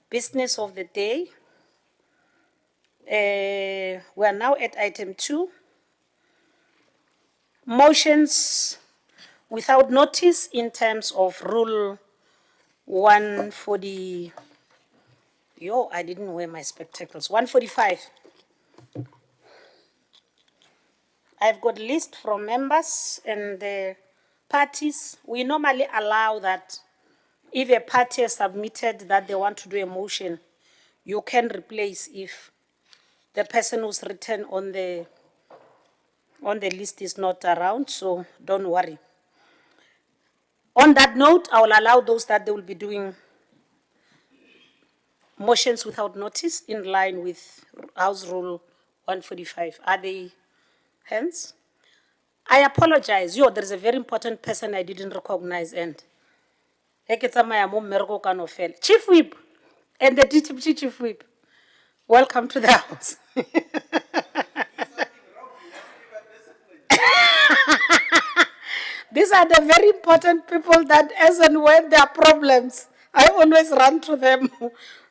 Business of the day. We are now at item 2. Motions without notice in terms of Rule 140. I didn't wear my spectacles. 145. I've got list from members and the parties. We normally allow that if a party has submitted that they want to do a motion, you can replace if the person who's written on the list is not around, so don't worry. On that note, I will allow those that they will be doing motions without notice in line with House Rule 145. Are they hands? I apologize. There is a very important person I didn't recognize and Chief Whip and the Deputy Chief Whip. Welcome to the House. These are the very important people that as and when there are problems, I always run to them.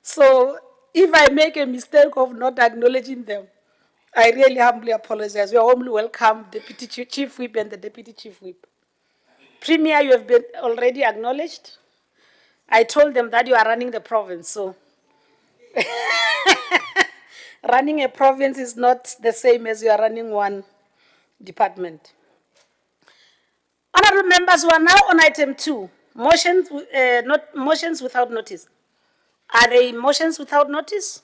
So if I make a mistake of not acknowledging them, I really humbly apologize. You are warmly welcome, Deputy Chief Whip and the Deputy Chief Whip. Premier, you have been already acknowledged. I told them that you are running the province, so running a province is not the same as you are running one department. Honourable members, we are now on item 2, motions, not motions without notice. Are they motions without notice?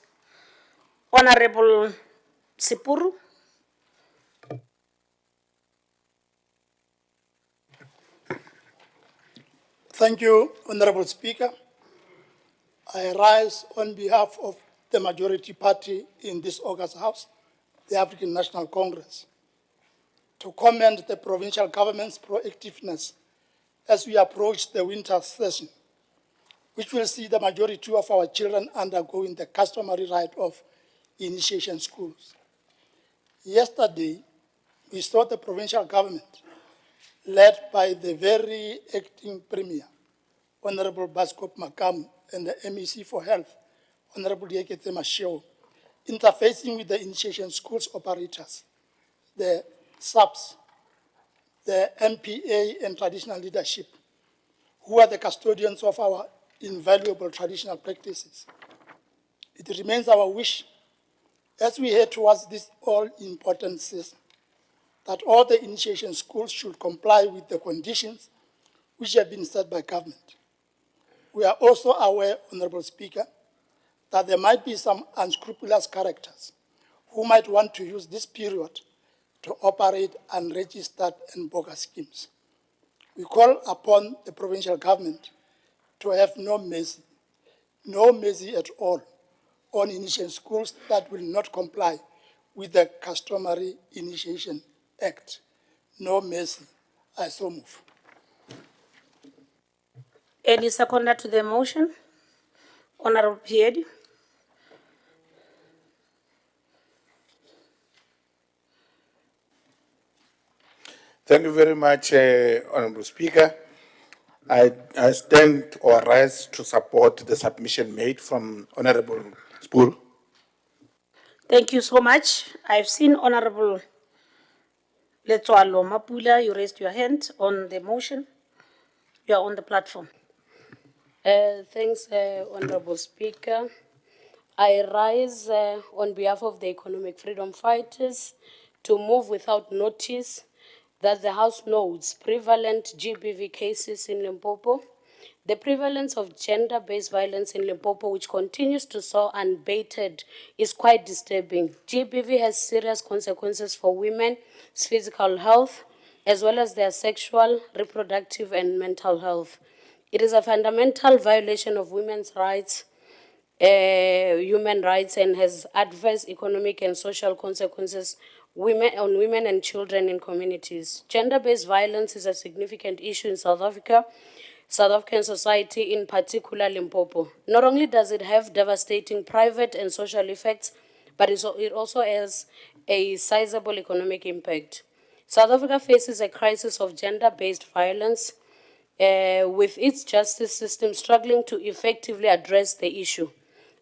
Honourable Sipuru. Thank you, Honourable Speaker. I rise on behalf of the majority party in this August House, the African National Congress, to commend the provincial government's proactiveness as we approach the winter session, which will see the majority of our children undergoing the customary rite of initiation schools. Yesterday, we saw the provincial government, led by the very acting Premier, Honourable Baskop Makamu, and the MEC for Health, Honourable Yekete Masheo, interfacing with the initiation schools operators, the SAPs, the MPA and traditional leadership, who are the custodians of our invaluable traditional practices. It remains our wish, as we head towards this all-important season, that all the initiation schools should comply with the conditions which have been set by government. We are also aware, Honourable Speaker, that there might be some unscrupulous characters who might want to use this period to operate unregistered and bogus schemes. We call upon the provincial government to have no mercy at all on initiation schools that will not comply with the customary Initiation Act. No mercy. I so move. Any seconder to the motion? Honourable Piedi. Thank you very much, Honourable Speaker. I stand or rise to support the submission made from Honourable Spoor. Thank you so much. I've seen Honourable Letsoalo Mapula, you raised your hand on the motion. You are on the platform. Thanks, Honourable Speaker. I rise on behalf of the economic freedom fighters to move without notice that the House notes prevalent GBV cases in Limpopo, the prevalence of gender-based violence in Limpopo, which continues to soar unabated, is quite disturbing. GBV has serious consequences for women's physical health, as well as their sexual, reproductive, and mental health. It is a fundamental violation of women's rights, human rights, and has adverse economic and social consequences on women and children in communities. Gender-based violence is a significant issue in South African society, in particular Limpopo. Not only does it have devastating private and social effects, but it also has a sizable economic impact. South Africa faces a crisis of gender-based violence, with its justice system struggling to effectively address the issue.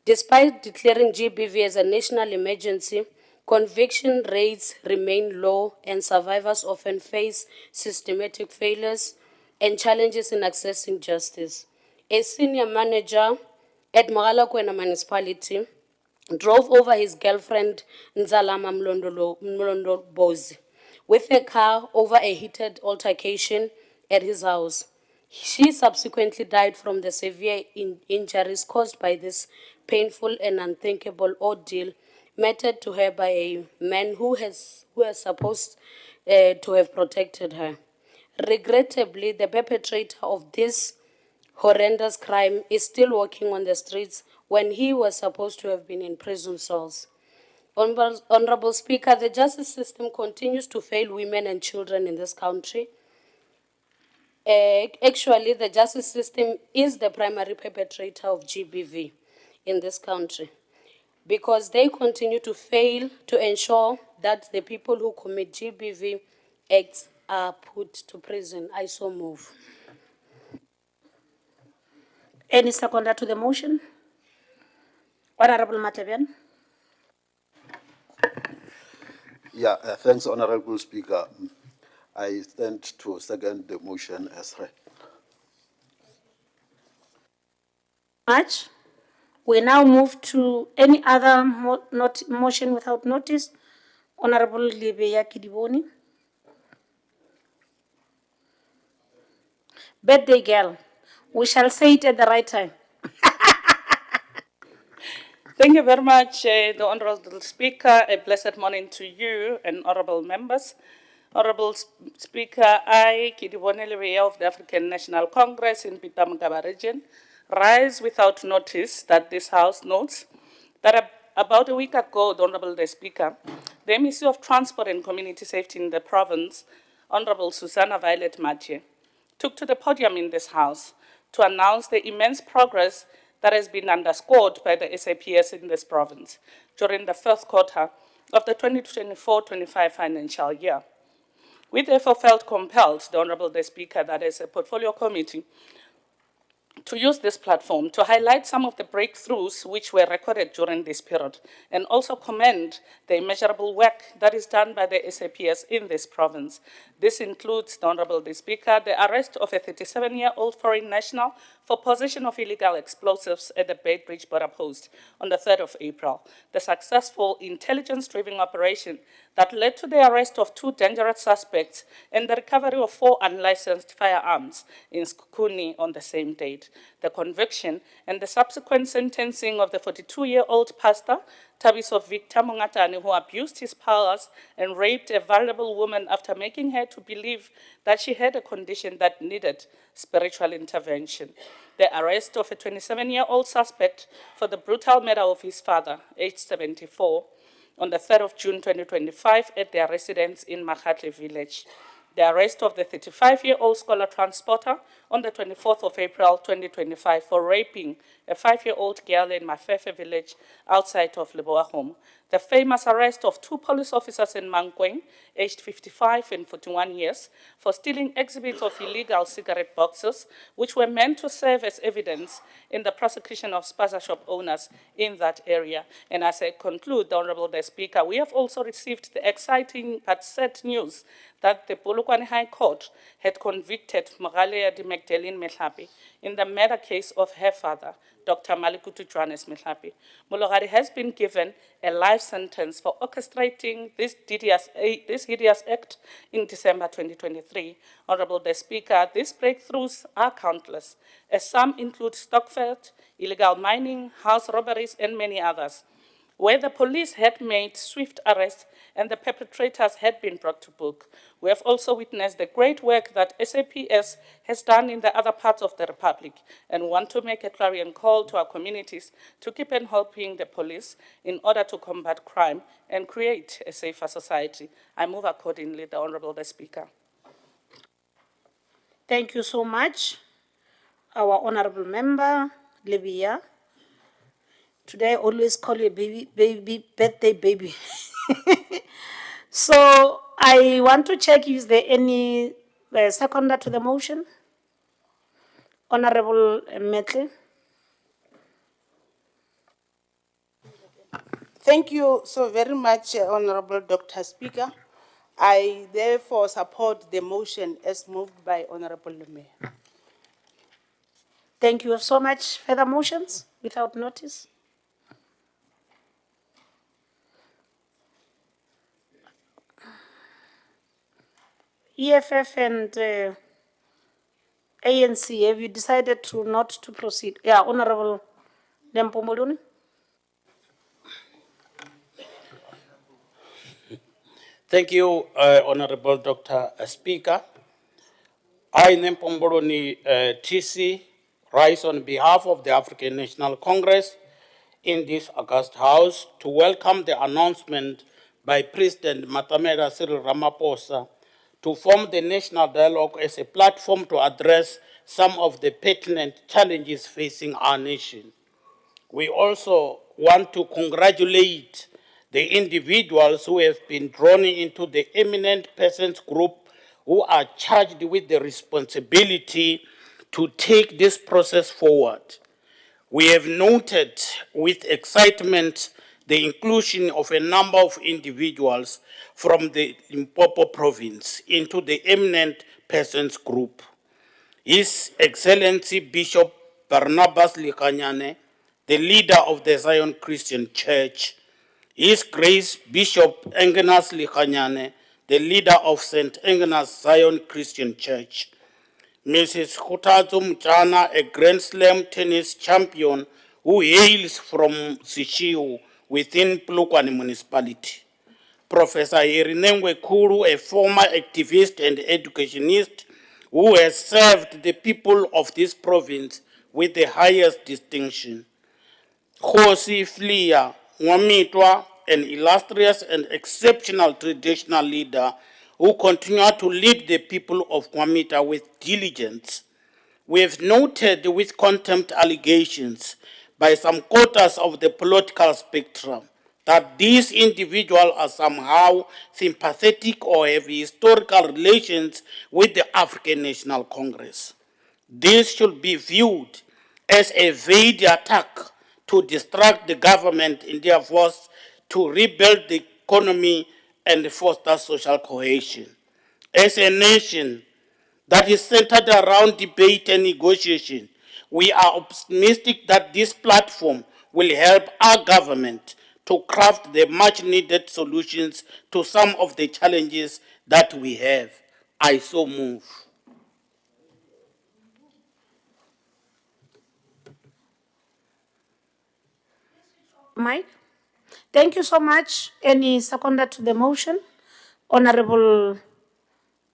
Despite declaring GBV as a national emergency, conviction rates remain low and survivors often face systematic failures and challenges in accessing justice. A senior manager at Mogalakwena municipality drove over his girlfriend Nzalama Mlondobozi with a car over a heated altercation at his house. She subsequently died from the severe injuries caused by this painful and unthinkable ordeal meted to her by a man who was supposed to have protected her. Regrettably, the perpetrator of this horrendous crime is still walking on the streets when he was supposed to have been in prison cells. Honourable Speaker, the justice system continues to fail women and children in this country. Actually, the justice system is the primary perpetrator of GBV in this country because they continue to fail to ensure that the people who commit GBV acts are put to prison. I so move. Any seconder to the motion? Honourable Matabian. Yeah, thanks, Honourable Speaker. I stand to second the motion as read. Much. We now move to any other motion without notice. Honourable Libeya Kidiboni. Birthday girl. We shall say it at the right time. Thank you very much, the Honourable Speaker. A blessed morning to you and honourable members. Honourable Speaker, I, Kidibone Lebeya of the African National Congress in Pitamagaba region, rise without notice that this House notes that about a week ago, the Honourable Speaker, the Ministry of Transport and Community Safety in the province, Honourable Susanna Violet Mathieu, took to the podium in this House to announce the immense progress that has been underscored by the SAPS in this province during the first quarter of the 2024-25 financial year. We therefore felt compelled, the Honourable Speaker, that as a portfolio committee, to use this platform to highlight some of the breakthroughs which were recorded during this period and also commend the immeasurable work that is done by the SAPS in this province. This includes, the Honourable Speaker, the arrest of a 37-year-old foreign national for possession of illegal explosives at the Bay Bridge border post on the 3rd of April, the successful intelligence-driven operation that led to the arrest of 2 dangerous suspects and the recovery of 4 unlicensed firearms in Skukuni on the same date, the conviction and the subsequent sentencing of the 42-year-old pastor, Tabiso Victor Mongatane, who abused his powers and raped a vulnerable woman after making her to believe that she had a condition that needed spiritual intervention. The arrest of a 27-year-old suspect for the brutal murder of his father, aged 74, on the 3rd of June 2025 at their residence in Makhatle village. The arrest of the 35-year-old scholar transporter on the 24th of April 2025 for raping a 5-year-old girl in Mafefe village outside of Leboahome. The famous arrest of 2 police officers in Mankweng, aged 55 and 41 years, for stealing exhibits of illegal cigarette boxes, which were meant to serve as evidence in the prosecution of spaza shop owners in that area. And as I conclude, the Honourable Speaker, we have also received the exciting but sad news that the Polokwane High Court had convicted Mogalea Di Magdalene Mehlapi in the murder case of her father, Dr. Malikutu Johannes Mehlapi. Mologari has been given a life sentence for orchestrating this hideous act in December 2023. Honourable Speaker, these breakthroughs are countless, as some include stock theft, illegal mining, house robberies, and many others, where the police had made swift arrests and the perpetrators had been brought to book. We have also witnessed the great work that SAPS has done in the other parts of the Republic and want to make a clarion call to our communities to keep on helping the police in order to combat crime and create a safer society. I move accordingly, the Honourable Speaker. Thank you so much, our Honourable Member, Libya. Today I always call you birthday baby. So I want to check, is there any seconder to the motion? Honourable Metle. Thank you so very much, Honourable Dr. Speaker. I therefore support the motion as moved by Honourable Lume. Thank you so much. Further motions without notice? EFF and ANC, have you decided to not to proceed? Yeah, Honourable Limpopo. Thank you, Honorable Dr. Speaker. I, Nempomboloni TC, rise on behalf of the African National Congress in this August House to welcome the announcement by President Matamela Cyril Ramaphosa to form the National Dialogue as a platform to address some of the pertinent challenges facing our nation. We also want to congratulate the individuals who have been drawn into the eminent persons group who are charged with the responsibility to take this process forward. We have noted with excitement the inclusion of a number of individuals from the Limpopo province into the eminent persons group. His Excellency Bishop Barnabas Likanyane, the leader of the Zion Christian Church, His Grace Bishop Engenas Likanyane, the leader of St. Engenas Zion Christian Church, Mrs. Khutazo Mchana, a Grand Slam tennis champion who hails from Sishiu within Polokwane municipality, Professor Irinengwe Kuru, a former activist and educationist who has served the people of this province with the highest distinction. Khosi Flia Nwamitwa, an illustrious and exceptional traditional leader who continued to lead the people of Kwamita with diligence. We have noted with contempt allegations by some quarters of the political spectrum that these individuals are somehow sympathetic or have historical relations with the African National Congress. This should be viewed as a veiled attack to distract the government in their efforts to rebuild the economy and foster social cohesion. As a nation that is centered around debate and negotiation, we are optimistic that this platform will help our government to craft the much needed solutions to some of the challenges that we have. I so move. Mike? Thank you so much. Any seconder to the motion? Honorable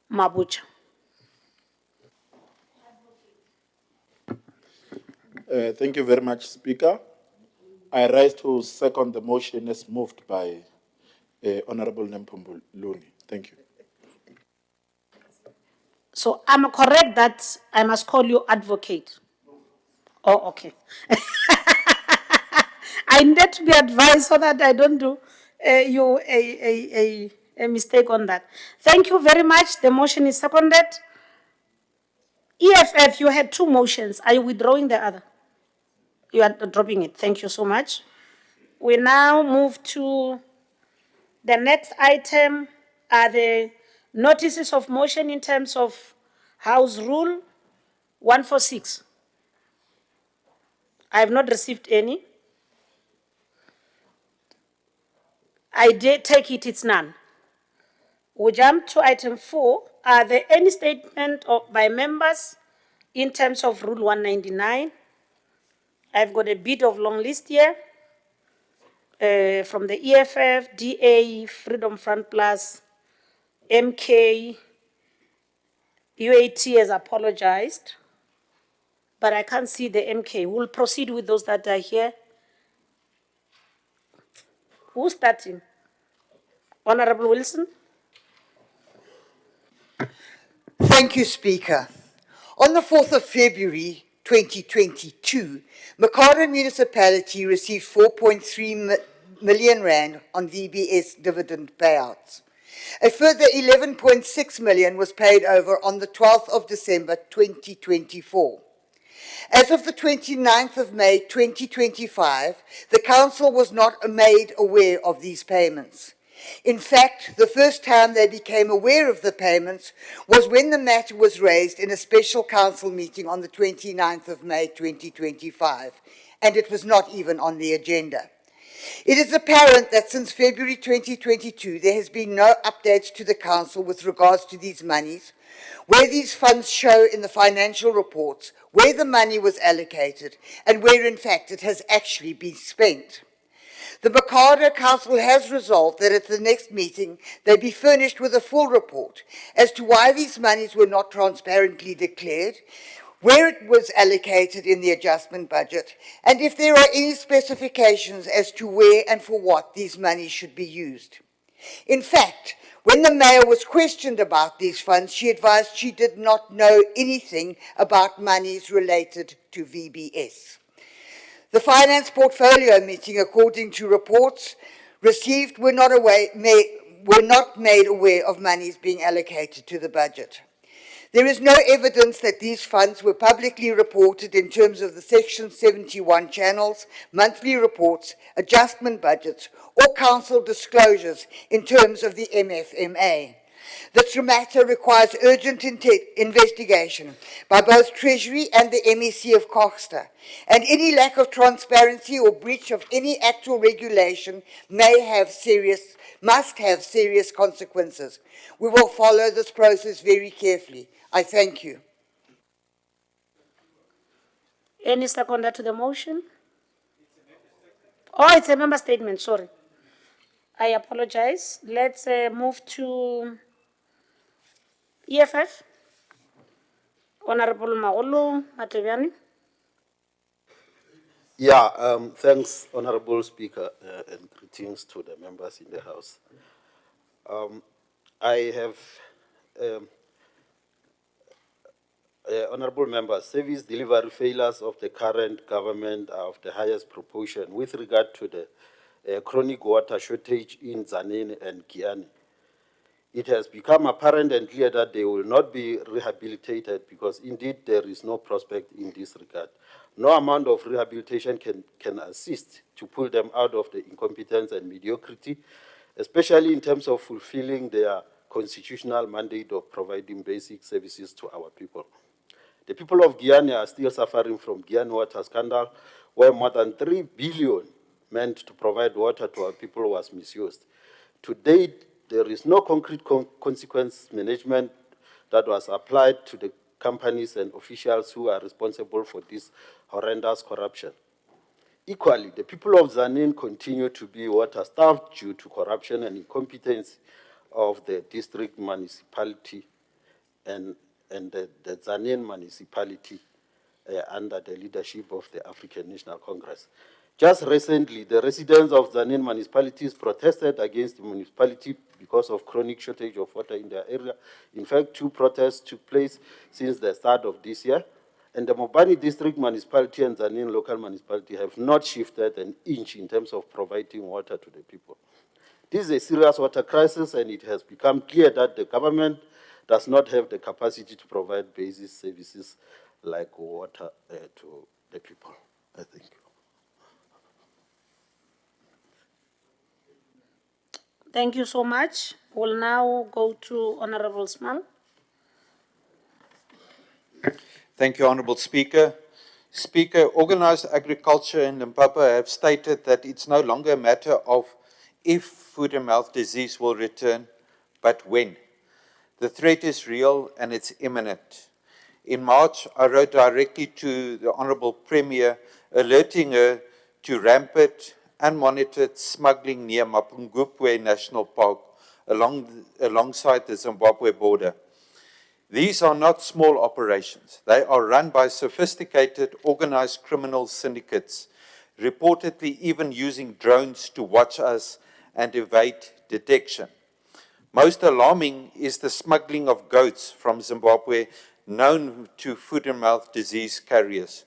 Mabucha. Thank you very much, Speaker. I rise to second the motion as moved by Honourable Nempombo Luni. Thank you. So I'm correct that I must call you advocate. Oh, okay. I need to be advised so that I don't do you a mistake on that. Thank you very much. The motion is seconded. EFF, you had two motions. Are you withdrawing the other? You are dropping it. Thank you so much. We now move to the next item are the notices of motion in terms of House Rule 146. I have not received any. I did take it, it's none. We jump to item 4. Are there any statement by members in terms of Rule 199? I've got a bit of long list here from the EFF, DA, Freedom Front Plus, MK, UAT has apologized, but I can't see the MK. We'll proceed with those that are here. Who's starting? Honourable Wilson. Thank you, Speaker. On the 4th of February 2022, Makara Municipality received 4.3 million rand on VBS dividend payouts. A further 11.6 million was paid over on the 12th of December 2024. As of the 29th of May 2025, the Council was not made aware of these payments. In fact, the first time they became aware of the payments was when the matter was raised in a special Council meeting on the 29th of May 2025, and it was not even on the agenda. It is apparent that since February 2022, there has been no updates to the Council with regards to these monies, where these funds show in the financial reports, where the money was allocated, and where in fact it has actually been spent. The Mercado Council has resolved that at the next meeting they be furnished with a full report as to why these monies were not transparently declared, where it was allocated in the adjustment budget, and if there are any specifications as to where and for what these monies should be used. In fact, when the Mayor was questioned about these funds, she advised she did not know anything about monies related to VBS. The Finance Portfolio meeting, according to reports received, were not made aware of monies being allocated to the budget. There is no evidence that these funds were publicly reported in terms of the Section 71 channels, monthly reports, adjustment budgets, or council disclosures in terms of the MFMA. This matter requires urgent investigation by both Treasury and the MEC of CoGHSTA, and any lack of transparency or breach of any actual regulation must have serious consequences. We will follow this process very carefully. I thank you. Any seconder to the motion? Oh, it's a member statement, sorry. I apologize. Let's move to EFF. Honourable Magolo Mateviani. Yeah, thanks, Honourable Speaker, and greetings to the members in the House. I have, Honourable Members, service delivery failures of the current government are of the highest proportion with regard to the chronic water shortage in Tzaneen and Giyani. It has become apparent and clear that they will not be rehabilitated because indeed there is no prospect in this regard. No amount of rehabilitation can assist to pull them out of the incompetence and mediocrity, especially in terms of fulfilling their constitutional mandate of providing basic services to our people. The people of Guyana are still suffering from Guyana water scandal, where more than 3 billion meant to provide water to our people was misused. To date, there is no concrete consequence management that was applied to the companies and officials who are responsible for this horrendous corruption. Equally, the people of Tzaneen continue to be water-starved due to corruption and incompetence of the district municipality and the Tzaneen municipality under the leadership of the African National Congress. Just recently, the residents of Tzaneen municipalities protested against the municipality because of chronic shortage of water in their area. In fact, 2 protests took place since the start of this year, and the Mopani District Municipality and Tzaneen Local Municipality have not shifted an inch in terms of providing water to the people. This is a serious water crisis, and it has become clear that the government does not have the capacity to provide basic services like water to the people. I thank you. Thank you so much. We'll now go to Honourable Small. Thank you, Honourable Speaker. Speaker, organised agriculture in Limpopo have stated that it's no longer a matter of if foot and mouth disease will return, but when. The threat is real and it's imminent. In March, I wrote directly to the Honourable Premier, alerting her to rampant, unmonitored smuggling near Mapungubwe National Park alongside the Zimbabwe border. These are not small operations. They are run by sophisticated, organized criminal syndicates, reportedly even using drones to watch us and evade detection. Most alarming is the smuggling of goats from Zimbabwe known to foot and mouth disease carriers.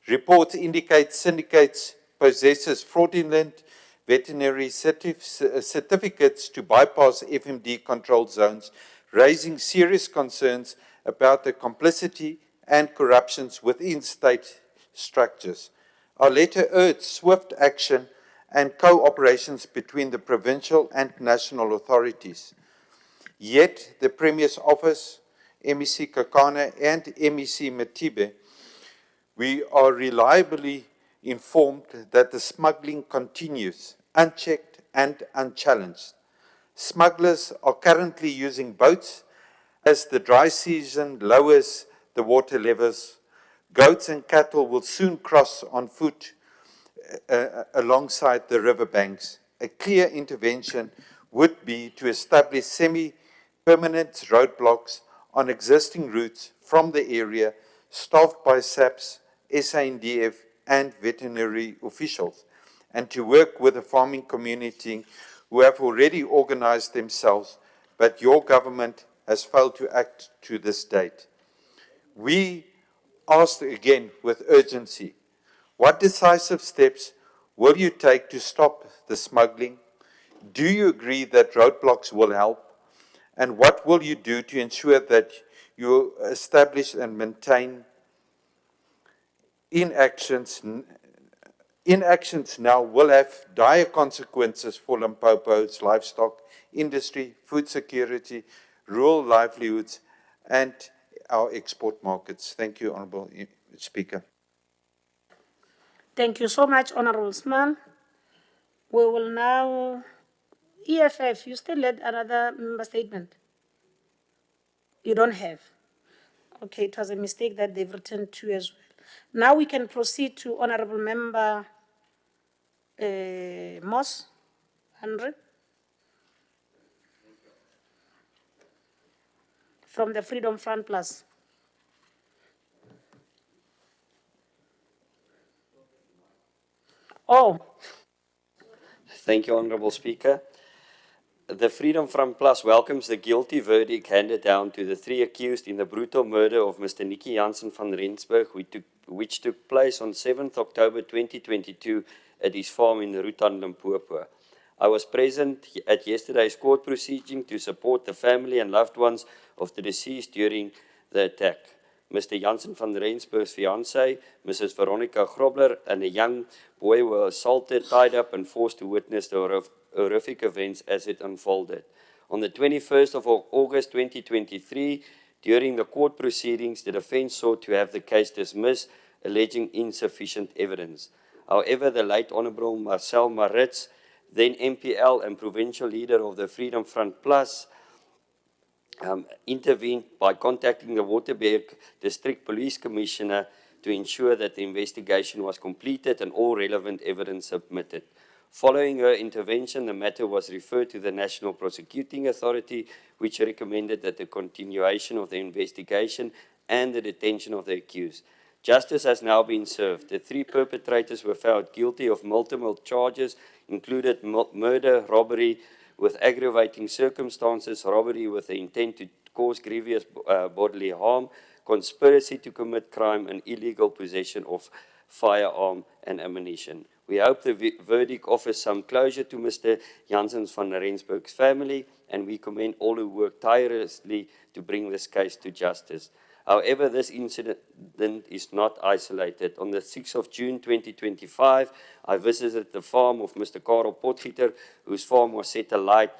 Reports indicate syndicates possesses fraudulent veterinary certificates to bypass FMD controlled zones, raising serious concerns about the complicity and corruptions within state structures. Our letter urged swift action and cooperations between the provincial and national authorities. Yet, the Premier's Office, MEC Kakane and MEC Matibe, we are reliably informed that the smuggling continues, unchecked and unchallenged. Smugglers are currently using boats as the dry season lowers the water levels. Goats and cattle will soon cross on foot alongside the riverbanks. A clear intervention would be to establish semi-permanent roadblocks on existing routes from the area, staffed by SAPS, SANDF, and veterinary officials, and to work with the farming community who have already organized themselves, but your government has failed to act to this date. We ask again with urgency, what decisive steps will you take to stop the smuggling? Do you agree that roadblocks will help? And what will you do to ensure that you establish and maintain inactions now will have dire consequences for Limpopo's livestock industry, food security, rural livelihoods, and our export markets. Thank you, Honourable Speaker. Thank you so much, Honourable Small. We will now, EFF, you still led another member statement? You don't have? Okay, it was a mistake that they've written two as well. Now we can proceed to Honourable Member Moss, 100. From the Freedom Front Plus. Oh. Thank you, Honourable Speaker. The Freedom Front Plus welcomes the guilty verdict handed down to the three accused in the brutal murder of Mr. Nicky Jansen van Rensburg, which took place on 7th October 2022 at his farm in Rutan, Limpopo. I was present at yesterday's court proceeding to support the family and loved ones of the deceased during the attack. Mr. Jansen van Rensburg's fiancée, Mrs. Veronica Grobler, and a young boy were assaulted, tied up, and forced to witness the horrific events as it unfolded. On the 21st of August 2023, during the court proceedings, the defense sought to have the case dismissed, alleging insufficient evidence. However, the late Honourable Marcel Maritz, then MPL and provincial leader of the Freedom Front Plus, intervened by contacting the Waterberg District Police Commissioner to ensure that the investigation was completed and all relevant evidence submitted. Following her intervention, the matter was referred to the National Prosecuting Authority, which recommended that the continuation of the investigation and the detention of the accused. Justice has now been served. The three perpetrators were found guilty of multiple charges, included murder, robbery with aggravating circumstances, robbery with the intent to cause grievous bodily harm, conspiracy to commit crime, and illegal possession of firearm and ammunition. We hope the verdict offers some closure to Mr. Jansen van Rensburg's family, and we commend all who work tirelessly to bring this case to justice. However, this incident is not isolated. On the 6th of June 2025, I visited the farm of Mr. Karel Potgieter, whose farm was set alight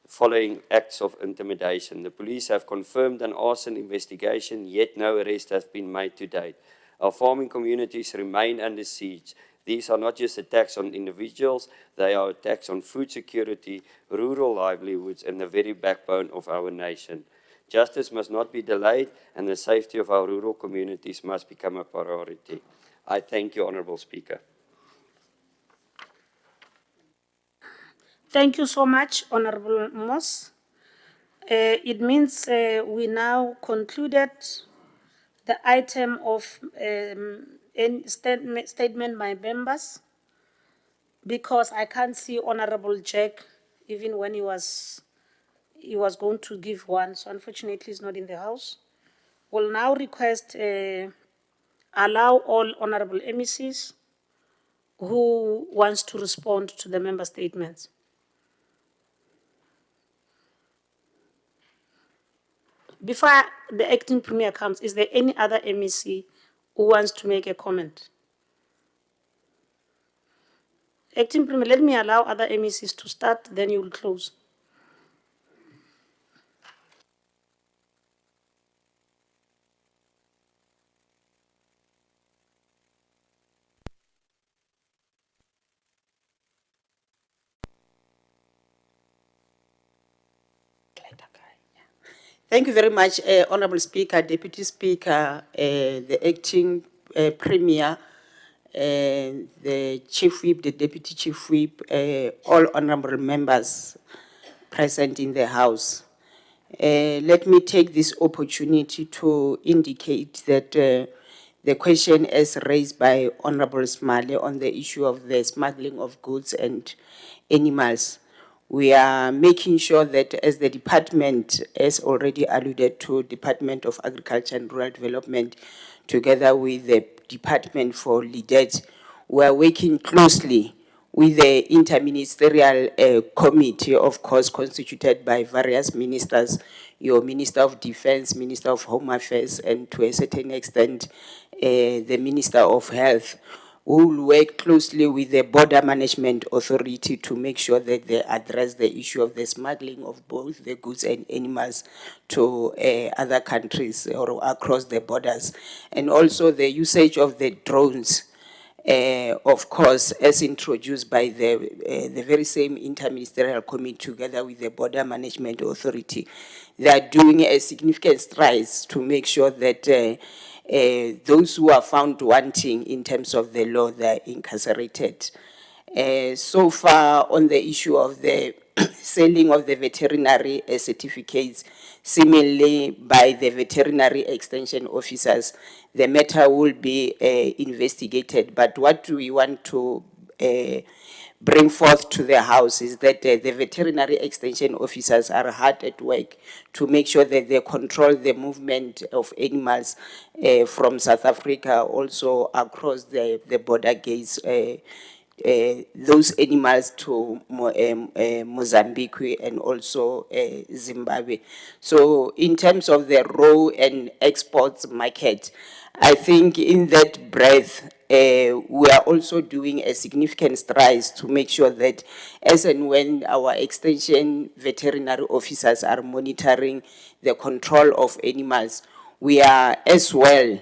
following acts of intimidation. The police have confirmed an arson investigation, yet no arrest has been made to date. Our farming communities remain under siege. These are not just attacks on individuals, they are attacks on food security, rural livelihoods, and the very backbone of our nation. Justice must not be delayed, and the safety of our rural communities must become a priority. I thank you, Honourable Speaker. Thank you so much, Honourable Moss. It means we now concluded the item of statement by members, because I can't see Honourable Jack even when he was going to give one, so unfortunately he's not in the house. We'll now request, allow all Honourable MECs who wants to respond to the member statements. Before the acting premier comes, is there any other MEC who wants to make a comment? Acting premier, let me allow other MECs to start, then you will close. Thank you very much, Honourable Speaker, Deputy Speaker, the acting Premier, the Chief Whip, the Deputy Chief Whip, all honourable members present in the House. Let me take this opportunity to indicate that the question as raised by Honourable Smale on the issue of the smuggling of goods and animals. We are making sure that as the department, as already alluded to, Department of Agriculture and Rural Development, together with the Department for Leaders, we are working closely with the interministerial committee, of course, constituted by various ministers, your Minister of Defense, Minister of Home Affairs, and to a certain extent, the Minister of Health, who will work closely with the Border Management Authority to make sure that they address the issue of the smuggling of both the goods and animals to other countries or across the borders. And also the usage of the drones, of course, as introduced by the very same interministerial committee together with the Border Management Authority. They are doing a significant strides to make sure that those who are found wanting in terms of the law, they are incarcerated. So far on the issue of the selling of the veterinary certificates, similarly by the veterinary extension officers, the matter will be investigated. But what we want to bring forth to the House is that the veterinary extension officers are hard at work to make sure that they control the movement of animals from South Africa, also across the border gates, those animals to Mozambique and also Zimbabwe. So in terms of the raw and exports market, I think in that breath, we are also doing a significant strides to make sure that as and when our extension veterinary officers are monitoring the control of animals, we are as well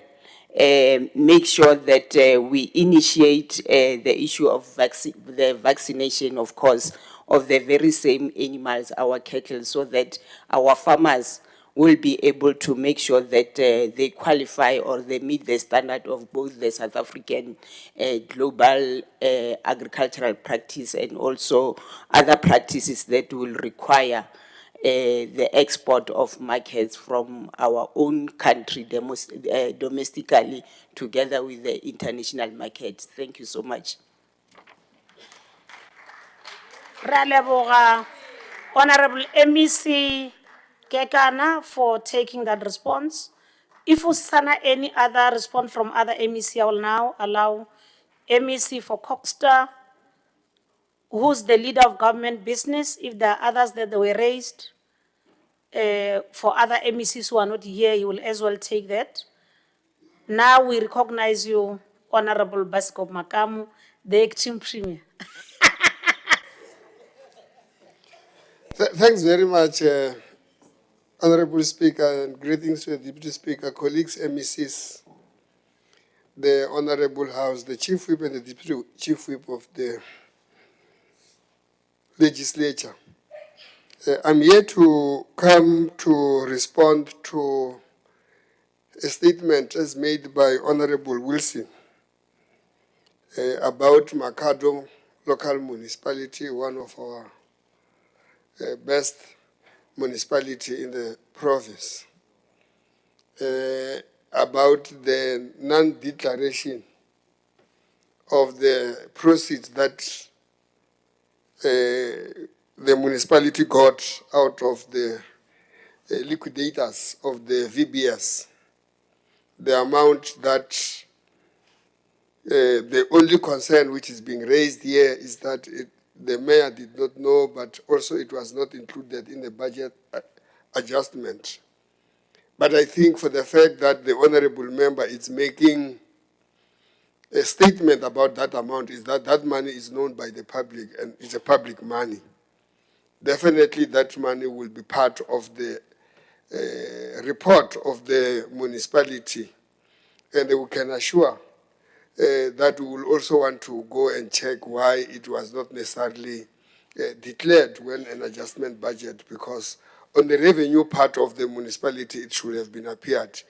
make sure that we initiate the issue of the vaccination, of course, of the very same animals, our cattle, so that our farmers will be able to make sure that they qualify or they meet the standard of both the South African global agricultural practice and also other practices that will require the export of markets from our own country domestically together with the international markets. Thank you so much. Ra leboga Honourable MEC Kekana for taking that response. If we sana any other response from other MEC, I will now allow MEC for CoGHSTA, who's the leader of government business. If there are others that were raised for other MECs who are not here, you will as well take that. Now we recognize you, Honourable Basco Makamu, the acting premier. Thanks very much, Honourable Speaker, and greetings to the Deputy Speaker, colleagues, MECs, the Honourable House, the Chief Whip and the Deputy Chief Whip of the Legislature. I'm here to come to respond to a statement as made by Honourable Wilson about Makado local municipality, one of our best municipality in the province, about the non-declaration of the proceeds that the municipality got out of the liquidators of the VBS. The amount that the only concern which is being raised here is that the mayor did not know, but also it was not included in the budget adjustment. But I think for the fact that the honorable member is making a statement about that amount is that that money is known by the public and it's a public money. Definitely that money will be part of the report of the municipality, and we can assure that we will also want to go and check why it was not necessarily declared when an adjustment budget, because on the revenue part of the municipality it should have been appeared.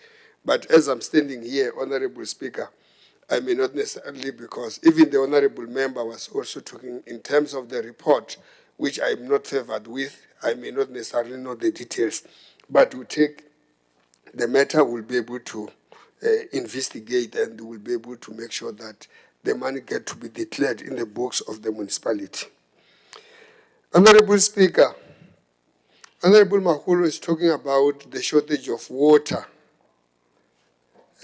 But as I'm standing here, Honorable Speaker, I may not necessarily, because even the Honorable Member was also talking in terms of the report, which I'm not favored with. I may not necessarily know the details, but we take the matter, will be able to investigate, and will be able to make sure that the money get to be declared in the books of the municipality. Honorable Speaker, Honorable Makulu is talking about the shortage of water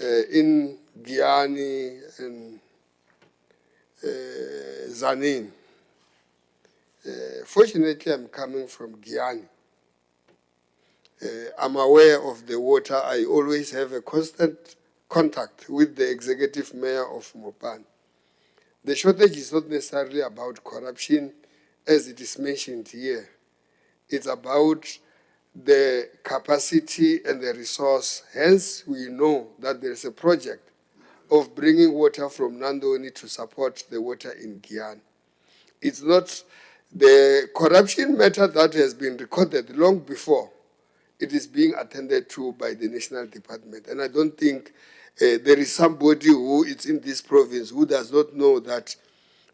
in Giani and Zanin. Fortunately, I'm coming from Giani. I'm aware of the water. I always have a constant contact with the executive mayor of Mopan. The shortage is not necessarily about corruption, as it is mentioned here. It's about the capacity and the resource. Hence, we know that there is a project of bringing water from Nandoni to support the water in Guyana. It's not the corruption matter that has been recorded long before. It is being attended to by the national department. And I don't think there is somebody who is in this province who does not know that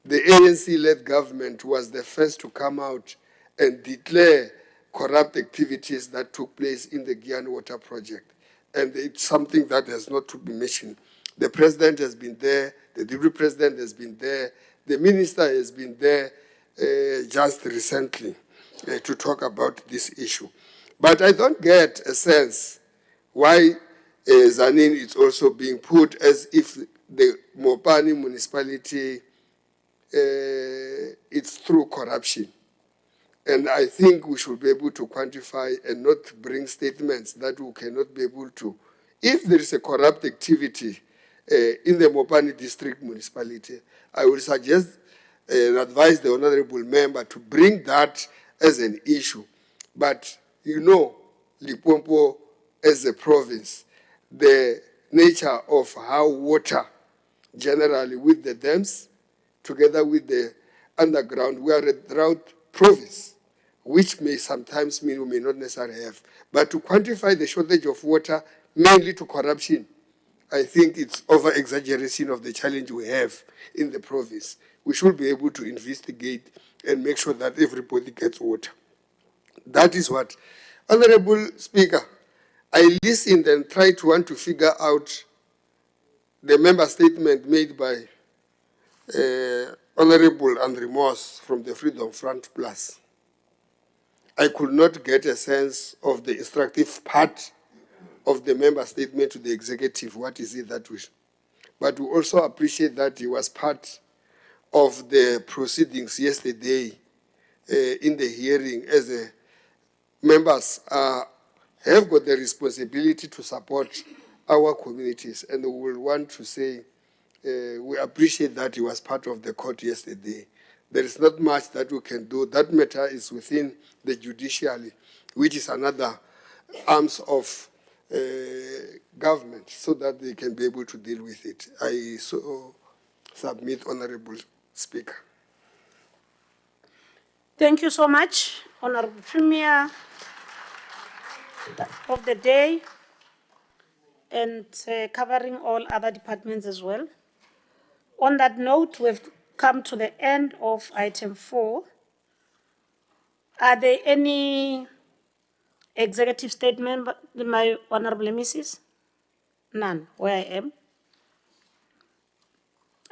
the ANC-led government was the first to come out and declare corrupt activities that took place in the Guyana Water Project. And it's something that has not to be mentioned. The president has been there, the deputy president has been there, the minister has been there just recently to talk about this issue. But I don't get a sense why Zanin is also being put as if the Mopani municipality it's through corruption. And I think we should be able to quantify and not bring statements that we cannot be able to. If there is a corrupt activity in the Mopani district municipality, I would suggest and advise the honorable member to bring that as an issue. But you know, Limpopo as a province, the nature of how water, generally with the dams, together with the underground, we are a drought province, which may sometimes mean we may not necessarily have. But to quantify the shortage of water, mainly to corruption, I think it's over-exaggeration of the challenge we have in the province. We should be able to investigate and make sure that everybody gets water. That is what. Honorable Speaker, I listened and tried to want to figure out the member statement made by Honorable Andre Moss from the Freedom Front Plus. I could not get a sense of the instructive part of the member statement to the executive. What is it that we... But we also appreciate that he was part of the proceedings yesterday in the hearing, as the members have got the responsibility to support our communities. And we will want to say we appreciate that he was part of the court yesterday. There is not much that we can do. That matter is within the judiciary, which is another arms of government, so that they can be able to deal with it. I so submit, Honorable Speaker. Thank you so much, Honorable Premier of the day, and covering all other departments as well. On that note, we've come to the end of item 4. Are there any executive statement, my Honorable Mrs.? None, where I am.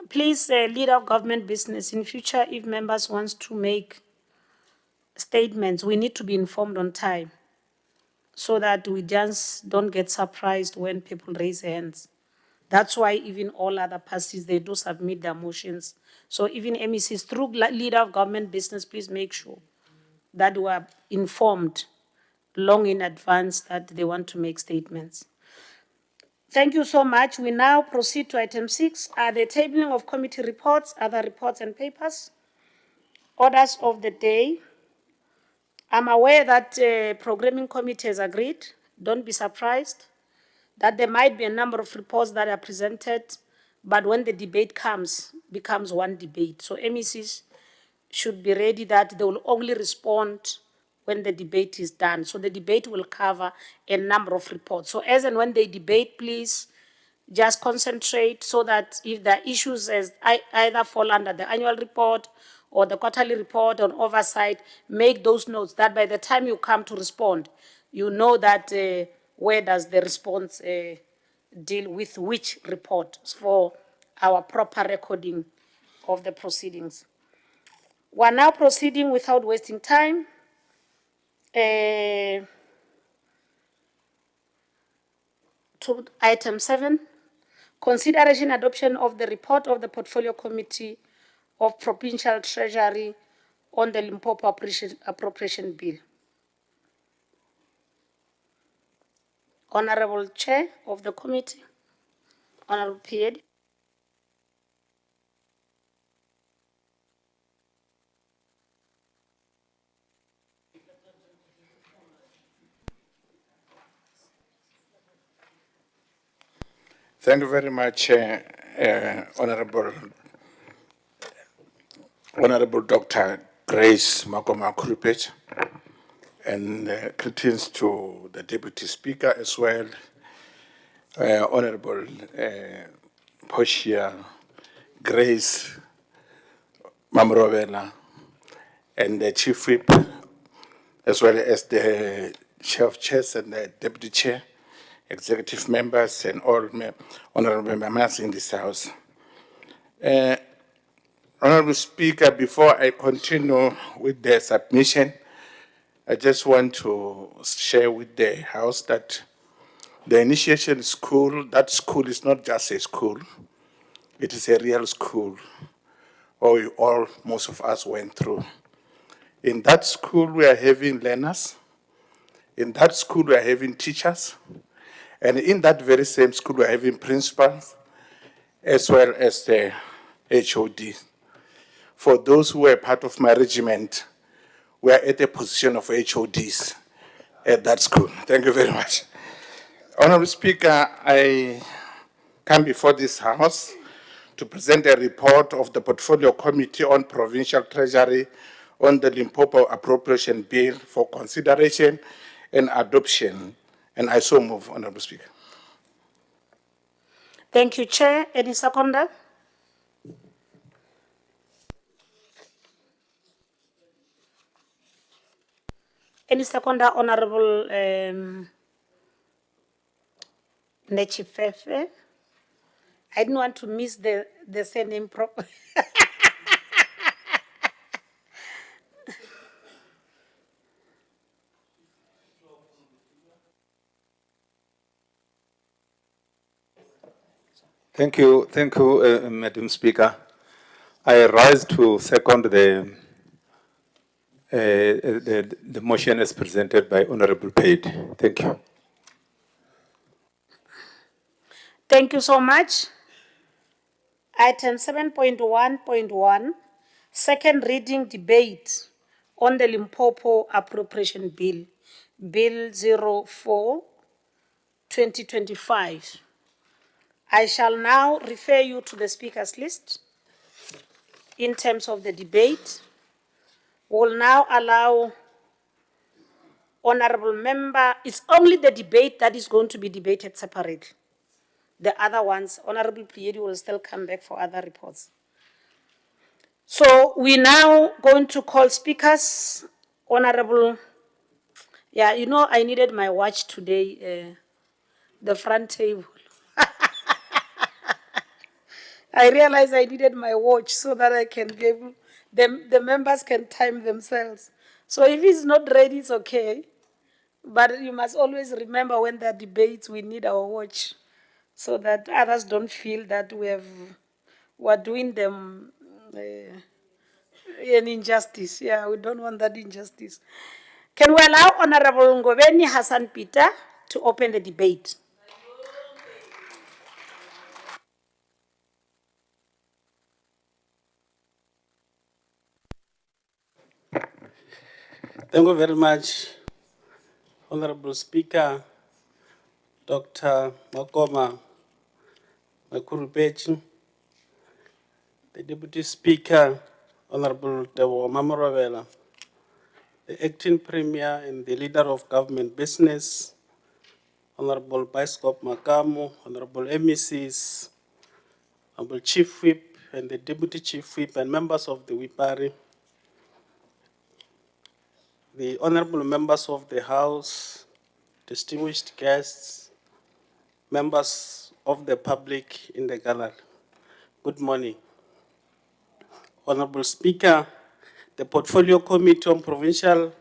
Please, leader of government business, in future, if members want to make statements, we need to be informed on time so that we just don't get surprised when people raise hands. That's why even all other parties, they do submit their motions. So even MECs, through leader of government business, please make sure that we are informed long in advance that they want to make statements. Thank you so much. We now proceed to item 6, the tabling of committee reports, other reports and papers. Orders of the day. I'm aware that programming committee has agreed. Don't be surprised that there might be a number of reports that are presented, but when the debate comes, becomes one debate. So MECs should be ready that they will only respond when the debate is done. So the debate will cover a number of reports. So as and when they debate, please just concentrate so that if there are issues as either fall under the annual report or the quarterly report on oversight, make those notes that by the time you come to respond, you know that where does the response deal with which report for our proper recording of the proceedings. We're now proceeding without wasting time. To item 7, consideration adoption of the report of the Portfolio Committee of Provincial Treasury on the Limpopo Appropriation Bill. Honourable Chair of the committee, Honourable Pied. Thank you very much, Honourable Dr. Grace Makoma Kurupet, and greetings to the Deputy Speaker as well, Honourable Portia Grace Mamrovela, and the Chief Whip, as well as the Chair of Chairs and the Deputy Chair, executive members, and all honourable members in this House. Honourable Speaker, before I continue with the submission, I just want to share with the House that the initiation school, that school is not just a school, it is a real school, most of us went through. In that school, we are having learners. In that school, we are having teachers. And in that very same school, we are having principals, as well as the HOD. For those who were part of my regiment, we are at a position of HODs at that school. Thank you very much. Honourable Speaker, I come before this House to present a report of the Portfolio Committee on Provincial Treasury on the Limpopo Appropriation Bill for consideration and adoption. And I so move, Honourable Speaker. Thank you, Chair. Any seconder? Any seconder, Honourable Nechifefe? I didn't want to miss the surname proper. Thank you, Madam Speaker. I rise to second the motion as presented by Honourable Pate. Thank you. Thank you so much. Item 7.1.1, second reading debate on the Limpopo Appropriation Bill, Bill 04-2025. I shall now refer you to the speakers list in terms of the debate. We'll now allow honourable member, it's only the debate that is going to be debated separately. The other ones, Honourable Priedi will still come back for other reports. So we're now going to call speakers. Honourable, yeah, you know, I needed my watch today, the front table. I realized I needed my watch so that I can be able, the members can time themselves. So if it's not ready, it's okay. But you must always remember when there are debates, we need our watch so that others don't feel that we're doing them an injustice. Yeah, we don't want that injustice. Can we allow Honourable Ngobeni Hassan Peter to open the debate? Thank you very much, Honorable Speaker, Dr. Makoma Makurupechi, the Deputy Speaker, Honorable Dewo Mamaravela, the Acting Premier and the Leader of Government Business, Honorable Biskop Makamu, Honorable MECs, Honorable Chief Whip and the Deputy Chief Whip and members of the Wipari, the honorable members of the House, distinguished guests, members of the public in the gallery. Good morning. Honorable Speaker, the Portfolio Committee on Provincial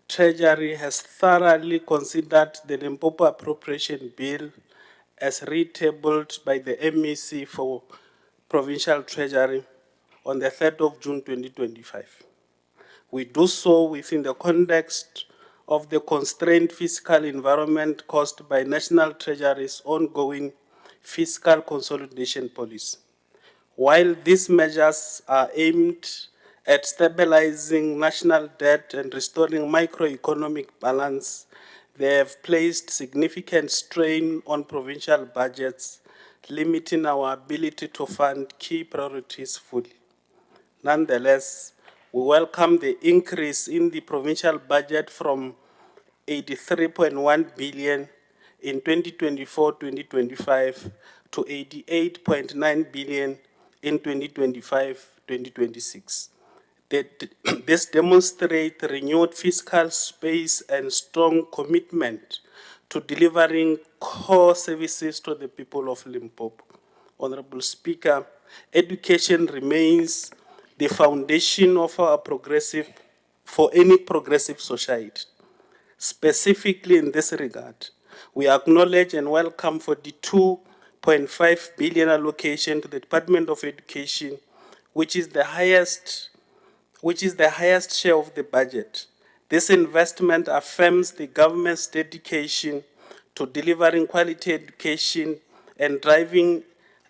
Treasury has thoroughly considered the Limpopo Appropriation Bill as retabled by the MEC for Provincial Treasury on the 3rd of June 2025. We do so within the context of the constrained fiscal environment caused by National Treasury's ongoing fiscal consolidation policy. While these measures are aimed at stabilizing national debt and restoring macroeconomic balance, they have placed significant strain on provincial budgets, limiting our ability to fund key priorities fully. Nonetheless, we welcome the increase in the provincial budget from 83.1 billion in 2024-2025 to 88.9 billion in 2025-2026. This demonstrates renewed fiscal space and strong commitment to delivering core services to the people of Limpopo. Honorable Speaker, education remains the foundation of for any progressive society. Specifically in this regard, we acknowledge and welcome 42.5 billion allocation to the Department of Education, which is the highest share of the budget. This investment affirms the government's dedication to delivering quality education and driving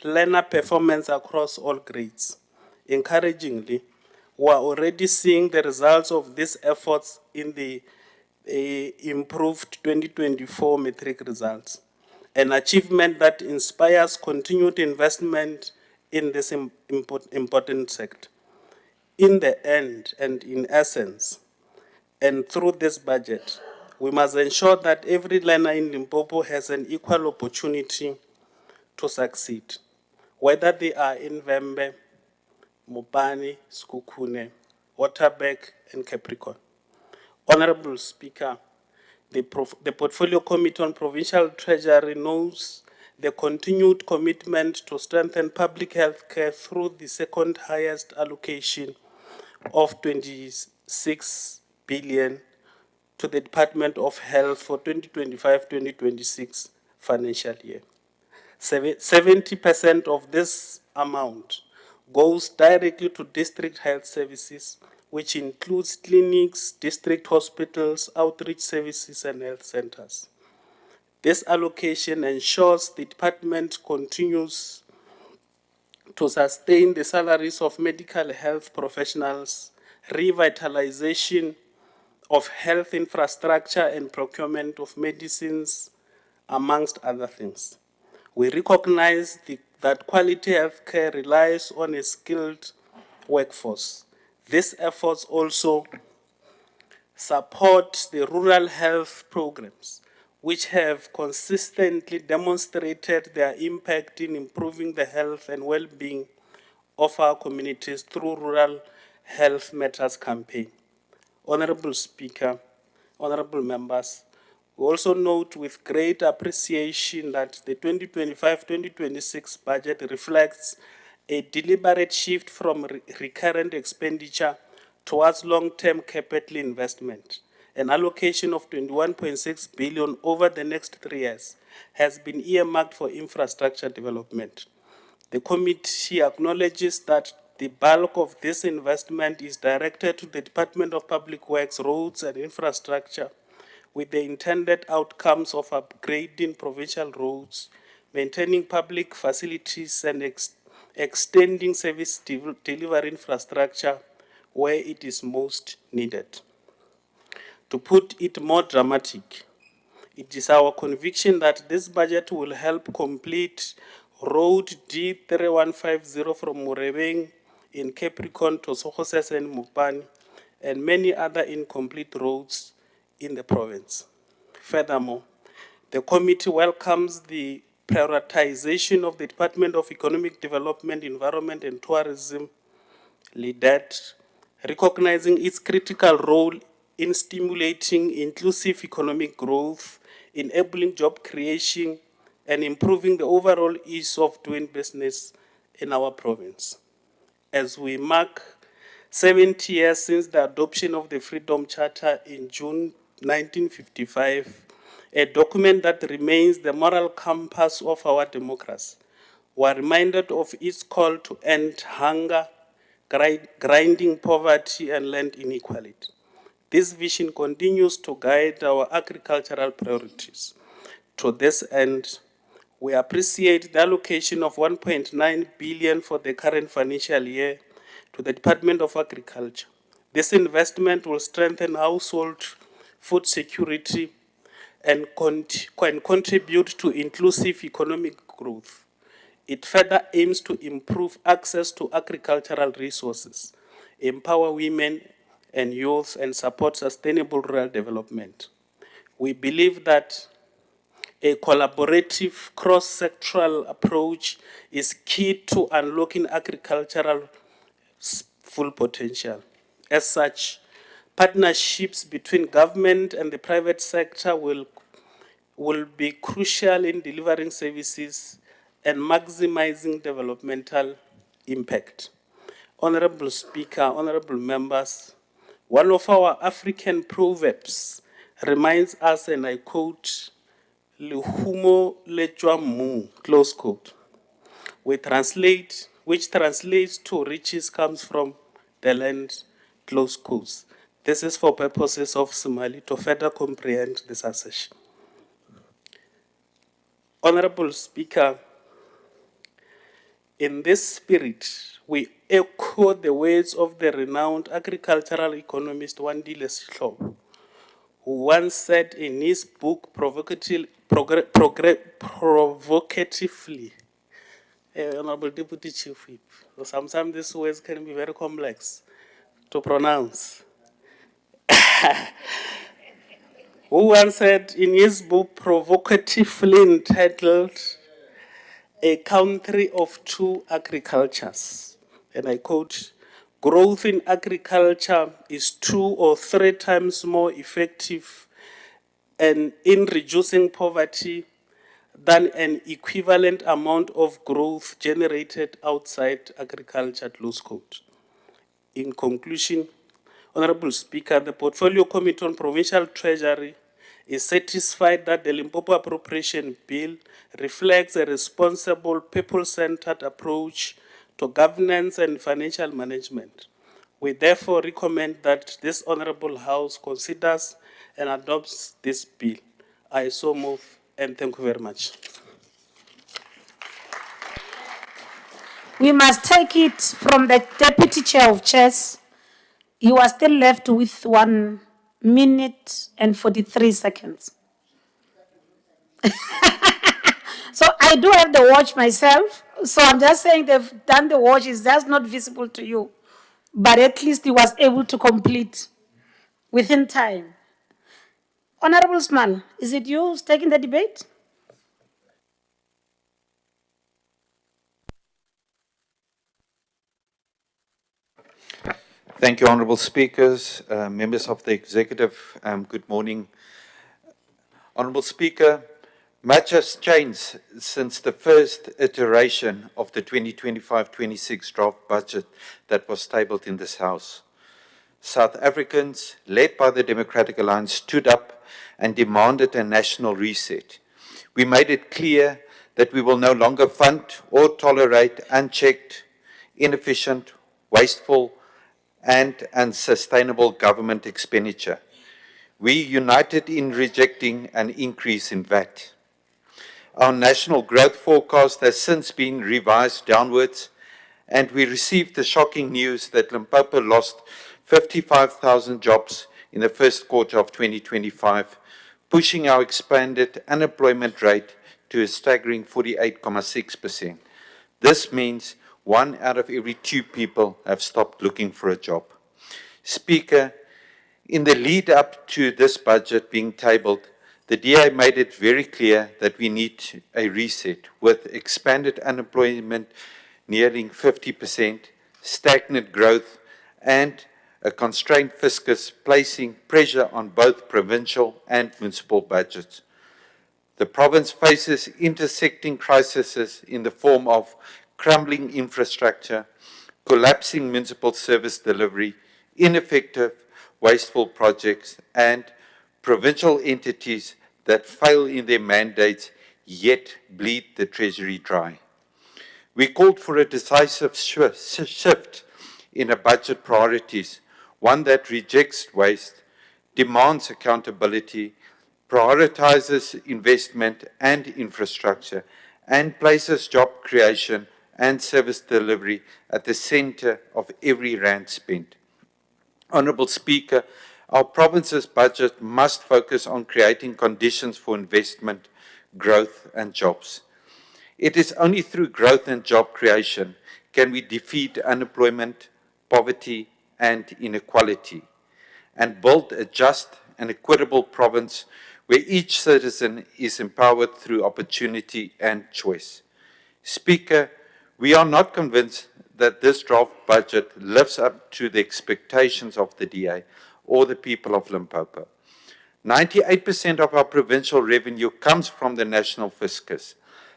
learner performance across all grades. Encouragingly, we are already seeing the results of these efforts in the improved 2024 metric results, an achievement that inspires continued investment in this important sector. In the end and in essence, and through this budget, we must ensure that every learner in Limpopo has an equal opportunity to succeed, whether they are in Vembe, Mopani, Skukune, Waterberg, and Capricorn. Honorable Speaker, the Portfolio Committee on Provincial Treasury knows the continued commitment to strengthen public health care through the second highest allocation of 26 billion to the Department of Health for 2025-2026 financial year. 70% of this amount goes directly to district health services, which includes clinics, district hospitals, outreach services, and health centers. This allocation ensures the department continues to sustain the salaries of medical health professionals, revitalization of health infrastructure, and procurement of medicines, amongst other things. We recognize that quality healthcare relies on a skilled workforce. These efforts also support the rural health programs, which have consistently demonstrated their impact in improving the health and well-being of our communities through Rural Health Matters campaign. Honorable Speaker, honorable members, we also note with great appreciation that the 2025-2026 budget reflects a deliberate shift from recurrent expenditure towards long-term capital investment. An allocation of 21.6 billion over the next 3 years has been earmarked for infrastructure development. The committee acknowledges that The bulk of this investment is directed to the Department of Public Works, Roads and Infrastructure, with the intended outcomes of upgrading provincial roads, maintaining public facilities, and extending service delivery infrastructure where it is most needed. To put it more dramatic, it is our conviction that this budget will help complete Road D3150 from Morebeng in Capricorn to Sohoses and Mupani, and many other incomplete roads in the province. Furthermore, the committee welcomes the prioritization of the Department of Economic Development, Environment and Tourism, LEDET, recognizing its critical role in stimulating inclusive economic growth, enabling job creation, and improving the overall ease of doing business in our province. As we mark 70 years since the adoption of the Freedom Charter in June 1955, a document that remains the moral compass of our democracy, we are reminded of its call to end hunger, grinding poverty, and land inequality. This vision continues to guide our agricultural priorities. To this end, we appreciate the allocation of 1.9 billion for the current financial year to the Department of Agriculture. This investment will strengthen household food security and contribute to inclusive economic growth. It further aims to improve access to agricultural resources, empower women and youth, and support sustainable rural development. We believe that a collaborative cross-sectoral approach is key to unlocking agricultural full potential. As such, partnerships between government and the private sector will be crucial in delivering services and maximizing developmental impact. Honourable Speaker, honourable members, one of our African proverbs reminds us, and I quote, "Lehumo lechwa mu," close quote, which translates to "riches comes from the land," close quotes. This is for purposes of Somali to further comprehend this assertion. Honourable Speaker, in this spirit, we echo the words of the renowned agricultural economist Wandile Sihlobo, who once said in his book provocatively, Honourable Deputy Chief Whip, so sometimes these words can be very complex to pronounce, who once said in his book provocatively entitled "A Country of Two Agricultures," and I quote, "Growth in agriculture is 2 or 3 times more effective and in reducing poverty than an equivalent amount of growth generated outside agriculture," close quote. In conclusion, Honourable Speaker, the Portfolio Committee on Provincial Treasury is satisfied that the Limpopo Appropriation Bill reflects a responsible, people-centered approach to governance and financial management. We therefore recommend that this Honourable House considers and adopts this bill. I so move, and thank you very much. We must take it from the Deputy Chair of Chairs. You are still left with 1 minute and 43 seconds. So I do have the watch myself. So I'm just saying they've done the watch. It's just not visible to you. But at least he was able to complete within time. Honourable Small, is it you who's taking the debate? Thank you, Honourable Speakers, members of the Executive, good morning. Honourable Speaker, much has changed since the first iteration of the 2025-26 draft budget that was tabled in this House. South Africans, led by the Democratic Alliance, stood up and demanded a national reset. We made it clear that we will no longer fund or tolerate unchecked, inefficient, wasteful, and unsustainable government expenditure. We united in rejecting an increase in VAT. Our national growth forecast has since been revised downwards, and we received the shocking news that Limpopo lost 55,000 jobs in the first quarter of 2025, pushing our expanded unemployment rate to a staggering 48.6%. This means 1 out of every 2 people have stopped looking for a job. Speaker, in the lead up to this budget being tabled, the DA made it very clear that we need a reset with expanded unemployment nearing 50%, stagnant growth, and a constrained fiscus placing pressure on both provincial and municipal budgets. The province faces intersecting crises in the form of crumbling infrastructure, collapsing municipal service delivery, ineffective, wasteful projects, and provincial entities that fail in their mandates yet bleed the Treasury dry. We called for a decisive shift in our budget priorities, one that rejects waste, demands accountability, prioritizes investment and infrastructure, and places job creation and service delivery at the center of every rand spent. Honourable Speaker, our province's budget must focus on creating conditions for investment, growth and jobs. It is only through growth and job creation can we defeat unemployment, poverty and inequality, and build a just and equitable province where each citizen is empowered through opportunity and choice. Speaker, we are not convinced that this draft budget lives up to the expectations of the DA or the people of Limpopo. 98% of our provincial revenue comes from the national fiscus.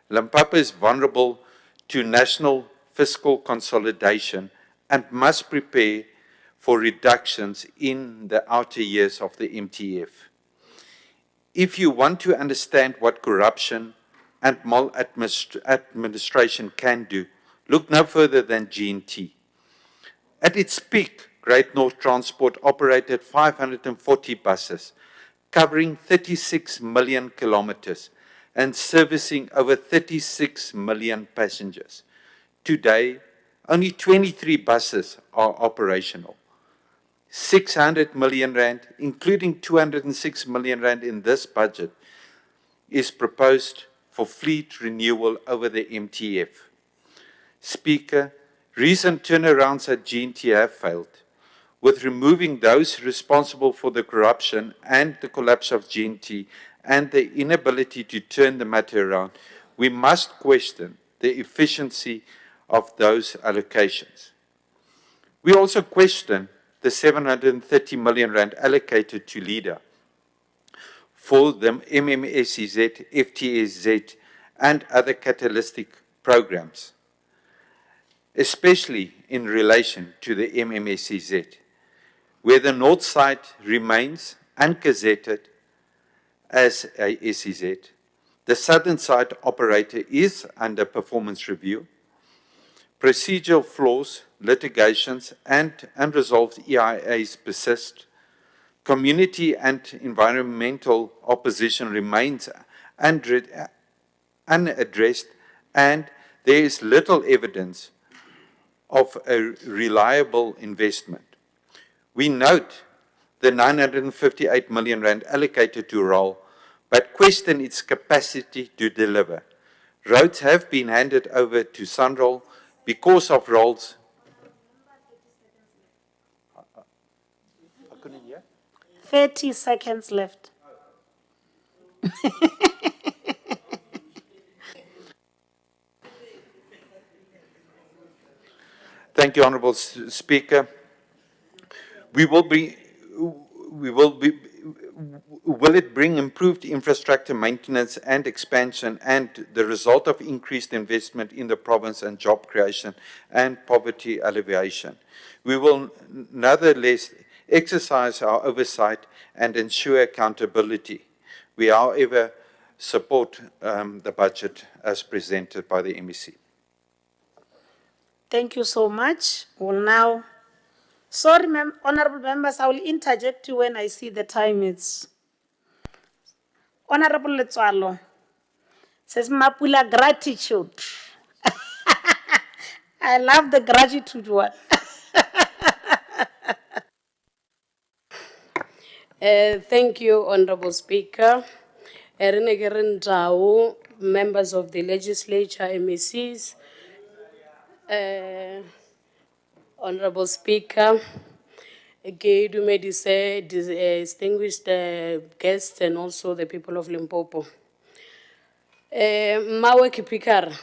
Limpopo is vulnerable to national fiscal consolidation and must prepare for reductions in the outer years of the MTF. If you want to understand what corruption and maladministration can do, look no further than G&T. At its peak, Great North Transport operated 540 buses, covering 36 million kilometers and servicing over 36 million passengers. Today, only 23 buses are operational. 600 million rand, including 206 million rand in this budget, is proposed for fleet renewal over the MTF. Speaker, recent turnarounds at G&T have failed. With removing those responsible for the corruption and the collapse of G&T and the inability to turn the matter around, we must question the efficiency of those allocations. We also question the 730 million rand allocated to LEADER for the MMSEZ, FTSZ, and other catalytic programs, especially in relation to the MMSEZ, where the north side remains ungazetted as a SEZ. The southern side operator is under performance review. Procedural flaws, litigations, and unresolved EIAs persist. Community and environmental opposition remains unaddressed, and there is little evidence of a reliable investment. We note the 958 million rand allocated to ROL, but question its capacity to deliver. Roads have been handed over to SANROL because of ROL's. I couldn't hear. 30 seconds left. Thank you, Honourable Speaker. Will it bring improved infrastructure maintenance and expansion and the result of increased investment in the province and job creation and poverty alleviation? We will nonetheless exercise our oversight and ensure accountability. We, however, support the budget as presented by the MEC. Thank you so much. We'll now, sorry, honorable members, I will interject you when I see the time is. Honorable Letswalo says, Mapula gratitude. I love the gratitude one. Thank you, Honourable Speaker. Erinegeren Dao, members of the legislature, MECs, Honourable Speaker, distinguished guests, and also the people of Limpopo. Mawe Kipikar,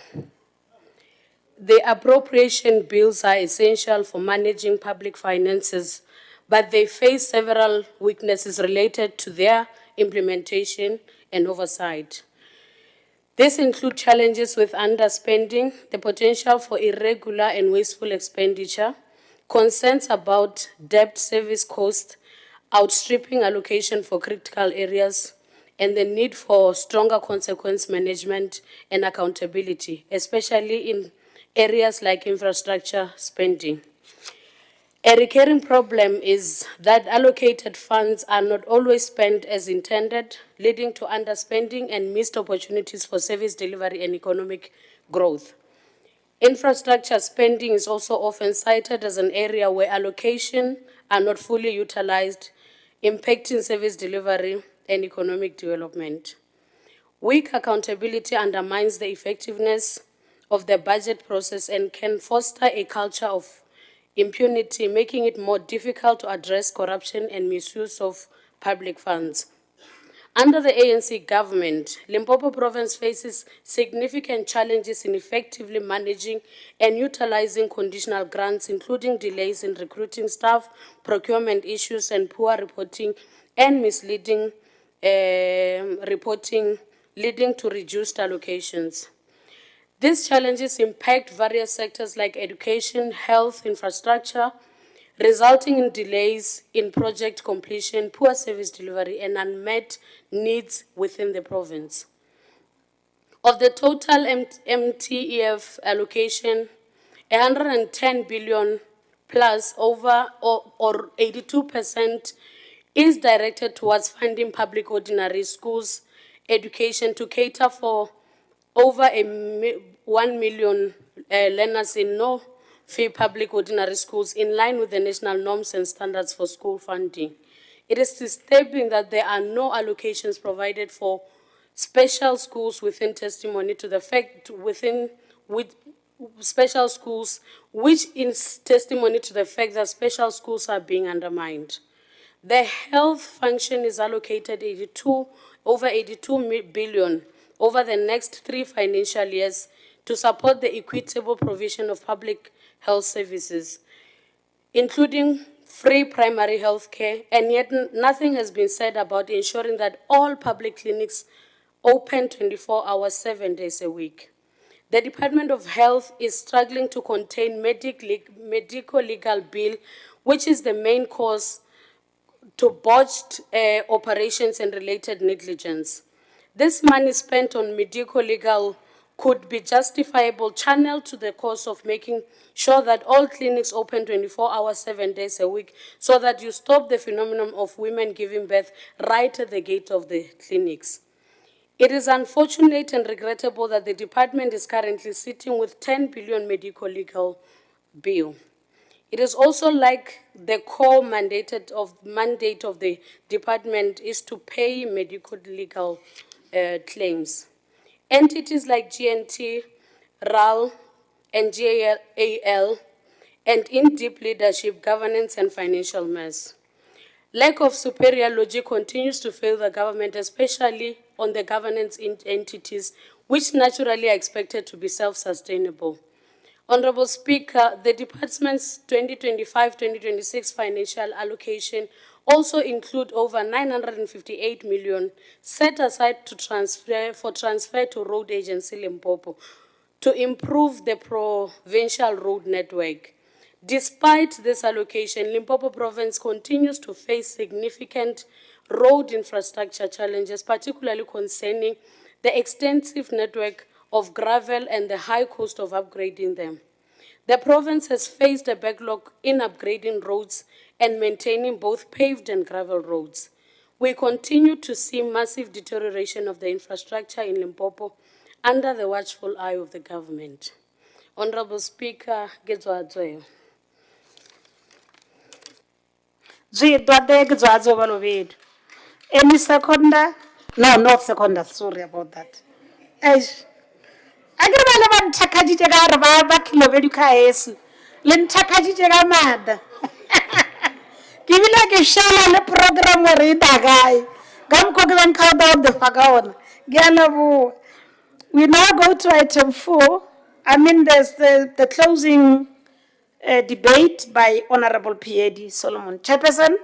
the appropriation bills are essential for managing public finances, but they face several weaknesses related to their implementation and oversight. These include challenges with underspending, the potential for irregular and wasteful expenditure, concerns about debt service cost, outstripping allocation for critical areas, and the need for stronger consequence management and accountability, especially in areas like infrastructure spending. A recurring problem is that allocated funds are not always spent as intended, leading to underspending and missed opportunities for service delivery and economic growth. Infrastructure spending is also often cited as an area where allocations are not fully utilized, impacting service delivery and economic development. Weak accountability undermines the effectiveness of the budget process and can foster a culture of impunity, making it more difficult to address corruption and misuse of public funds. Under the ANC government, Limpopo province faces significant challenges in effectively managing and utilizing conditional grants, including delays in recruiting staff, procurement issues, and poor reporting and misleading reporting, leading to reduced allocations. These challenges impact various sectors like education, health, infrastructure, resulting in delays in project completion, poor service delivery, and unmet needs within the province. Of the total MTEF allocation, 110 billion plus over or 82% is directed towards funding public ordinary schools education to cater for over 1 million learners in no-fee public ordinary schools in line with the national norms and standards for school funding. It is disturbing that there are no allocations provided for special schools within testimony to the fact with special schools, which in testimony to the fact that special schools are being undermined. The health function is allocated over 82 billion over the next 3 financial years to support the equitable provision of public health services, including free primary health care, and yet nothing has been said about ensuring that all public clinics open 24 hours, 7 days a week. The Department of Health is struggling to contain medical legal bill, which is the main cause to botched operations and related negligence. This money spent on medical legal could be justifiable channeled to the cause of making sure that all clinics open 24 hours, 7 days a week, so that you stop the phenomenon of women giving birth right at the gate of the clinics. It is unfortunate and regrettable that the department is currently sitting with 10 billion medical legal bill. It is also like the core mandate of the department is to pay medical legal claims. Entities like GNT, RAL, and GAL, and in deep leadership, governance, and financial mess. Lack of superior logic continues to fail the government, especially on the governance entities, which naturally are expected to be self-sustainable. Honourable Speaker, the department's 2025-2026 financial allocation also include over 958 million set aside to transfer to Road Agency Limpopo to improve the provincial road network. Despite this allocation, Limpopo province continues to face significant road infrastructure challenges, particularly concerning the extensive network of gravel and the high cost of upgrading them. The province has faced a backlog in upgrading roads and maintaining both paved and gravel roads. We continue to see massive deterioration of the infrastructure in Limpopo under the watchful eye of the government. Honourable Speaker, Gezwadzo. Any seconder? No, not seconder, sorry about that. Eish. Agribale ba nthakaditse ka re ba Khilobedu ka heso. Le nthakaditse ka mada. Ke bile ke shela le program re ita gae. Ka mokgwa ke bang ka ba the faka ona. Ke a leboha. We now go to item 4. I mean, there's the closing debate by Honourable P.A.D. Solomon. Chairperson.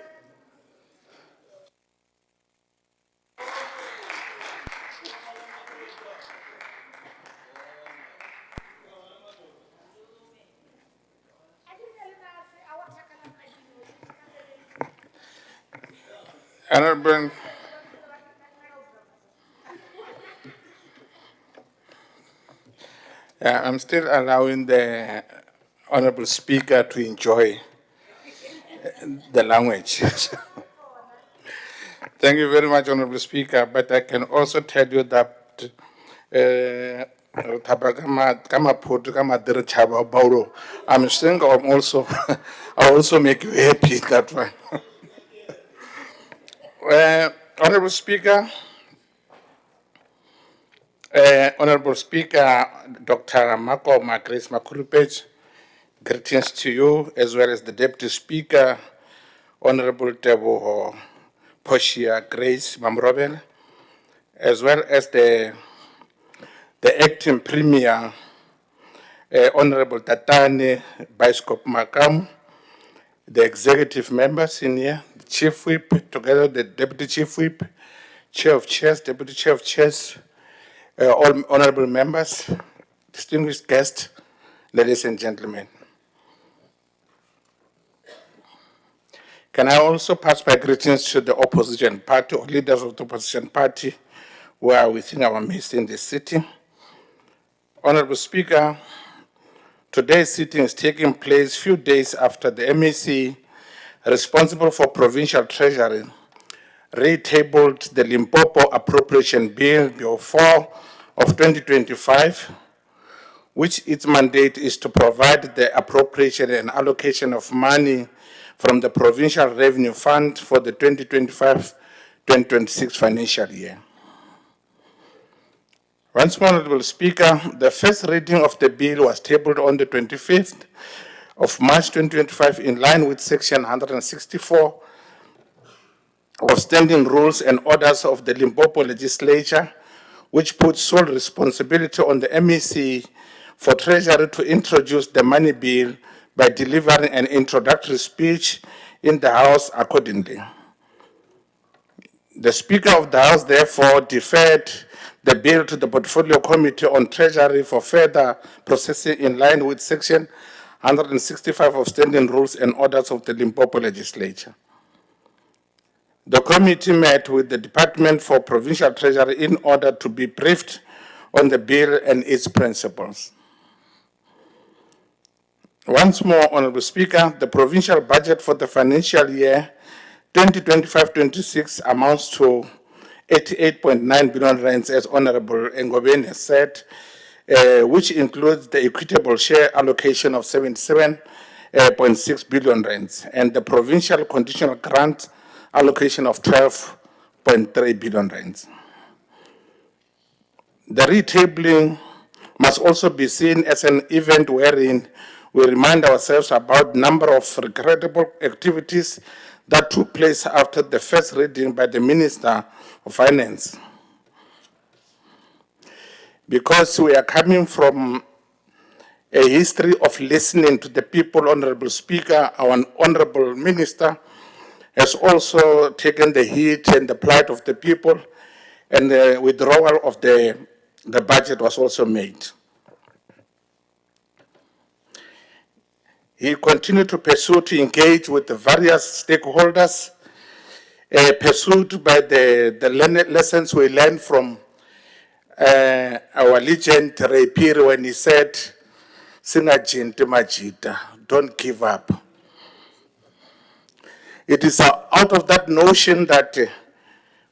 Honourable, I'm still allowing the Honourable Speaker to enjoy the language. Thank you very much, Honourable Speaker, but I can also tell you that I'm saying I'm also, I also make you happy that way. Honourable Speaker, Honourable Speaker, Dr. Mako Grace Makulupech, greetings to you, as well as the Deputy Speaker, Honourable Teboho Poshia Grace Mamrobel, as well as the Acting Premier, Honourable Tatane Bishop Makam, the executive members in here, the Chief Whip, together the Deputy Chief Whip, Chair of Chairs, Deputy Chair of Chairs, all honourable members, distinguished guests, ladies and gentlemen. Can I also pass my greetings to the opposition party or leaders of the opposition party who are within our midst in this city? Honourable Speaker, today's sitting is taking place few days after the MEC responsible for Provincial Treasury retabled the Limpopo Appropriation Bill, Bill 4 of 2025, which its mandate is to provide the appropriation and allocation of money from the Provincial Revenue Fund for the 2025-2026 financial year. Once more, Honourable Speaker, the first reading of the bill was tabled on the 25th of March 2025 in line with Section 164 of Standing Rules and Orders of the Limpopo Legislature, which puts sole responsibility on the MEC for Treasury to introduce the money bill by delivering an introductory speech in the House accordingly. The Speaker of the House therefore deferred the bill to the Portfolio Committee on Treasury for further processing in line with Section 165 of Standing Rules and Orders of the Limpopo Legislature. The committee met with the Department for Provincial Treasury in order to be briefed on the bill and its principles. Once more, Honourable Speaker, the provincial budget for the financial year 2025-26 amounts to 88.9 billion rands, as Honourable Ngobeni has said, which includes the equitable share allocation of 77.6 billion rands and the provincial conditional grant allocation of 12.3 billion rands. The retabling must also be seen as an event wherein we remind ourselves about the number of regrettable activities that took place after the first reading by the Minister of Finance. Because we are coming from a history of listening to the people, Honourable Speaker, our Honourable Minister has also taken the heat and the plight of the people, and the withdrawal of the budget was also made. He continued to pursue to engage with the various stakeholders, pursued by the lessons we learned from our legend Ray Peary when he said, Singajinti majita, don't give up. It is out of that notion that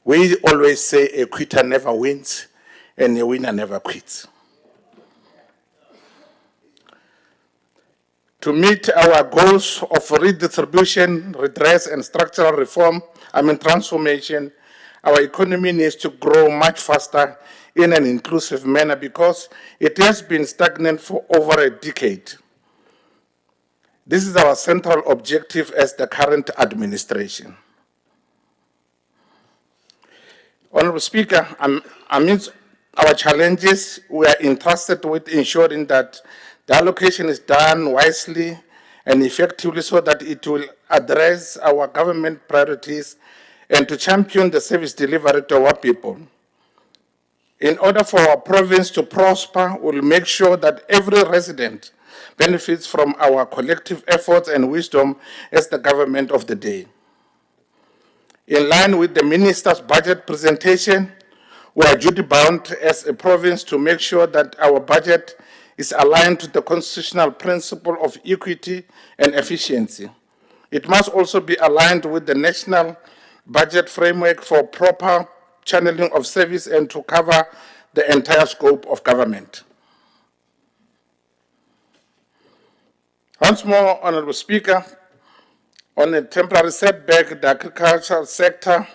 we always say a quitter never wins and a winner never quits. To meet our goals of redistribution, redress, and structural transformation, our economy needs to grow much faster in an inclusive manner because it has been stagnant for over a decade. This is our central objective as the current administration. Honourable Speaker, amidst our challenges, we are entrusted with ensuring that the allocation is done wisely and effectively so that it will address our government priorities and to champion the service delivery to our people. In order for our province to prosper, we'll make sure that every resident benefits from our collective efforts and wisdom as the government of the day. In line with the Minister's budget presentation, we are duty-bound as a province to make sure that our budget is aligned to the constitutional principle of equity and efficiency. It must also be aligned with the national budget framework for proper channeling of service and to cover the entire scope of government. Once more, Honourable Speaker, on a temporary setback, the agricultural sector,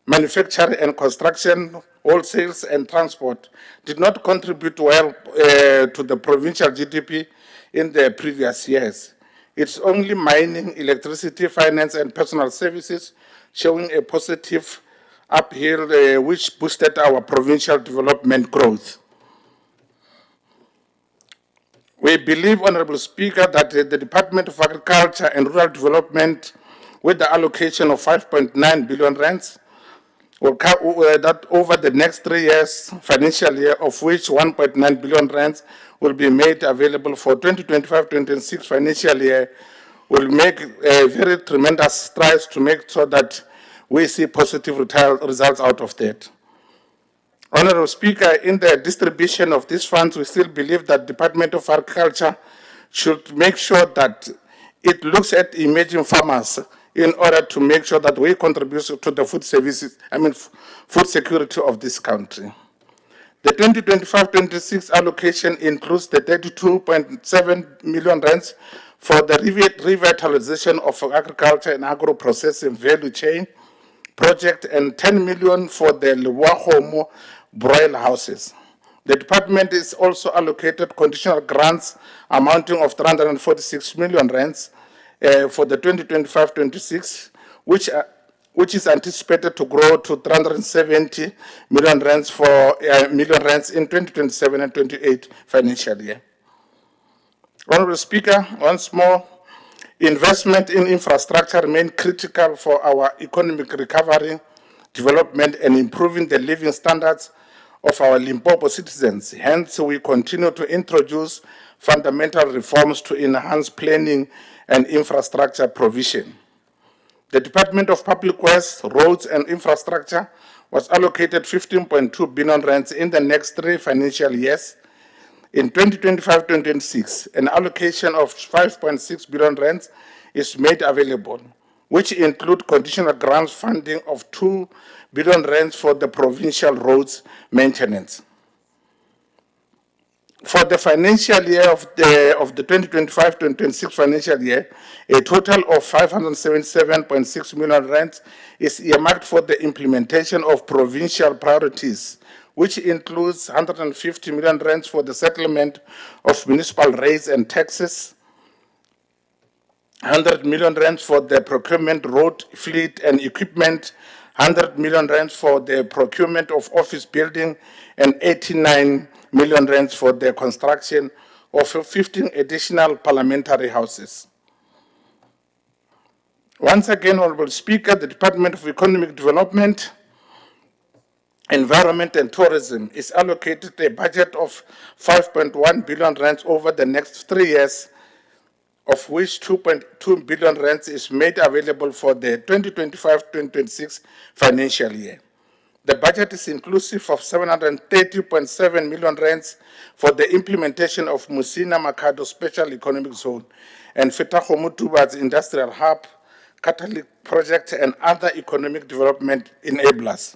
manufacturing and construction, wholesales and transport did not contribute well to the provincial GDP in the previous years. It's only mining, electricity, finance and personal services showing a positive uphill which boosted our provincial development growth. We believe, Honourable Speaker, that the Department of Agriculture and Rural Development, with the allocation of 5.9 billion rands, will that over the next 3 years, financial year, of which 1.9 billion rands will be made available for 2025-26 financial year, will make very tremendous strides to make sure that we see positive results out of that. Honourable Speaker, in the distribution of these funds, we still believe that Department of Agriculture should make sure that it looks at emerging farmers in order to make sure that we contribute to the food services, food security of this country. The 2025-26 allocation includes the 32.7 million rands for the revitalization of agriculture and agro-processing value chain project and 10 million for the Lewahomo broiler houses. The department is also allocated conditional grants amounting of 346 million rands for the 2025-26, which is anticipated to grow to 370 million rands in 2027 and 28 financial year. Honourable Speaker, once more, investment in infrastructure remains critical for our economic recovery, development, and improving the living standards of our Limpopo citizens. Hence, we continue to introduce fundamental reforms to enhance planning and infrastructure provision. The Department of Public Works, Roads and Infrastructure was allocated 15.2 billion rands in the next 3 financial years. In 2025-26, an allocation of 5.6 billion rands is made available, which include conditional grants funding of 2 billion rands for the provincial roads maintenance. For the financial year of the 2025-26 financial year, a total of 577.6 million rands is earmarked for the implementation of provincial priorities, which includes 150 million rands for the settlement of municipal rates and taxes, 100 million rands for the procurement road, fleet and equipment, 100 million rands for the procurement of office building, and 89 million rands for the construction of 15 additional parliamentary houses. Once again, Honourable Speaker, the Department of Economic Development, Environment and Tourism is allocated a budget of 5.1 billion rands over the next 3 years, of which 2.2 billion rands is made available for the 2025-2026 financial year. The budget is inclusive of 730.7 million rands for the implementation of Musina Makado Special Economic Zone and Fetahomu towards Industrial Hub, catalytic project, and other economic development enablers.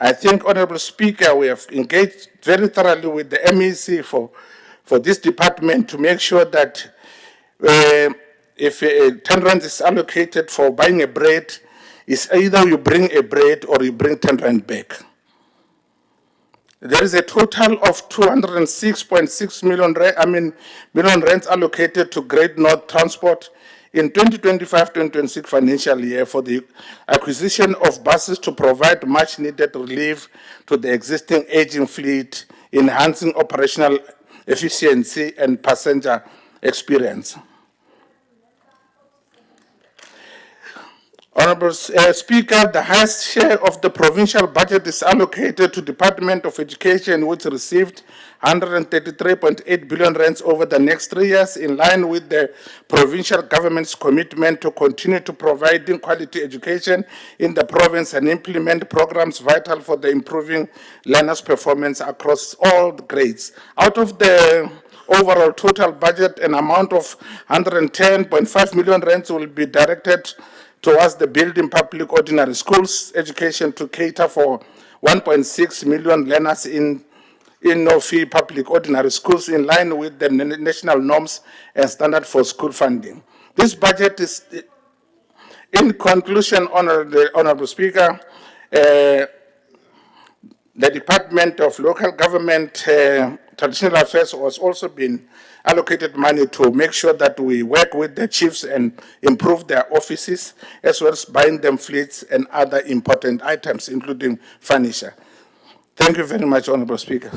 I think, Honourable Speaker, we have engaged very thoroughly with the MEC for this department to make sure that if 10 rand is allocated for buying a bread, it's either you bring a bread or you bring 10 rand back. There is a total of 206.6 million rands allocated to Great North Transport in 2025-2026 financial year for the acquisition of buses to provide much needed relief to the existing aging fleet, enhancing operational efficiency and passenger experience. Honourable Speaker, the highest share of the provincial budget is allocated to Department of Education, which received 133.8 billion rands over the next 3 years, in line with the provincial government's commitment to continue to providing quality education in the province and implement programs vital for the improving learners' performance across all the grades. Out of the overall total budget, an amount of 110.5 million rands will be directed towards the building public ordinary schools education to cater for 1.6 million learners in no-fee public ordinary schools in line with the national norms and standard for school funding. This budget is, in conclusion, Honourable Speaker, the Department of Local Government Traditional Affairs has also been allocated money to make sure that we work with the chiefs and improve their offices, as well as buying them fleets and other important items, including furniture. Thank you very much, Honourable Speaker.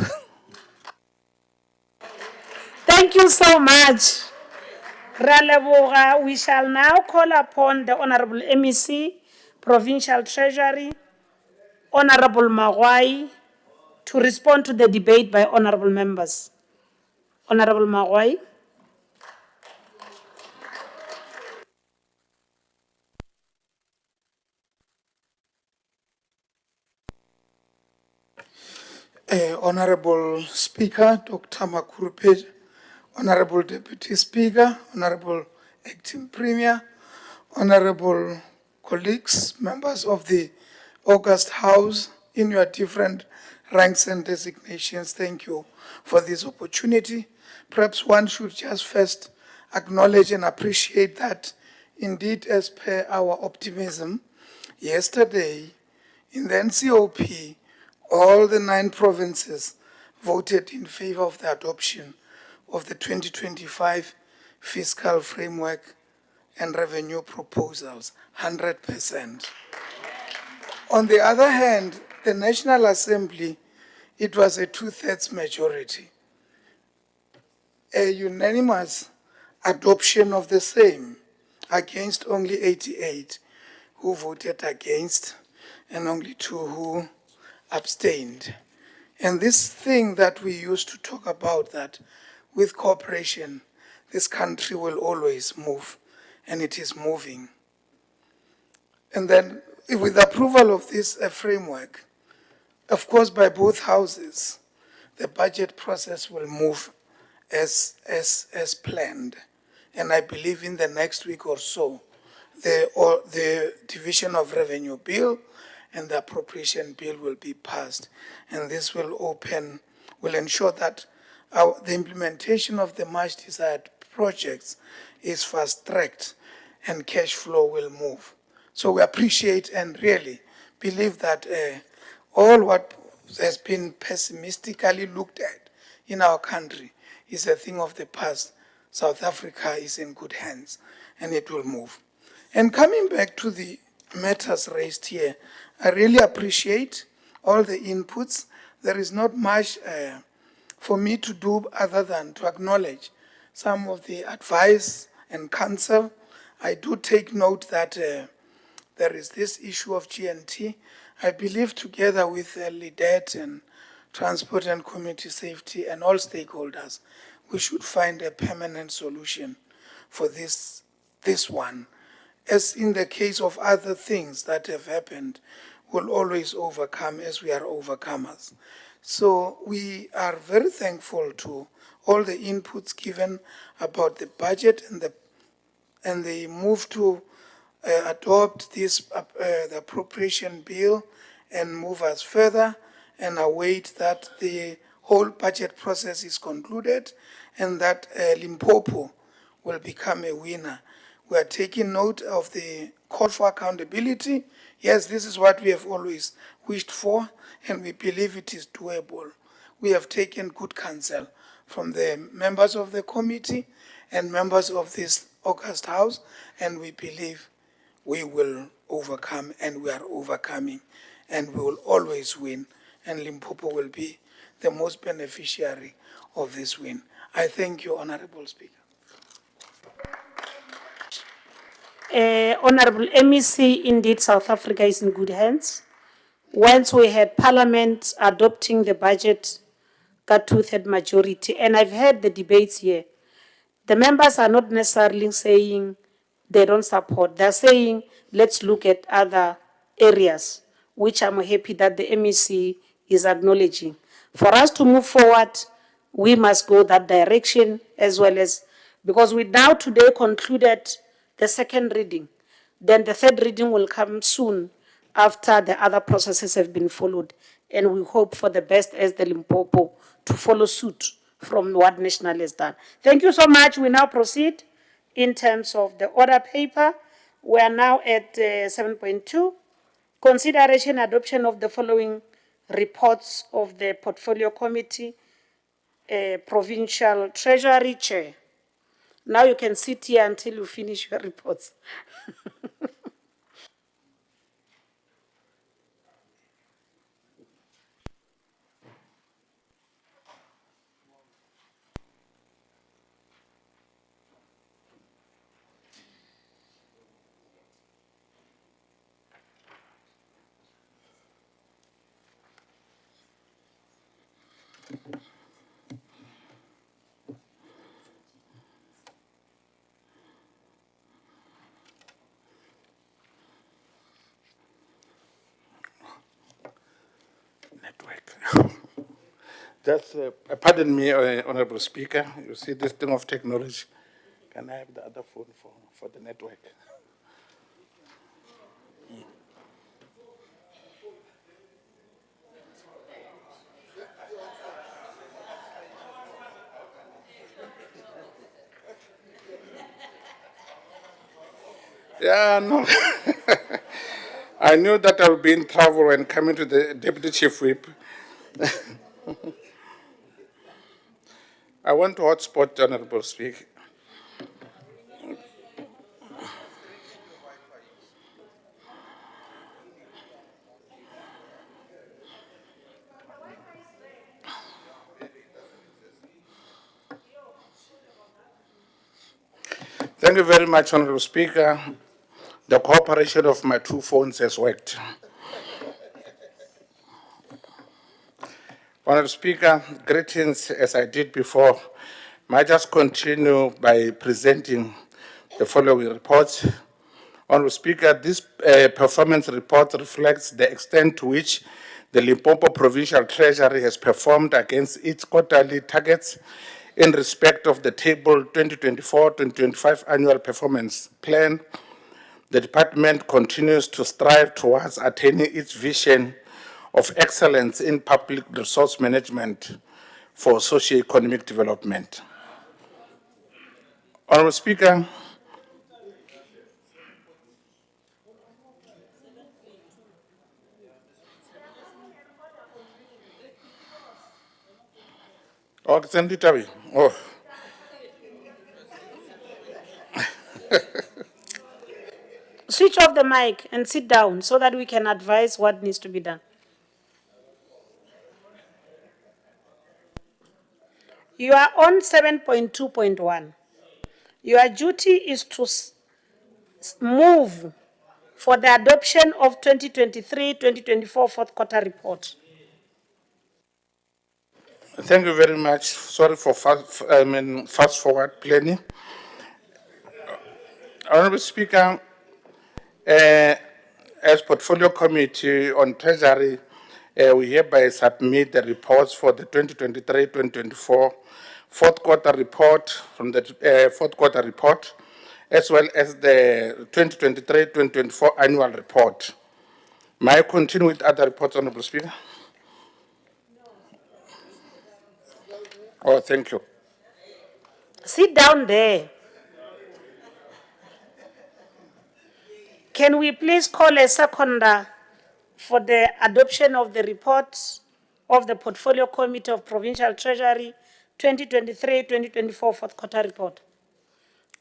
Thank you so much. Raleboga, we shall now call upon the Honourable MEC, Provincial Treasury, Honourable Magwai, to respond to the debate by honourable members. Honourable Magwai. Honourable Speaker, Dr. Makurupe, Honourable Deputy Speaker, Honourable Acting Premier, Honourable colleagues, members of the August House, in your different ranks and designations, thank you for this opportunity. Perhaps one should just first acknowledge and appreciate that indeed, as per our optimism, yesterday in the NCOP, all the 9 provinces voted in favor of the adoption of the 2025 fiscal framework and revenue proposals, 100%. On the other hand, the National Assembly, it was a 2/3 majority, a unanimous adoption of the same, against only 88 who voted against and only 2 who abstained. And this thing that we used to talk about, that with cooperation, this country will always move, and it is moving. And then with the approval of this framework, of course, by both houses, the budget process will move as planned. And I believe in the next week or so, the Division of Revenue Bill and the Appropriation Bill will be passed. And this will ensure that the implementation of the much desired projects is fast-tracked and cash flow will move. So we appreciate and really believe that all what has been pessimistically looked at in our country is a thing of the past. South Africa is in good hands and it will move. And coming back to the matters raised here, I really appreciate all the inputs. There is not much for me to do other than to acknowledge some of the advice and counsel. I do take note that there is this issue of GNT. I believe together with LIDET and Transport and Community Safety and all stakeholders, we should find a permanent solution for this one. As in the case of other things that have happened will always overcome as we are overcomers. So we are very thankful to all the inputs given about the budget and the move to adopt the appropriation bill and move us further and await that the whole budget process is concluded and that Limpopo will become a winner. We are taking note of the call for accountability. Yes, this is what we have always wished for, and we believe it is doable. We have taken good counsel from the members of the committee and members of this August House, and we believe we will overcome, and we are overcoming, and we will always win, and Limpopo will be the most beneficiary of this win. I thank you, Honourable Speaker. Honourable MEC, indeed, South Africa is in good hands. Once we had Parliament adopting the budget, got two-third majority, and I've heard the debates here. The members are not necessarily saying they don't support. They're saying, let's look at other areas, which I'm happy that the MEC is acknowledging. For us to move forward, we must go that direction as well as, because we now today concluded the second reading. Then the third reading will come soon after the other processes have been followed. And we hope for the best as the Limpopo to follow suit from what National has done. Thank you so much. We now proceed in terms of the order paper. We are now at 7.2. Consideration adoption of the following reports of the Portfolio Committee, Provincial Treasury Chair. Now you can sit here until you finish your reports. Just pardon me, Honourable Speaker. You see this thing of technology. Can I have the other phone for the network? Yeah, no. I knew that I would be in trouble when coming to the Deputy Chief Whip. I want to hotspot, Honourable Speaker. Thank you very much, Honourable Speaker. The cooperation of my two phones has worked. Honourable Speaker, greetings as I did before. May I just continue by presenting the following reports. Honourable Speaker, this performance report reflects the extent to which the Limpopo Provincial Treasury has performed against its quarterly targets in respect of the table 2024-2025 annual performance plan. The department continues to strive towards attaining its vision of excellence in public resource management for socio-economic development. Honourable Speaker, oh. Switch off the mic and sit down so that we can advise what needs to be done. You are on 7.2.1. Your duty is to move for the adoption of 2023-2024 fourth quarter report. Thank you very much. Sorry for fast forward planning. Honourable Speaker, As Portfolio Committee on Treasury, we hereby submit the reports for the 2023-2024 fourth quarter report from the fourth quarter report, as well as the 2023-2024 annual report. May I continue with other reports, Honourable Speaker? Oh, thank you. Sit down there. Can we please call a seconder for the adoption of the reports of the Portfolio Committee of Provincial Treasury 2023-2024 fourth quarter report?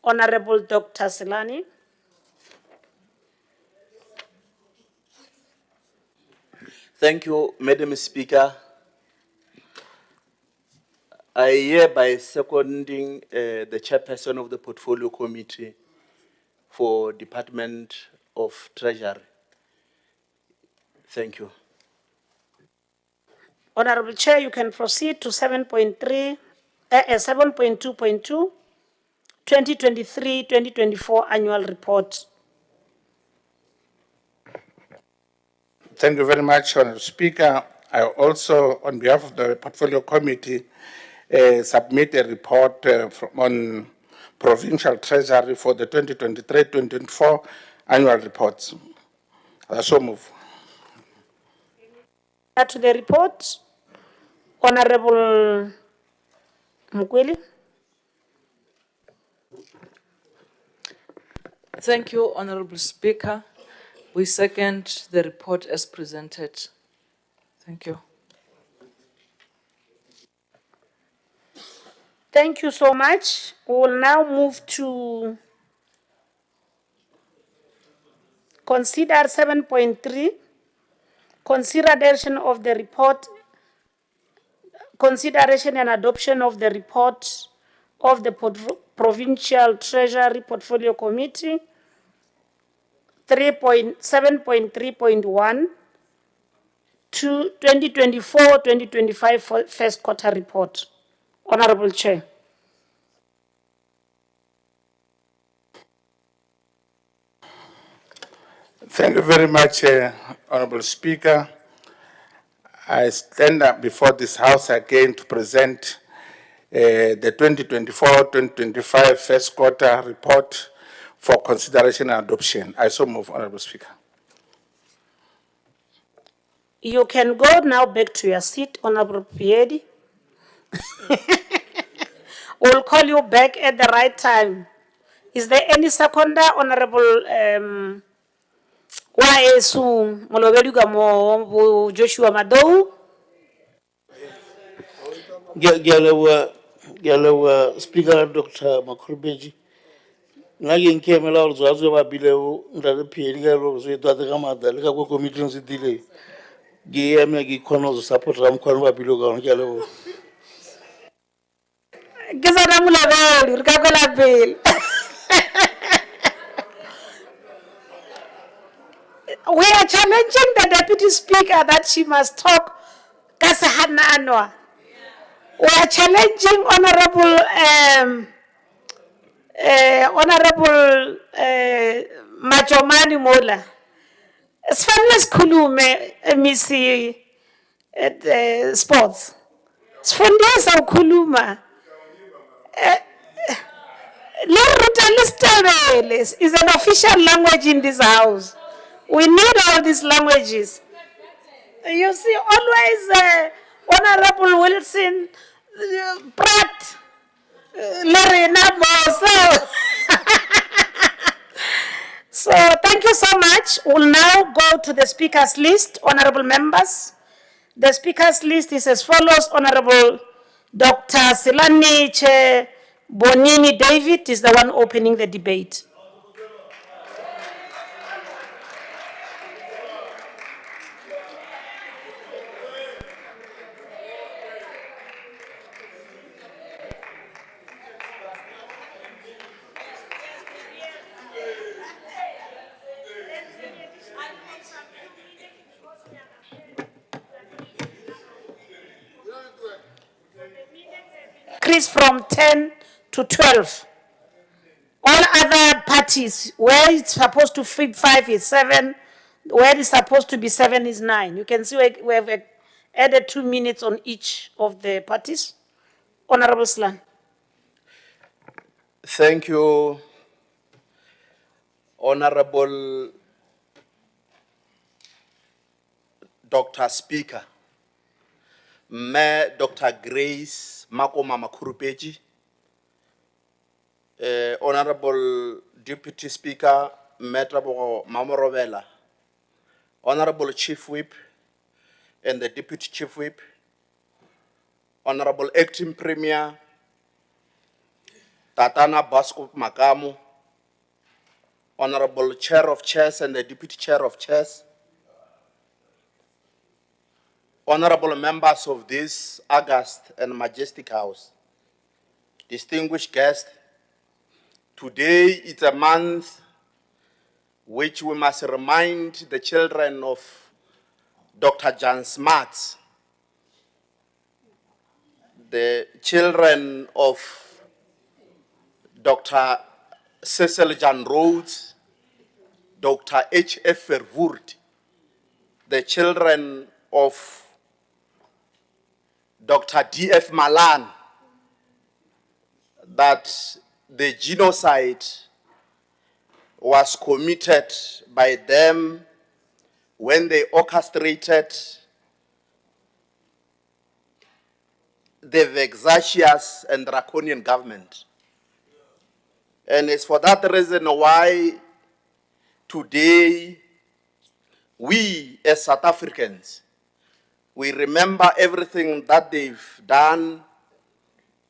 Honourable Dr. Silani. Thank you, Madam Speaker. I hereby seconding the chairperson of the Portfolio Committee for Department of Treasury. Thank you. Honourable Chair, you can proceed to 7.2.2, 2023-2024 annual report. Thank you very much, Honourable Speaker. I also, on behalf of the Portfolio Committee, submit a report on Provincial Treasury for the 2023-2024 annual reports. I so move. To the report, Honourable Mukweli. Thank you, Honourable Speaker. We second the report as presented. Thank you. Thank you so much. We will now move to consider 7.3, consideration of the report, consideration and adoption of the report of the Provincial Treasury Portfolio Committee, 7.3.1 to 2024-2025 first quarter report. Honourable Chair. Thank you very much, Honourable Speaker. I stand up before this House again to present the 2024-2025 first quarter report for consideration and adoption. I so move, Honourable Speaker. You can go now back to your seat, Honourable Piedi. We'll call you back at the right time. Is there any seconder, Honourable Waesu Molobeluga Mo Joshua Madou? Galawa Speaker Dr. Makurbeji. Nagin came along to Azova below the Pierre Rose, the Gamada, the Lago Committee's delay. Giamagi Konos support Ram Kwanwa below on Gallo. Gizanamula Bell, Gagola Bell. We are challenging the Deputy Speaker that she must talk Kasahana Anwa. We are challenging Honourable Majomani Mola. Sfanless Kulume Missy Sports. Sfundesa Kuluma. Is an official language in this house. We need all these languages. You see, always Honourable Wilson, Pratt, Larry Nabo. So thank you so much. We'll now go to the speakers list, honourable members. The speakers list is as follows. Honourable Dr. Silani Che Bonini David is the one opening the debate. Increase from 10 to 12. All other parties, where it's supposed to feed 5 is 7, Where it's supposed to be 7 is 9. You can see we have added 2 minutes on each of the parties. Honourable Slan. Thank you, Honourable Dr. Speaker. Me, Dr. Grace Makoma Makurupeji, Honourable Deputy Speaker, Metrabo Mamorovela, Honourable Chief Whip and the Deputy Chief Whip, Honourable Acting Premier, Tatana Basco Makamu, Honourable Chair of Chairs and the Deputy Chair of Chairs, Honourable members of this august and majestic house, distinguished guests, today is a month which we must remind the children of Dr. John Smarts, the children of Dr. Cecil John Rhodes, Dr. H.F. Verwoerd, the children of Dr. D.F. Malan, that the genocide was committed by them when they orchestrated the vexatious and draconian government. And it's for that reason why today we as South Africans, we remember everything that they've done,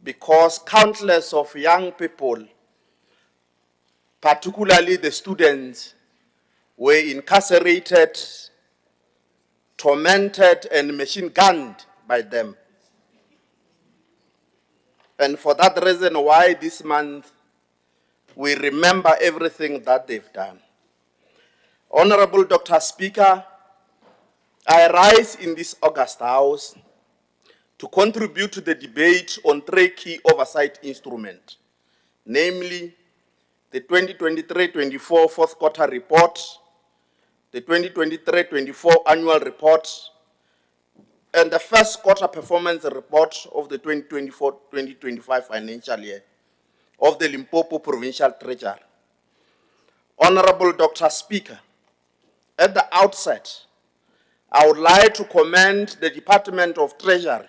because countless of young people, particularly the students, were incarcerated, tormented, and machine-gunned by them. And for that reason why this month we remember everything that they've done. Honorable Dr. Speaker, I rise in this august house to contribute to the debate on three key oversight instruments, namely the 2023-24 fourth quarter report, the 2023-24 annual report, and the first quarter performance report of the 2024-2025 financial year of the Limpopo Provincial Treasury. Honorable Dr. Speaker, at the outset, I would like to commend the Department of Treasury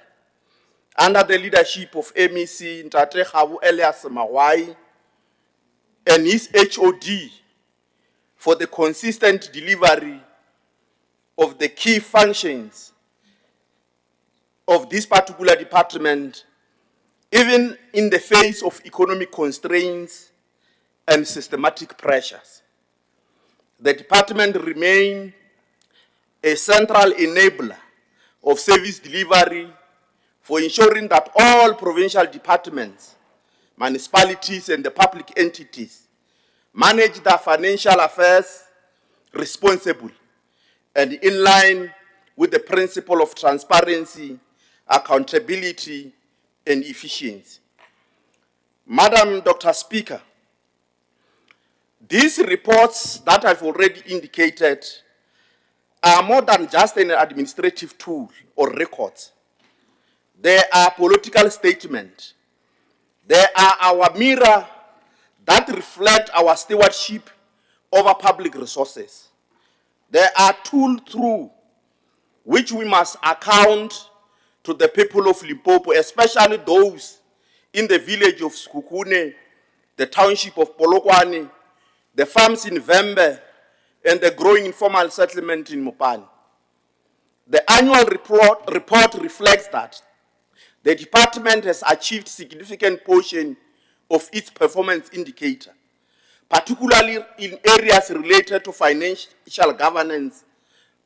under the leadership of MEC Ntate Khabu Elias Mawai and his HOD for the consistent delivery of the key functions of this particular department, even in the face of economic constraints and systematic pressures. The department remains a central enabler of service delivery for ensuring that all provincial departments, municipalities, and the public entities manage their financial affairs responsibly and in line with the principle of transparency, accountability, and efficiency. Madam Dr. Speaker, these reports that I've already indicated are more than just an administrative tool or records. They are political statements. They are our mirror that reflect our stewardship over public resources. They are tools through which we must account to the people of Limpopo, especially those in the village of Skukune, the township of Polokwane, the farms in Vembe, and the growing informal settlement in Mopani. The annual report reflects that the department has achieved significant portion of its performance indicator, particularly in areas related to financial governance,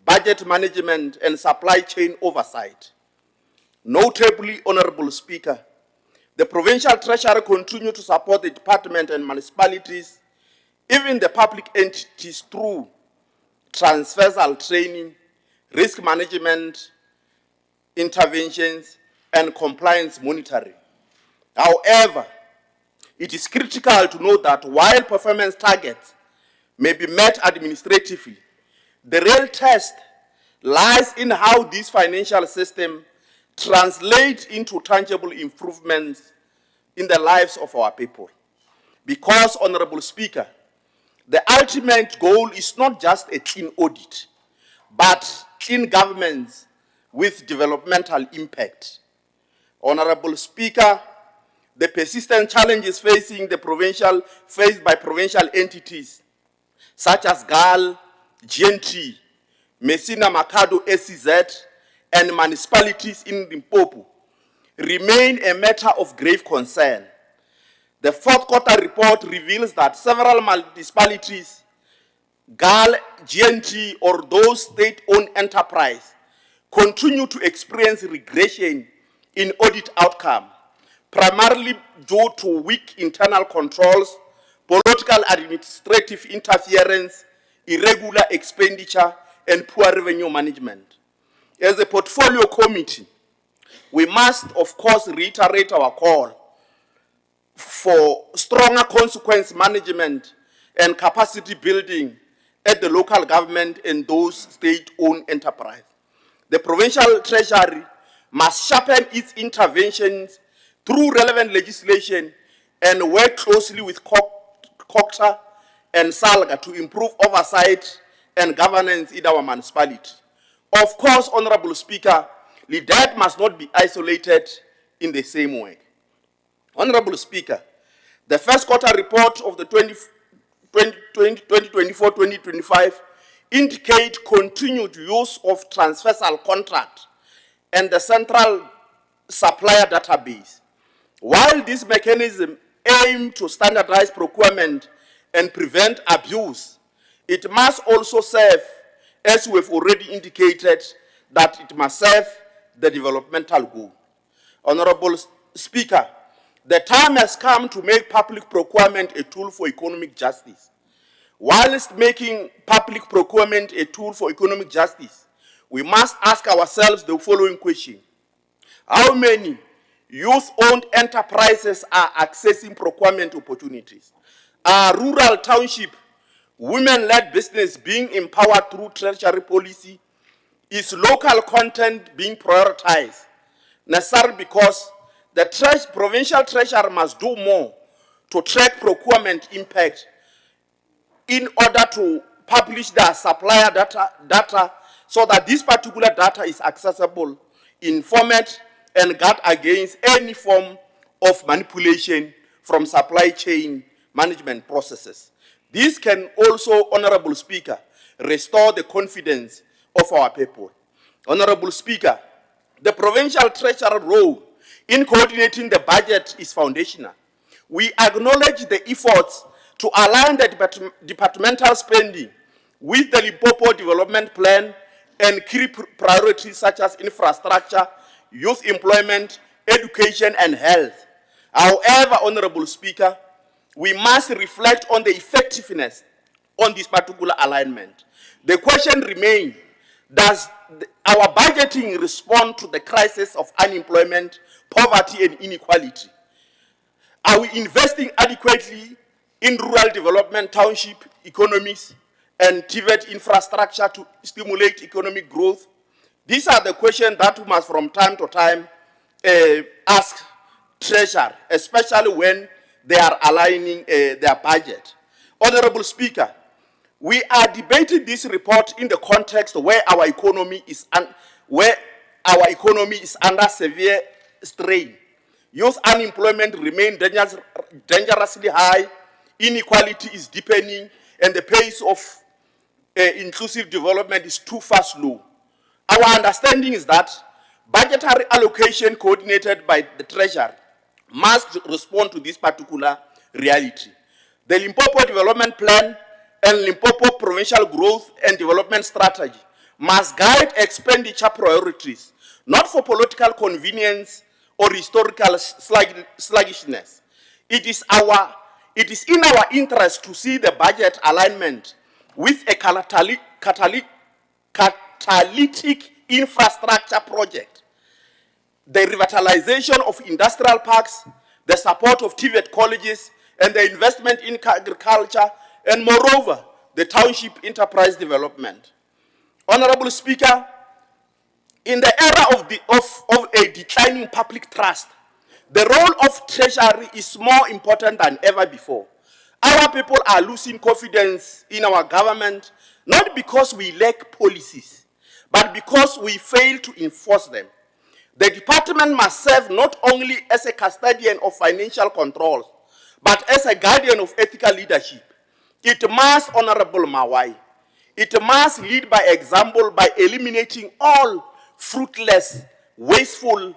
budget management, and supply chain oversight. Notably, Honourable Speaker, the Provincial Treasury continues to support the department and municipalities, even the public entities, through transversal training, risk management, interventions, and compliance monitoring. However, it is critical to note that while performance targets may be met administratively, The real test lies in how this financial system translates into tangible improvements in the lives of our people. Because, Honourable Speaker, the ultimate goal is not just a clean audit, but clean governance with developmental impact. Honourable Speaker, the persistent challenges faced by provincial entities such as GAL, GNT, Messina Mercado SEZ, and municipalities in Limpopo remain a matter of grave concern. The fourth quarter report reveals that several municipalities, GAL, GNT, or those state-owned enterprises, continue to experience regression in audit outcome, primarily due to weak internal controls, political administrative interference, irregular expenditure, and poor revenue management. As a portfolio committee, we must, of course, reiterate our call for stronger consequence management and capacity building at the local government and those state-owned enterprises. The provincial treasury must sharpen its interventions through relevant legislation and work closely with CoGHSTA and SALGA to improve oversight and governance in our municipality. Of course, Honourable Speaker, the debt must not be isolated in the same way. Honourable Speaker, the first quarter report of the 2024-2025 indicate continued use of transversal contract and the central supplier database. While this mechanism aims to standardize procurement and prevent abuse, it must also serve, as we've already indicated, that it must serve the developmental goal. Honourable Speaker, the time has come to make public procurement a tool for economic justice. Whilst making public procurement a tool for economic justice, we must ask ourselves the following question. How many youth-owned enterprises are accessing procurement opportunities? Are rural township, women-led business being empowered through Treasury policy? Is local content being prioritized? Necessary because the provincial treasurer must do more to track procurement impact in order to publish the supplier data so that this particular data is accessible in format and guard against any form of manipulation from supply chain management processes. This can also, Honourable Speaker, restore the confidence of our people. Honourable Speaker, the provincial treasurer role in coordinating the budget is foundational. We acknowledge the efforts to align the departmental spending with the Limpopo development plan and key priorities such as infrastructure, youth employment, education, and health. However, Honourable Speaker, we must reflect on the effectiveness on this particular alignment. The question remains, does our budgeting respond to the crisis of unemployment, poverty, and inequality? Are we investing adequately in rural development, township economies, and TVET infrastructure to stimulate economic growth? These are the questions that we must from time to time ask Treasury, especially when they are aligning their budget. Honourable Speaker, we are debating this report in the context where our economy is under severe strain. Youth unemployment remains dangerously high, inequality is deepening, and the pace of inclusive development is too far slow. Our understanding is that budgetary allocation coordinated by the Treasury must respond to this particular reality. The Limpopo Development Plan and Limpopo Provincial Growth and Development Strategy must guide expenditure priorities, not for political convenience or historical sluggishness. It is in our interest to see the budget alignment with a catalytic infrastructure project, the revitalization of industrial parks, the support of TVET colleges, and the investment in agriculture, and moreover, the township enterprise development. Honourable Speaker, in the era of a declining public trust, the role of Treasury is more important than ever before. Our people are losing confidence in our government, not because we lack policies, but because we fail to enforce them. The department must serve not only as a custodian of financial controls, but as a guardian of ethical leadership. It must, Honourable Mawai, it must lead by example by eliminating all fruitless, wasteful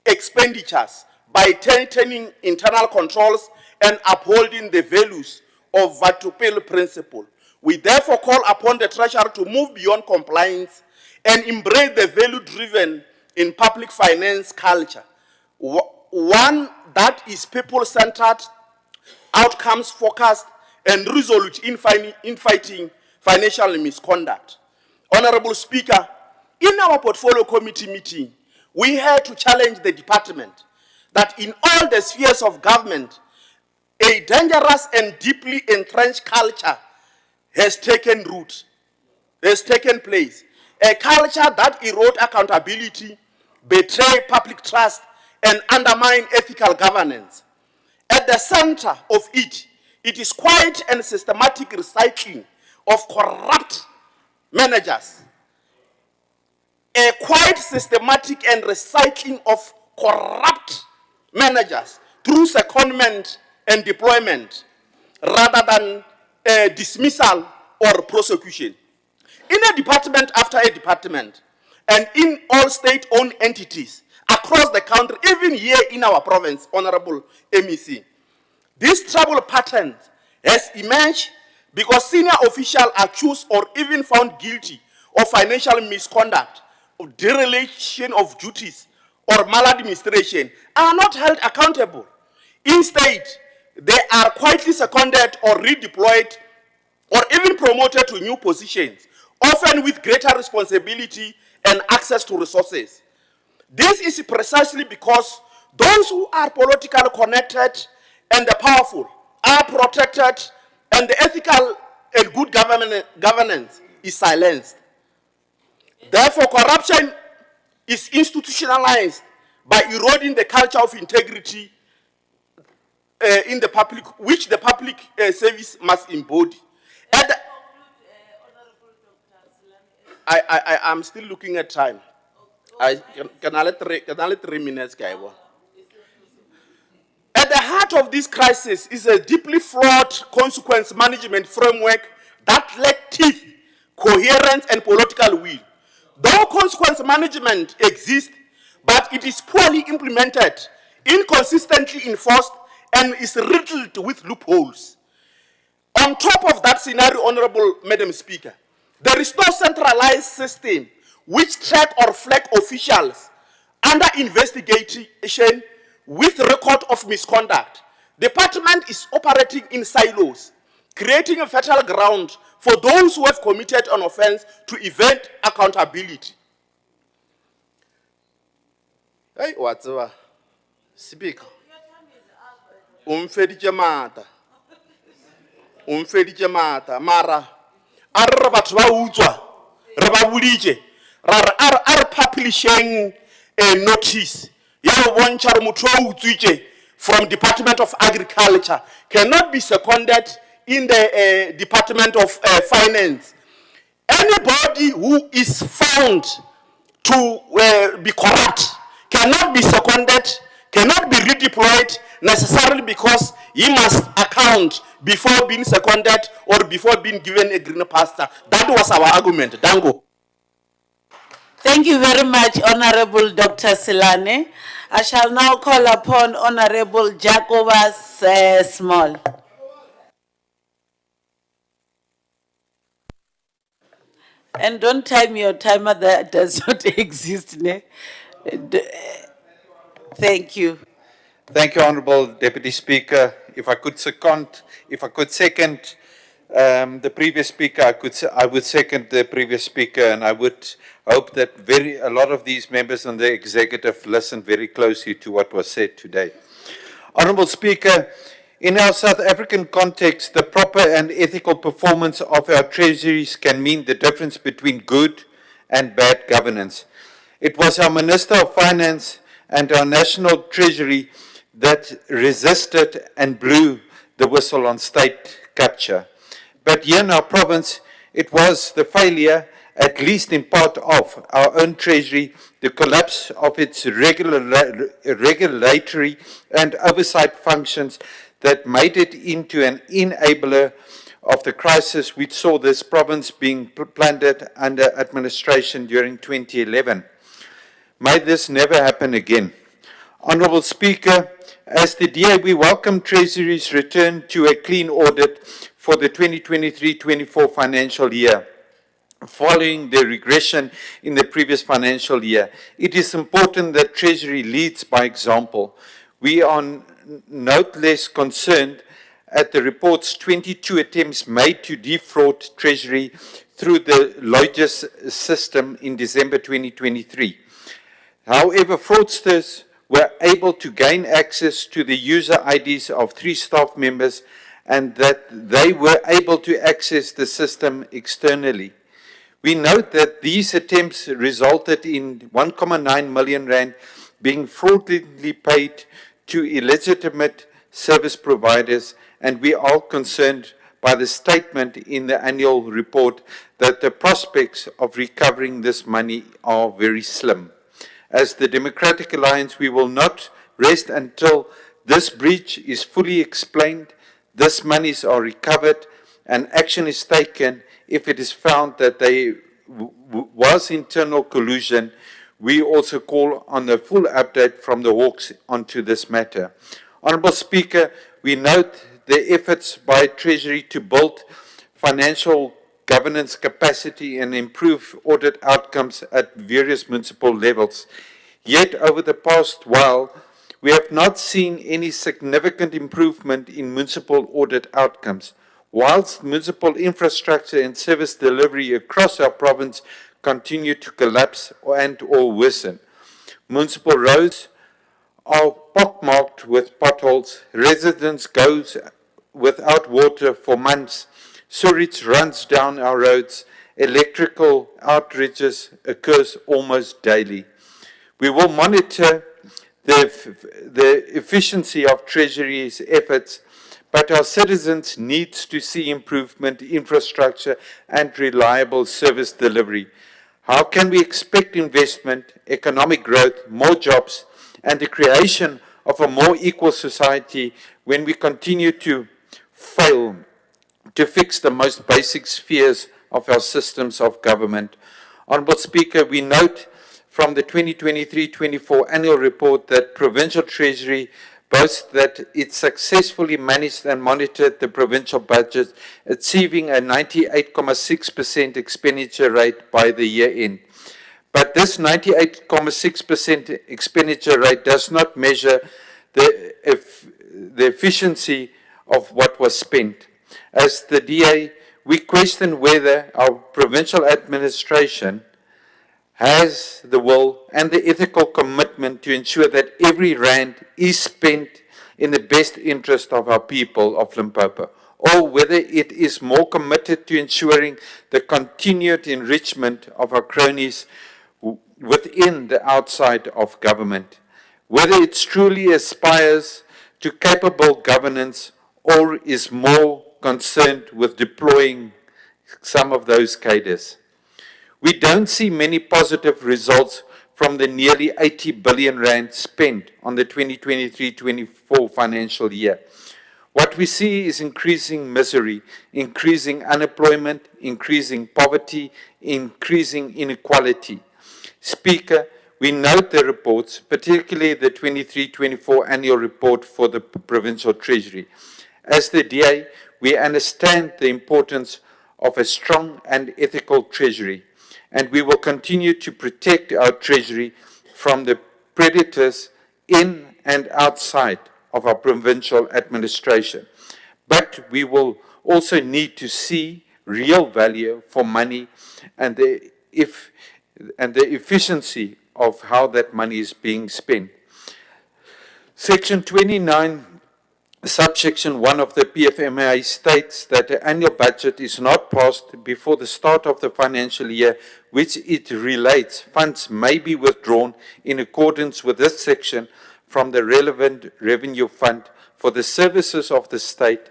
expenditures, by tightening internal controls and upholding the values of Vatupel principle. We therefore call upon the Treasury to move beyond compliance and embrace the value-driven in public finance culture, one that is people-centered, outcomes-focused, and resolute in fighting financial misconduct. Honourable Speaker, in our portfolio committee meeting, we had to challenge the department that in all the spheres of government, a dangerous and deeply entrenched culture has taken root, has taken place. A culture that erodes accountability, betray public trust, and undermine ethical governance. At the center of it, it is quite and systematic recycling of corrupt managers. A quite systematic and recycling of corrupt managers through secondment and deployment rather than dismissal or prosecution. In a department after a department, and in all state-owned entities across the country, even here in our province, Honourable MEC, this trouble pattern has emerged because senior officials accused or even found guilty of financial misconduct, of dereliction of duties, or maladministration are not held accountable. Instead, they are quietly seconded or redeployed or even promoted to new positions, often with greater responsibility and access to resources. This is precisely because those who are politically connected and the powerful are protected, and the ethical and good governance is silenced. Therefore, corruption is institutionalized by eroding the culture of integrity in the public, which the public service must embody. I am still looking at time. Can I let 3 minutes, Kaiwa? At the heart of this crisis is a deeply flawed consequence management framework that lacks teeth, coherence, and political will. Though consequence management exists, but it is poorly implemented, inconsistently enforced, and is riddled with loopholes. On top of that scenario, Honourable Madam Speaker, there is no centralized system which track or flag officials under investigation with record of misconduct. The department is operating in silos, creating a fertile ground for those who have committed an offense to evade accountability. Hey, what's up? Speaker. Umfedije mata, mara. Arra batho ba utswa, re ba bulitse, are publishing a notice ya go bontšha re motho o utswitše from Department of Agriculture cannot be seconded in the Department of Finance. Anybody who is found to be corrupt cannot be seconded, cannot be redeployed necessarily because he must account before being seconded or before being given a green pasture. That was our argument. Dango. Thank you very much, Honourable Dr. Silane. I shall now call upon Honourable Jacobus Small. And don't time your timer, that does not exist. Ne? Thank you. Thank you, Honourable Deputy Speaker. If I could second the previous speaker, I would second the previous speaker, and I would hope that a lot of these members on the executive listen very closely to what was said today. Honourable Speaker, In our South African context, the proper and ethical performance of our treasuries can mean the difference between good and bad governance. It was our Minister of Finance and our National Treasury that resisted and blew the whistle on state capture. But here in our province, it was the failure, at least in part of our own treasury, the collapse of its regulatory and oversight functions that made it into an enabler of the crisis which saw this province being plundered under administration during 2011. May this never happen again. Honourable Speaker, as the DA, we welcome Treasury's return to a clean audit for the 2023-24 financial year. Following the regression in the previous financial year, it is important that Treasury leads by example. We are not less concerned at the report's 22 attempts made to defraud Treasury through the Logis system in December 2023. However, fraudsters were able to gain access to the user IDs of 3 staff members and that they were able to access the system externally. We note that these attempts resulted in 1.9 million rand being fraudulently paid to illegitimate service providers, and we are concerned by the statement in the annual report that the prospects of recovering this money are very slim. As the Democratic Alliance, we will not rest until this breach is fully explained, these monies are recovered, and action is taken if it is found that there was internal collusion. We also call on a full update from the Hawks onto this matter. Honourable Speaker, we note the efforts by Treasury to build financial governance capacity and improve audit outcomes at various municipal levels. Yet over the past while, we have not seen any significant improvement in municipal audit outcomes. Whilst municipal infrastructure and service delivery across our province continue to collapse and or worsen. Municipal roads are pockmarked with potholes, residents go without water for months, sewage runs down our roads, electrical outages occurs almost daily. We will monitor the efficiency of Treasury's efforts, but our citizens need to see improvement in infrastructure and reliable service delivery. How can we expect investment, economic growth, more jobs, and the creation of a more equal society when we continue to fail to fix the most basic spheres of our systems of government? Honourable Speaker, we note from the 2023-24 annual report that Provincial Treasury boasts that it successfully managed and monitored the provincial budget, achieving a 98.6% expenditure rate by the year end. But this 98.6% expenditure rate does not measure the efficiency of what was spent. As the DA, we question whether our provincial administration has the will and the ethical commitment to ensure that every rand is spent in the best interest of our people of Limpopo, or whether it is more committed to ensuring the continued enrichment of our cronies within the outside of government, whether it truly aspires to capable governance or is more concerned with deploying some of those cadres. We don't see many positive results from the nearly 80 billion rand spent on the 2023-24 financial year. What we see is increasing misery, increasing unemployment, increasing poverty, increasing inequality. Speaker, we note the reports, particularly the 23-24 annual report for the Provincial Treasury. As the DA, we understand the importance of a strong and ethical Treasury, and we will continue to protect our Treasury from the predators in and outside of our provincial administration. But we will also need to see real value for money and the efficiency of how that money is being spent. Section 29 Subsection 1 of the PFMA states that the annual budget is not passed before the start of the financial year which it relates. Funds may be withdrawn in accordance with this section from the relevant revenue fund for the services of the state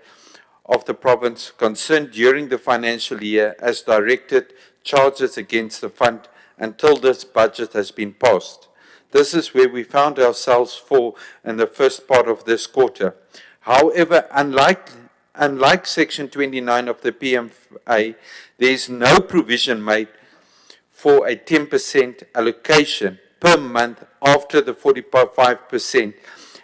of the province concerned during the financial year as directed charges against the fund until this budget has been passed. This is where we found ourselves for in the first part of this quarter. However, unlike Section 29 of the PMA, there is no provision made for a 10% allocation per month after the 45%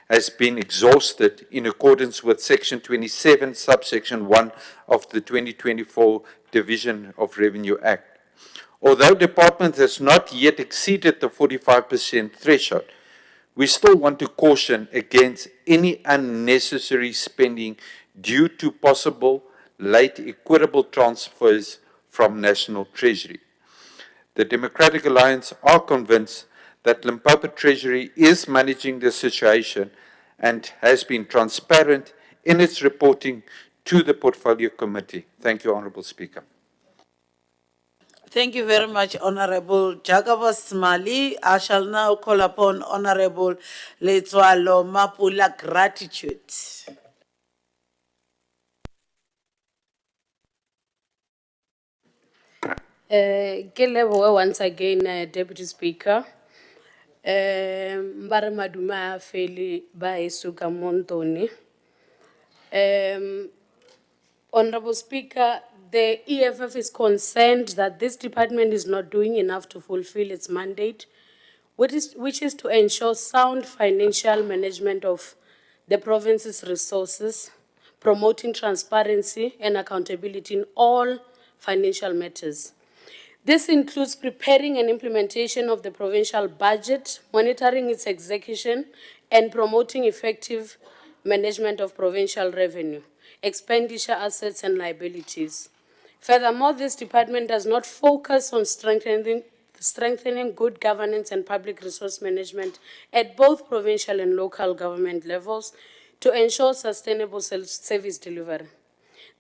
has been exhausted in accordance with Section 27, subsection 1 of the 2024 Division of Revenue Act. Although department has not yet exceeded the 45% threshold, we still want to caution against any unnecessary spending due to possible late equitable transfers from National Treasury. The Democratic Alliance are convinced that Limpopo Treasury is managing the situation and has been transparent in its reporting to the Portfolio Committee. Thank you, Honourable Speaker. Thank you very much, Honourable Jacobus Smali. I shall now call upon Honourable Letsoalo Mapula. Gratitude. Ke lebohe once again, Deputy Speaker. Mbare maduma feli ba esuka montoni. Honourable Speaker, the EFF is concerned that this department is not doing enough to fulfill its mandate, which is to ensure sound financial management of the province's resources, promoting transparency and accountability in all financial matters. This includes preparing and implementation of the provincial budget, monitoring its execution, and promoting effective management of provincial revenue, expenditure, assets, and liabilities. Furthermore, this department does not focus on strengthening good governance and public resource management at both provincial and local government levels to ensure sustainable service delivery.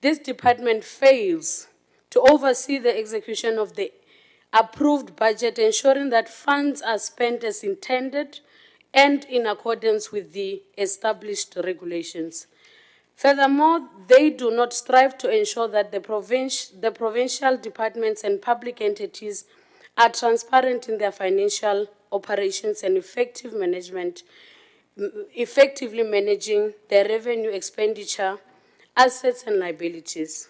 This department fails to oversee the execution of the approved budget, ensuring that funds are spent as intended and in accordance with the established regulations. Furthermore, they do not strive to ensure that the provincial departments and public entities are transparent in their financial operations and effectively managing their revenue, expenditure, assets, and liabilities.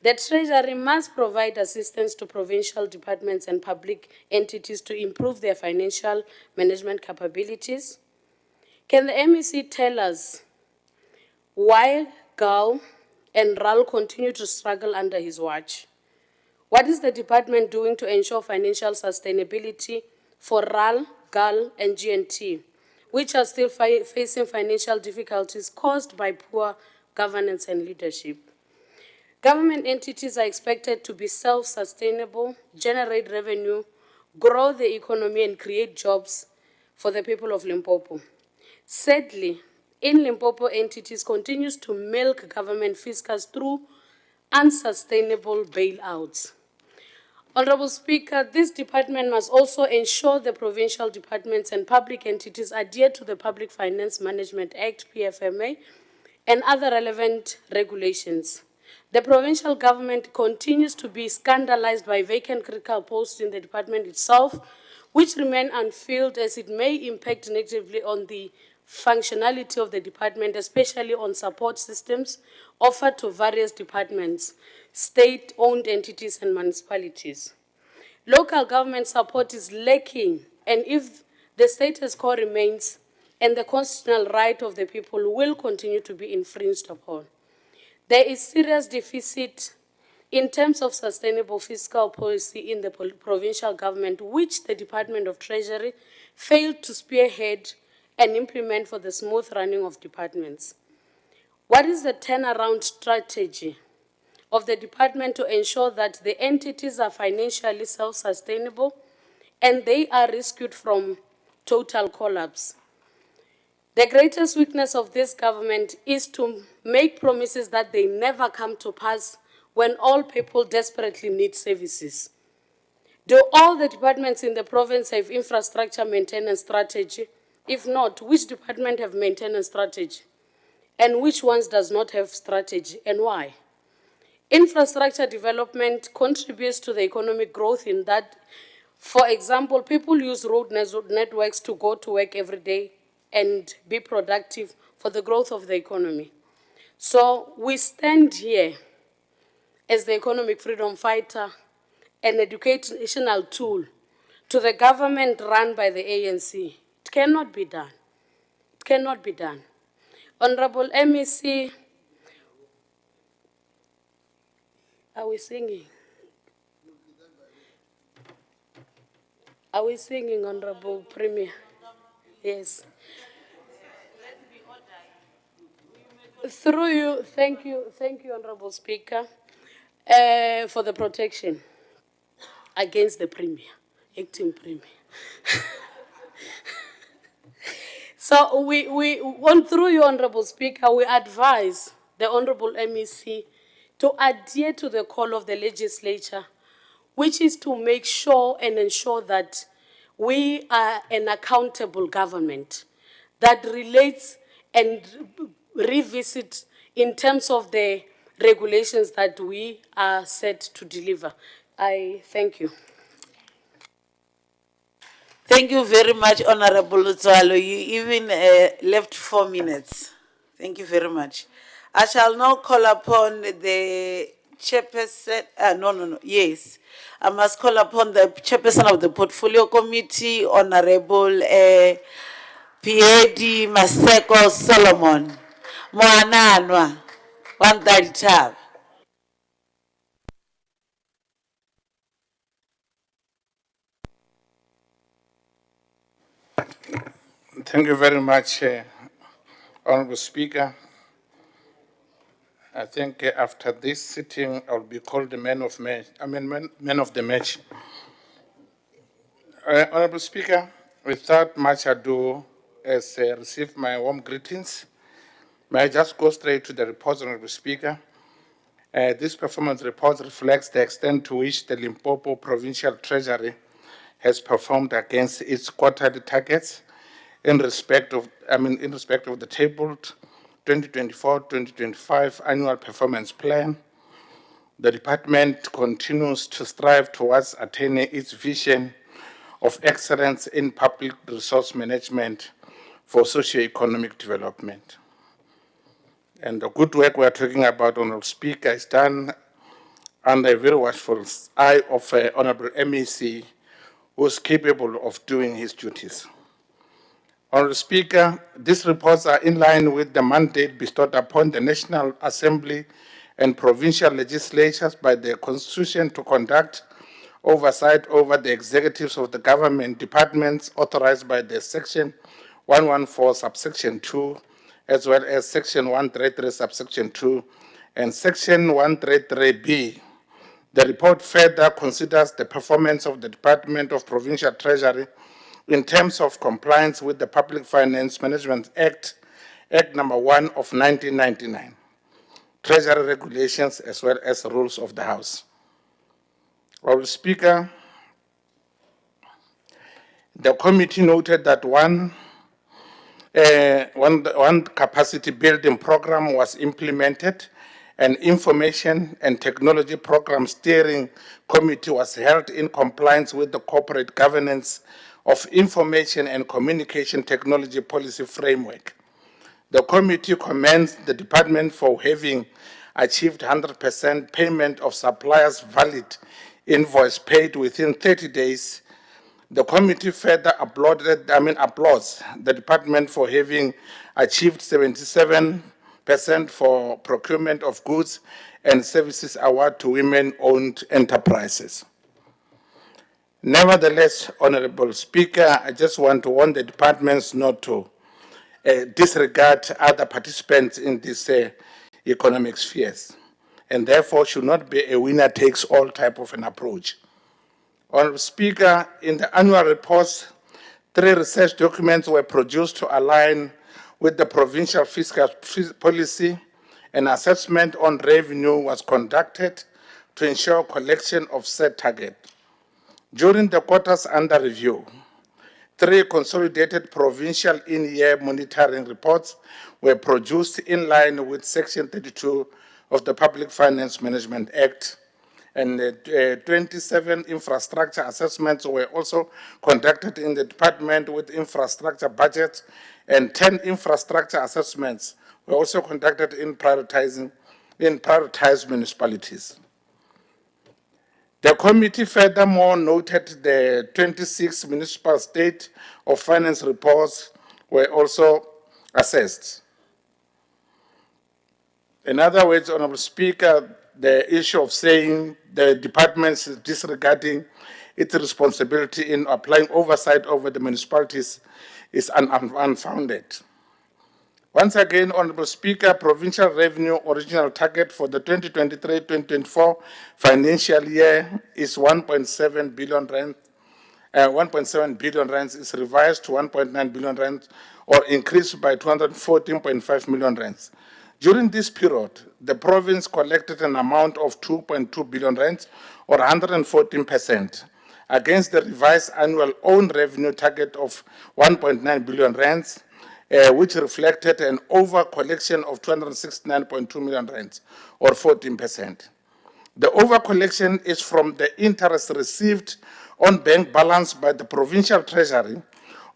The Treasury must provide assistance to provincial departments and public entities to improve their financial management capabilities. Can the MEC tell us why GAL and RAL continue to struggle under his watch? What is the department doing to ensure financial sustainability for RAL, GAL, and GNT, which are still facing financial difficulties caused by poor governance and leadership? Government entities are expected to be self-sustainable, generate revenue, grow the economy, and create jobs for the people of Limpopo. Sadly, in Limpopo, entities continues to milk government fiscals through unsustainable bailouts. Honourable Speaker, this department must also ensure the provincial departments and public entities adhere to the Public Finance Management Act, PFMA, and other relevant regulations. The provincial government continues to be scandalized by vacant critical posts in the department itself, which remain unfilled as it may impact negatively on the functionality of the department, especially on support systems offered to various departments, state-owned entities, and municipalities. Local government support is lacking, and if the status quo remains, and the constitutional right of the people will continue to be infringed upon. There is serious deficit in terms of sustainable fiscal policy in the provincial government, which the Department of Treasury failed to spearhead and implement for the smooth running of departments. What is the turnaround strategy of the department to ensure that the entities are financially self-sustainable and they are rescued from total collapse? The greatest weakness of this government is to make promises that they never come to pass when all people desperately need services. Do all the departments in the province have infrastructure maintenance strategy? If not, which department have maintenance strategy? And which ones does not have strategy, and why? Infrastructure development contributes to the economic growth in that, for example, people use road networks to go to work every day and be productive for the growth of the economy. So we stand here as the economic freedom fighter, an educational tool to the government run by the ANC. It cannot be done. It cannot be done. Honourable MEC, are we singing? Are we singing, Honourable Premier? Yes. Through you, thank you, Honourable Speaker, for the protection against the Premier, acting Premier. So through you, Honourable Speaker, we advise the Honourable MEC to adhere to the call of the legislature, which is to make sure and ensure that we are an accountable government that relates and revisit in terms of the regulations that we are set to deliver. I thank you. Thank you very much, Honourable Lutsalo. You even left 4 minutes. Thank you very much. I shall now call upon the chairperson, yes. I must call upon the chairperson of the Portfolio Committee, Honourable Piedi Maseko Solomon. Moananwa, 130 tab. Thank you very much, Honourable Speaker. I think after this sitting, I'll be called the man of the match. Honourable Speaker, without much ado, as I receive my warm greetings, may I just go straight to the report, Honourable Speaker. This performance report reflects the extent to which the Limpopo Provincial Treasury has performed against its quarterly targets in respect of the tabled 2024-2025 annual performance plan. The department continues to strive towards attaining its vision of excellence in public resource management for socio-economic development. And the good work we are talking about, Honourable Speaker, is done under a very watchful eye of Honourable MEC, who is capable of doing his duties. Honourable Speaker, these reports are in line with the mandate bestowed upon the National Assembly and provincial legislatures by the Constitution to conduct oversight over the executives of the government departments authorized by the Section 114, subsection 2, as well as Section 133, subsection 2, and Section 133B. The report further considers the performance of the Department of Provincial Treasury in terms of compliance with the Public Finance Management Act, Act number 1 of 1999, Treasury regulations, as well as rules of the House. Honourable Speaker, the committee noted that one capacity building program was implemented. An information and technology program steering committee was held in compliance with the corporate governance of information and communication technology policy framework. The committee commends the department for having achieved 100% payment of suppliers' valid invoice paid within 30 days. The committee further applauds the department for having achieved 77% for procurement of goods and services award to women-owned enterprises. Nevertheless, Honourable Speaker, I just want to warn the departments not to disregard other participants in these economic spheres, and therefore should not be a winner-takes-all type of an approach. Honourable Speaker, in the annual reports, 3 research documents were produced to align with the provincial fiscal policy, an assessment on revenue was conducted to ensure collection of said target. During the quarters under review, 3 consolidated provincial in-year monitoring reports were produced in line with Section 32 of the Public Finance Management Act, and 27 infrastructure assessments were also conducted in the department with infrastructure budgets, and 10 infrastructure assessments were also conducted in prioritized municipalities. The committee furthermore noted the 26 municipal state of finance reports were also assessed. In other words, Honourable Speaker, the issue of saying the department is disregarding its responsibility in applying oversight over the municipalities is unfounded. Once again, Honourable Speaker, provincial revenue original target for the 2023-2024 financial year is 1.7 billion rand. 1.7 billion rands is revised to 1.9 billion rands, or increased by 214.5 million rands. During this period, the province collected an amount of 2.2 billion rands, or 114%, against the revised annual own revenue target of 1.9 billion rands, which reflected an over collection of 269.2 million rands, or 14%. The over collection is from the interest received on bank balance by the Provincial Treasury,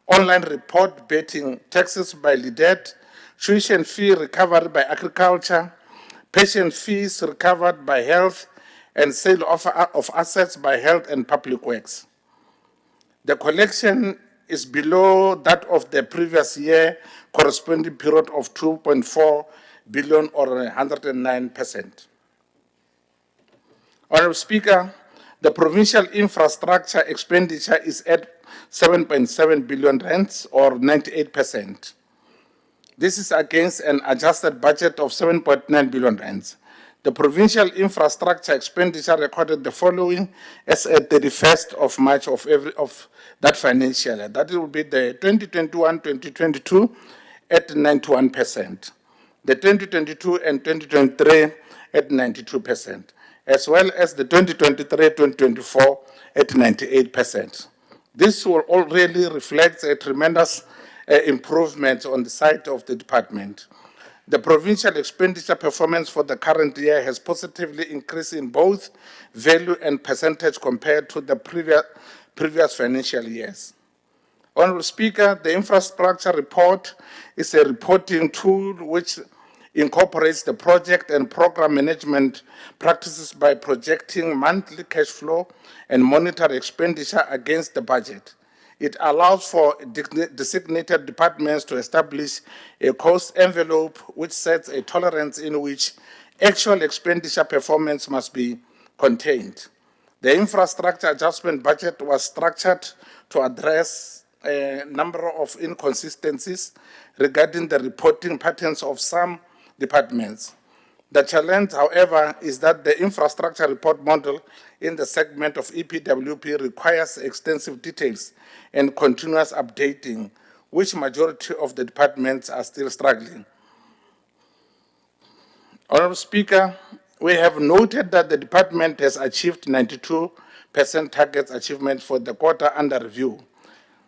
online report betting taxes by LIDET, tuition fee recovered by agriculture, pension fees recovered by health, and sale of assets by health and public works. The collection is below that of the previous year corresponding period of 2.4 billion, or 109%. Honourable Speaker, the provincial infrastructure expenditure is at 7.7 billion rands, or 98%. This is against an adjusted budget of 7.9 billion rands. The provincial infrastructure expenditure recorded the following as at the 31st of March of that financial year. That will be the 2021-2022 at 91%, the 2022 and 2023 at 92%, as well as the 2023-2024 at 98%. This will already reflect a tremendous improvement on the side of the department. The provincial expenditure performance for the current year has positively increased in both value and percentage compared to the previous financial years. Honourable Speaker, the infrastructure report is a reporting tool which incorporates the project and program management practices by projecting monthly cash flow and monitor expenditure against the budget. It allows for designated departments to establish a cost envelope which sets a tolerance in which actual expenditure performance must be contained. The infrastructure adjustment budget was structured to address a number of inconsistencies regarding the reporting patterns of some departments. The challenge, however, is that the infrastructure report model in the segment of EPWP requires extensive details and continuous updating, which majority of the departments are still struggling. Honourable Speaker, we have noted that the department has achieved 92% target achievement for the quarter under review.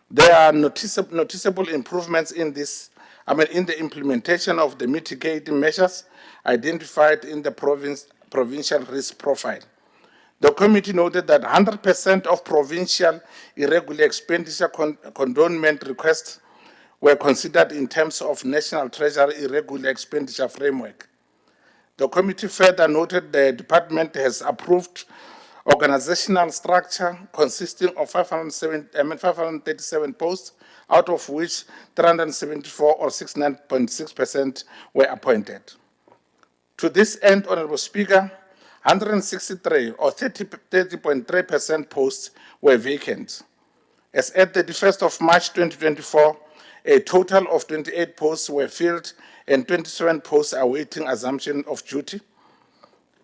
There are noticeable improvements in in the implementation of the mitigating measures identified in the provincial risk profile. The committee noted that 100% of provincial irregular expenditure condonment requests were considered in terms of National Treasury irregular expenditure framework. The committee further noted the department has approved organizational structure consisting of 537 posts, out of which 374 or 69.6% were appointed. To this end, Honourable Speaker, 163 or 30.3% posts were vacant. As at the 1st of March 2024, a total of 28 posts were filled and 27 posts awaiting assumption of duty.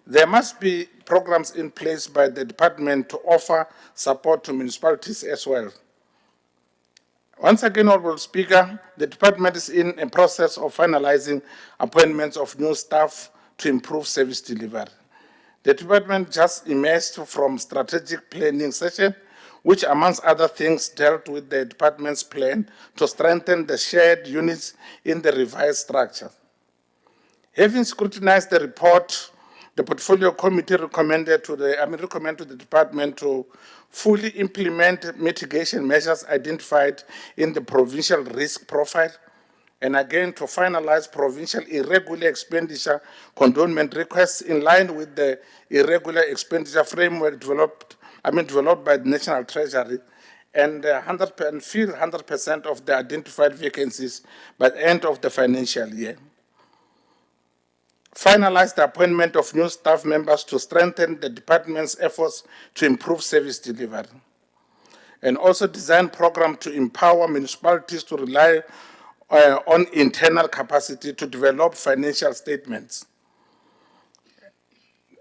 There must be programs in place by the department to offer support to municipalities as well. Once again, Honourable Speaker, the department is in a process of finalizing appointments of new staff to improve service delivery. The department just emerged from strategic planning session, which amongst other things dealt with the department's plan to strengthen the shared units in the revised structure. Having scrutinized the report, the portfolio committee recommended to the department to fully implement mitigation measures identified in the provincial risk profile, and again to finalize provincial irregular expenditure condonement requests in line with the irregular expenditure framework developed by the National Treasury, and fill 100% of the identified vacancies by the end of the financial year. Finalize the appointment of new staff members to strengthen the department's efforts to improve service delivery, and also design program to empower municipalities to rely on internal capacity to develop financial statements.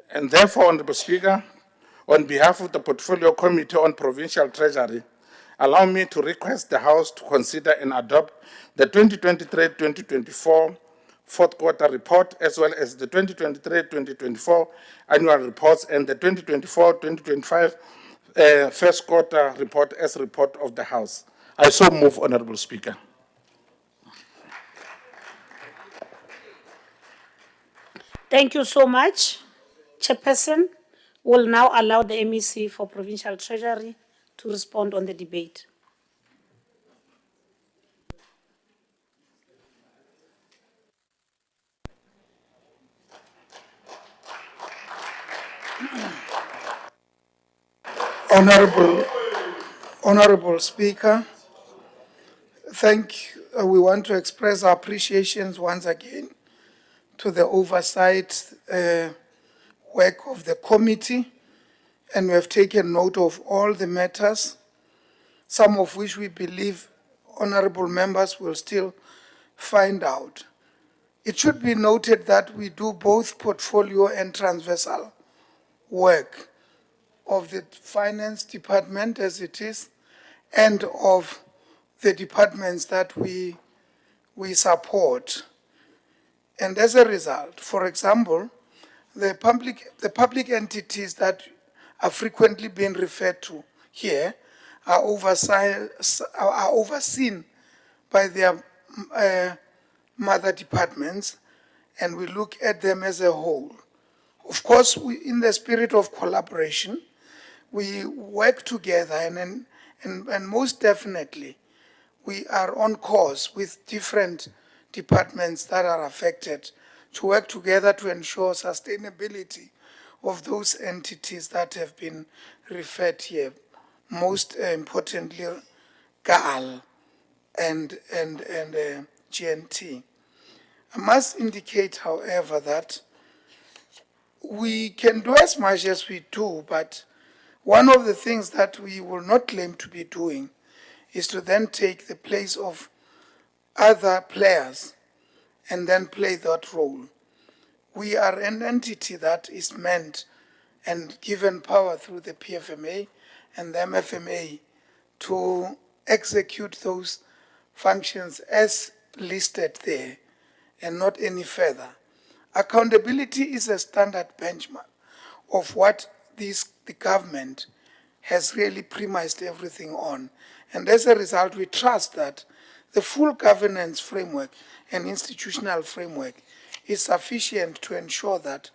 And therefore, Honourable Speaker, on behalf of the Portfolio Committee on Provincial Treasury, allow me to request the House to consider and adopt the 2023-2024 fourth quarter report, as well as the 2023-2024 annual reports and the 2024-2025 first quarter report as report of the House. I so move, Honourable Speaker. Thank you so much. Chairperson will now allow the MEC for Provincial Treasury to respond on the debate. Honourable Speaker, we want to express our appreciations once again to the oversight work of the committee, and we have taken note of all the matters, some of which we believe honourable members will still find out. It should be noted that we do both portfolio and transversal work of the finance department as it is, and of the departments that we support. And as a result, for example, the public entities that are frequently being referred to here are overseen by their mother departments, and we look at them as a whole. Of course, in the spirit of collaboration, we work together, and most definitely, we are on course with different departments that are affected to work together to ensure sustainability of those entities that have been referred here, most importantly, GAL and GNT. I must indicate, however, that we can do as much as we do, but one of the things that we will not claim to be doing is to then take the place of other players and then play that role. We are an entity that is meant and given power through the PFMA and the MFMA to execute those functions as listed there and not any further. Accountability is a standard benchmark of what the government has really premised everything on. And as a result, we trust that the full governance framework and institutional framework is sufficient to ensure that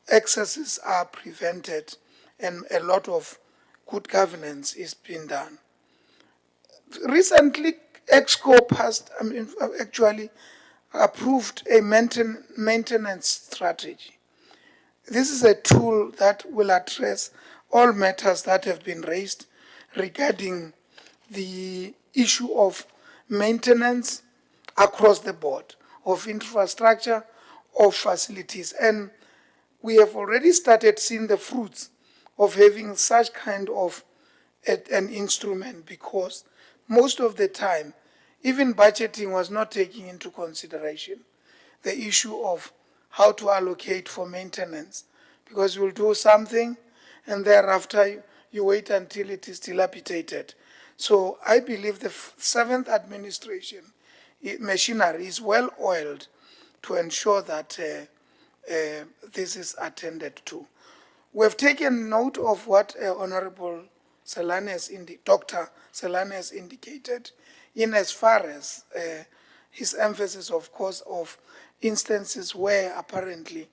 excesses are prevented and a lot of good governance is being done. Recently, EXCO actually approved a maintenance strategy. This is a tool that will address all matters that have been raised regarding the issue of maintenance across the board, of infrastructure, of facilities. And we have already started seeing the fruits of having such kind of an instrument, because most of the time, even budgeting was not taking into consideration the issue of how to allocate for maintenance, because you'll do something and thereafter you wait until it is dilapidated. So I believe the seventh administration machinery is well oiled to ensure that this is attended to. We have taken note of what Honourable Dr. Selane has indicated in as far as his emphasis, of course, of instances where apparently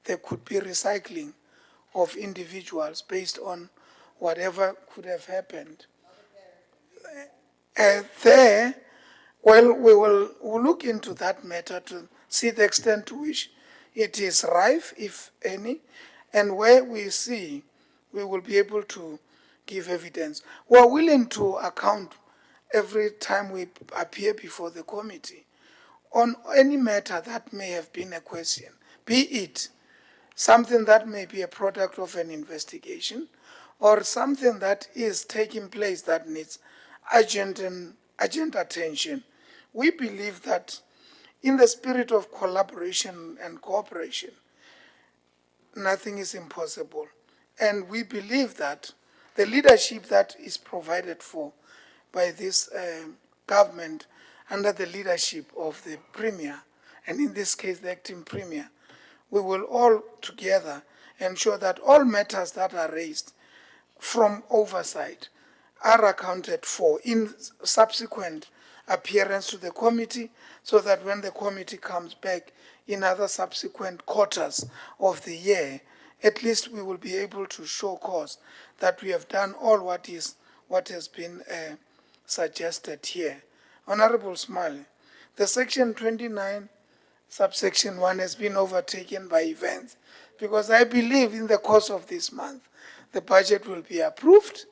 there could be recycling of individuals based on whatever could have happened. There, well, we'll look into that matter to see the extent to which it is rife, if any, and where we see we will be able to give evidence. We're willing to account every time we appear before the committee on any matter that may have been a question, be it something that may be a product of an investigation or something that is taking place that needs urgent attention. We believe that in the spirit of collaboration and cooperation, nothing is impossible. And we believe that the leadership that is provided for by this government under the leadership of the Premier, and in this case the acting Premier, we will all together ensure that all matters that are raised from oversight are accounted for in subsequent appearance to the committee, so that when the committee comes back in other subsequent quarters of the year, at least we will be able to show cause that we have done all what has been suggested here. Honourable Smiley, the section 29 subsection 1 has been overtaken by events, because I believe in the course of this month the budget will be approved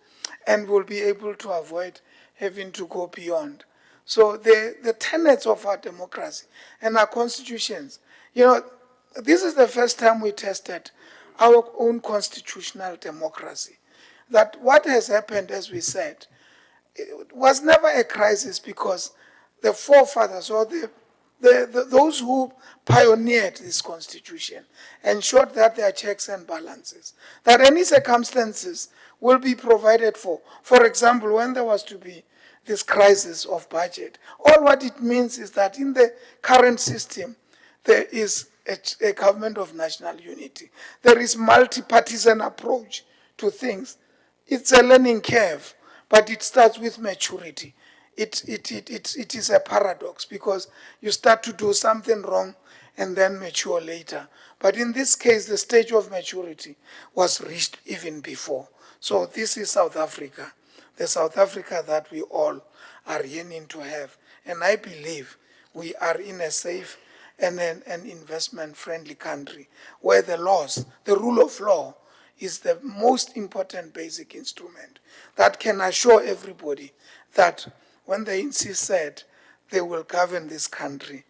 and we'll be able to avoid having to go beyond. So the tenets of our democracy and our constitutions, this is the first time we tested our own constitutional democracy. That what has happened, as we said, it was never a crisis, because the forefathers or those who pioneered this constitution ensured that there are checks and balances, that any circumstances will be provided for. For example, when there was to be this crisis of budget, all what it means is that in the current system, there is a government of national unity. There is multi-partisan approach to things. It's a learning curve, but it starts with maturity. It is a paradox, because you start to do something wrong and then mature later. But in this case, the stage of maturity was reached even before. So this is South Africa, the South Africa that we all are yearning to have. And I believe we are in a safe and an investment-friendly country where the laws, the rule of law, is the most important basic instrument that can assure everybody that when the NC said they will govern this country,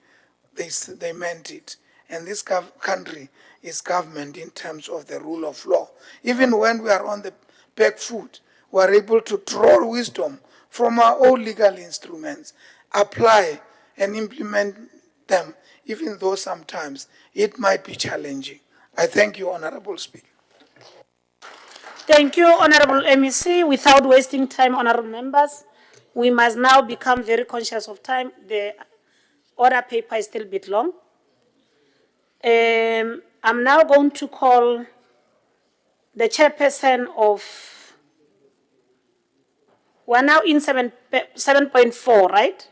they meant it. And this country is government in terms of the rule of law. Even when we are on the back foot, we are able to draw wisdom from our own legal instruments, apply and implement them, even though sometimes it might be challenging. I thank you, Honourable Speaker. Thank you, Honourable MEC. Without wasting time, honourable members, we must now become very conscious of time. The order paper is still a bit long. I'm now going to call the chairperson of, we're now in 7.4, right?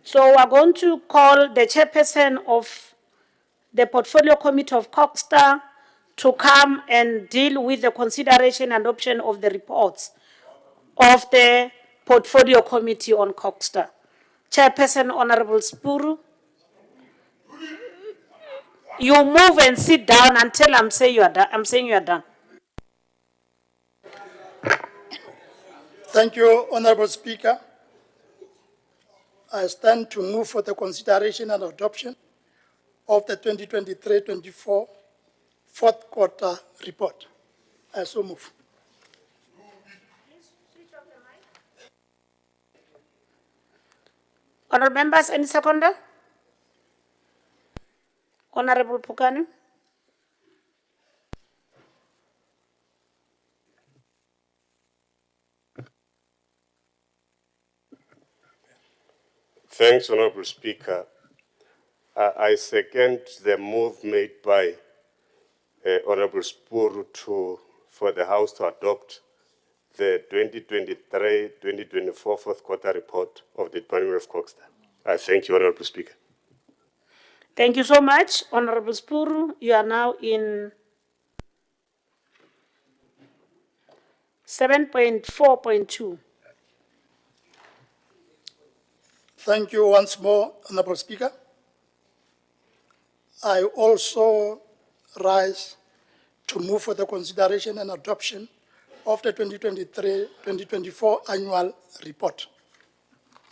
So we're going to call the chairperson of the Portfolio Committee of CoGHSTA to come and deal with the consideration and adoption of the reports of the Portfolio Committee on CoGHSTA. Chairperson Honourable Spuru, you move and sit down until I'm saying you are done. I'm saying you are done. Thank you, Honourable Speaker. I stand to move for the consideration and adoption of the 2023-24 fourth quarter report. I so move. Honourable members, any seconder? Honourable Pukani. Thanks, Honourable Speaker. I second the move made by Honourable Spuru for the House to adopt the 2023-2024 fourth quarter report of the Department of CoGHSTA. I thank you, Honourable Speaker. Thank you so much, Honourable Spuru. You are now in 7.4.2. Thank you once more, Honourable Speaker. I also rise to move for the consideration and adoption of the 2023-2024 annual report.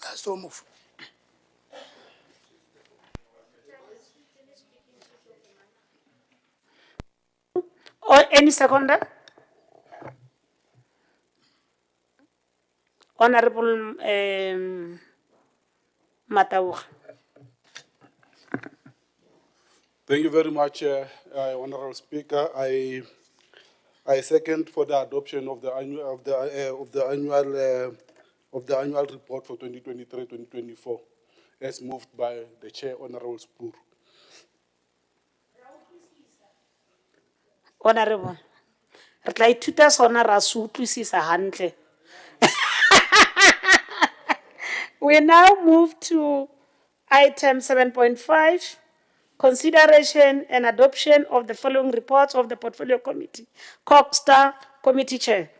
I so move. Or any seconder? Honourable Matauch. Thank you very much, Honourable Speaker. I second for the adoption of the annual report for 2023-2024, as moved by the Chair, Honourable Spur. Honourable. Re tla ithuta sona ra se utlwisisa hantle. We now move to item 7.5, consideration and adoption of the following reports of the Portfolio Committee. CoGHSTA Committee Chair.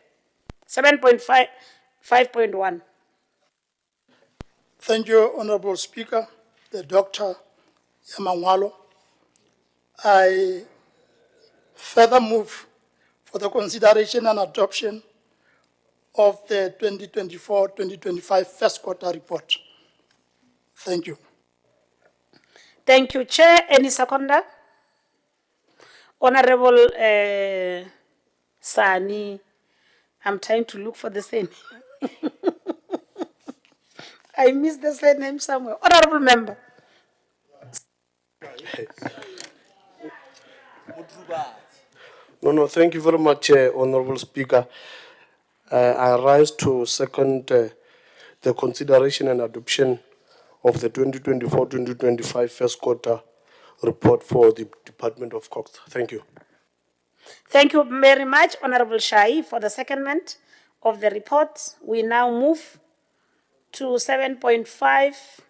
7.5.1. Thank you, Honourable Speaker, the Dr. Yamangwalo. I further move for the consideration and adoption of the 2024-2025 first quarter report. Thank you. Thank you, Chair. Any seconder? Honourable Sani. I'm trying to look for the same. I missed the same name somewhere. Honourable Member. No, thank you very much, Honourable Speaker. I rise to second the consideration and adoption of the 2024-2025 first quarter report for the Department of CoGHSTA. Thank you. Thank you very much, Honourable Shai, for the secondment of the report. We now move to 7.5,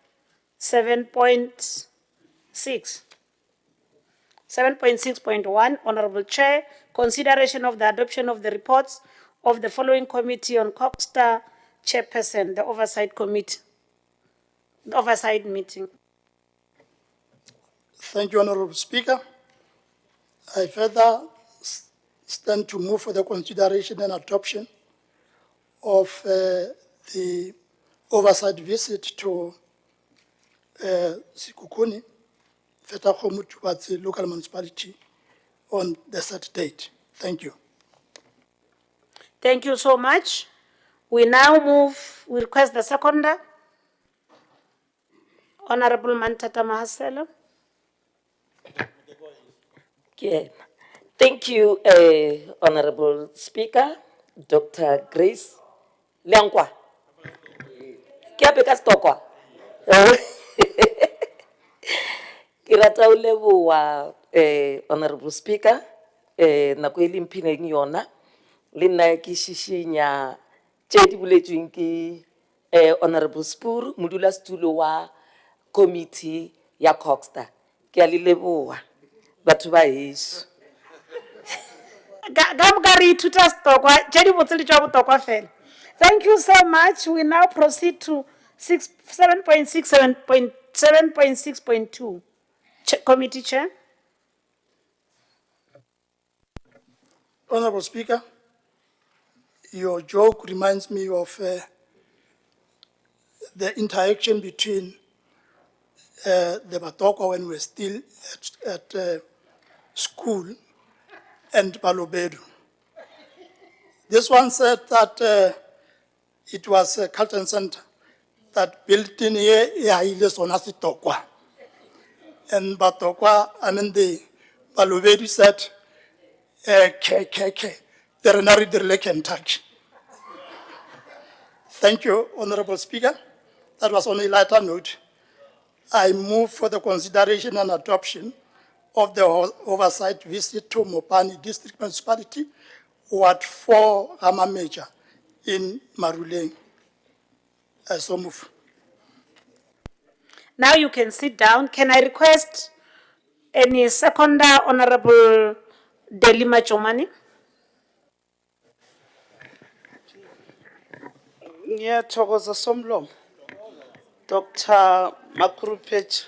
7.6. 7.6.1, Honourable Chair, consideration of the adoption of the reports of the following committee on CoGHSTA Chairperson, the Oversight Committee, the Oversight Meeting. Thank you, Honourable Speaker. I further stand to move for the consideration and adoption of the oversight visit to Sikukuni, Fetakomutubatsi local municipality on the set date. Thank you. Thank you so much. We now move, we request the seconder, Honourable Mantata Mahasela. Okay. Thank you, Honourable Speaker, Dr. Grace Liangwa. Kia peka stokwa. Kirata ulevu wa Honourable Speaker, na kweli mpine yona, lina kishishinya chedi buletu ki Honourable Spur, mudula stulo wa committee ya CoGHSTA. Kia lilevu wa batu ba isu. Thank you so much. We now proceed to 7.6.2. Committee Chair. Honourable Speaker, your joke reminds me of the interaction between the Batoko when we were still at school and Balobedu. This one said that it was a Carlton Center that built in here, and Batokwa, the Balobedu said, they're not really can touch. Thank you, Honourable Speaker. That was on a lighter note. I move for the consideration and adoption of the oversight visit to Mopani District Municipality, Ward 4, Hama Major, in Maruleng. I so move. Now you can sit down. Can I request any seconder, Honourable Delima Chomani? Ngiyathokoza Somlomo. Dr. Makurupech.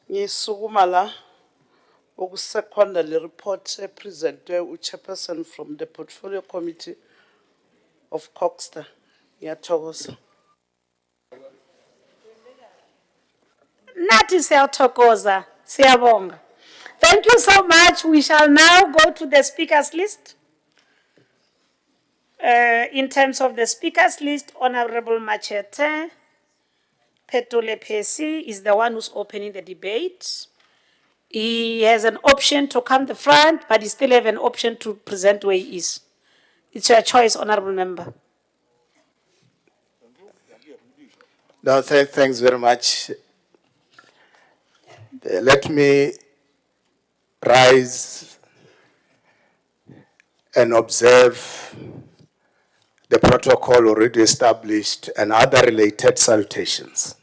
Ngisukuma la ukuseconda le report epresentwe uchairperson from the Portfolio Committee of CoGHSTA. Ngiyathokoza. Nathi siyathokoza, siyabonga. Thank you so much. We shall now go to the speakers list. In terms of the speakers list, Honourable Machete Petole Pesi is the one who's opening the debate. He has an option to come the front, but he still have an option to present where he is. It's your choice, Honourable Member. No, thanks very much. Let me rise and observe the protocol already established and other related salutations.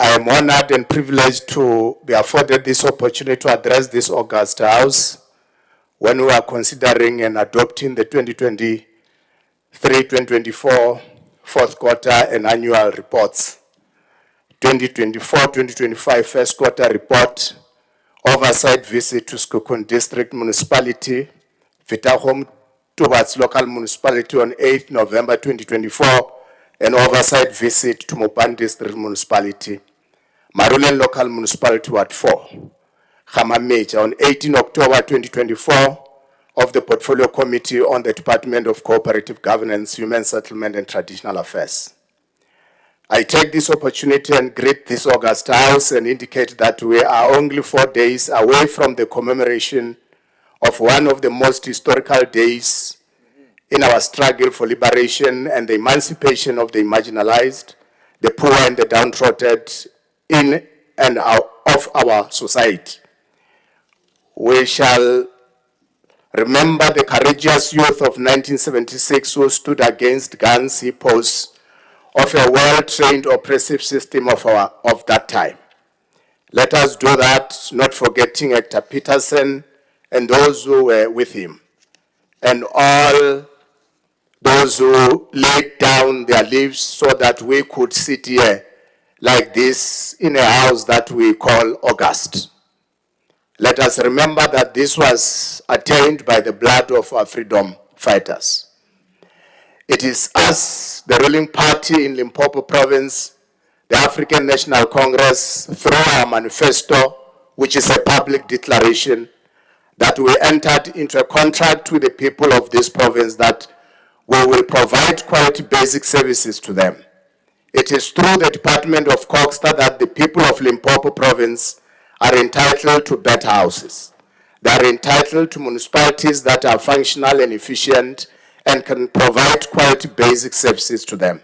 I am honored and privileged to be afforded this opportunity to address this august House when we are considering and adopting the 2023-2024 fourth quarter and annual reports. 2024-2025 first quarter report, oversight visit to Skokun District Municipality, Vitahom towards local municipality on 8th November 2024, and oversight visit to Mopan District Municipality, Maruleng Local Municipality Ward 4, Hama Major on 18 October 2024 of the Portfolio Committee on the Department of Cooperative Governance, Human Settlement and Traditional Affairs. I take this opportunity and greet this august House and indicate that we are only 4 days away from the commemoration of one of the most historical days in our struggle for liberation and the emancipation of the marginalized, the poor and the downtrodden in and out of our society. We shall remember the courageous youth of 1976 who stood against guns, hippos, of a well-trained oppressive system of that time. Let us do that, not forgetting Hector Peterson and those who were with him, and all those who laid down their lives so that we could sit here like this in a house that we call August. Let us remember that this was attained by the blood of our freedom fighters. It is us, the ruling party in Limpopo province, the African National Congress, through our manifesto, which is a public declaration, that we entered into a contract with the people of this province that we will provide quality basic services to them. It is through the Department of CoGHSTA that the people of Limpopo province are entitled to better houses. They are entitled to municipalities that are functional and efficient and can provide quality basic services to them.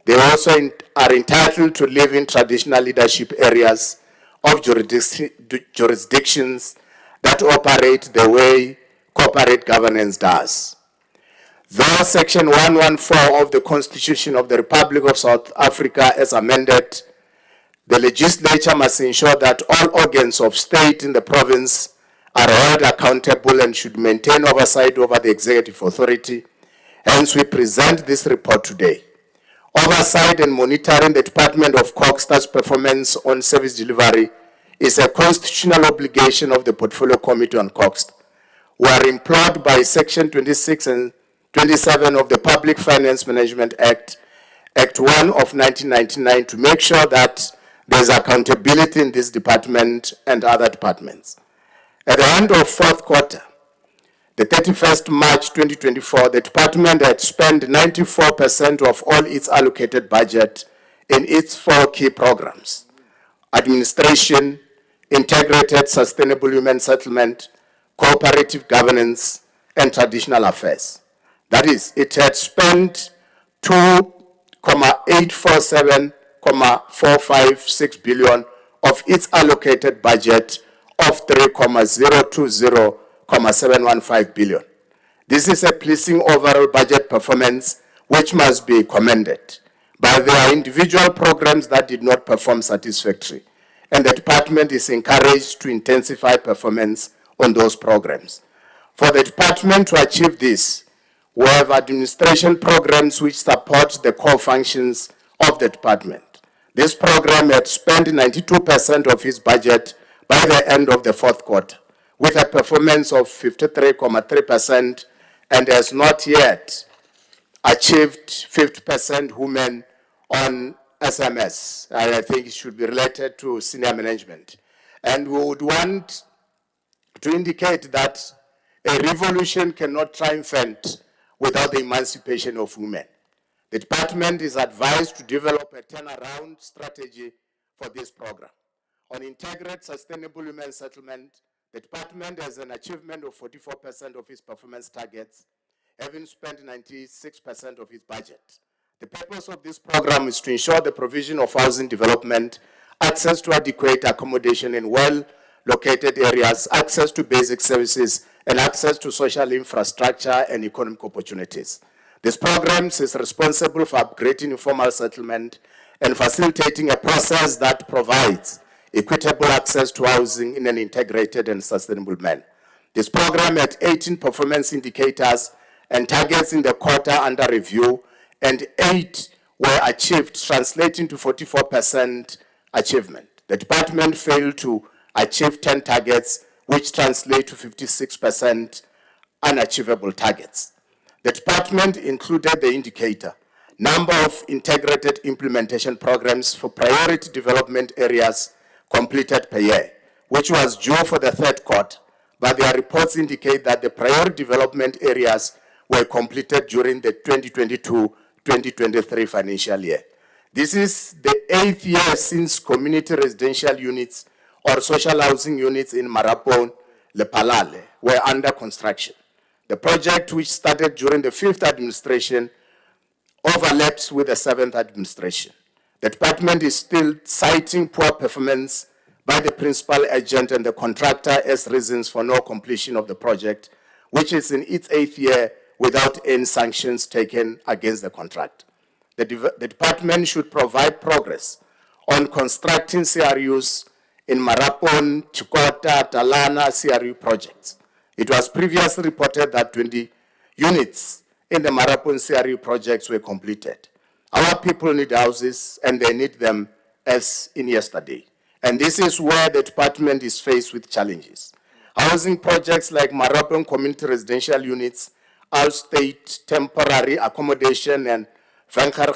They also are entitled to live in traditional leadership areas of jurisdictions that operate the way corporate governance does. Though Section 114 of the Constitution of the Republic of South Africa as amended, the legislature must ensure that all organs of state in the province are held accountable and should maintain oversight over the executive authority. Hence, we present this report today. Oversight and monitoring the Department of CoGHSTA's performance on service delivery is a constitutional obligation of the Portfolio Committee on CoGHSTA. We are employed by Section 26 and 27 of the Public Finance Management Act, Act 1 of 1999, to make sure that there is accountability in this department and other departments. At the end of fourth quarter, the 31st March 2024, the department had spent 94% of all its allocated budget in its 4 key programs: administration, integrated sustainable human settlement, cooperative governance, and traditional affairs. That is, it had spent 2,847 3.456 billion of its allocated budget of 3.020.715 billion. This is a pleasing overall budget performance which must be commended. But there are individual programs that did not perform satisfactorily, and the department is encouraged to intensify performance on those programs. For the department to achieve this, we have administration programs which support the core functions of the department. This program had spent 92% of its budget by the end of the fourth quarter, with a performance of 53.3%, and has not yet achieved 50% women on SMS. And I think it should be related to senior management. And we would want to indicate that a revolution cannot triumphant without the emancipation of women. The department is advised to develop a turnaround strategy for this program. On integrated sustainable women settlement, the department has an achievement of 44% of its performance targets, having spent 96% of its budget. The purpose of this program is to ensure the provision of housing development, access to adequate accommodation in well-located areas, access to basic services, and access to social infrastructure and economic opportunities. This program is responsible for upgrading informal settlement and facilitating a process that provides equitable access to housing in an integrated and sustainable manner. This program had 18 performance indicators and targets in the quarter under review, and 8 were achieved, translating to 44% achievement. The department failed to achieve 10 targets, which translate to 56% unachievable targets. The department included the indicator, number of integrated implementation programs for priority development areas completed per year, which was due for the third quarter, but their reports indicate that the priority development areas were completed during the 2022-2023 financial year. This is the 8th year since community residential units or social housing units in Marapo, Lepalale were under construction. The project, which started during the 5th administration, overlaps with the 7th administration. The department is still citing poor performance by the principal agent and the contractor as reasons for no completion of the project, which is in its 8th year without any sanctions taken against the contract. The department should provide progress on constructing CRUs in Marapon, Chikota, Talana CRU projects. It was previously reported that 20 units in the Marapon CRU projects were completed. Our people need houses, and they need them as in yesterday. And this is where the department is faced with challenges. Housing projects like Marapon community residential units, All-State temporary accommodation, and Vankar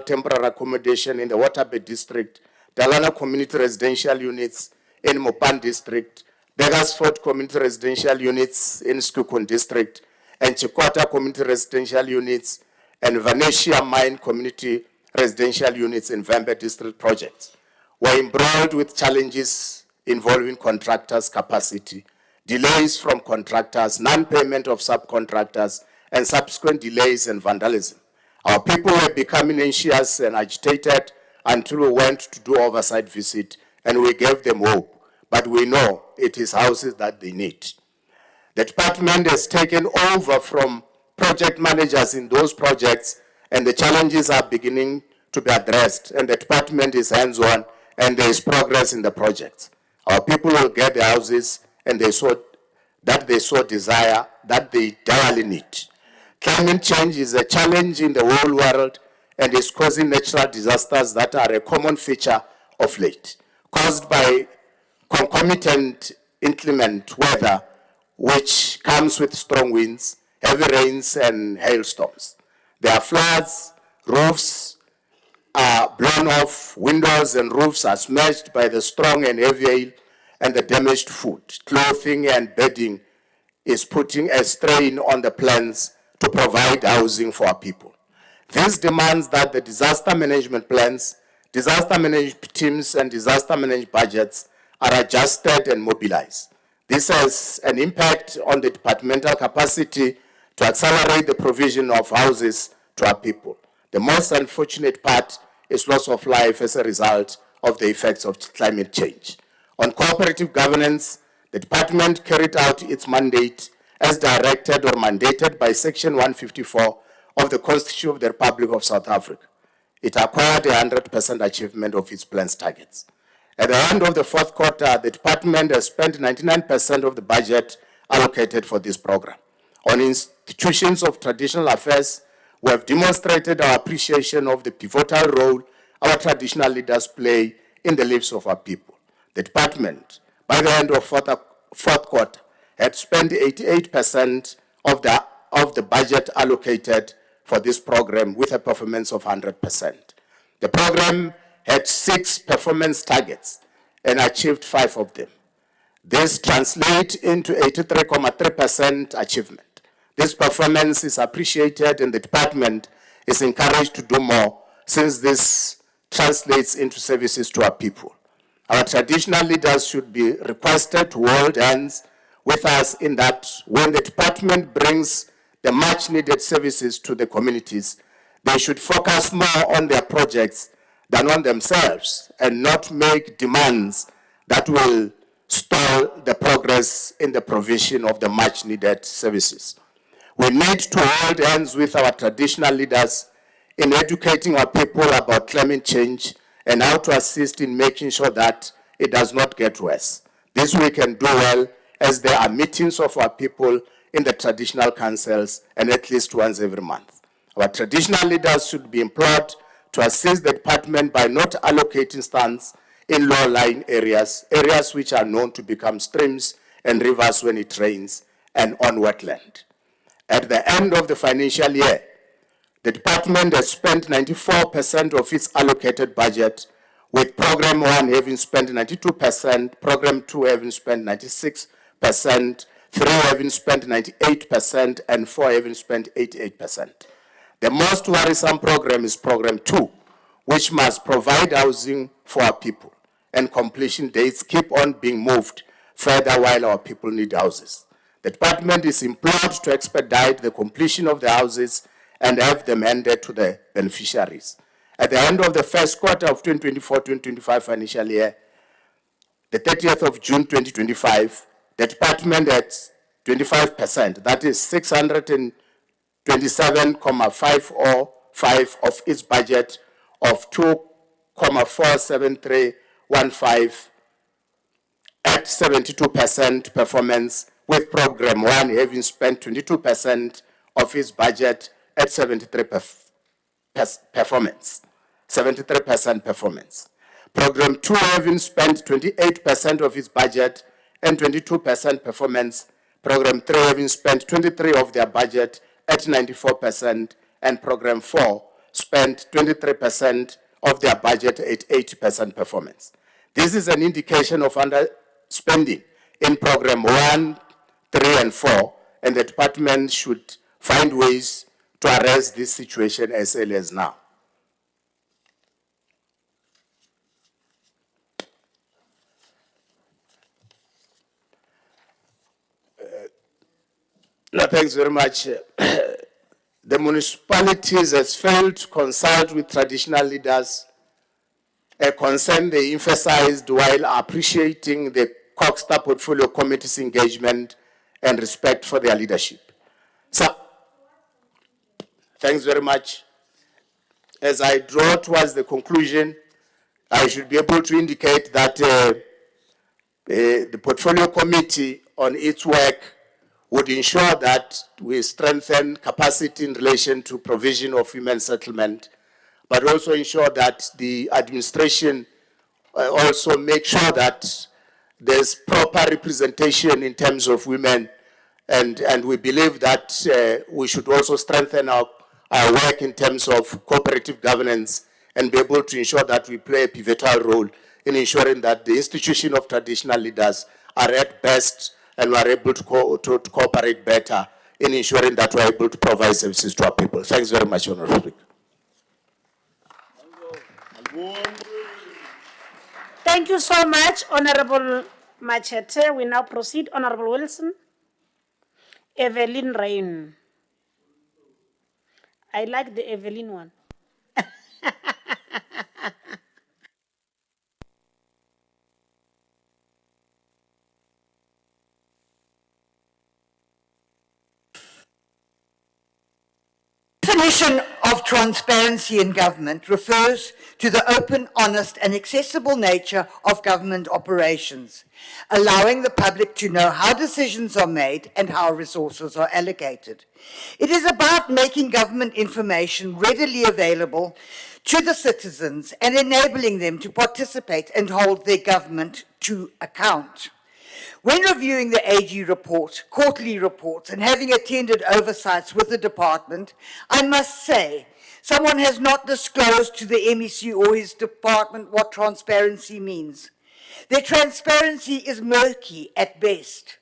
temporary accommodation in the Waterbed district, Talana community residential units in Mopan district, Begersford community residential units in Skukun district, and Chikwata community residential units, and Vanetia mine community residential units in Vembe district projects were embroiled with challenges involving contractors' capacity, delays from contractors, non-payment of subcontractors, and subsequent delays and vandalism. Our people were becoming anxious and agitated until we went to do oversight visit, and we gave them hope. But we know it is houses that they need. The department has taken over from project managers in those projects, and the challenges are beginning to be addressed, and the department is hands-on, and there is progress in the projects. Our people will get the houses and they so desire, that they direly need. Climate change is a challenge in the whole world and is causing natural disasters that are a common feature of late, caused by concomitant inclement weather, which comes with strong winds, heavy rains, and hailstorms. There are floods, roofs are blown off, windows and roofs are smashed by the strong and heavy hail, and the damaged food, clothing, and bedding is putting a strain on the plans to provide housing for our people. This demands that the disaster management plans, disaster management teams, and disaster management budgets are adjusted and mobilized. This has an impact on the departmental capacity to accelerate the provision of houses to our people. The most unfortunate part is loss of life as a result of the effects of climate change. On cooperative governance, the department carried out its mandate as directed or mandated by Section 154 of the Constitution of the Republic of South Africa. It acquired 100% achievement of its plans targets. At the end of the fourth quarter, the department has spent 99% of the budget allocated for this program. On institutions of traditional affairs, we have demonstrated our appreciation of the pivotal role our traditional leaders play in the lives of our people. The department, by the end of fourth quarter, had spent 88% of the budget allocated for this program with a performance of 100%. The program had 6 performance targets and achieved 5 of them. This translates into 83.3% achievement. This performance is appreciated and the department is encouraged to do more since this translates into services to our people. Our traditional leaders should be requested to hold hands with us in that when the department brings the much needed services to the communities, they should focus more on their projects than on themselves and not make demands that will stall the progress in the provision of the much needed services. We need to hold hands with our traditional leaders in educating our people about climate change and how to assist in making sure that it does not get worse. This we can do well as there are meetings of our people in the traditional councils and at least once every month. Our traditional leaders should be implored to assist the department by not allocating stands in low-lying areas, areas which are known to become streams and rivers when it rains, and on wetland. At the end of the financial year, the department has spent 94% of its allocated budget, with Program 1 having spent 92%, Program 2 having spent 96%, 3 having spent 98%, and 4 having spent 88%. The most worrisome program is Program 2, which must provide housing for our people, and completion dates keep on being moved further while our people need houses. The department is implored to expedite the completion of the houses and have them handed to the beneficiaries. At the end of the first quarter of 2024-2025 financial year, the 30th of June 2025, the department had 25%, that is 627.505 of its budget of 2,47315 at 72% performance, with Program 1 having spent 22% of its budget at 73% performance. Program 2 having spent 28% of its budget and 22% performance. Program 3 having spent 23% of their budget at 94%, and Program 4 spent 23% of their budget at 80% performance. This is an indication of underspending in Program 1, 3, and 4, and the department should find ways to arrest this situation as early as now. No, thanks very much. The municipalities has failed to consult with traditional leaders, a concern they emphasized while appreciating the CoGHSTA Portfolio Committee's engagement and respect for their leadership. So, thanks very much. As I draw towards the conclusion, I should be able to indicate that the Portfolio Committee on its work would ensure that we strengthen capacity in relation to provision of women's settlement, but also ensure that the administration also make sure that there's proper representation in terms of women, and we believe that we should also strengthen our work in terms of cooperative governance and be able to ensure that we play a pivotal role in ensuring that the institution of traditional leaders are at best and we are able to cooperate better in ensuring that we are able to provide services to our people. Thanks very much, Honourable Speaker. Thank you so much, Honourable Machete. We now proceed. Honourable Wilson. Evelyn Rain. I like the Evelyn one. of transparency in government refers to the open, honest, and accessible nature of government operations, allowing the public to know how decisions are made and how resources are allocated. It is about making government information readily available to the citizens and enabling them to participate and hold their government to account. When reviewing the AG report, quarterly reports, and having attended oversights with the department, I must say, someone has not disclosed to the MEC or his department what transparency means. Their transparency is murky at best.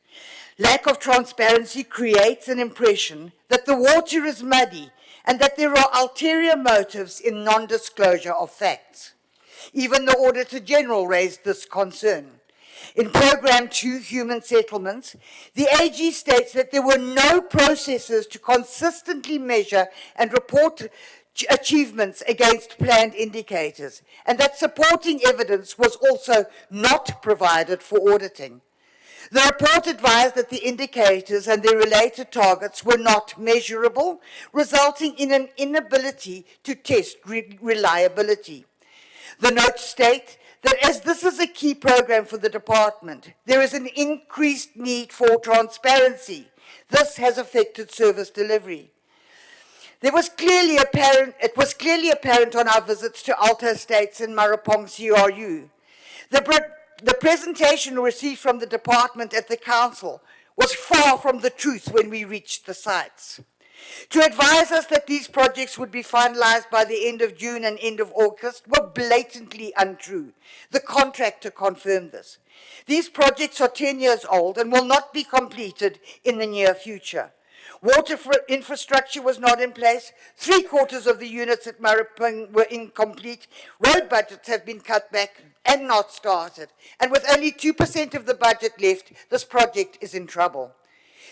Lack of transparency creates an impression that the water is muddy and that there are ulterior motives in non-disclosure of facts. Even the Auditor General raised this concern. In Programme 2, Human Settlements, the AG states that there were no processes to consistently measure and report achievements against planned indicators, and that supporting evidence was also not provided for auditing. The report advised that the indicators and their related targets were not measurable, resulting in an inability to test reliability. The notes state that as this is a key program for the department, there is an increased need for transparency. This has affected service delivery. It was clearly apparent on our visits to Alto Estates and Marapong CRU. The presentation received from the department at the council was far from the truth when we reached the sites. To advise us that these projects would be finalized by the end of June and end of August were blatantly untrue. The contractor confirmed this. These projects are 10 years old and will not be completed in the near future. Water infrastructure was not in place. 3/4 of the units at Marapong were incomplete. Road budgets have been cut back and not started. And with only 2% of the budget left, this project is in trouble.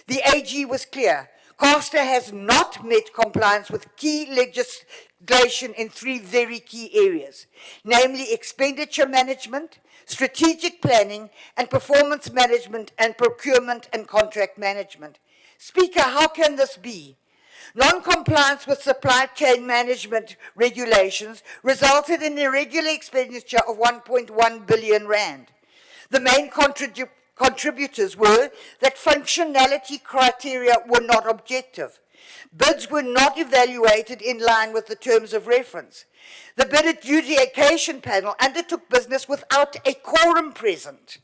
The AG was clear. CoGHSTA has not met compliance with key legislation in 3 very key areas, namely expenditure management, strategic planning, and performance management and procurement and contract management. Speaker, how can this be? Non-compliance with supply chain management regulations resulted in irregular expenditure of 1.1 billion rand. The main contributors were that functionality criteria were not objective. Bids were not evaluated in line with the terms of reference. The bid adjudication panel undertook business without a quorum present.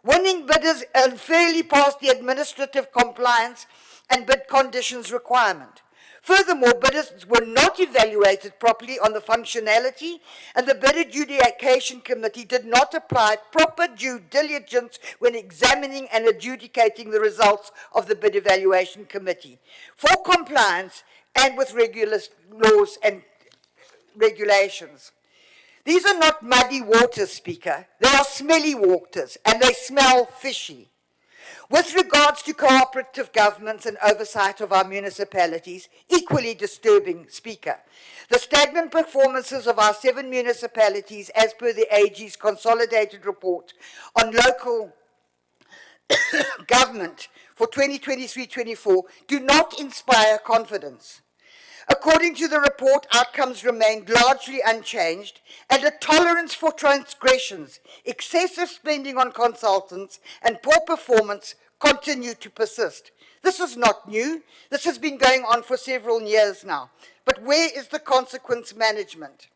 Winning bidders unfairly passed the administrative compliance and bid conditions requirement. Furthermore, bidders were not evaluated properly on the functionality, and the bid adjudication committee did not apply proper due diligence when examining and adjudicating the results of the bid evaluation committee for compliance and with laws and regulations. These are not muddy waters, Speaker. They are smelly waters, and they smell fishy. With regards to cooperative governance and oversight of our municipalities, equally disturbing, Speaker, the stagnant performances of our 7 municipalities as per the AG's consolidated report on local government for 2023-24 do not inspire confidence. According to the report, outcomes remained largely unchanged, and a tolerance for transgressions, excessive spending on consultants, and poor performance continue to persist. This is not new. This has been going on for several years now. But where is the consequence management?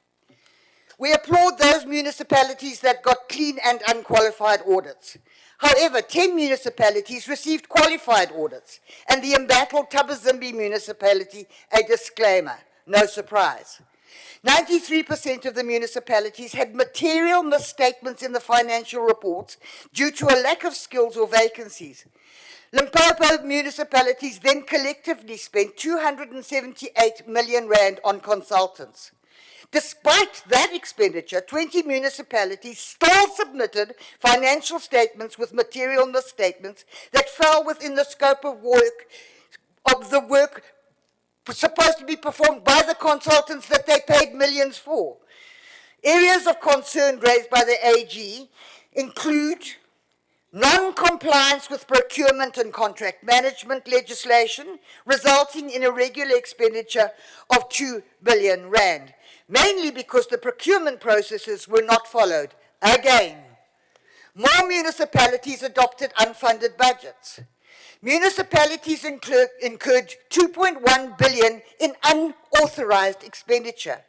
We applaud those municipalities that got clean and unqualified audits. However, 10 municipalities received qualified audits, and the embattled Tabazimbi municipality a disclaimer. No surprise. 93% of the municipalities had material misstatements in the financial reports due to a lack of skills or vacancies. Limpopo municipalities then collectively spent 278 million rand on consultants. Despite that expenditure, 20 municipalities still submitted financial statements with material misstatements that fell within the scope of the work supposed to be performed by the consultants that they paid millions for. Areas of concern raised by the AG include non-compliance with procurement and contract management legislation, resulting in a regular expenditure of 2 billion rand, mainly because the procurement processes were not followed. Again, more municipalities adopted unfunded budgets. Municipalities incurred 2.1 billion in unauthorized expenditure.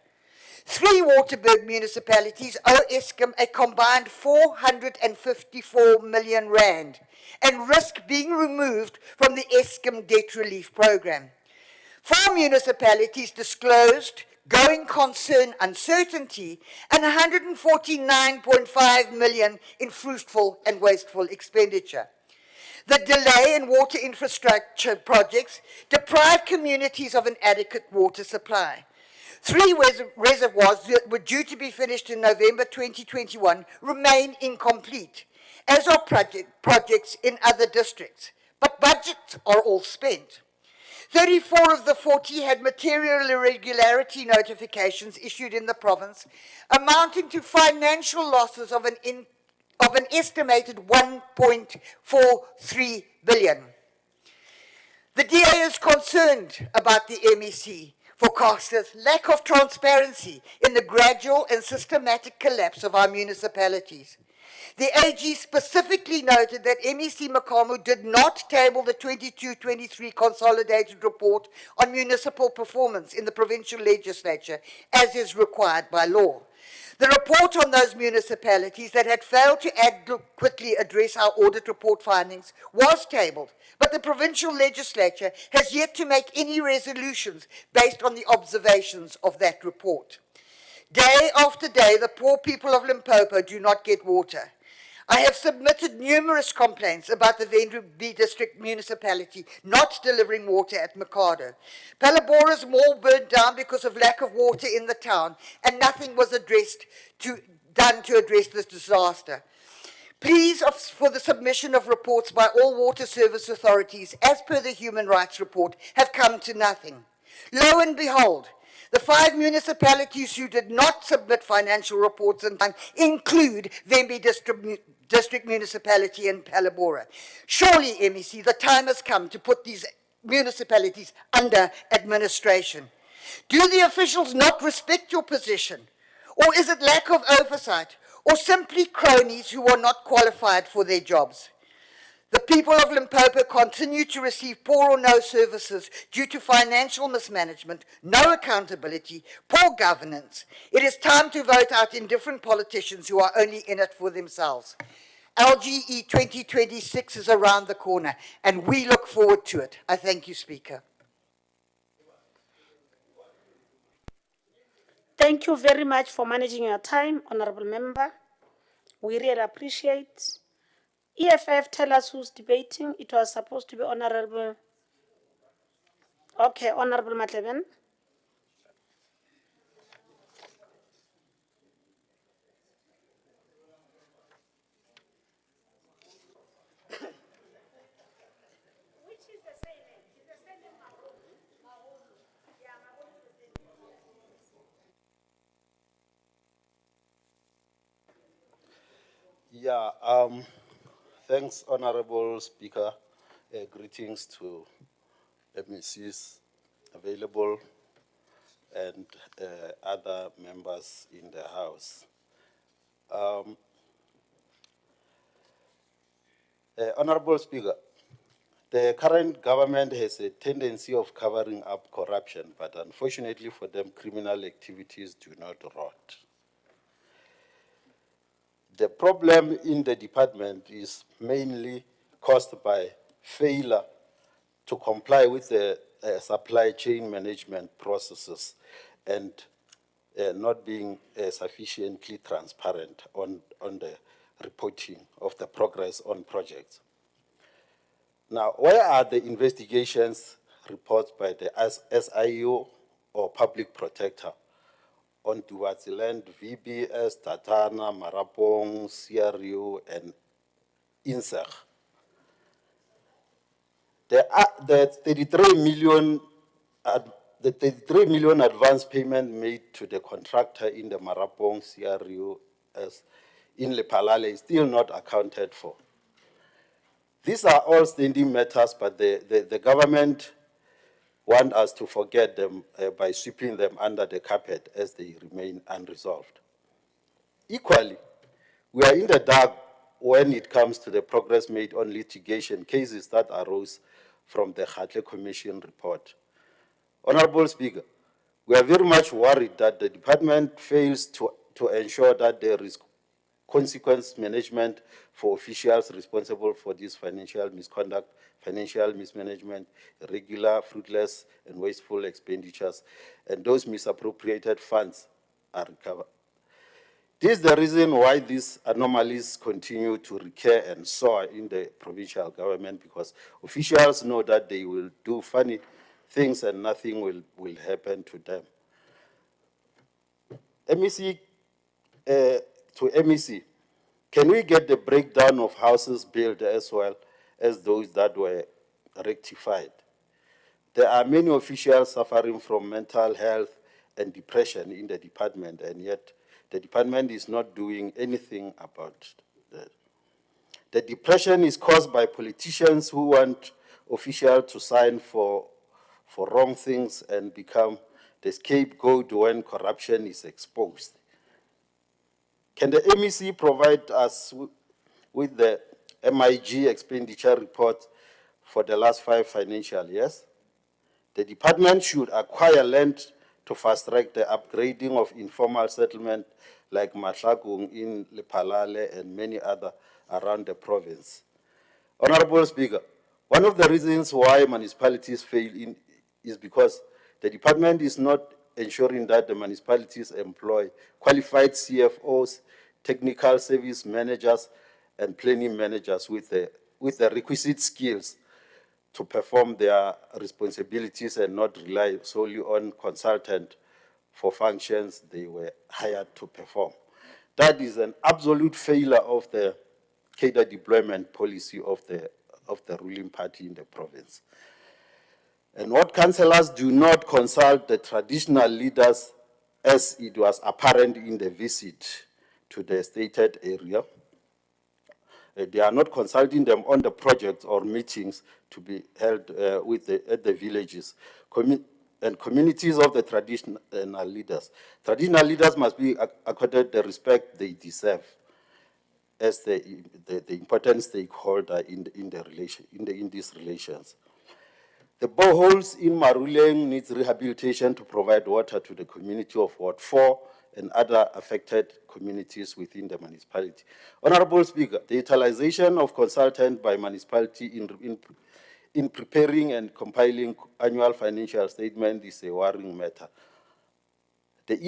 3 Waterberg municipalities owe Eskom a combined 454 million rand and risk being removed from the Eskom debt relief program. 4 municipalities disclosed going concern uncertainty and 149.5 million in fruitful and wasteful expenditure. The delay in water infrastructure projects deprived communities of an adequate water supply. 3 reservoirs that were due to be finished in November 2021 remain incomplete, as are projects in other districts, but budgets are all spent. 34 of the 40 had material irregularity notifications issued in the province, amounting to financial losses of an estimated 1.43 billion. The DA is concerned about the MEC for CoGHSTA's lack of transparency in the gradual and systematic collapse of our municipalities. The AG specifically noted that MEC Makamu did not table the 22-23 consolidated report on municipal performance in the provincial legislature, as is required by law. The report on those municipalities that had failed to adequately address our audit report findings was tabled, but the provincial legislature has yet to make any resolutions based on the observations of that report. Day after day, the poor people of Limpopo do not get water. I have submitted numerous complaints about the Vendubi District Municipality not delivering water at Mikado. Palabora's mall burned down because of lack of water in the town, and nothing was done to address this disaster. Pleas for the submission of reports by all water service authorities, as per the Human Rights Report, have come to nothing. Lo and behold, the 5 municipalities who did not submit financial reports in time include Vendubi District Municipality and Palabora. Surely, MEC, the time has come to put these municipalities under administration. Do the officials not respect your position? Or is it lack of oversight? Or simply cronies who are not qualified for their jobs? The people of Limpopo continue to receive poor or no services due to financial mismanagement, no accountability, poor governance. It is time to vote out indifferent politicians who are only in it for themselves. LGE 2026 is around the corner, and we look forward to it. I thank you, Speaker. Thank you very much for managing your time, Honourable Member. We really appreciate. EFF, tell us who's debating. It was supposed to be Honourable. Okay, Honourable Matleven. Yeah, thanks, Honourable Speaker. Greetings to MECs available and other members in the House. Honourable Speaker, the current government has a tendency of covering up corruption, but unfortunately for them, criminal activities do not rot. The problem in the department is mainly caused by failure to comply with the supply chain management processes and not being sufficiently transparent on the reporting of the progress on projects. Now, where are the investigations reports by the SIU or public protector on Duwaziland, VBS, Tatana, Marapong, CRU, and INSEG? The 33 million advance payment made to the contractor in the Marapong CRU in Lephalale is still not accounted for. These are all standing matters, but the government want us to forget them by sweeping them under the carpet as they remain unresolved. Equally, we are in the dark when it comes to the progress made on litigation cases that arose from the Khatle Commission report. Honourable Speaker, we are very much worried that the department fails to ensure that there is consequence management for officials responsible for this financial misconduct, financial mismanagement, irregular, fruitless, and wasteful expenditures, and those misappropriated funds are recovered. This is the reason why these anomalies continue to recur and soar in the provincial government, because officials know that they will do funny things and nothing will happen to them. MEC, to MEC, can we get the breakdown of houses built as well as those that were rectified? There are many officials suffering from mental health and depression in the department, and yet the department is not doing anything about that. The depression is caused by politicians who want officials to sign for wrong things and become the scapegoat when corruption is exposed. Can the MEC provide us with the MIG expenditure report for the last 5 financial years? The department should acquire land to fast-track the upgrading of informal settlement like Mahlakung in Lephalale and many other around the province. Honourable Speaker, one of the reasons why municipalities fail is because the department is not ensuring that the municipalities employ qualified CFOs, technical service managers, and planning managers with the requisite skills to perform their responsibilities and not rely solely on consultants for functions they were hired to perform. That is an absolute failure of the cadre deployment policy of the ruling party in the province. And what councillors do not consult the traditional leaders, as it was apparent in the visit to the stated area. They are not consulting them on the projects or meetings to be held at the villages and communities of the traditional leaders. Traditional leaders must be accorded the respect they deserve as the important stakeholder in these relations. The boreholes in Maruleng needs rehabilitation to provide water to the community of Ward 4 and other affected communities within the municipality. Honourable Speaker, the utilization of consultants by municipality in preparing and compiling annual financial statement is a worrying matter. The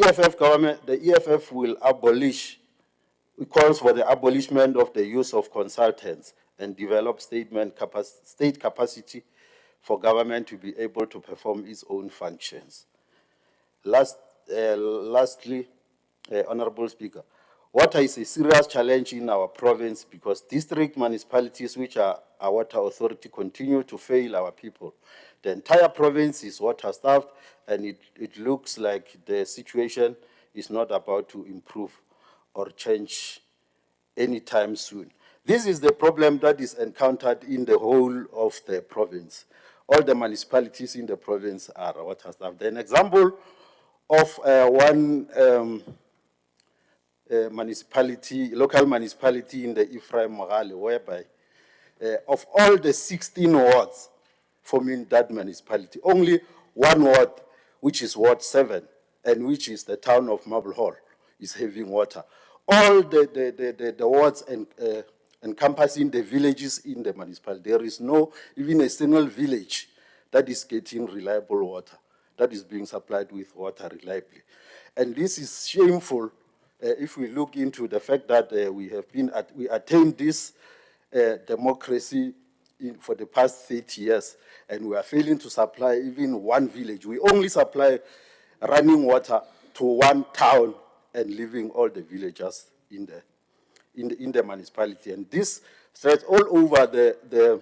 EFF will abolish, it calls for the abolishment of the use of consultants and develop state capacity for government to be able to perform its own functions. Lastly, Honourable Speaker, water is a serious challenge in our province because district municipalities, which are our water authority, continue to fail our people. The entire province is water-starved, and it looks like the situation is not about to improve or change anytime soon. This is the problem that is encountered in the whole of the province. All the municipalities in the province are water-starved. An example of one local municipality in the Ephraim Mogale, whereby of all the 16 wards forming that municipality, only one ward, which is Ward 7, and which is the town of Marble Hall, is having water. All the wards encompassing the villages in the municipality, there is no, even a single village that is getting reliable water, that is being supplied with water reliably. And this is shameful if we look into the fact that we attained this democracy for the past 30 years, and we are failing to supply even one village. We only supply running water to one town and leaving all the villagers in the municipality. And this spreads all over the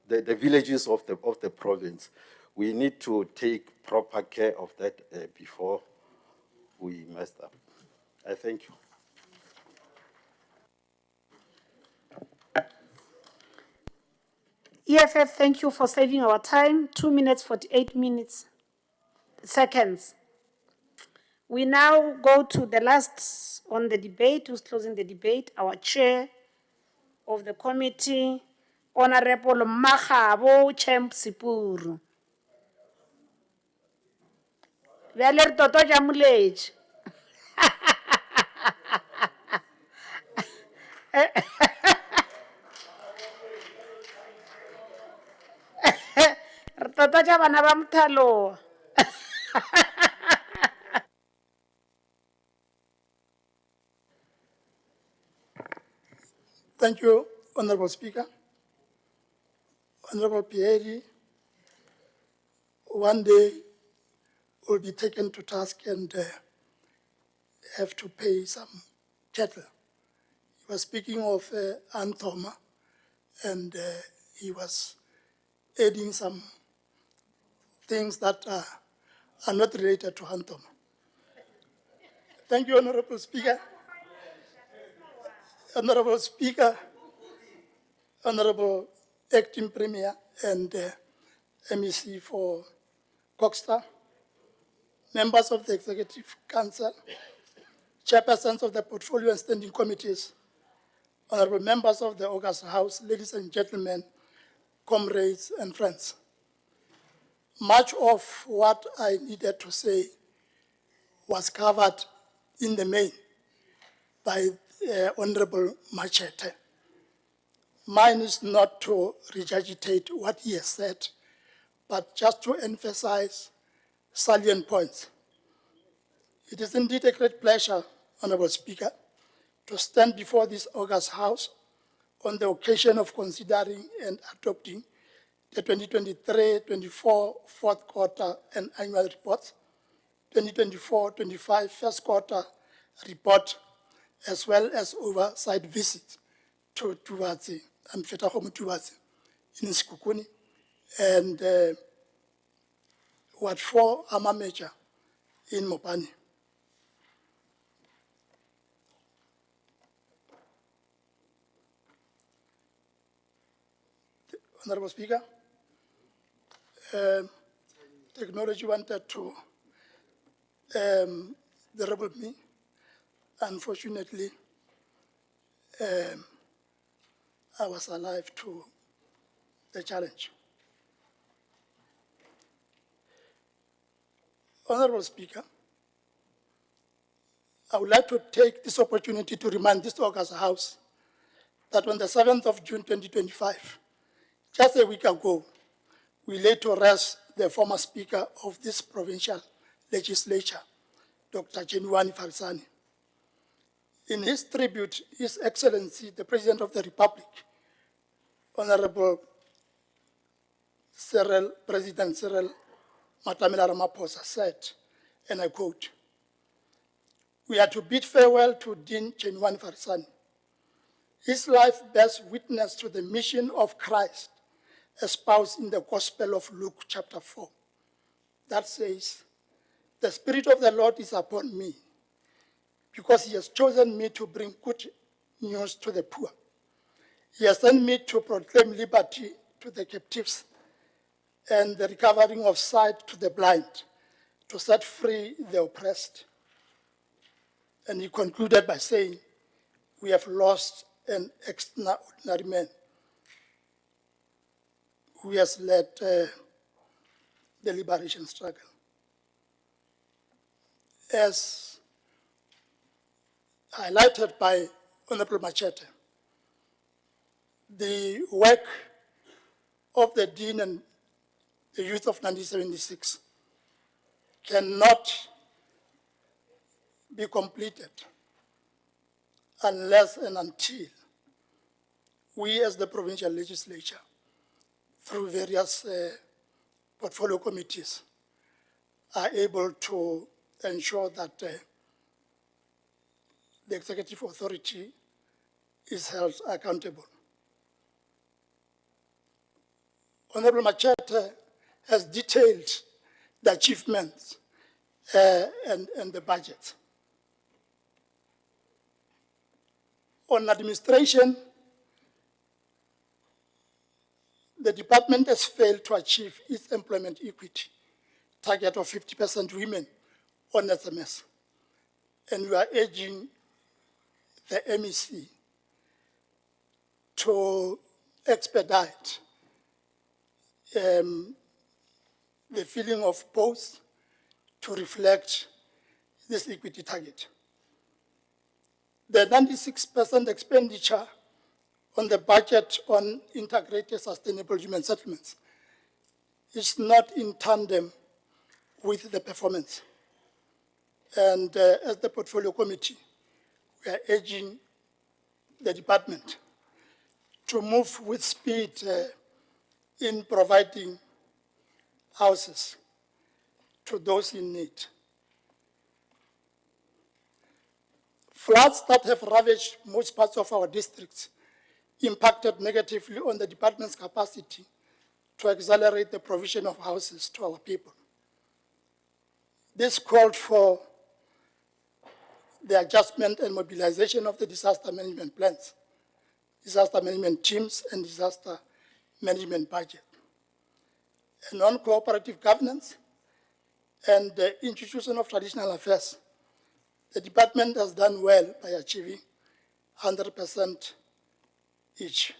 villages of the province. We need to take proper care of that before we mess up. I thank you. EFF, thank you for saving our time. 2 minutes, 48 minutes, seconds. We now go to the last on the debate, who's closing the debate, our chair of the committee, Honourable Magabo Champ Sipuru. Veler Toto Jamulej. Toto Jabana Bamtalo. Thank you, Honourable Speaker. Honourable Pieri, one day will be taken to task and have to pay some cattle. He was speaking of anthem, and he was adding some things that are not related to anthem. Thank you, Honourable Speaker. Honourable Speaker, Honourable Acting Premier and MEC for CoGHSTA, members of the Executive Council, chairpersons of the Portfolio and Standing Committees, honourable members of the August House, ladies and gentlemen, comrades and friends. Much of what I needed to say was covered in the main by Honourable Machete. Mine is not to regurgitate what he has said, but just to emphasize salient points. It is indeed a great pleasure, Honourable Speaker, to stand before this August House on the occasion of considering and adopting the 2023-24 fourth quarter and annual reports, 2024-25 first quarter report, as well as oversight visits to Tuvatsi and Fetahomu Tuvatsi in Skukuni, and Ward 4 Ama Major in Mopani. Honourable Speaker, technology wanted to derail me. Unfortunately, I was alive to the challenge. Honourable Speaker, I would like to take this opportunity to remind this August House that on the 7th of June 2025, just a week ago, we laid to rest the former Speaker of this provincial legislature, Dr. Genuani Farisani. In his tribute, His Excellency, the President of the Republic, Honourable President Cyril Matamela Ramaphosa said, and I quote, "We are to bid farewell to Dean Genuani Farisani. His life bears witness to the mission of Christ espoused in the Gospel of Luke chapter 4. That says, the Spirit of the Lord is upon me because he has chosen me to bring good news to the poor. He has sent me to proclaim liberty to the captives and the recovering of sight to the blind, to set free the oppressed." And he concluded by saying, "We have lost an extraordinary man who has led the liberation struggle." As highlighted by Honourable Machete, the work of the Dean and the youth of 1976 cannot be completed unless and until we as the provincial legislature, through various portfolio committees, are able to ensure that the executive authority is held accountable. Honourable Machete has detailed the achievements and the budget. On administration, the department has failed to achieve its employment equity target of 50% women on SMS. And we are urging the MEC to expedite the filling of posts to reflect this equity target. The 96% expenditure on the budget on integrated sustainable human settlements is not in tandem with the performance. And as the portfolio committee, we are urging the department to move with speed in providing houses to those in need. Floods that have ravaged most parts of our districts impacted negatively on the department's capacity to accelerate the provision of houses to our people. This called for the adjustment and mobilization of the disaster management plans, disaster management teams, and disaster management budget. A non-cooperative governance and the institution of traditional affairs, the department has done well by achieving 100% each.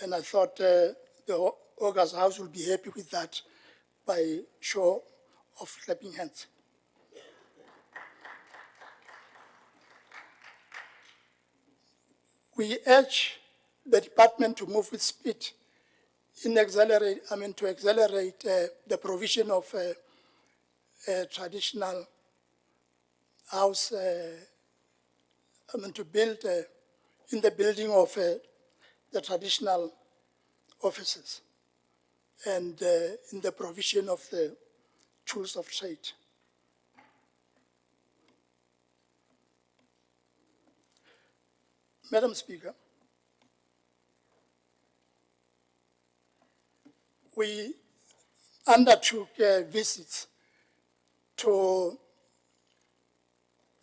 And I thought the August House will be happy with that by show of clapping hands. We urge the department to move with speed to accelerate the provision of traditional house, to build in the building of the traditional offices and in the provision of the tools of trade. Madam Speaker, we undertook visits to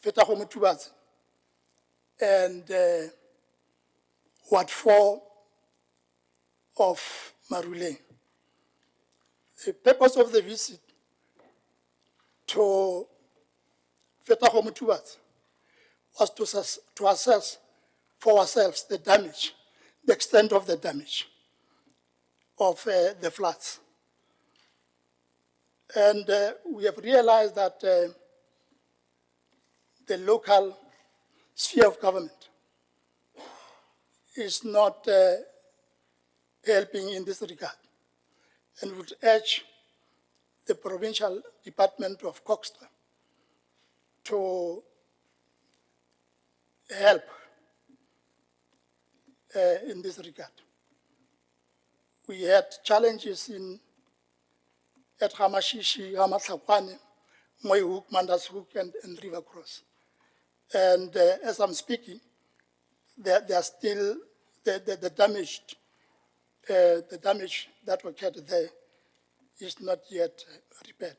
Fetahomutubazi and Ward 4 of Marule. The purpose of the visit to Fetahomutubazi was to assess for ourselves the damage, the extent of the damage of the floods. And we have realized that the local sphere of government is not helping in this regard, and would urge the Provincial Department of CoGHSTA to help in this regard. We had challenges at Hamashishi, Hamatlakwane, Moyhook, Mandas Hook, and River Cross. And as I'm speaking, there are still the damage that occurred there is not yet repaired.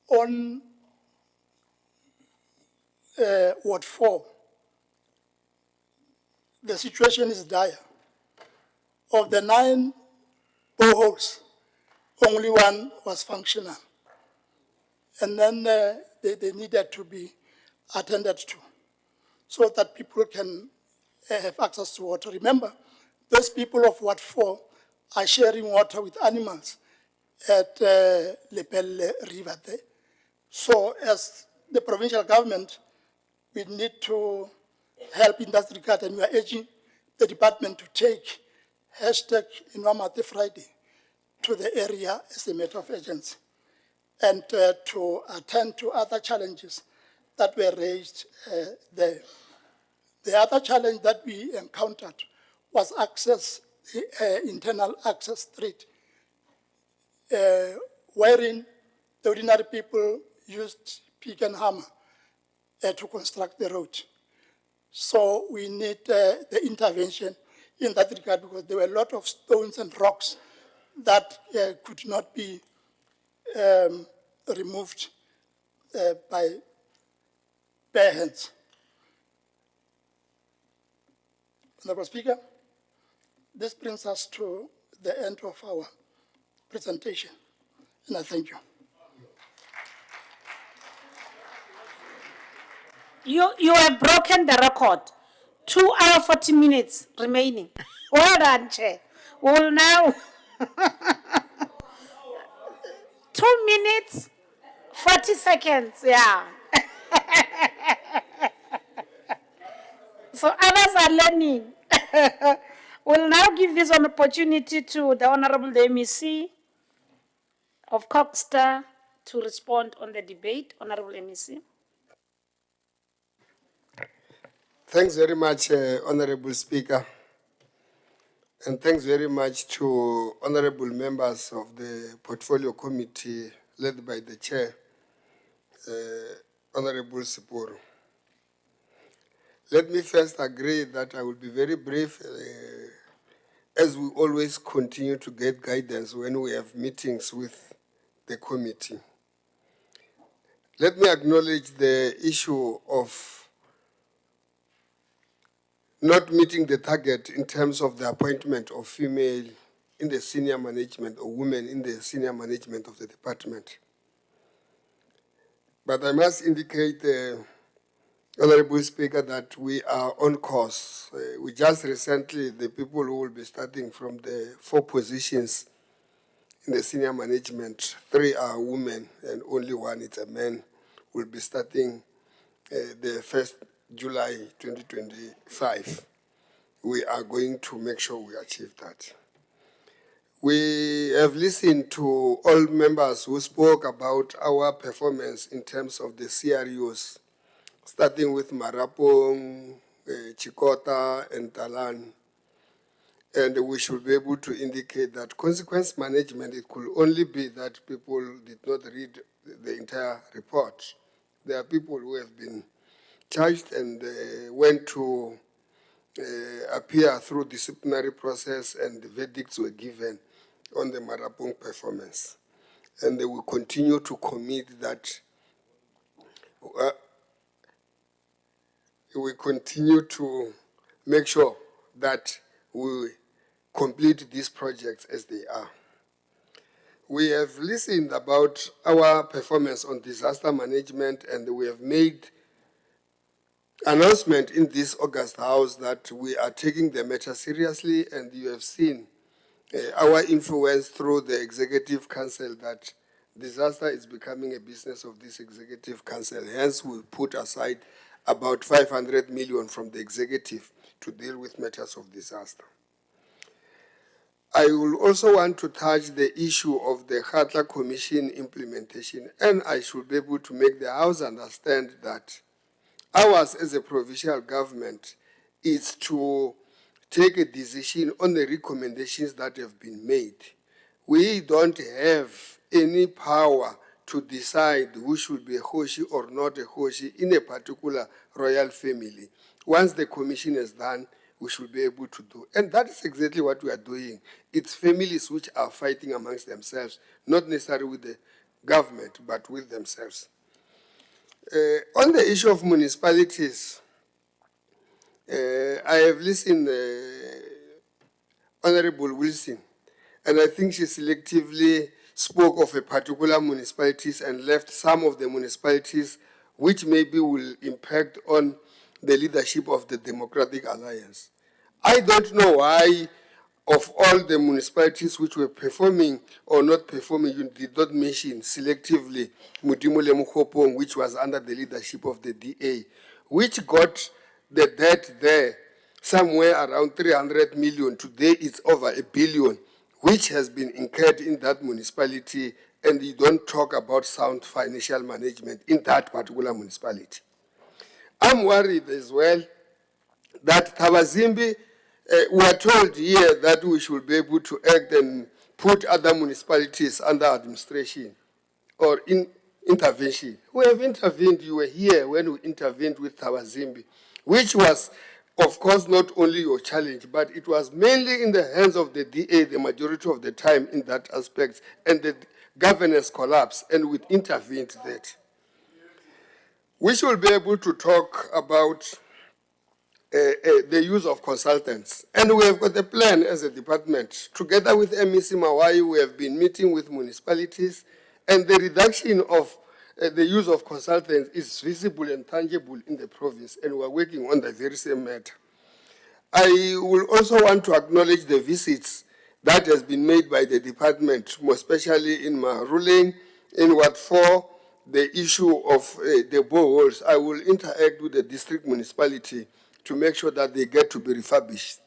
On Ward 4, the situation is dire. Of the 9 boreholes, only 1 was functional. And then they needed to be attended to so that people can have access to water. Remember, those people of Ward 4 are sharing water with animals at Lepelle River there. So as the provincial government, we need to help in that regard, and we are urging the department to take #Inwamate Friday to the area as a matter of urgency, and to attend to other challenges that were raised there. The other challenge that we encountered was access, internal access street, wherein the ordinary people used pick and hammer to construct the road. So we need the intervention in that regard, because there were a lot of stones and rocks that could not be removed by bare hands. Honourable Speaker, This brings us to the end of our presentation, and I thank you. You have broken the record. 2 hours, 40 minutes remaining. Well done, Chair. Well, now, 2 minutes, 40 seconds, yeah. So others are learning. We'll now give this an opportunity to the Honourable the MEC of CoGHSTA to respond on the debate. Honourable MEC. Thanks very much, Honourable Speaker. And thanks very much to honourable members of the Portfolio Committee led by the Chair, Honourable Siporo. Let me first agree that I will be very brief, as we always continue to get guidance when we have meetings with the committee. Let me acknowledge the issue of not meeting the target in terms of the appointment of female in the senior management or women in the senior management of the department. But I must indicate, Honourable Speaker, that we are on course. We just recently, the people who will be starting from the 4 positions in the senior management, 3 are women and only 1 is a man, will be starting the 1st July 2025. We are going to make sure we achieve that. We have listened to all members who spoke about our performance in terms of the CRUs, starting with Marapong, Chikota, and Talan. And we should be able to indicate that consequence management, it could only be that people did not read the entire report. There are people who have been charged and went to appear through disciplinary process, and the verdicts were given on the Marapong performance. And they will continue to commit that we continue to make sure that we complete these projects as they are. We have listened about our performance on disaster management, and we have made announcement in this August House that we are taking the matter seriously, and you have seen our influence through the Executive Council that disaster is becoming a business of this Executive Council. Hence, we put aside about 500 million from the Executive to deal with matters of disaster. I will also want to touch the issue of the Khatla Commission implementation, and I should be able to make the House understand that ours as a provincial government is to take a decision on the recommendations that have been made. We don't have any power to decide who should be a Hoshi or not a Hoshi in a particular royal family. Once the commission is done, we should be able to do. And that is exactly what we are doing. It's families which are fighting amongst themselves, not necessarily with the government, but with themselves. On the issue of municipalities, I have listened Honourable Wilson, and I think she selectively spoke of a particular municipalities and left some of the municipalities which maybe will impact on the leadership of the Democratic Alliance. I don't know why of all the municipalities which were performing or not performing, you did not mention selectively Mudimo Lemukopong, which was under the leadership of the DA, which got the debt there somewhere around 300 million. Today it's over 1 billion, which has been incurred in that municipality, and you don't talk about sound financial management in that particular municipality. I'm worried as well that Tabazimbi, we are told here that we should be able to act and put other municipalities under administration or in intervention. We have intervened. You were here when we intervened with Tabazimbi, which was, of course, not only your challenge, but it was mainly in the hands of the DA the majority of the time in that aspect, and the governance collapsed, and we intervened that. We should be able to talk about the use of consultants. And we have got a plan as a department. Together with MEC Mawai, we have been meeting with municipalities, and the reduction of the use of consultants is visible and tangible in the province, and we are working on the very same matter. I will also want to acknowledge the visits that has been made by the department, more especially in Maruling, in Ward 4, the issue of the boreholes. I will interact with the district municipality to make sure that they get to be refurbished.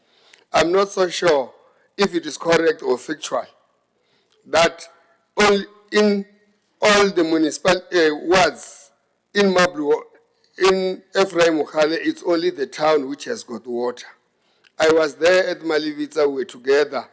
I'm not so sure if it is correct or factual that in all the municipal wards in Mablu, in Ephraim Mukhale, it's only the town which has got water. I was there at Malivita, we were together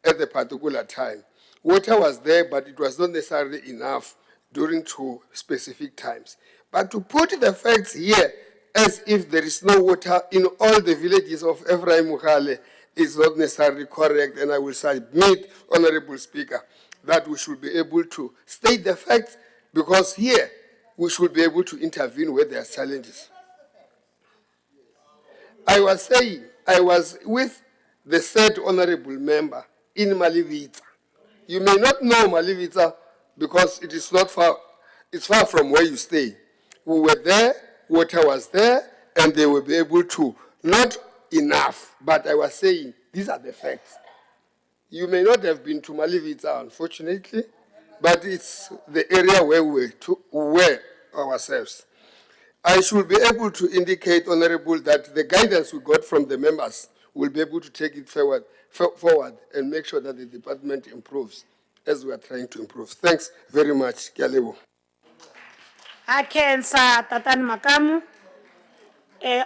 at the particular time. Water was there, but it was not necessarily enough during 2 specific times. But to put the facts here as if there is no water in all the villages of Ephraim Mukhale is not necessarily correct, and I will submit, Honourable Speaker, that we should be able to state the facts, because here we should be able to intervene where there are challenges. I was saying, I was with the said honourable member in Malivita. You may not know Malivita because it is not far, it's far from where you stay. We were there, water was there, and they will be able to, not enough, but I was saying, these are the facts. You may not have been to Malivita, unfortunately, but it's the area where we were ourselves. I should be able to indicate, Honourable, that the guidance we got from the members will be able to take it forward and make sure that the department improves as we are trying to improve. Thanks very much, Kyalebo. Akensa Tatan Makamu.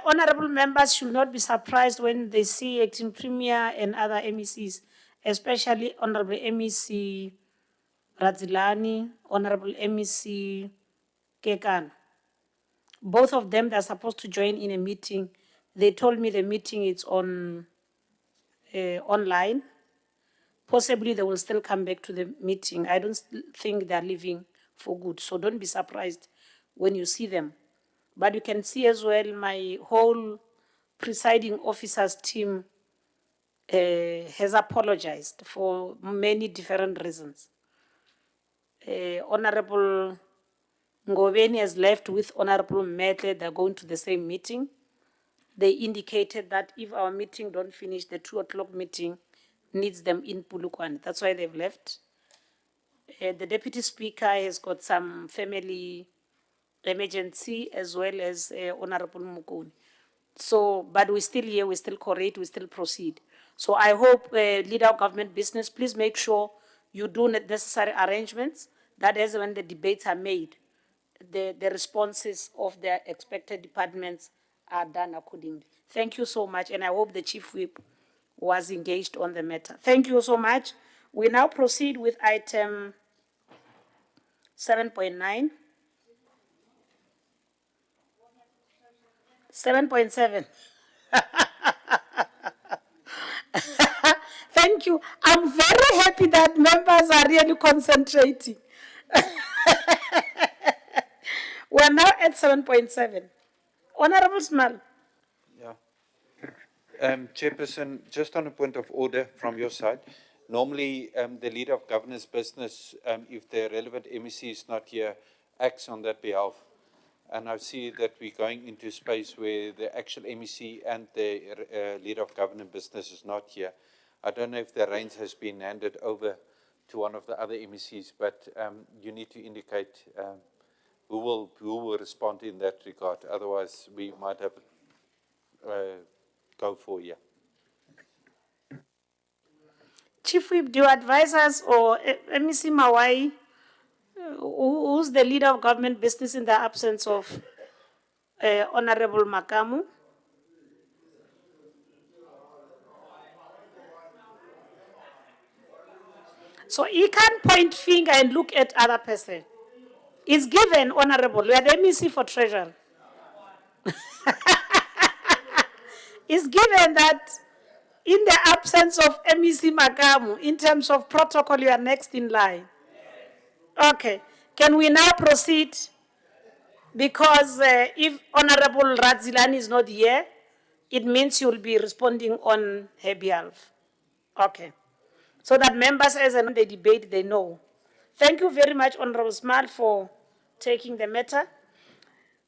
Honourable members should not be surprised when they see acting premier and other MECs, especially Honourable MEC Radzilani, Honourable MEC Kekan. Both of them, they're supposed to join in a meeting. They told me the meeting is on online. Possibly they will still come back to the meeting. I don't think they're leaving for good, so don't be surprised when you see them. But you can see as well my whole presiding officers team has apologized for many different reasons. Honourable Ngobeni has left with Honourable Metle. They're going to the same meeting. They indicated that if our meeting don't finish, the 2 o'clock meeting needs them in Pulukwane. That's why they've left. The Deputy Speaker has got some family emergency as well as Honourable Mukuni. So, but we're still here, we still correct, we still proceed. So I hope, leader of government business, please make sure you do necessary arrangements that as when the debates are made, the responses of the expected departments are done accordingly. Thank you so much, and I hope the Chief Whip was engaged on the matter. Thank you so much. We now proceed with item 7.9. 7.7. Thank you. I'm very happy that members are really concentrating. We're now at 7.7. Honourable Small. Yeah. Chairperson, just on a point of order from your side, normally the leader of governor's business, if the relevant MEC is not here, acts on that behalf. And I see that we're going into space where the actual MEC and the leader of government business is not here. I don't know if the reins has been handed over to one of the other MECs, but you need to indicate who will respond in that regard. Otherwise, we might have go for here. Chief Whip, do you advise us, or MEC Mawai, who's the leader of government business in the absence of Honourable Makamu? So he can't point finger and look at other person. It's given, Honourable. We are the MEC for Treasury. It's given that in the absence of MEC Makamu, in terms of protocol, you are next in line. Okay. Can we now proceed? Because if Honourable Radzilani is not here, it means you'll be responding on her behalf. Okay. So that members, as and when they debate, they know. Thank you very much, Honourable Smart, for taking the matter.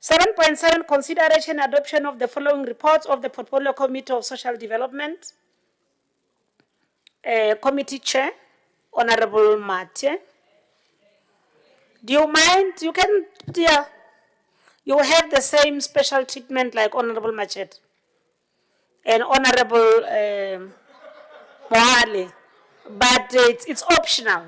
7.7, consideration and adoption of the following reports of the Portfolio Committee of Social Development. Committee Chair, Honourable Mate. Do you mind? You can, yeah. You have the same special treatment like Honourable Machet and Honourable Moale, but it's optional.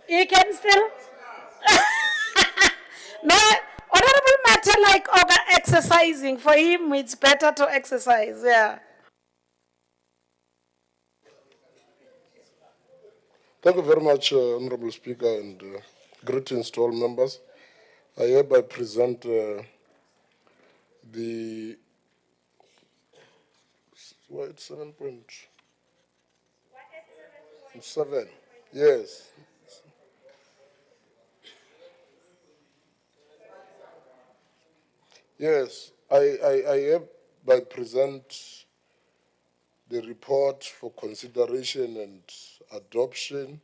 He can still. No, Honorable Matter like exercising. For him, it's better to exercise. Yeah. Thank you very much, Honorable Speaker, and greetings to all members. I hereby present the 7.7. Yes. Yes, I hereby present the report for consideration and adoption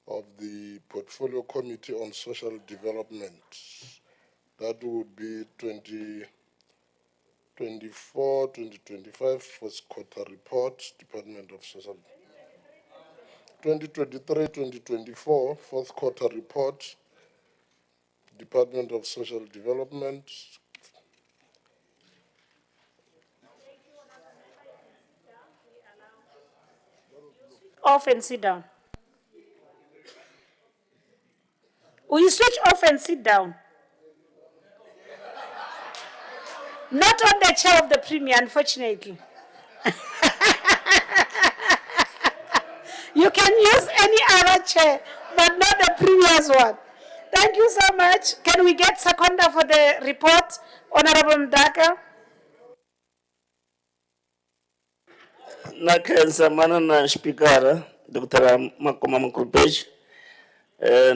of the Portfolio Committee on Social Development. That would be 2024-2025 first quarter report, Department of Social. 2023-2024 fourth quarter report, Department of Social Development. Off and sit down. Will you switch off and sit down? Not on the chair of the Premier, unfortunately. You can use any other chair, but not the Premier's one. Thank you so much. Can we get seconder for the report, Honourable Mdaka? Nakhensa mana na Speaker Dr. Makoma Mkrupeji.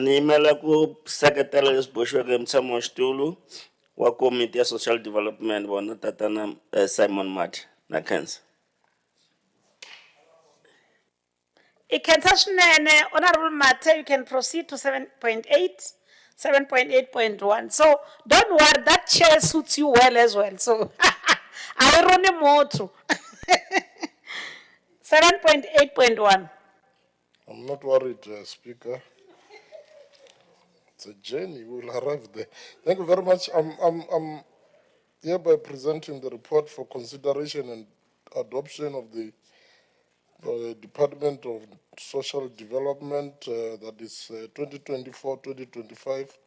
Ni imela ku sekretary lesiboshiweke mtshamo wa xitulu wa Committee ya Social Development bona tatana Simon Mati. Nakhensa. Honourable Mate, you can proceed to 7.8, 7.8.1. So don't worry, that chair suits you well as well. So I run a motor. 7.8.1. I'm not worried, Speaker. It's a journey. We'll arrive there. Thank you very much. I'm hereby presenting the report for consideration and adoption of the Department of Social Development, that is 2024-2025.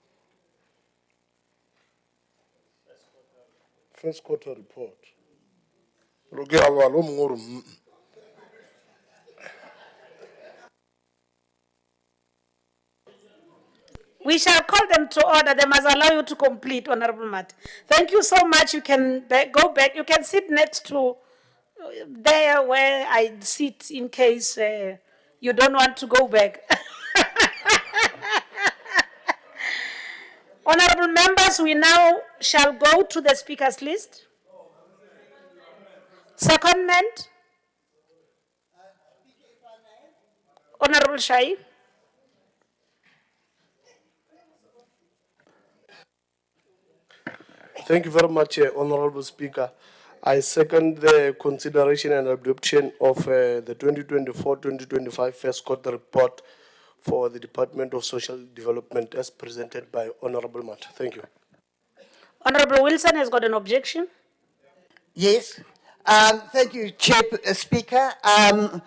First quarter report. We shall call them to order. They must allow you to complete, Honourable Matt. Thank you so much. You can go back. You can sit next to there where I sit in case you don't want to go back. Honourable members, we now shall go to the speakers list. Secondment. Honourable Shai. Thank you very much, Honorable Speaker. I second the consideration and adoption of the 2024-2025 first quarter report for the Department of Social Development as presented by Honorable Matt. Thank you. Honourable Wilson has got an objection. Yes. Thank you, Speaker. On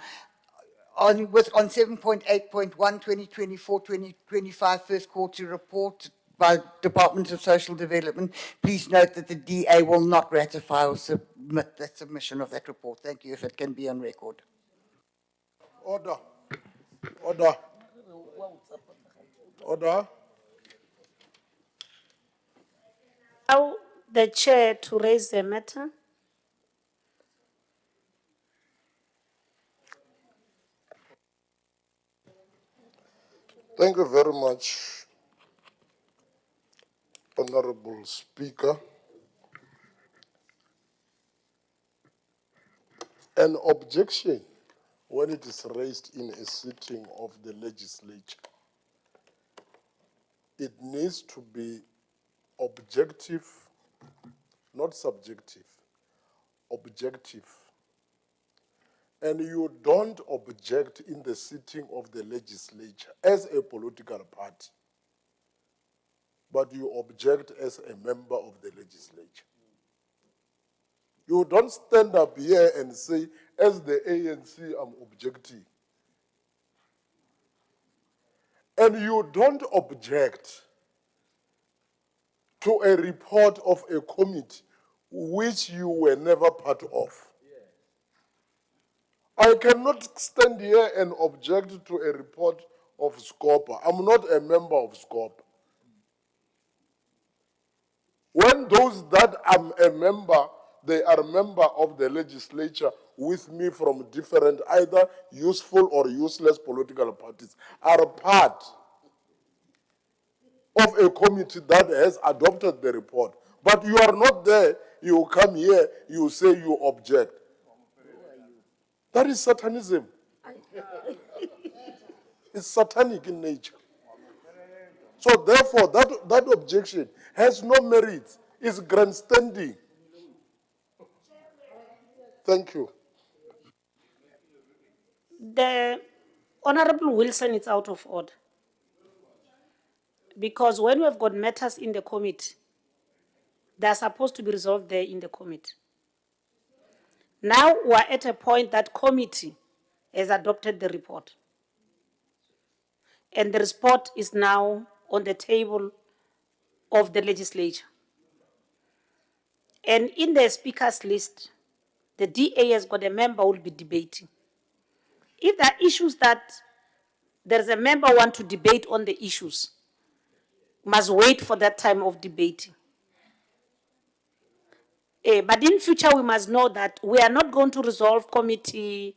7.8.1, 2024-2025 first quarter report by Department of Social Development, please note that the DA will not ratify or submit the submission of that report. Thank you, if it can be on record. Order. Order. Order. Allow the chair to raise the matter. Thank you very much, Honourable Speaker. An objection, when it is raised in a sitting of the legislature, it needs to be objective, not subjective, objective. And you don't object in the sitting of the legislature as a political party, but you object as a member of the legislature. You don't stand up here and say, as the ANC, I'm objecting. And you don't object to a report of a committee which you were never part of. I cannot stand here and object to a report of SCOPA. I'm not a member of SCOPA. When those that I'm a member, they are a member of the legislature with me from different, either useful or useless political parties, are part of a committee that has adopted the report. But you are not there, you come here, you say you object. That is satanism. It's satanic in nature. So therefore, that objection has no merit. It's grandstanding. Thank you. The Honourable Wilson is out of order. Because when we have got matters in the committee, they are supposed to be resolved there in the committee. Now we are at a point that committee has adopted the report. And the report is now on the table of the legislature. And in the speakers list, the DA has got a member who will be debating. If there are issues that there is a member who wants to debate on the issues, must wait for that time of debating. But in future, we must know that we are not going to resolve committee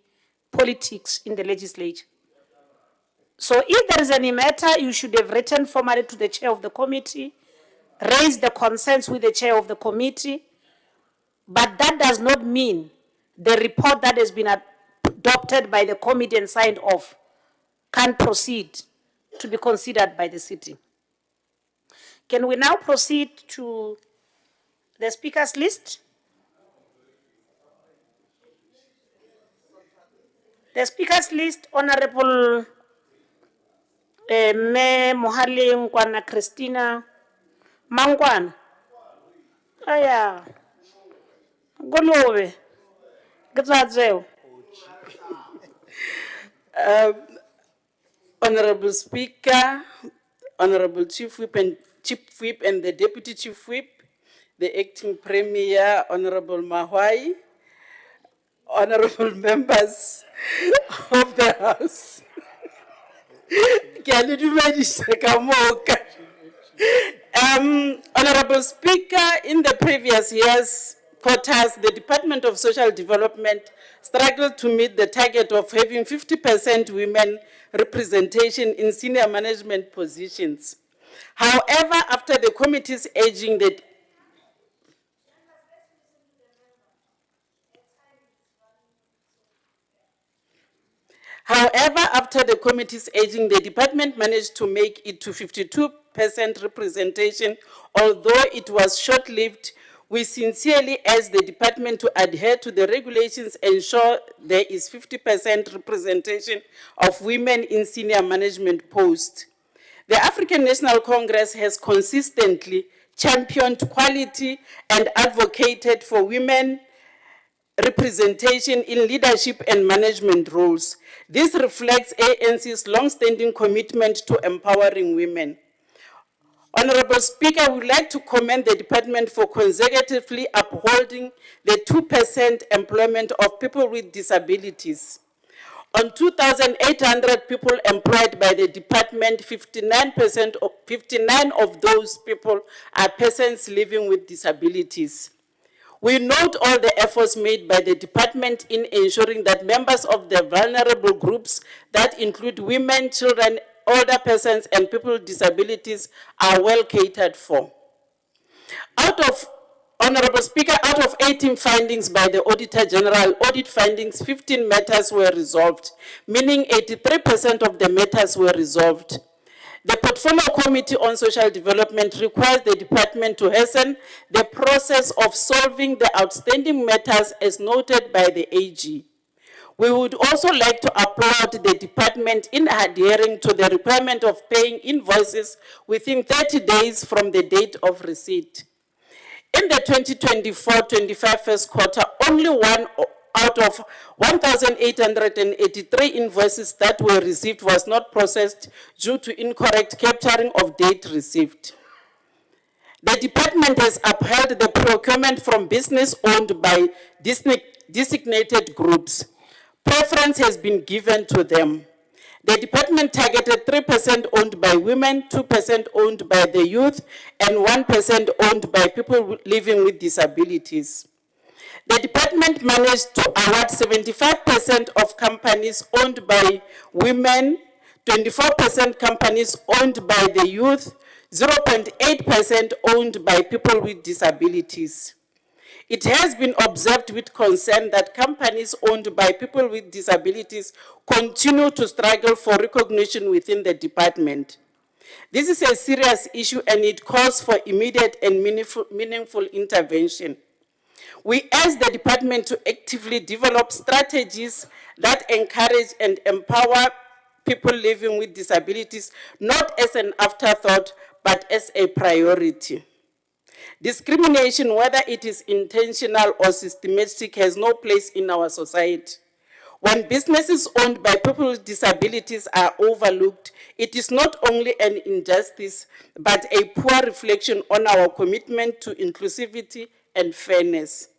politics in the legislature. So if there is any matter, you should have written formally to the chair of the committee, raise the concerns with the chair of the committee, but that does not mean the report that has been adopted by the committee and signed off can proceed to be considered by the sitting. Can we now proceed to the speakers list? The speakers list, Honourable Me Mohale Nkwana Christina Mangwana. Aya. Golobe. Gazadzeo. Honourable Speaker, Honourable Chief Whip and the Deputy Chief Whip, the Acting Premier, Honourable Mahwai, Honourable members of the House. Honourable Speaker, in the previous years, quarters, the Department of Social Development struggled to meet the target of having 50% women representation in senior management positions. However, after the committee's aging, the department managed to make it to 52% representation, although it was short-lived. We sincerely ask the department to adhere to the regulations and ensure there is 50% representation of women in senior management posts. The African National Congress has consistently championed quality and advocated for women representation in leadership and management roles. This reflects ANC's long-standing commitment to empowering women. Honourable Speaker, I would like to commend the department for consecutively upholding the 2% employment of people with disabilities. On 2,800 people employed by the department, 59 of those people are persons living with disabilities. We note all the efforts made by the department in ensuring that members of the vulnerable groups that include women, children, older persons and people with disabilities are well catered for. Honourable Speaker, out of 18 findings by the Auditor General, audit findings, 15 matters were resolved, meaning 83% of the matters were resolved. The Portfolio Committee on Social Development requires the department to hasten the process of solving the outstanding matters as noted by the AG. We would also like to applaud the department in adhering to the requirement of paying invoices within 30 days from the date of receipt. In the 2024-25 first quarter, only one out of 1,883 invoices that were received was not processed due to incorrect capturing of date received. The department has upheld the procurement from business owned by designated groups. Preference has been given to them. The department targeted 3% owned by women, 2% owned by the youth, and 1% owned by people living with disabilities. The department managed to award 75% of companies owned by women, 24% companies owned by the youth, 0.8% owned by people with disabilities. It has been observed with concern that companies owned by people with disabilities continue to struggle for recognition within the department. This is a serious issue and it calls for immediate and meaningful intervention. We ask the department to actively develop strategies that encourage and empower people living with disabilities, not as an afterthought, but as a priority. Discrimination, whether it is intentional or systematic, has no place in our society. When businesses owned by people with disabilities are overlooked, it is not only an injustice, but a poor reflection on our commitment to inclusivity and fairness.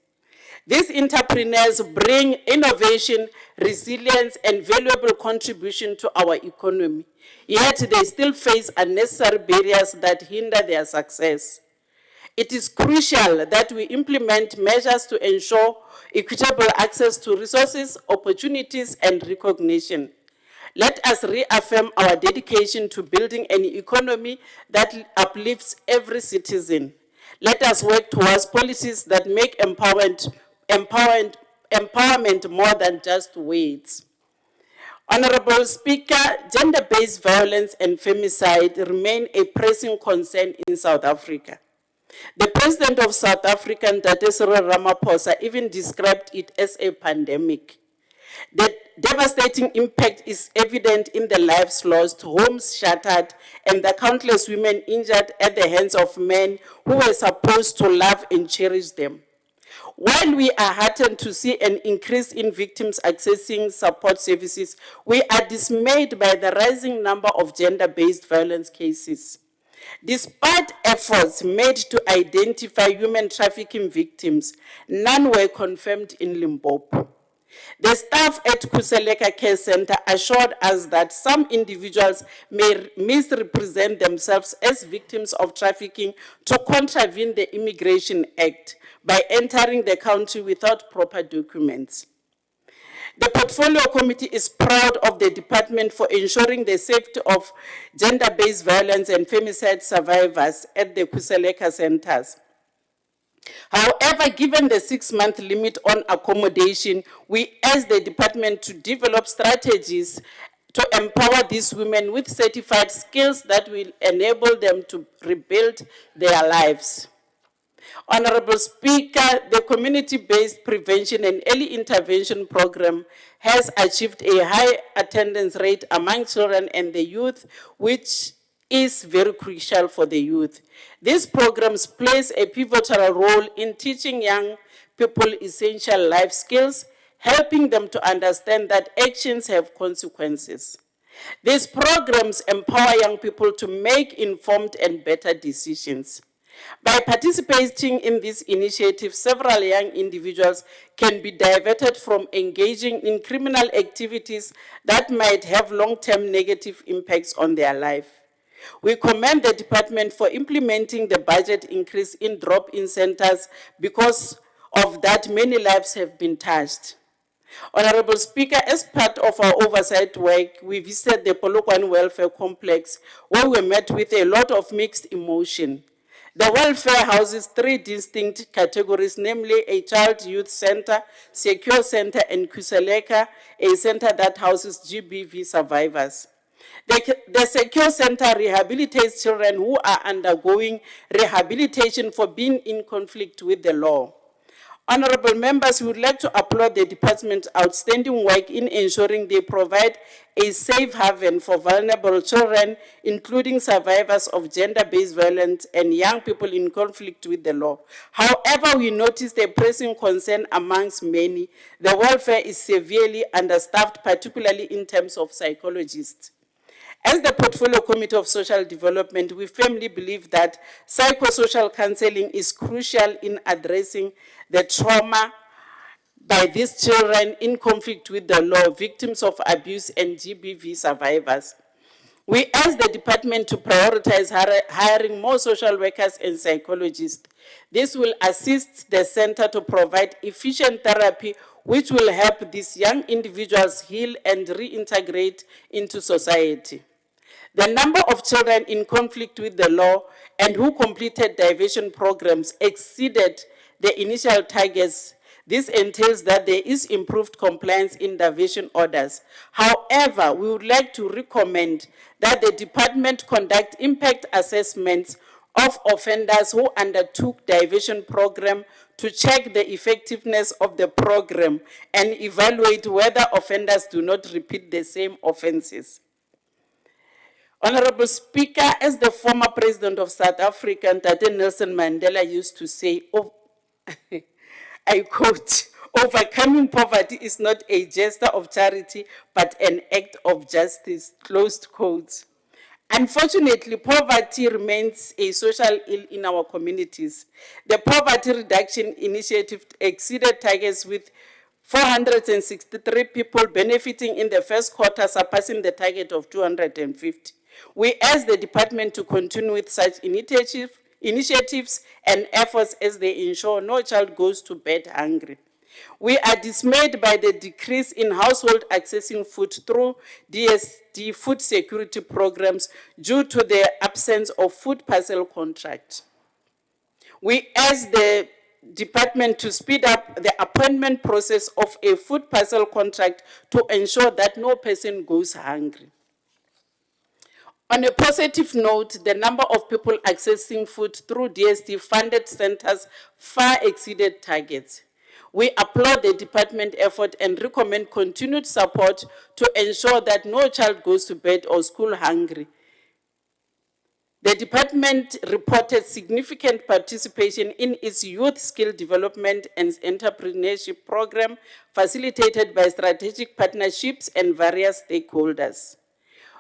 These entrepreneurs bring innovation, resilience, and valuable contribution to our economy, yet they still face unnecessary barriers that hinder their success. It is crucial that we implement measures to ensure equitable access to resources, opportunities, and recognition. Let us reaffirm our dedication to building an economy that uplifts every citizen. Let us work towards policies that make empowerment more than just words. Honourable Speaker, gender-based violence and femicide remain a pressing concern in South Africa. The President of South Africa, Ntate Cyril Ramaphosa, even described it as a pandemic. The devastating impact is evident in the lives lost, homes shattered, and the countless women injured at the hands of men who were supposed to love and cherish them. While we are heartened to see an increase in victims accessing support services, we are dismayed by the rising number of gender-based violence cases. Despite efforts made to identify human trafficking victims, none were confirmed in Limpopo. The staff at CoGHSTA Care Center assured us that some individuals may misrepresent themselves as victims of trafficking to contravene the Immigration Act by entering the country without proper documents. The Portfolio Committee is proud of the department for ensuring the safety of gender-based violence and femicide survivors at the CoGHSTA centers. However, given the 6-month limit on accommodation, we ask the department to develop strategies to empower these women with certified skills that will enable them to rebuild their lives. Honourable Speaker, the community-based prevention and early intervention program has achieved a high attendance rate among children and the youth, which is very crucial for the youth. These programs play a pivotal role in teaching young people essential life skills, helping them to understand that actions have consequences. These programs empower young people to make informed and better decisions. By participating in this initiative, several young individuals can be diverted from engaging in criminal activities that might have long-term negative impacts on their life. We commend the department for implementing the budget increase in drop-in centers. Because of that, many lives have been touched. Honourable Speaker, as part of our oversight work, we visited the Polokwane Welfare Complex, where we met with a lot of mixed emotion. The welfare houses three distinct categories, namely a child youth center, secure center, and Kuseleka, a center that houses GBV survivors. The secure center rehabilitates children who are undergoing rehabilitation for being in conflict with the law. Honourable members, we would like to applaud the department's outstanding work in ensuring they provide a safe haven for vulnerable children, including survivors of gender-based violence and young people in conflict with the law. However, we noticed a pressing concern amongst many. The welfare is severely understaffed, particularly in terms of psychologists. As the Portfolio Committee of Social Development, we firmly believe that psychosocial counseling is crucial in addressing the trauma by these children in conflict with the law, victims of abuse, and GBV survivors. We ask the department to prioritize hiring more social workers and psychologists. This will assist the center to provide efficient therapy, which will help these young individuals heal and reintegrate into society. The number of children in conflict with the law and who completed diversion programs exceeded the initial targets. This entails that there is improved compliance in diversion orders. However, we would like to recommend that the department conduct impact assessments of offenders who undertook diversion program to check the effectiveness of the program and evaluate whether offenders do not repeat the same offenses. Honourable Speaker, as the former president of South Africa, Tate Nelson Mandela used to say, I quote, "Overcoming poverty is not a gesture of charity, but an act of justice," closed quotes. Unfortunately, poverty remains a social ill in our communities. The Poverty Reduction Initiative exceeded targets with 463 people benefiting in the first quarter, surpassing the target of 250. We ask the department to continue with such initiatives and efforts as they ensure no child goes to bed hungry. We are dismayed by the decrease in household accessing food through DSD food security programs due to the absence of food parcel contract. We ask the department to speed up the appointment process of a food parcel contract to ensure that no person goes hungry. On a positive note, the number of people accessing food through DSD-funded centers far exceeded targets. We applaud the department effort and recommend continued support to ensure that no child goes to bed or school hungry. The department reported significant participation in its youth skill development and entrepreneurship program, facilitated by strategic partnerships and various stakeholders.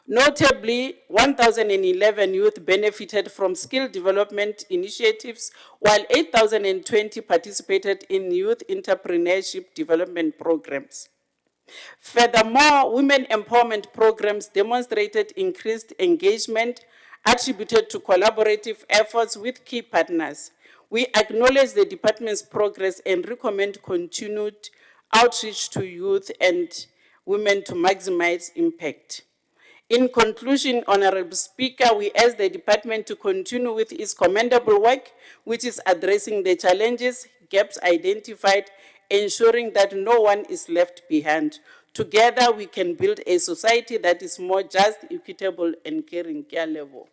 Notably, 1,011 youth benefited from skill development initiatives, while 8,020 participated in youth entrepreneurship development programs. Furthermore, women empowerment programs demonstrated increased engagement attributed to collaborative efforts with key partners. We acknowledge the department's progress and recommend continued outreach to youth and women to maximize impact. In conclusion, Honourable Speaker, we ask the department to continue with its commendable work, which is addressing the challenges, gaps identified, ensuring that no one is left behind. Together, we can build a society that is more just, equitable, and caring. Care level.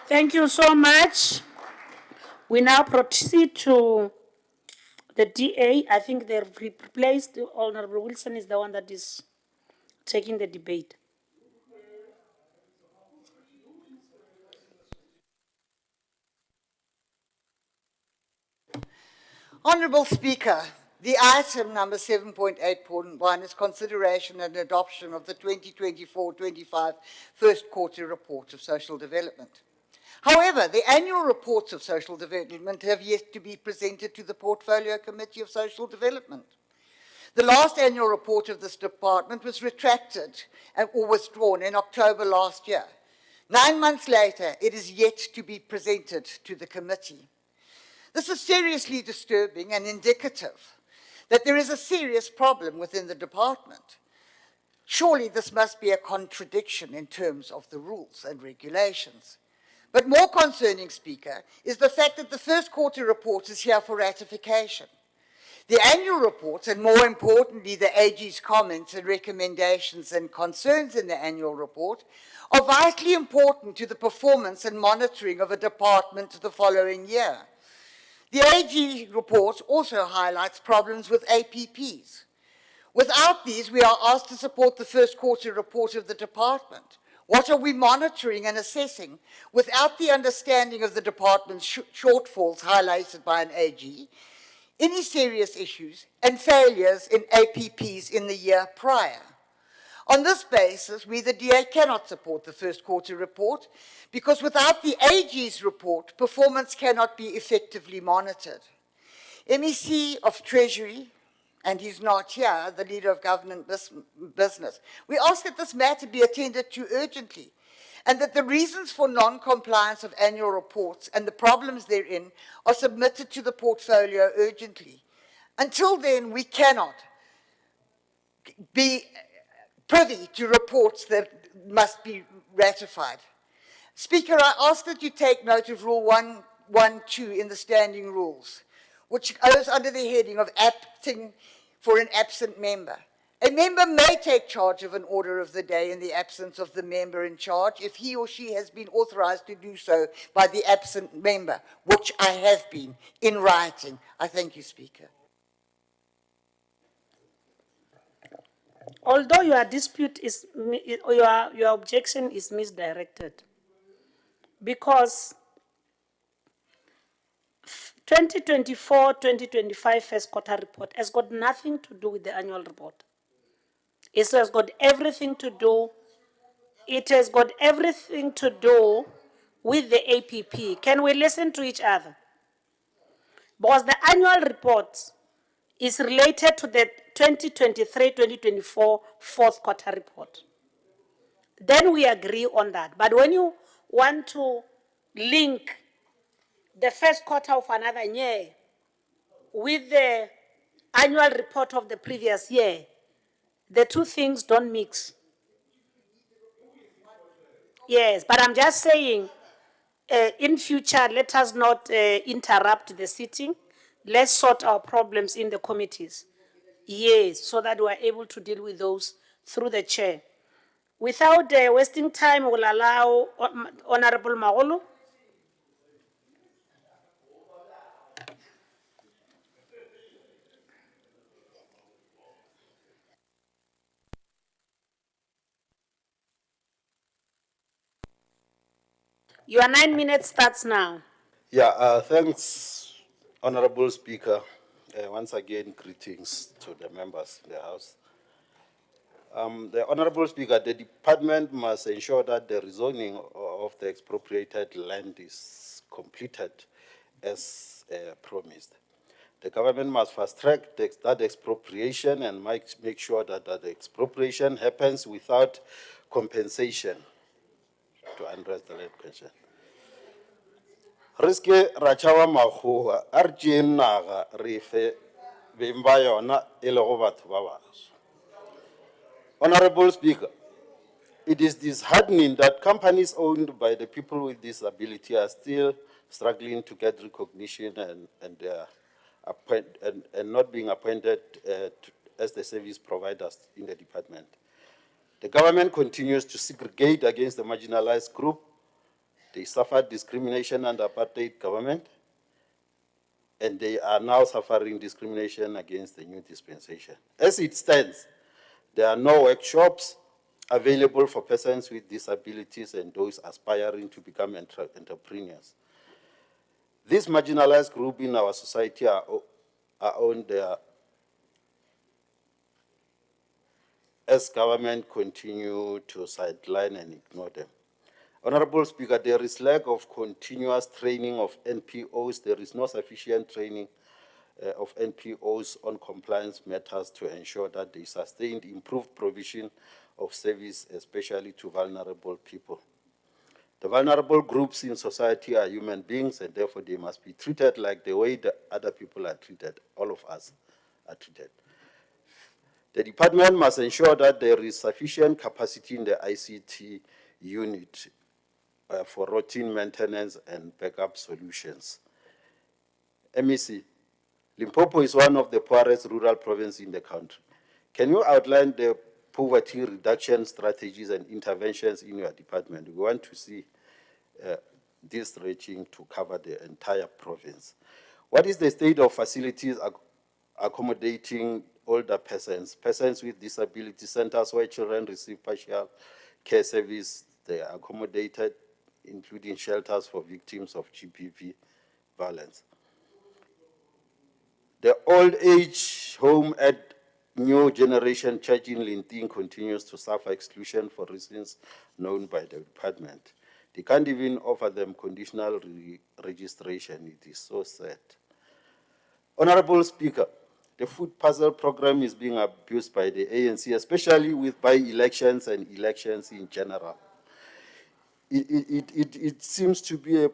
Thank you so much. We now proceed to the DA. I think they've replaced Honourable Wilson is the one that is taking the debate. Honourable Speaker, the item number 7.8.1 is consideration and adoption of the 2024-25 first quarter report of social development. However, the annual reports of social development have yet to be presented to the Portfolio Committee of Social Development. The last annual report of this department was retracted or withdrawn in October last year. 9 months later, it is yet to be presented to the committee. This is seriously disturbing and indicative that there is a serious problem within the department. Surely this must be a contradiction in terms of the rules and regulations. But more concerning, Speaker, is the fact that the first quarter report is here for ratification. The annual report, and more importantly, the AG's comments and recommendations and concerns in the annual report, are vitally important to the performance and monitoring of a department the following year. The AG report also highlights problems with APPs. Without these, we are asked to support the first quarter report of the department. What are we monitoring and assessing without the understanding of the department's shortfalls highlighted by an AG, any serious issues and failures in APPs in the year prior? On this basis, we, the DA, cannot support the first quarter report because without the AG's report, performance cannot be effectively monitored. MEC of Treasury, and he's not here, the leader of government business, we ask that this matter be attended to urgently and that the reasons for non-compliance of annual reports and the problems therein are submitted to the portfolio urgently. Until then, we cannot be privy to reports that must be ratified. Speaker, I ask that you take note of Rule 112 in the standing rules, which goes under the heading of acting for an absent member. A member may take charge of an order of the day in the absence of the member in charge if he or she has been authorized to do so by the absent member, which I have been in writing. I thank you, Speaker. Although your dispute is, your objection is misdirected, because 2024-2025 first quarter report has got nothing to do with the annual report. It has got everything to do, with the APP. Can we listen to each other? Because the annual report is related to the 2023-2024 fourth quarter report. Then we agree on that. But when you want to link the first quarter of another year with the annual report of the previous year, the two things don't mix. Yes, but I'm just saying, in future, let us not interrupt the sitting. Let's sort our problems in the committees. Yes, so that we're able to deal with those through the chair. Without wasting time, we'll allow Honourable Magolo. Your 9 minutes starts now. Yeah, thanks, Honorable Speaker. Once again, greetings to the members in the House. The Honorable Speaker, the department must ensure that the rezoning of the expropriated land is completed as promised. The government must fast track that expropriation and make sure that the expropriation happens without compensation to address the land question. Riske rachawa mahuwa arjin naga rife bimba yona ilego batho ba baso. Honorable Speaker, it is disheartening that companies owned by the people with disability are still struggling to get recognition and not being appointed as the service providers in the department. The government continues to segregate against the marginalized group. They suffered discrimination under apartheid government, and they are now suffering discrimination against the new dispensation. As it stands, there are no workshops available for persons with disabilities and those aspiring to become entrepreneurs. This marginalized group in our society are on their, as government continue to sideline and ignore them. Honorable Speaker, there is lack of continuous training of NPOs. There is no sufficient training of NPOs on compliance matters to ensure that they sustained improved provision of service, especially to vulnerable people. The vulnerable groups in society are human beings, and therefore they must be treated like the way the other people are treated, all of us, are treated. The department must ensure that there is sufficient capacity in the ICT unit for routine maintenance and backup solutions. MEC, Limpopo is one of the poorest rural provinces in the country. Can you outline the poverty reduction strategies and interventions in your department? We want to see this reaching to cover the entire province. What is the state of facilities accommodating older persons with disability centers where children receive partial care service? They are accommodated, including shelters for victims of GBV violence. The old age home at New Generation Church in Linting continues to suffer exclusion for reasons known by the department. They can't even offer them conditional registration. It is so sad. Honourable Speaker, the food parcel program is being abused by the ANC, especially with by-elections and elections in general. It seems to be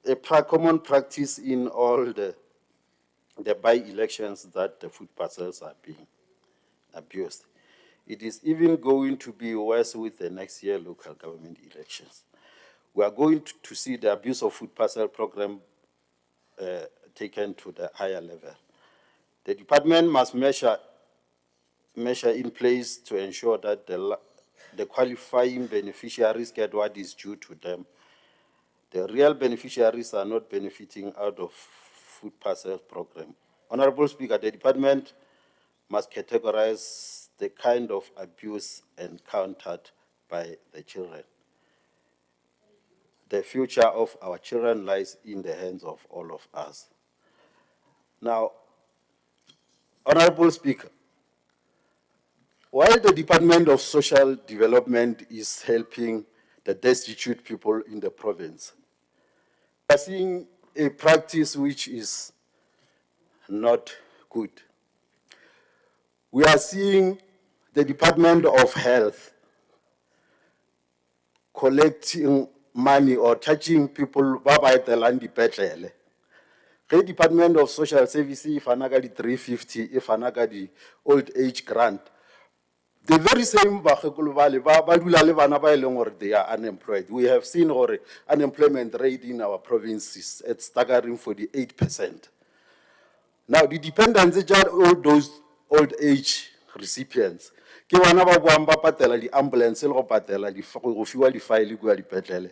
a common practice in all the by-elections that the food parcels are being abused. It is even going to be worse with the next year local government elections. We are going to see the abuse of food parcel program taken to the higher level. The department must measure in place to ensure that the qualifying beneficiaries get what is due to them. The real beneficiaries are not benefiting out of food parcel program. Honourable Speaker, the department must categorize the kind of abuse encountered by the children. The future of our children lies in the hands of all of us. Now, Honourable Speaker, while the Department of Social Development is helping the destitute people in the province, we are seeing a practice which is not good. We are seeing the Department of Health collecting money or charging people by the land dipetlele. The Department of Social Services, if another 350, if another the old age grant, the very same they are unemployed. We have seen our unemployment rate in our provinces at staggering 48%. Now, the dependents are all those old age recipients. Ke bana ba boang ba patela di ambulance le go patela di go fiwa di file go di petlele.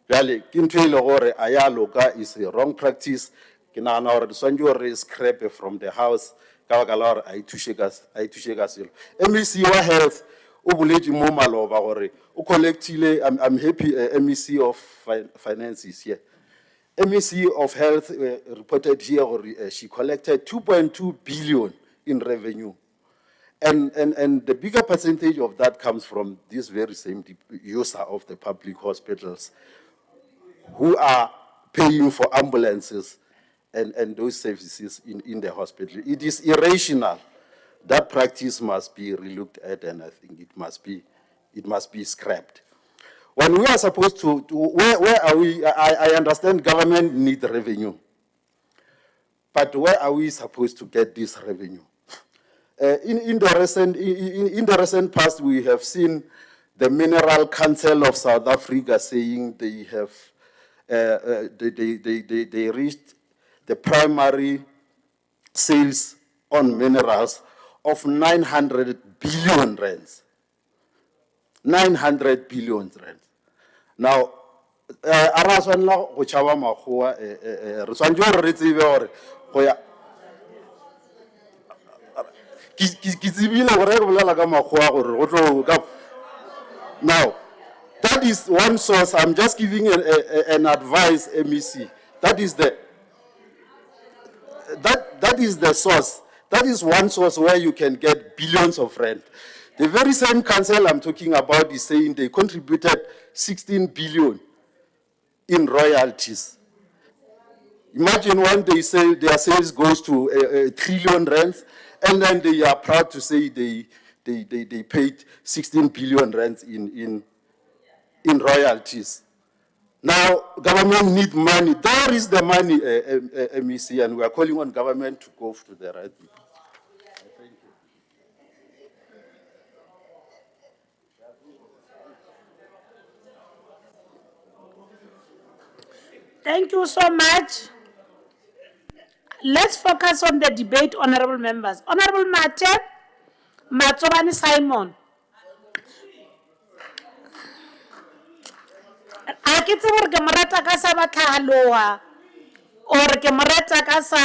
Jale ke ntwe ile gore a ya loka is a wrong practice. Ke nagana gore swantse gore scrap from the house ka baka la gore a ithushe ka selo. MEC wa health o boletse mo maloba gore o collectile. I'm happy MEC of finances here. MEC of Health reported here she collected 2.2 billion in revenue. And the bigger percentage of that comes from this very same user of the public hospitals who are paying for ambulances and those services in the hospital. It is irrational. That practice must be relooked at, and I think it must be scrapped. When we are supposed to where are we? I understand government needs revenue. But where are we supposed to get this revenue? In the recent past, we have seen the Mineral Council of South Africa saying they have they reached the primary sales on minerals of 900 billion rands. 900 billion rands. Now, araswanla go chaba magoa re swantse gore re tsebe gore go ya ki tsibile gore re bolela ka magoa gore go tlo ka. Now, that is one source. I'm just giving an advice, MEC. That is the source. That is one source where you can get billions of rand. The very same council I'm talking about is saying they contributed 16 billion in royalties. Imagine when they say their sales goes to a trillion rands, and then they are proud to say they paid 16 billion rands in royalties. Now, government need money. There is the money, MEC, and we are calling on government to go to the right people. Thank you so much. Let's focus on the debate, honorable members. Honorable Mate, Matsobani Simon. A ke tsebe gore ke mo rata ka sa batlhaloa or ke mo rata ka sa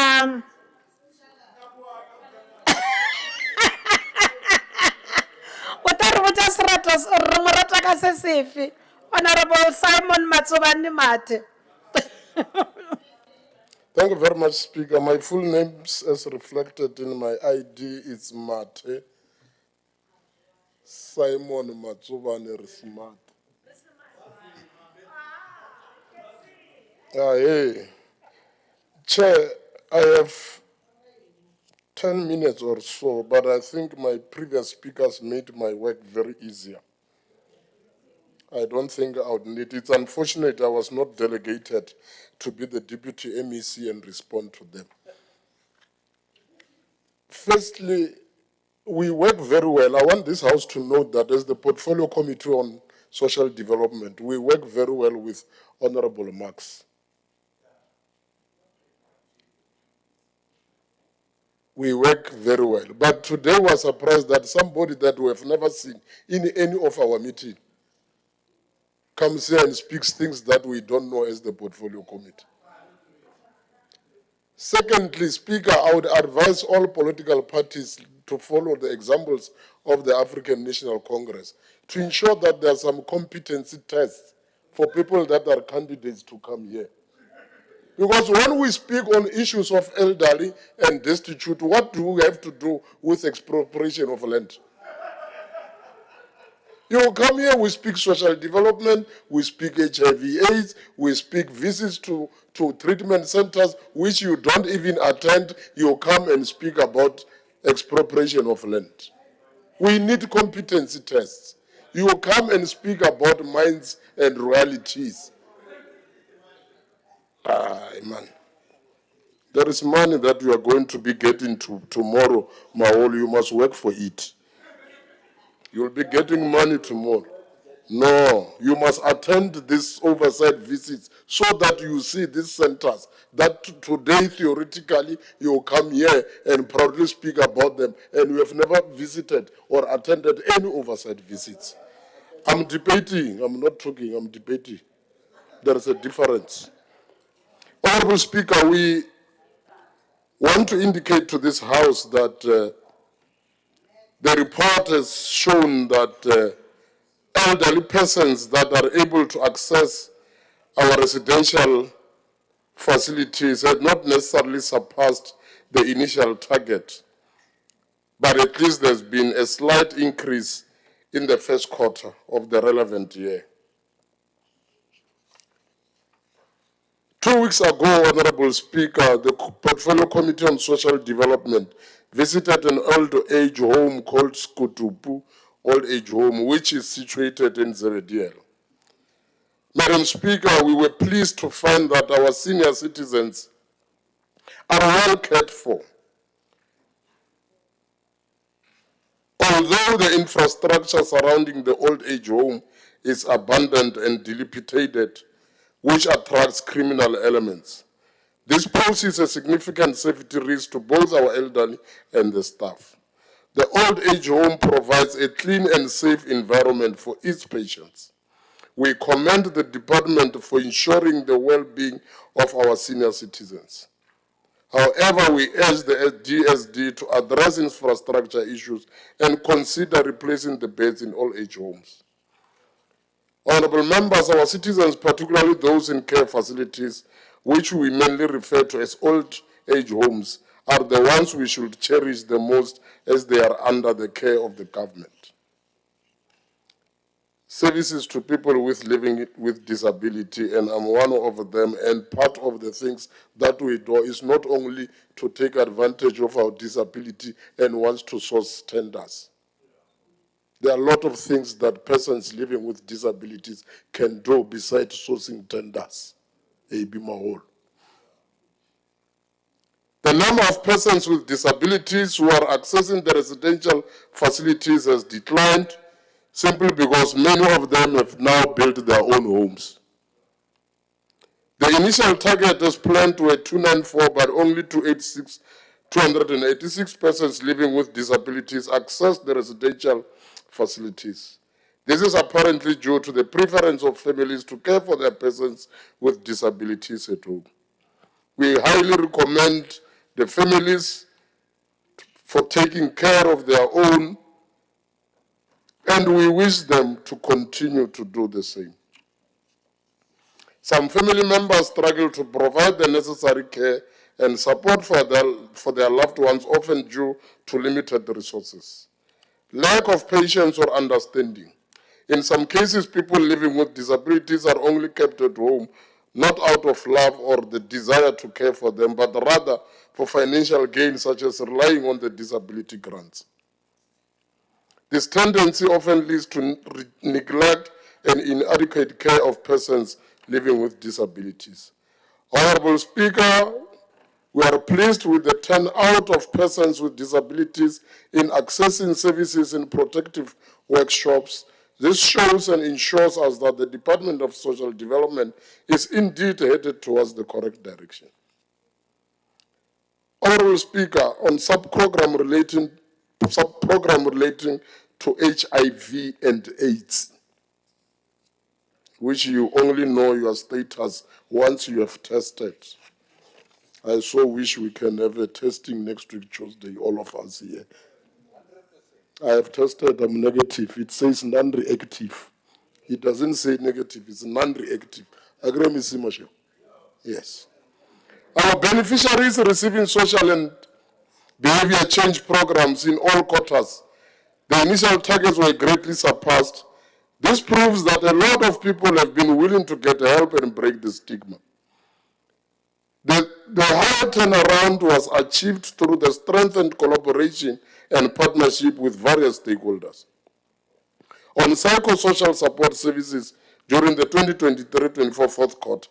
o tla re botsa serato re mo rata ka se sefe. Honorable Simon Matsobani Mate. Thank you very much, Speaker. My full name, as reflected in my ID, is Mate Simon Matsobane Rismat. Hey. Chair, I have 10 minutes or so, but I think my previous speakers made my work very easier. I don't think I would need it. It's unfortunate I was not delegated to be the deputy MEC and respond to them. Firstly, we work very well. I want this House to note that as the Portfolio Committee on Social Development, we work very well with Honourable Marx. We work very well. But today we are surprised that somebody that we have never seen in any of our meetings comes here and speaks things that we don't know as the Portfolio Committee. Secondly, Speaker, I would advise all political parties to follow the examples of the African National Congress to ensure that there are some competency tests for people that are candidates to come here. Because when we speak on issues of elderly and destitute, what do we have to do with expropriation of land? You come here, we speak social development, we speak HIV/AIDS, we speak visits to treatment centers, which you don't even attend. You come and speak about expropriation of land. We need competency tests. You come and speak about minds and realities. Man. There is money that you are going to be getting tomorrow, Maol. You must work for it. You will be getting money tomorrow. No, you must attend these oversight visits so that you see these centers. That today, theoretically, you come here and proudly speak about them, and you have never visited or attended any oversight visits. I'm debating. I'm not talking. I'm debating. There is a difference. Honourable Speaker, we want to indicate to this House that the report has shown that elderly persons that are able to access our residential facilities have not necessarily surpassed the initial target, but at least there's been a slight increase in the first quarter of the relevant year. 2 weeks ago, Honourable Speaker, the Portfolio Committee on Social Development visited an old age home called Skutupu Old Age Home, which is situated in Zebediel. Madam Speaker, we were pleased to find that our senior citizens are well cared for. Although the infrastructure surrounding the old age home is abandoned and dilapidated, which attracts criminal elements, this poses a significant safety risk to both our elderly and the staff. The old age home provides a clean and safe environment for its patients. We commend the department for ensuring the well-being of our senior citizens. However, we urge the DSD to address infrastructure issues and consider replacing the beds in all age homes. Honourable members, our citizens, particularly those in care facilities, which we mainly refer to as old age homes, are the ones we should cherish the most as they are under the care of the government. Services to people living with disability, and I'm one of them, and part of the things that we do is not only to take advantage of our disability and wants to source tenders. There are a lot of things that persons living with disabilities can do besides sourcing tenders. The number of persons with disabilities who are accessing the residential facilities has declined simply because many of them have now built their own homes. The initial target as planned were 294, but only 286 persons living with disabilities access the residential facilities. This is apparently due to the preference of families to care for their persons with disabilities at home. We highly recommend the families for taking care of their own, and we wish them to continue to do the same. Some family members struggle to provide the necessary care and support for their loved ones, often due to limited resources. Lack of patience or understanding. In some cases, people living with disabilities are only kept at home, not out of love or the desire to care for them, but rather for financial gain, such as relying on the disability grants. This tendency often leads to neglect and inadequate care of persons living with disabilities. Honourable Speaker, we are pleased with the turnout of persons with disabilities in accessing services in protective workshops. This shows and ensures us that the Department of Social Development is indeed headed towards the correct direction. Honourable Speaker, on sub-program relating to HIV and AIDS, which you only know your status once you have tested. I so wish we can have a testing next week, Tuesday, all of us here. I have tested, I'm negative. It says non-reactive. It doesn't say negative, it's non-reactive. Agree, Ms. Simasho? Yes. Our beneficiaries receiving social and behavior change programs in all quarters. The initial targets were greatly surpassed. This proves that a lot of people have been willing to get help and break the stigma. The higher turnaround was achieved through the strengthened collaboration and partnership with various stakeholders. On psychosocial support services during the 2023-24 fourth quarter,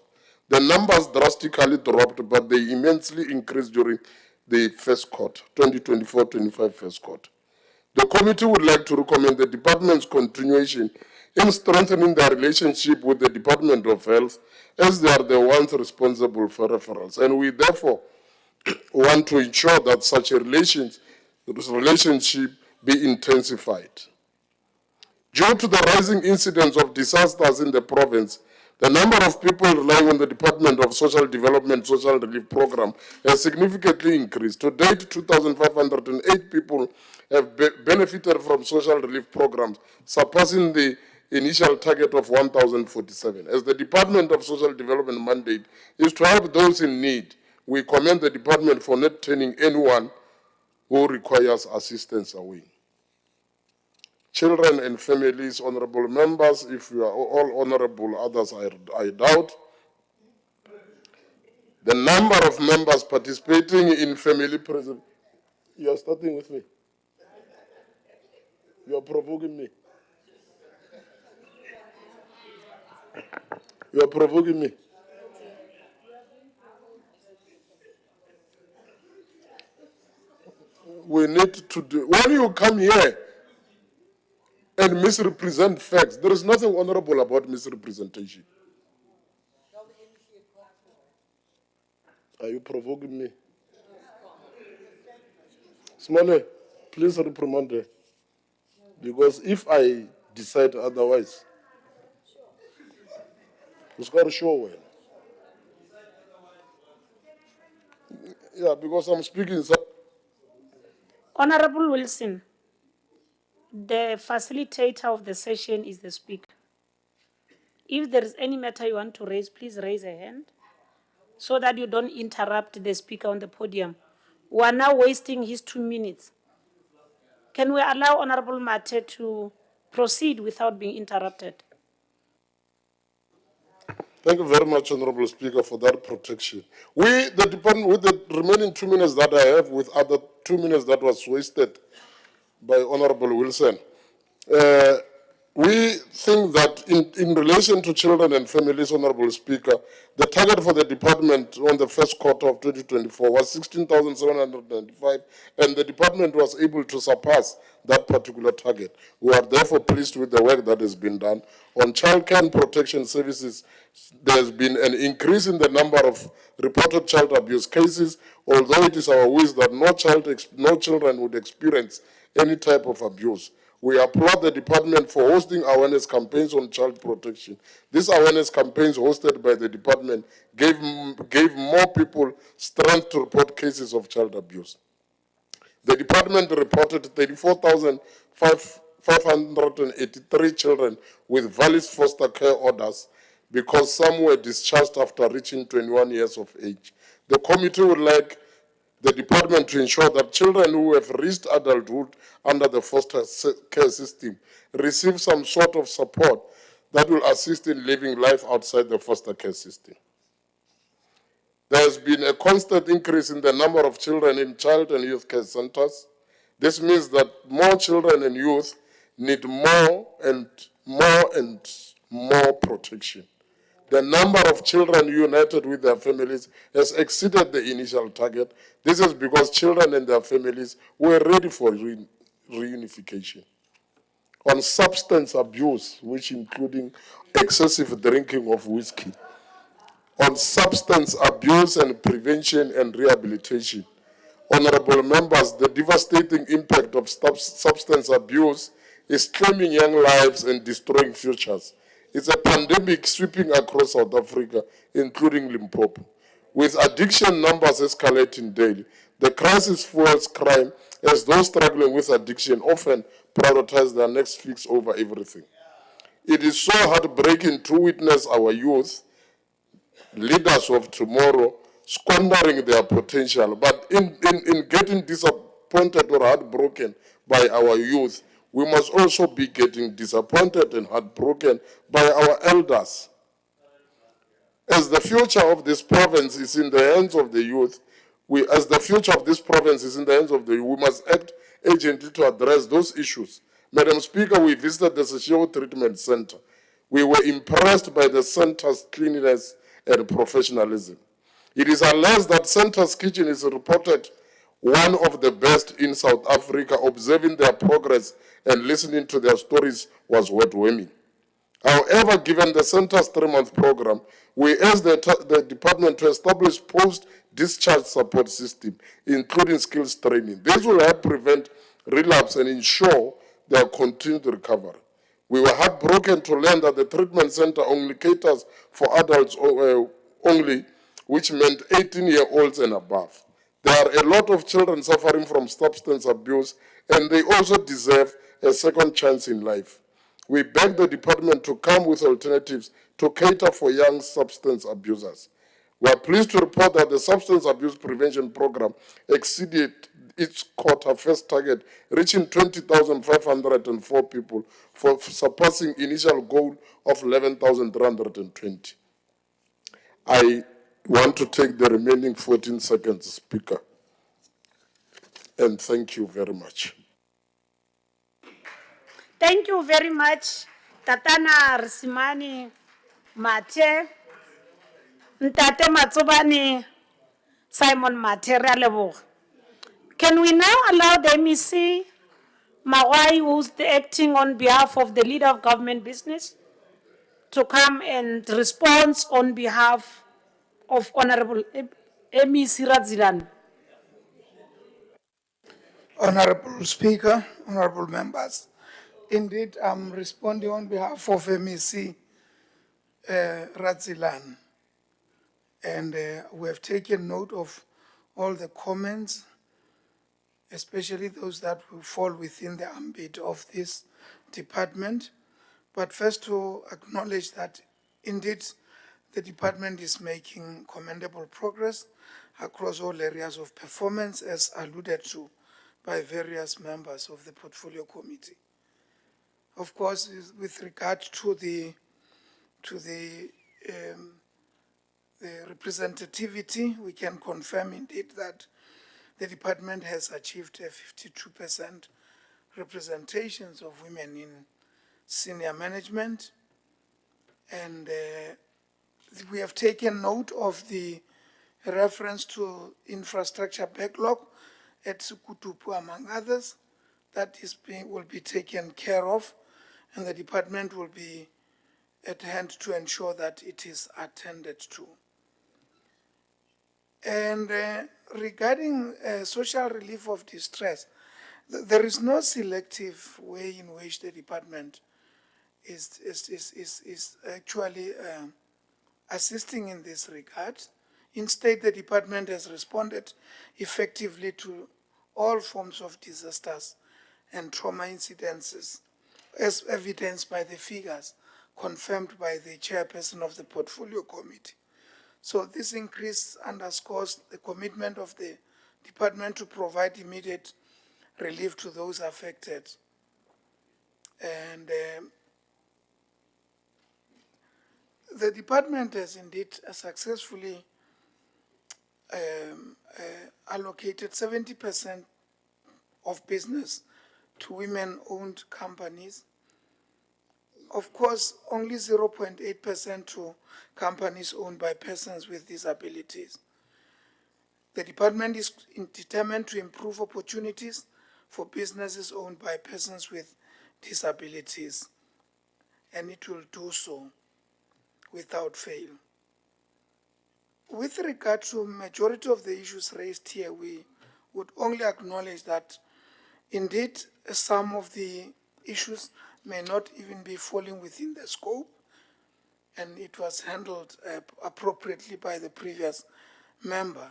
the numbers drastically dropped, but they immensely increased during the first quarter, 2024-25 first quarter. The committee would like to recommend the department's continuation in strengthening their relationship with the Department of Health, as they are the ones responsible for referrals. And we therefore want to ensure that such a relationship be intensified. Due to the rising incidence of disasters in the province, the number of people relying on the Department of Social Development Social Relief Program has significantly increased. To date, 2,508 people have benefited from social relief programs, surpassing the initial target of 1,047. As the Department of Social Development mandate is to help those in need, we commend the department for not turning anyone who requires assistance away. Children and families, honourable members, if you are all honourable, others I doubt. The number of members participating in family preservation. You are starting with me. You are provoking me. You are provoking me. We need to do, when you come here and misrepresent facts, there is nothing honorable about misrepresentation. Are you provoking me? Smale, please reprimand her. Because if I decide otherwise, it's got to show well. Yeah, because I'm speaking. Honourable Wilson, the facilitator of the session is the speaker. If there is any matter you want to raise, please raise a hand so that you don't interrupt the speaker on the podium. We are now wasting his 2 minutes. Can we allow Honourable Mate to proceed without being interrupted? Thank you very much, Honourable Speaker, for that protection. We, the department, with the remaining 2 minutes that I have, with other 2 minutes that was wasted by Honourable Wilson, We think that in relation to children and families, Honourable Speaker, the target for the department on the first quarter of 2024 was 16,795, and the department was able to surpass that particular target. We are therefore pleased with the work that has been done. On childcare and protection services, there has been an increase in the number of reported child abuse cases, although it is our wish that no children would experience any type of abuse. We applaud the department for hosting awareness campaigns on child protection. These awareness campaigns hosted by the department gave more people strength to report cases of child abuse. The department reported 34,583 children with valid foster care orders because some were discharged after reaching 21 years of age. The committee would like the department to ensure that children who have reached adulthood under the foster care system receive some sort of support that will assist in living life outside the foster care system. There has been a constant increase in the number of children in child and youth care centers. This means that more children and youth need more and more protection. The number of children united with their families has exceeded the initial target. This is because children and their families were ready for reunification. On substance abuse, which including excessive drinking of whiskey. On substance abuse and prevention and rehabilitation. Honourable members, the devastating impact of substance abuse is claiming young lives and destroying futures. It's a pandemic sweeping across South Africa, including Limpopo. With addiction numbers escalating daily, the crisis fuels crime as those struggling with addiction often prioritize their next fix over everything. It is so heartbreaking to witness our youth, leaders of tomorrow, squandering their potential. But in getting disappointed or heartbroken by our youth, we must also be getting disappointed and heartbroken by our elders. As the future of this province is in the hands of the youth, we must act urgently to address those issues. Madam Speaker, we visited the Seshego Treatment Center. We were impressed by the center's cleanliness and professionalism. It is alleged that Center's kitchen is reported one of the best in South Africa. Observing their progress and listening to their stories was heartwarming. However, given the Center's 3-month program, we asked the department to establish post-discharge support system, including skills training. This will help prevent relapse and ensure their continued recovery. We were heartbroken to learn that the treatment center only caters for adults only, which meant 18-year-olds and above. There are a lot of children suffering from substance abuse, and they also deserve a second chance in life. We beg the department to come with alternatives to cater for young substance abusers. We are pleased to report that the substance abuse prevention program exceeded its quarter first target, reaching 20,504 people, for surpassing initial goal of 11,320. I want to take the remaining 14 seconds, Speaker, and thank you very much. Thank you very much, Tatana Risimani Mate, Ntate Matsobani, Simon Mate Realebo. Can we now allow the MEC, Mawai, who's acting on behalf of the leader of government business, to come and respond on behalf of Honourable MEC Radzilan? Honourable Speaker, honourable members, indeed I'm responding on behalf of MEC Radzilan, and we have taken note of all the comments, especially those that will fall within the ambit of this department. But first to acknowledge that indeed the department is making commendable progress across all areas of performance, as alluded to by various members of the Portfolio Committee. Of course, with regard to the representativity, we can confirm indeed that the department has achieved a 52% representations of women in senior management, and we have taken note of the reference to infrastructure backlog at Sukutupu, among others. That will be taken care of, and the department will be at hand to ensure that it is attended to. And regarding social relief of distress, there is no selective way in which the department is actually assisting in this regard. Instead, the department has responded effectively to all forms of disasters and trauma incidences, as evidenced by the figures confirmed by the chairperson of the portfolio committee. So this increase underscores the commitment of the department to provide immediate relief to those affected. And the department has indeed successfully allocated 70% of business to women-owned companies. Of course, only 0.8% to companies owned by persons with disabilities. The department is determined to improve opportunities for businesses owned by persons with disabilities, and it will do so without fail. With regard to majority of the issues raised here, we would only acknowledge that indeed some of the issues may not even be falling within the scope, and it was handled appropriately by the previous member.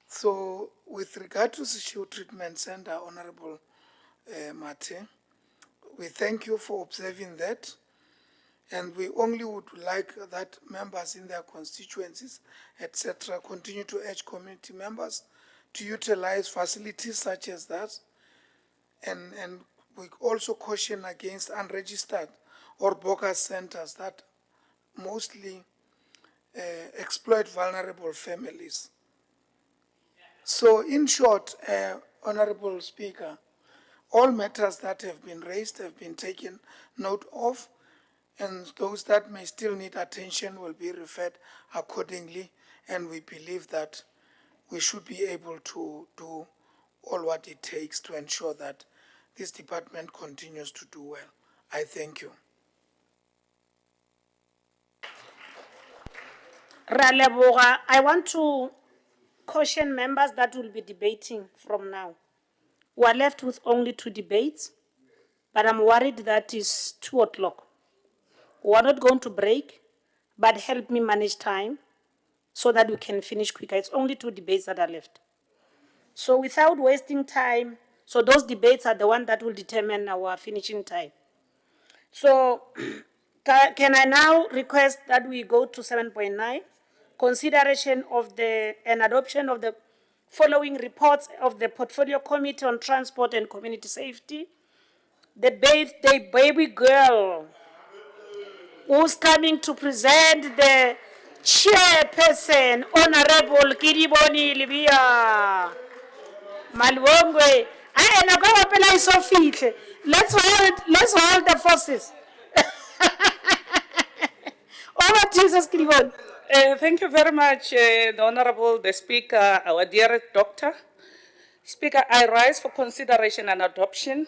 So with regard to the Issue Treatment Center, Honourable Mate, we thank you for observing that, and we only would like that members in their constituencies, etc., continue to urge community members to utilize facilities such as that, and we also caution against unregistered or bogus centers that mostly exploit vulnerable families. So in short, Honourable Speaker, all matters that have been raised have been taken note of, and those that may still need attention will be referred accordingly, and we believe that we should be able to do all what it takes to ensure that this department continues to do well. I thank you. Raleboga, I want to caution members that will be debating from now. We are left with only 2 debates, but I'm worried that it's 2 o'clock. We are not going to break, but help me manage time so that we can finish quicker. It's only 2 debates that are left. So without wasting time, so those debates are the ones that will determine our finishing time. So can I now request that we go to 7.9, consideration of and adoption of the following reports of the Portfolio Committee on Transport and Community Safety. The birthday baby girl who's coming to present the chairperson, Honourable Kiriboni Libya Malwongwe. Let's hold the forces. Over to you, Kiriboni. Thank you very much, the Honourable, the Speaker, our dear Doctor. Speaker, I rise for consideration and adoption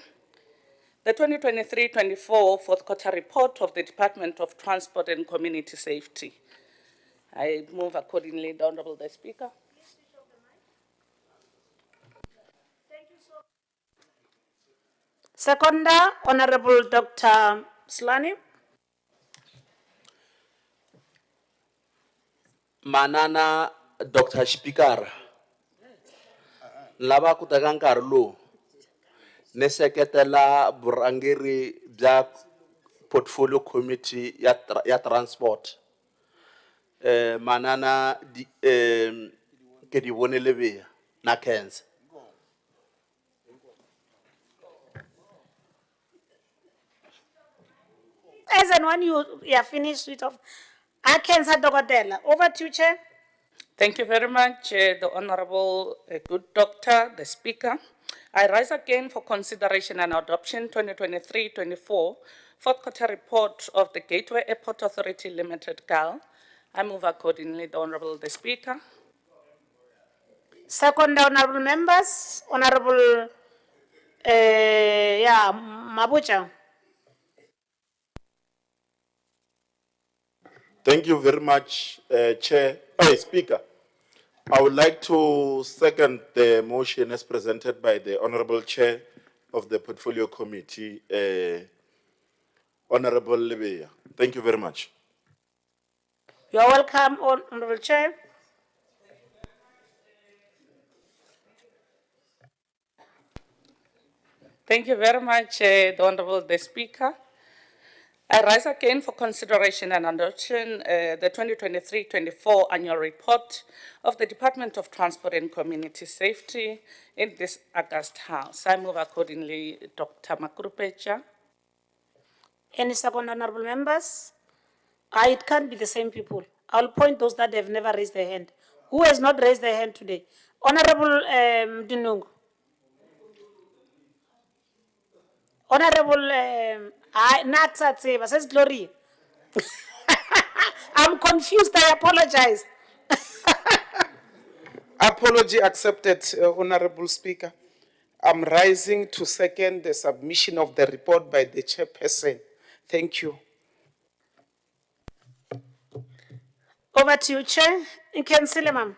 the 2023-24 fourth quarter report of the Department of Transport and Community Safety. I move accordingly, the Honourable, the Speaker. Seconder, Honourable Dr. Slani. Manana Dr. Speaker, lava ku teka nkarhi lowu ni seketela burhangeri bya portfolio committee ya transport. Manana ke di vonele beya na cancer. As and when you are finished with I can say Dogodela. Over to you, Chair. Thank you very much, the Honourable Good Doctor, the Speaker. I rise again for consideration and adoption 2023-24 fourth quarter report of the Gateway Airport Authority Limited, GAL. I move accordingly, the Honourable the Speaker. Second, honorable members, Honorable Mabucha. Thank you very much, Speaker. I would like to second the motion as presented by the Honorable Chair of the Portfolio Committee, Honorable Lebeya. Thank you very much. You are welcome, Honorable Chair. Thank you very much, the Honourable the Speaker. I rise again for consideration and adoption the 2023-24 annual report of the Department of Transport and Community Safety in this August House. I move accordingly, Dr. Makurupecha. Any second, honorable members? It can't be the same people. I'll point those that have never raised their hand. Who has not raised their hand today? Honorable Dinung. Honorable Natsa says Glory. I'm confused. I apologize. Apology accepted, Honourable Speaker. I'm rising to second the submission of the report by the chairperson. Thank you. Over to you, Chair. Councillor, ma'am.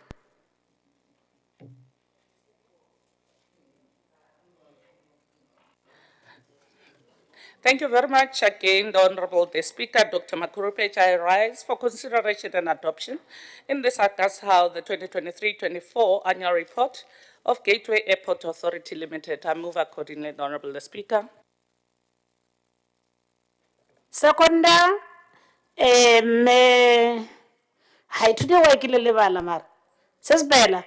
Thank you very much again, the Honourable the Speaker, Dr. Makurupecha. I rise for consideration and adoption in this August House, the 2023-24 annual report of Gateway Airport Authority Limited. I move accordingly, the Honourable the Speaker. Second, hi today wa ke le lebala mara. Says Bella.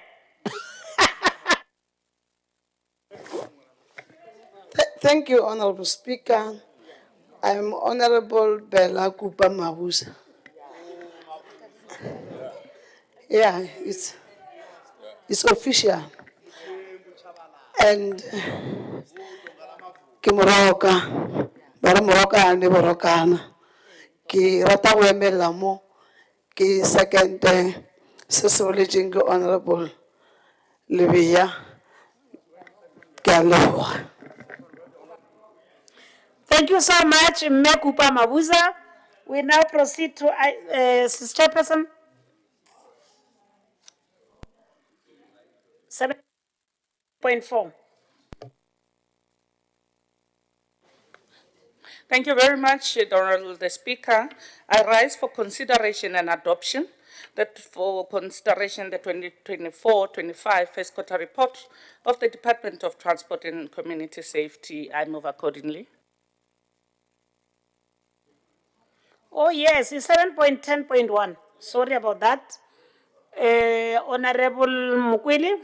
Thank you, Honourable Speaker. I'm Honourable Bella Kupa Mabuza. Yeah, it's official. And ke moroka, bara moroka ane borokana. Ke rata go emela mo ke second se se boletseng ke Honourable Lebeya. Ke a leboga. Thank you so much, Mekupa Mabuza. We now proceed to Sister Chairperson. 7.4. Thank you very much, the Honourable the Speaker. I rise for consideration and adoption that for consideration the 2024-25 first quarter report of the Department of Transport and Community Safety. I move accordingly. Oh yes, it's 7.10.1. Sorry about that. Honourable Mukwili.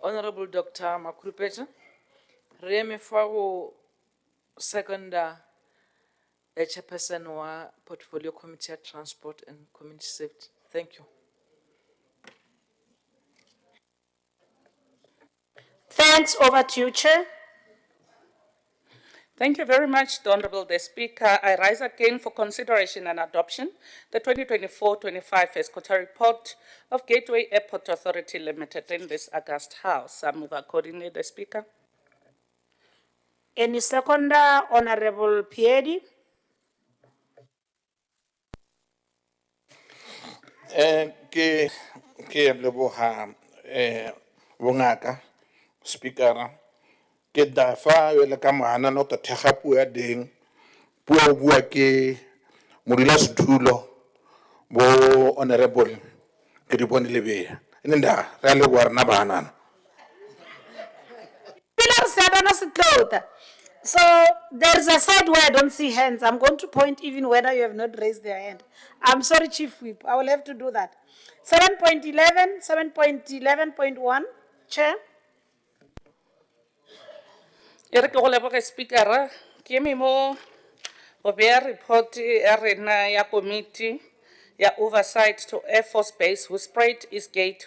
Honourable Dr. Makurupecha, Reme Fago, second chairperson wa Portfolio Committee of Transport and Community Safety. Thank you. Thanks. Over to you, Chair. Thank you very much, the Honourable the Speaker. I rise again for consideration and adoption the 2024-25 first quarter report of Gateway Airport Authority Limited in this August House. I move accordingly, the Speaker. Any seconder, Honourable Piedi? Ke leboga bongaka speakera ke dafa le ka mohana no ta thega puo ya ding puo bua ke modula sethulo bo Honourable ke di bone Lebeya ene nda re le wa rena banana. So there's a side where I don't see hands. I'm going to point even whether you have not raised their hand. I'm sorry, Chief Whip. I will have to do that. 7.11, 7.11.1, Chair. Ere ke go leboga Speaker, ke eme mo Obea report arena ya committee ya oversight to Air Force Base Houseport Eastgate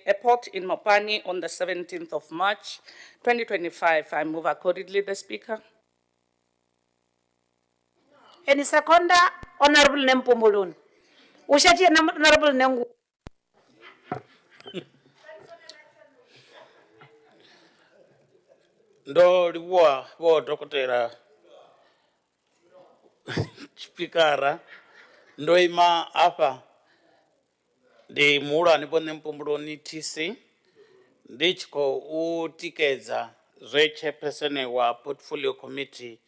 Airport in Mopani on the 17th of March 2025. I move accordingly, the Speaker. Any seconder, Honourable Nempumulun. Ushati Honourable Nengu. Ndo livua vo dokotela spikara ndo ima apa ndi muhulwane vho Nempumuloni TC ndi tshi khou tikedza zwe chairperson wa portfolio committee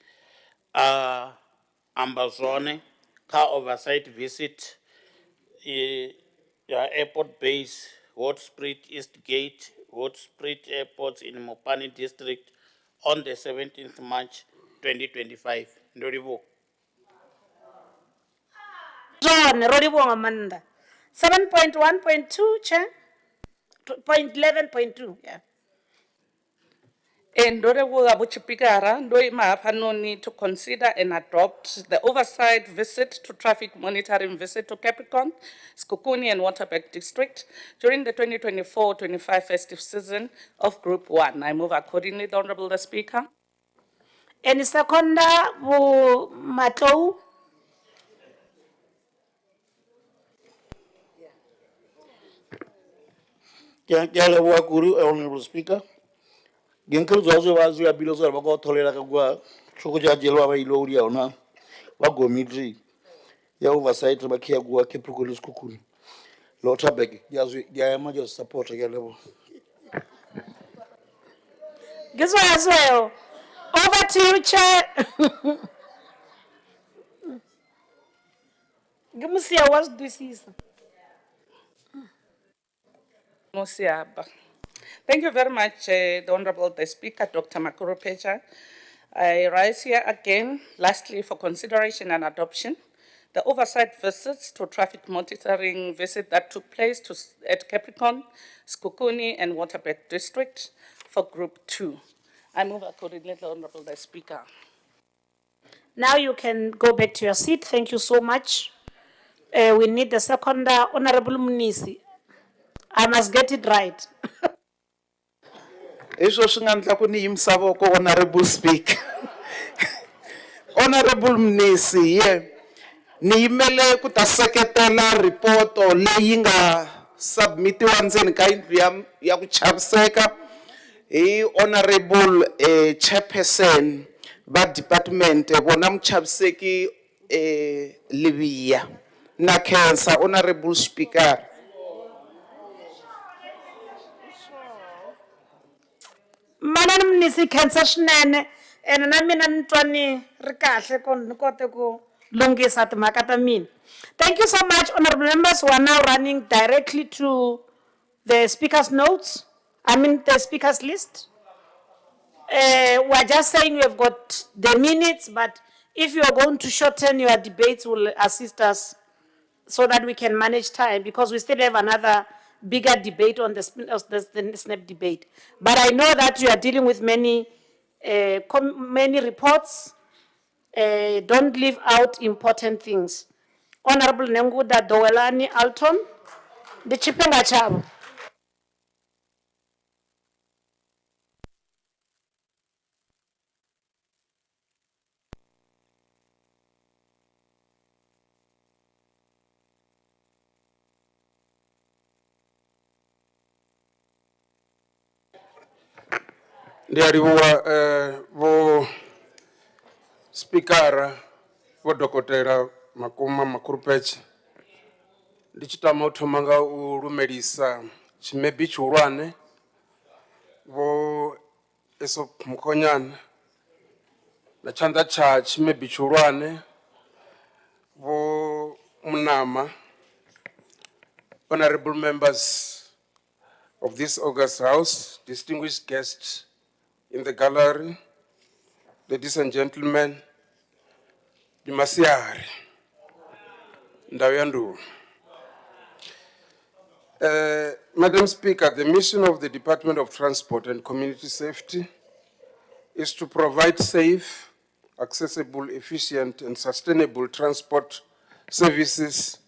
amba zwone kha oversight visit ya airport base Houseport Eastgate Houseport Airport in Mopani district on the 17th March 2025. Ndo livua. John, Rodibo Amanda. 7.1.2, Chair. Point 11.2, yeah. And Speaker, no need to consider and adopt the oversight visit to traffic monitoring visit to Capricorn, Skukuni and Waterberg District during the 2024-25 festive season of Group 1. I move accordingly, the Honourable the Speaker. Any seconder, Matou. Kyale wa kuru Honourable Speaker. Genkelu zazo wazo ya bilo zara bako tolera kagwa choko cha jelo wa ilo uri ona wago midri ya oversight bakia gwa Capricorn Skukuni. Waterberg yazo ya majo support ya level. Gizwa as well. Over to you, Chair. Give me see what's this is. Thank you very much, the Honourable the Speaker, Dr. Makurupeja. I rise here again, lastly, for consideration and adoption, the oversight visits to traffic monitoring visit that took place at Capricorn, Skukuni, and Waterberg District for Group 2. I move accordingly, the Honourable the Speaker. Now you can go back to your seat. Thank you so much. We need the seconder, Honourable Munisi. I must get it right. Eso singandla kuni imsabo ko Honourable Speaker. Honourable Mnisi, ni yimele ku ta seketela report leyi nga submitiwa ndzeni ka yindlu ya ku chaviseka hi Honourable chairperson va department vona muchaviseki Liviya na khensa Honourable Speaker. Manana Munisi cancer shnene and na mina ntwani ri kahle ko ni kote ku lunghisa timhaka ta mina. Thank you so much, honourable members. We are now running directly to the speaker's notes. The speaker's list. We are just saying we have got the minutes, but if you are going to shorten your debates, will assist us so that we can manage time, because we still have another bigger debate on the SNAP debate. But I know that you are dealing with many reports. Don't leave out important things. Honorable Nenguda Dowelani Alton, the Chipenga Chabo. Ndiariwa vo speaker vo dokotela Makuma Makurupeche ndichitama uthoma nga u lumelisa chimebi tshihulwane vo eso Mukhonyana na tshanḓa tsha chimebi tshihulwane vo Munama, honorable members of this august house, distinguished guests in the gallery, ladies and gentlemen, Dimasiari, Ndawiandu. Madam Speaker, the mission of the Department of Transport and Community Safety is to provide safe, accessible, efficient, and sustainable transport services,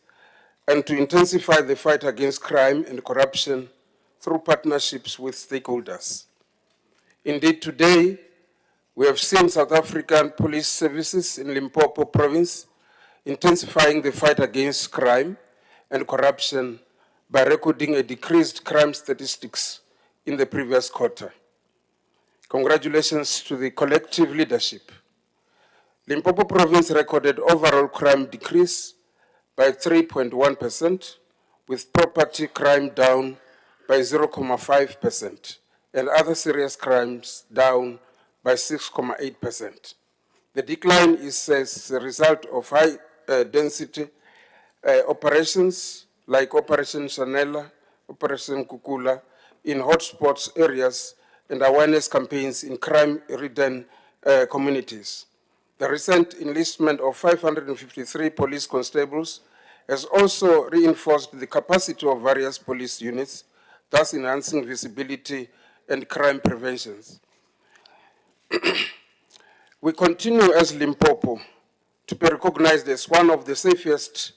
and to intensify the fight against crime and corruption through partnerships with stakeholders. Indeed, today, we have seen South African police services in Limpopo province intensifying the fight against crime and corruption by recording a decreased crime statistics in the previous quarter. Congratulations to the collective leadership. Limpopo province recorded overall crime decrease by 3.1%, with property crime down by 0.5%, and other serious crimes down by 6.8%. The decline is as a result of high density operations like Operation Chanela, Operation Kukula in hotspots areas and awareness campaigns in crime-ridden communities. The recent enlistment of 553 police constables has also reinforced the capacity of various police units, thus enhancing visibility and crime preventions. We continue as Limpopo to be recognized as one of the safest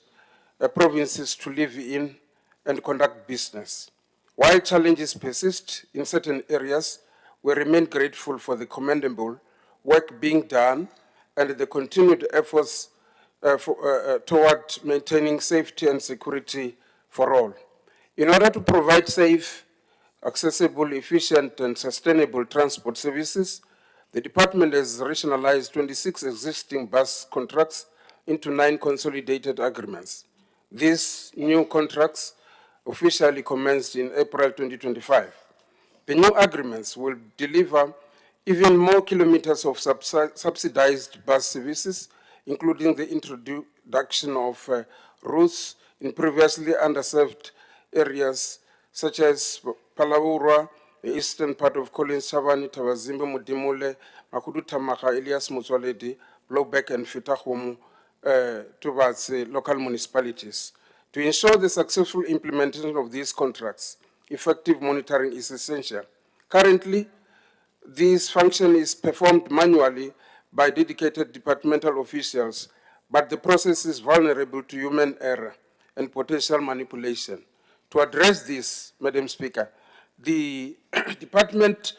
provinces to live in and conduct business. While challenges persist in certain areas, we remain grateful for the commendable work being done and the continued efforts toward maintaining safety and security for all. In order to provide safe, accessible, efficient, and sustainable transport services, the department has rationalized 26 existing bus contracts into 9 consolidated agreements. These new contracts officially commenced in April 2025. The new agreements will deliver even more kilometers of subsidized bus services, including the introduction of routes in previously underserved areas such as Palawura, the eastern part of Collins Chavani, Tawazimbe, Mudimule, Makudu Tamaka, Elias Mutswaledi, Blowback, and Fitahumu towards local municipalities. To ensure the successful implementation of these contracts, effective monitoring is essential. Currently, this function is performed manually by dedicated departmental officials, but the process is vulnerable to human error and potential manipulation. To address this, Madam Speaker, the department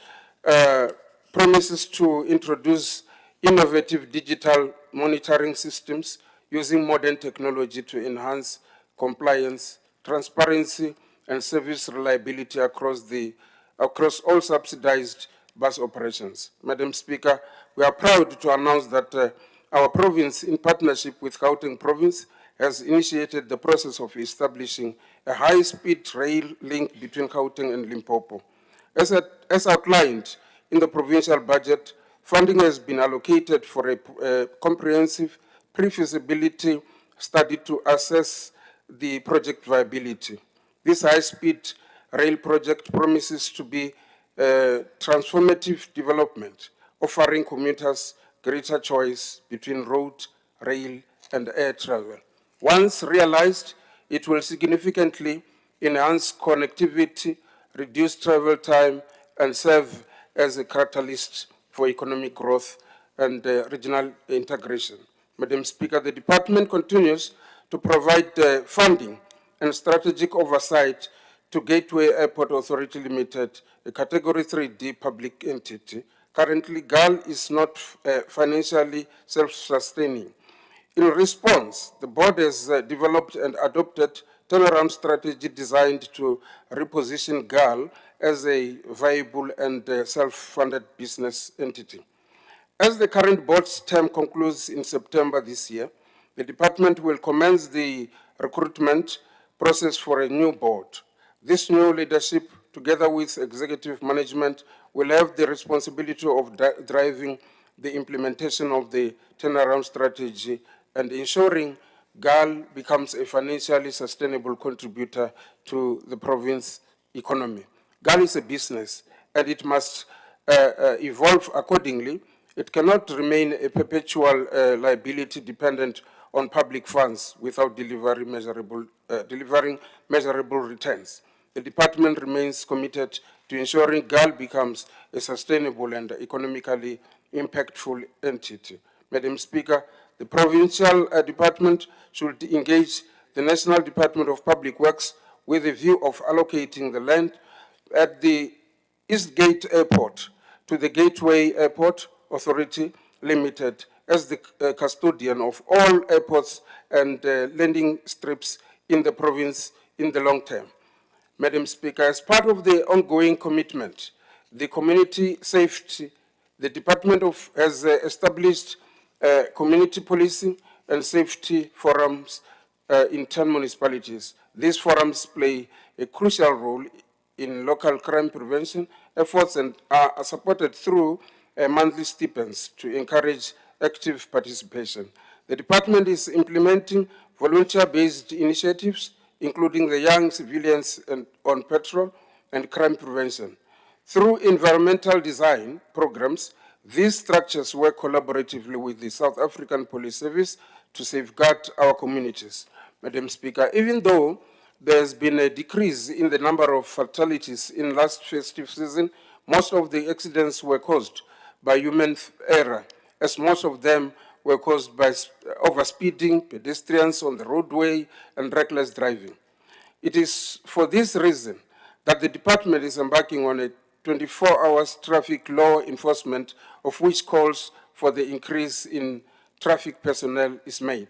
promises to introduce innovative digital monitoring systems using modern technology to enhance compliance, transparency, and service reliability across all subsidized bus operations. Madam Speaker, we are proud to announce that our province, in partnership with Gauteng Province, has initiated the process of establishing a high-speed rail link between Gauteng and Limpopo. As outlined in the provincial budget, funding has been allocated for a comprehensive pre-feasibility study to assess the project viability. This high-speed rail project promises to be a transformative development, offering commuters greater choice between road, rail, and air travel. Once realized, it will significantly enhance connectivity, reduce travel time, and serve as a catalyst for economic growth and regional integration. Madam Speaker, the department continues to provide funding and strategic oversight to Gateway Airport Authority Limited, a Category 3D public entity. Currently, GAL is not financially self-sustaining. In response, the board has developed and adopted turnaround strategy designed to reposition GAL as a viable and self-funded business entity. As the current board's term concludes in September this year, the department will commence the recruitment process for a new board. This new leadership, together with executive management, will have the responsibility of driving the implementation of the turnaround strategy and ensuring GAL becomes a financially sustainable contributor to the province economy. GAL is a business and it must evolve accordingly. It cannot remain a perpetual liability dependent on public funds without delivering measurable returns. The department remains committed to ensuring GAL becomes a sustainable and economically impactful entity. Madam Speaker, the provincial department should engage the National Department of Public Works with a view of allocating the land at the East Gate Airport to the Gateway Airport Authority Limited as the custodian of all airports and landing strips in the province in the long term. Madam Speaker, as part of the ongoing commitment, the community safety, the Department has established community policing and safety forums in 10 municipalities. These forums play a crucial role in local crime prevention efforts and are supported through monthly stipends to encourage active participation. The department is implementing volunteer-based initiatives, including the Young Civilians on Patrol and Crime Prevention. Through environmental design programs, these structures work collaboratively with the South African Police Service to safeguard our communities. Madam Speaker, even though there's been a decrease in the number of fatalities in last festive season, most of the accidents were caused by human error, as most of them were caused by overspeeding, pedestrians on the roadway, and reckless driving. It is for this reason that the department is embarking on a 24-hour traffic law enforcement, of which calls for the increase in traffic personnel is made.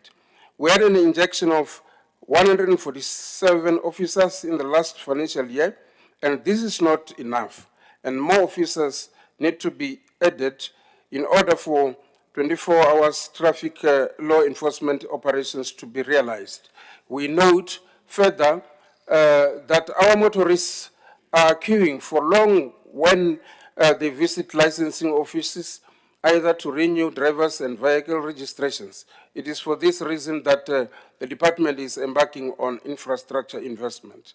We had an injection of 147 officers in the last financial year, and this is not enough. And more officers need to be added in order for 24 hours traffic law enforcement operations to be realized. We note further that our motorists are queuing for long when they visit licensing offices, either to renew drivers and vehicle registrations. It is for this reason that the department is embarking on infrastructure investment.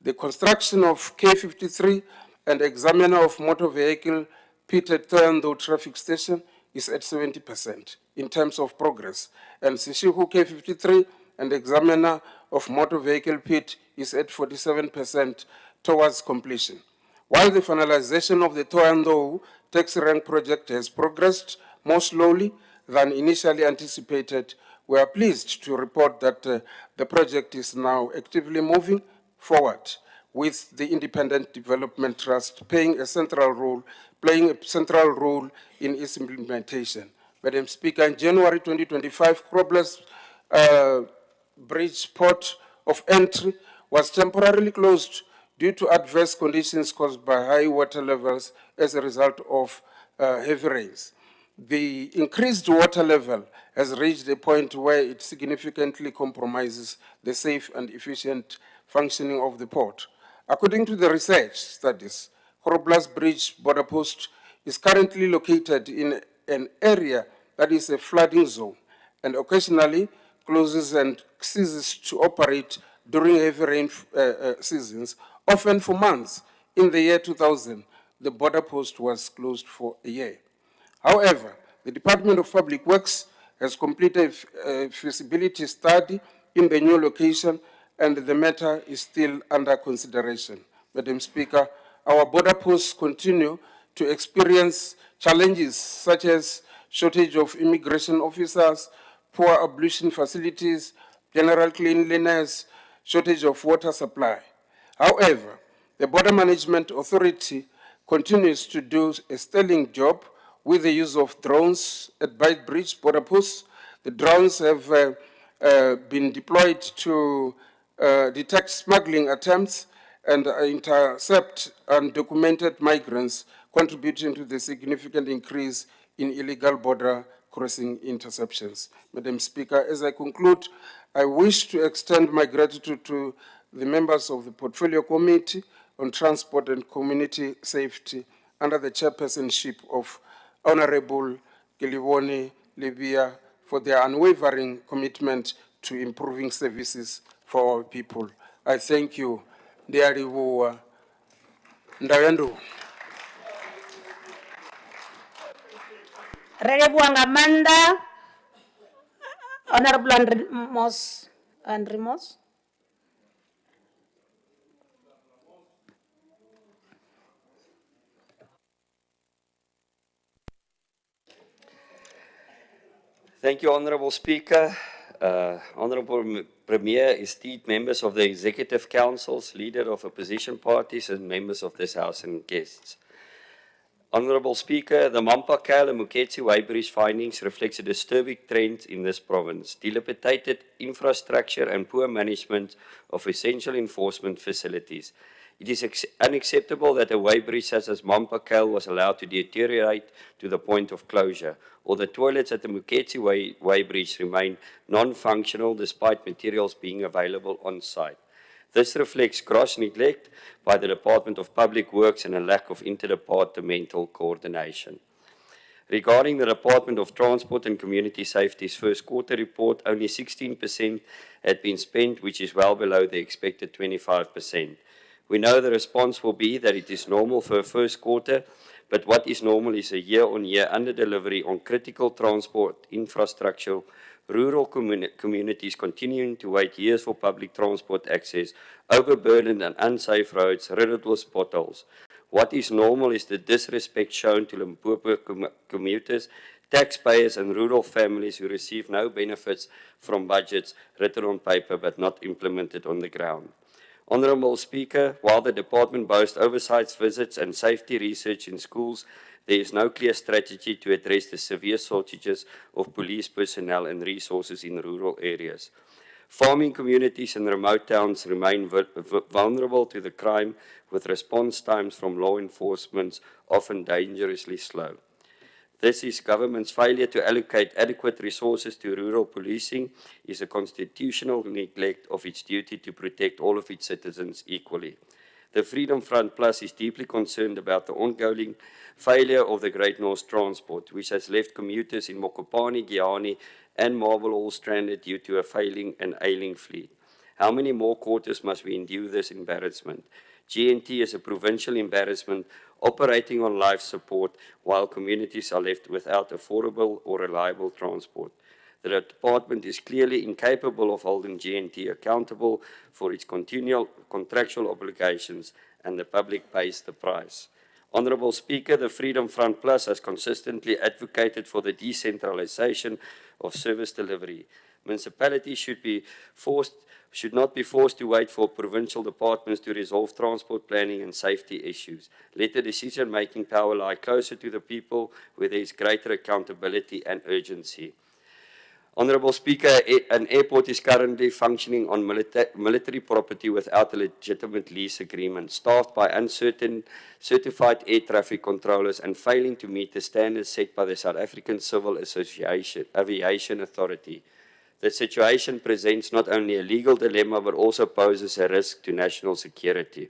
The construction of K53 and examiner of motor vehicle pit at Toyando traffic station is at 70% in terms of progress, and Sishihu K53 and examiner of motor vehicle pit is at 47% towards completion. While the finalization of the Toyando taxi rank project has progressed more slowly than initially anticipated, we are pleased to report that the project is now actively moving forward, with the Independent Development Trust playing a central role in its implementation. Madam Speaker, in January 2025, Grobler's Bridge port of entry was temporarily closed due to adverse conditions caused by high water levels as a result of heavy rains. The increased water level has reached a point where it significantly compromises the safe and efficient functioning of the port. According to the research studies, Grobler's Bridge border post is currently located in an area that is a flooding zone and occasionally closes and ceases to operate during heavy rain seasons, often for months. In the year 2000, the border post was closed for a year. However, the Department of Public Works has completed a feasibility study in the new location, and the matter is still under consideration. Madam Speaker, our border posts continue to experience challenges such as shortage of immigration officers, poor ablution facilities, general cleanliness, shortage of water supply. However, the Border Management Authority continues to do a sterling job with the use of drones at Byte Bridge border posts. The drones have been deployed to detect smuggling attempts and intercept undocumented migrants, contributing to the significant increase in illegal border crossing interceptions. Madam Speaker, as I conclude, I wish to extend my gratitude to the members of the Portfolio Committee on Transport and Community Safety under the chairpersonship of Honourable Kilibone Libya for their unwavering commitment to improving services for our people. I thank you. Ndiaribu Ndawendu. Rerebuanga Manda, Honourable Andri Mos. Thank you, Honourable Speaker. Honourable Premier, esteemed members of the Executive Councils, leader of opposition parties and members of this House and guests. Honourable Speaker, the Mampakal and Muketsi Weibridge findings reflects a disturbing trend in this province, dilapidated infrastructure and poor management of essential enforcement facilities. It is unacceptable that a weighbridge such as Mampakal was allowed to deteriorate to the point of closure, or the toilets at the Muketsi weighbridge remain non-functional despite materials being available on site. This reflects gross neglect by the Department of Public Works and a lack of interdepartmental coordination. Regarding the Department of Transport and Community Safety's first quarter report, only 16% had been spent, which is well below the expected 25%. We know the response will be that it is normal for a first quarter, but what is normal is a year-on-year under-delivery on critical transport infrastructure, rural communities continuing to wait years for public transport access, overburdened and unsafe roads, riddled with potholes. What is normal is the disrespect shown to Limpopo commuters, taxpayers and rural families who receive no benefits from budgets written on paper but not implemented on the ground. Honourable Speaker, while the Department boasts oversight visits and safety research in schools, there is no clear strategy to address the severe shortages of police personnel and resources in rural areas. Farming communities and remote towns remain vulnerable to the crime, with response times from law enforcement often dangerously slow. This is government's failure to allocate adequate resources to rural policing is a constitutional neglect of its duty to protect all of its citizens equally. The Freedom Front Plus is deeply concerned about the ongoing failure of the Great North Transport, which has left commuters in Mokopane, Giani, and Marble Hall stranded due to a failing and ailing fleet. How many more quarters must we endure this embarrassment? GNT is a provincial embarrassment operating on life support while communities are left without affordable or reliable transport. The department is clearly incapable of holding GNT accountable for its continual contractual obligations, and the public pays the price. Honourable Speaker, the Freedom Front Plus has consistently advocated for the decentralisation of service delivery. Municipalities should not be forced to wait for provincial departments to resolve transport planning and safety issues. Let the decision-making power lie closer to the people, where there is greater accountability and urgency. Honourable Speaker, an airport is currently functioning on military property without a legitimate lease agreement, staffed by uncertain certified air traffic controllers and failing to meet the standards set by the South African Civil Aviation Authority. The situation presents not only a legal dilemma but also poses a risk to national security.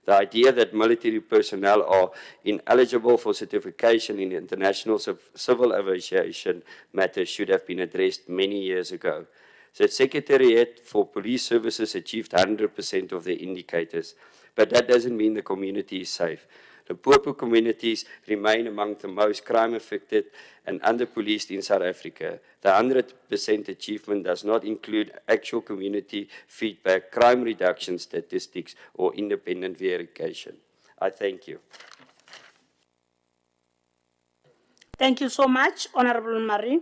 The idea that military personnel are ineligible for certification in international civil aviation matters should have been addressed many years ago. The Secretariat for Police Services achieved 100% of their indicators, but that doesn't mean the community is safe. The poor communities remain among the most crime-affected and under-policed in South Africa. The 100% achievement does not include actual community feedback, crime reduction statistics, or independent verification. I thank you. Thank you so much, Honourable Marie.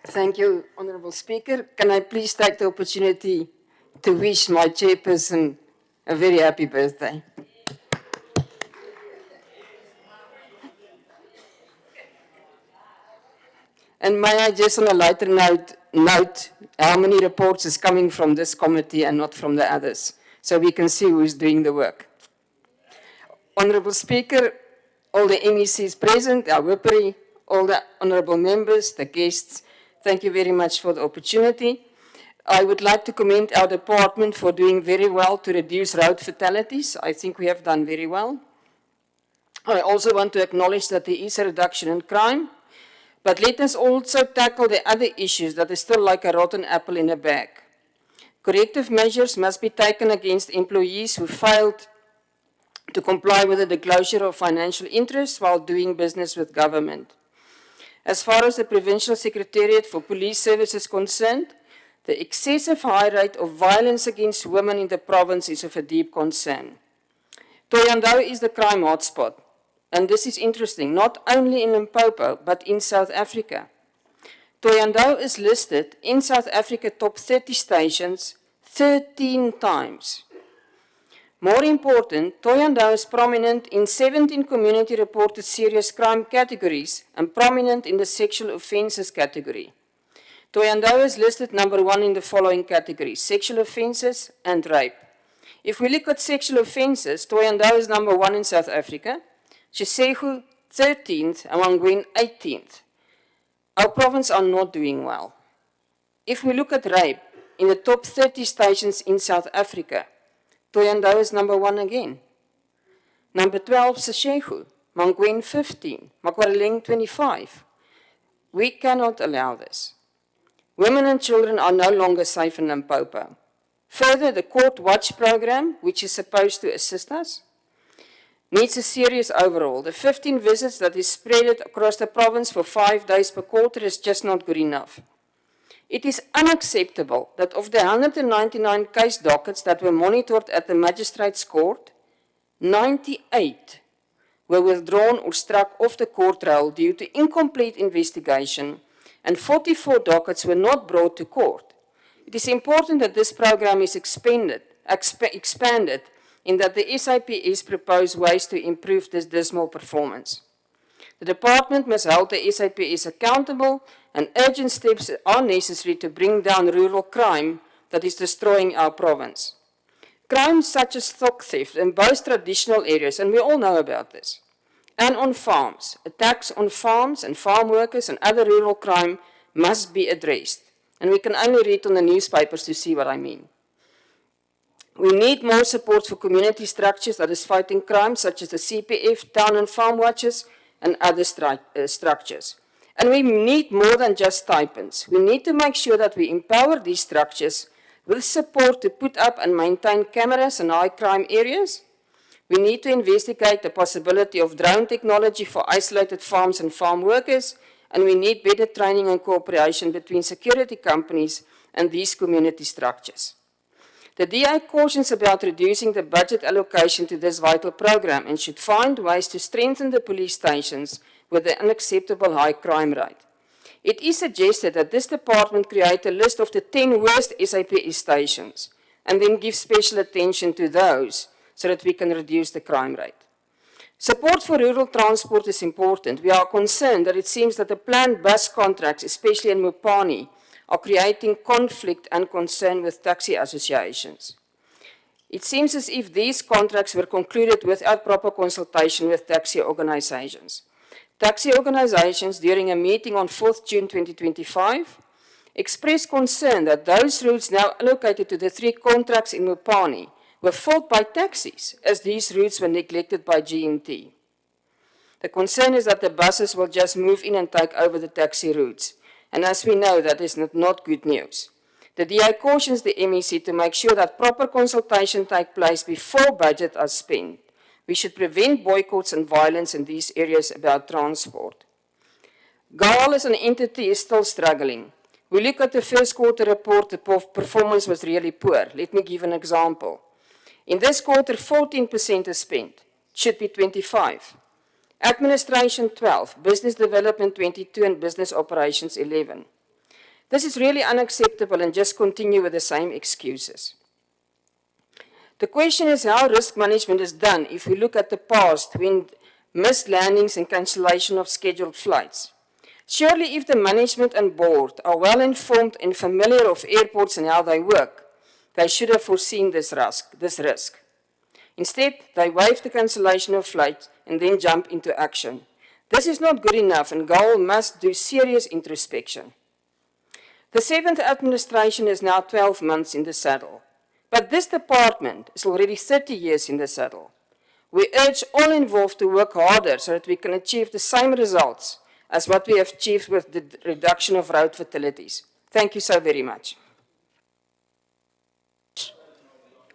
Thank you, Honourable Speaker. Can I please take the opportunity to wish my chairperson a very happy birthday? And may I just on a lighter note how many reports is coming from this committee and not from the others, so we can see who is doing the work. Honourable Speaker, all the MECs present, our whippery, all the honourable members, the guests, thank you very much for the opportunity. I would like to commend our department for doing very well to reduce road fatalities. I think we have done very well. I also want to acknowledge that there is a reduction in crime, but let us also tackle the other issues that are still like a rotten apple in a bag. Corrective measures must be taken against employees who failed to comply with the disclosure of financial interests while doing business with government. As far as the Provincial Secretariat for Police Service is concerned, The excessive high rate of violence against women in the province is of a deep concern. Thohoyandou is the crime hotspot, and this is interesting, not only in Limpopo, but in South Africa. Thohoyandou is listed in South Africa top 30 stations 13 times. More important, Thohoyandou is prominent in 17 community-reported serious crime categories and prominent in the sexual offences category. Thohoyandou is listed number 1 in the following categories: sexual offences and rape. If we look at sexual offences, Thohoyandou is number 1 in South Africa, Seshego 13th, and Mangwen 18th. Our province are not doing well. If we look at rape, in the top 30 stations in South Africa, Thohoyandou is number 1 again. Number 12, Seshego, Mangwen 15, Makwareleng 25. We cannot allow this. Women and children are no longer safe in Limpopo. Further, the Court Watch program, which is supposed to assist us, needs a serious overhaul. The 15 visits that is spread across the province for 5 days per quarter is just not good enough. It is unacceptable that of the 199 case dockets that were monitored at the Magistrates Court, 98 were withdrawn or struck off the court roll due to incomplete investigation, and 44 dockets were not brought to court. It is important that this program is expanded in that the SAPS propose ways to improve this dismal performance. The department must hold the SAPS accountable, and urgent steps are necessary to bring down rural crime that is destroying our province. Crimes such as stock theft in both traditional areas, and we all know about this, and on farms, attacks on farms and farm workers and other rural crime must be addressed. And we can only read on the newspapers to see what I mean. We need more support for community structures that is fighting crime, such as the CPF, town and farm watches, and other structures. And we need more than just stipends. We need to make sure that we empower these structures with support to put up and maintain cameras in high crime areas. We need to investigate the possibility of drone technology for isolated farms and farm workers, and we need better training and cooperation between security companies and these community structures. The DA cautions about reducing the budget allocation to this vital program and should find ways to strengthen the police stations with the unacceptable high crime rate. It is suggested that this department create a list of the 10 worst SAPS stations and then give special attention to those so that we can reduce the crime rate. Support for rural transport is important. We are concerned that it seems that the planned bus contracts, especially in Mopani, are creating conflict and concern with taxi associations. It seems as if these contracts were concluded without proper consultation with taxi organizations. Taxi organizations, during a meeting on 4th June 2025, expressed concern that those routes now allocated to the 3 contracts in Mopani were filled by taxis, as these routes were neglected by GMT. The concern is that the buses will just move in and take over the taxi routes, and as we know, that is not good news. The DA cautions the MEC to make sure that proper consultation takes place before budget is spent. We should prevent boycotts and violence in these areas about transport. GAL as an entity is still struggling. We look at the first quarter report, the performance was really poor. Let me give an example. In this quarter, 14% is spent. It should be 25%. Administration 12%, business development 22%, and business operations 11%. This is really unacceptable and just continue with the same excuses. The question is how risk management is done if we look at the past when missed landings and cancellation of scheduled flights. Surely if the management and board are well informed and familiar of airports and how they work, they should have foreseen this risk. Instead, they waive the cancellation of flights and then jump into action. This is not good enough, and GAL must do serious introspection. The 7th administration is now 12 months in the saddle, but this department is already 30 years in the saddle. We urge all involved to work harder so that we can achieve the same results as what we have achieved with the reduction of road fatalities. Thank you so very much.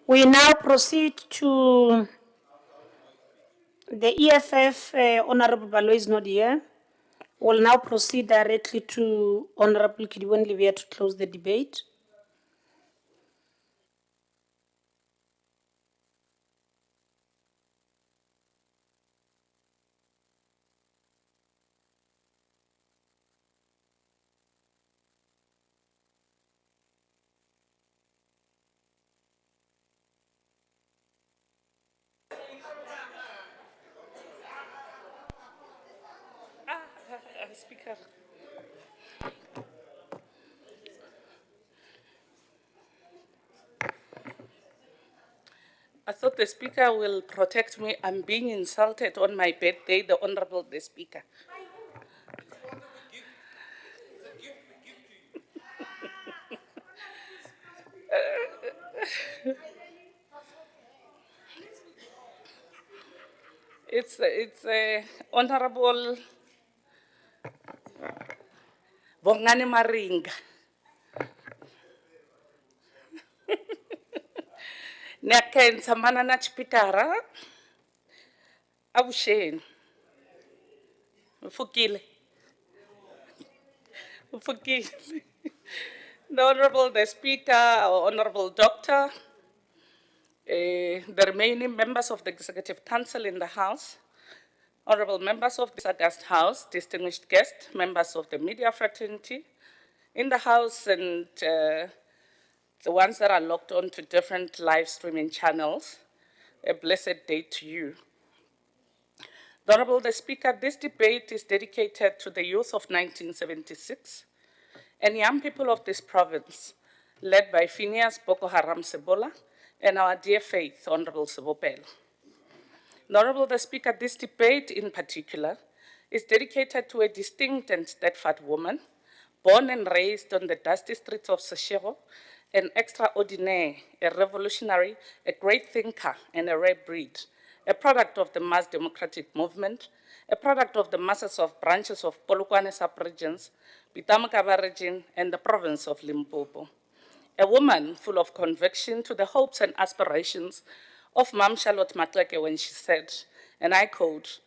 We now proceed to the EFF. Honourable Balo is not here. We'll now proceed directly to Honourable Kidiwon Livia to close the debate. Speaker. I thought the Speaker will protect me. I'm being insulted on my birthday, the Honourable the Speaker. It's Honourable Bongani Maringa. Nyakenza mana na chipitara. Avusheni. Ufukile. Ufukile. The Honourable the Speaker, our Honourable Doctor, the remaining members of the Executive Council in the House, honourable members of this august House, distinguished guests, members of the media fraternity in the House and the ones that are logged on to different live streaming channels, a blessed day to you. The Honourable the Speaker, this debate is dedicated to the youth of 1976 and young people of this province, led by Phineas Boko Haram Sebola and our dear faith, Honourable Sebopelo. Honourable the Speaker, this debate in particular is dedicated to a distinct and steadfast woman, born and raised on the dusty streets of Seshego, an extraordinary, a revolutionary, a great thinker, and a rare breed, a product of the mass democratic movement, a product of the masses of branches of Polokwane sub-regions, Bitamakaba region, and the province of Limpopo. A woman full of conviction to the hopes and aspirations of Mam Charlotte Matleke when she said, and I quote,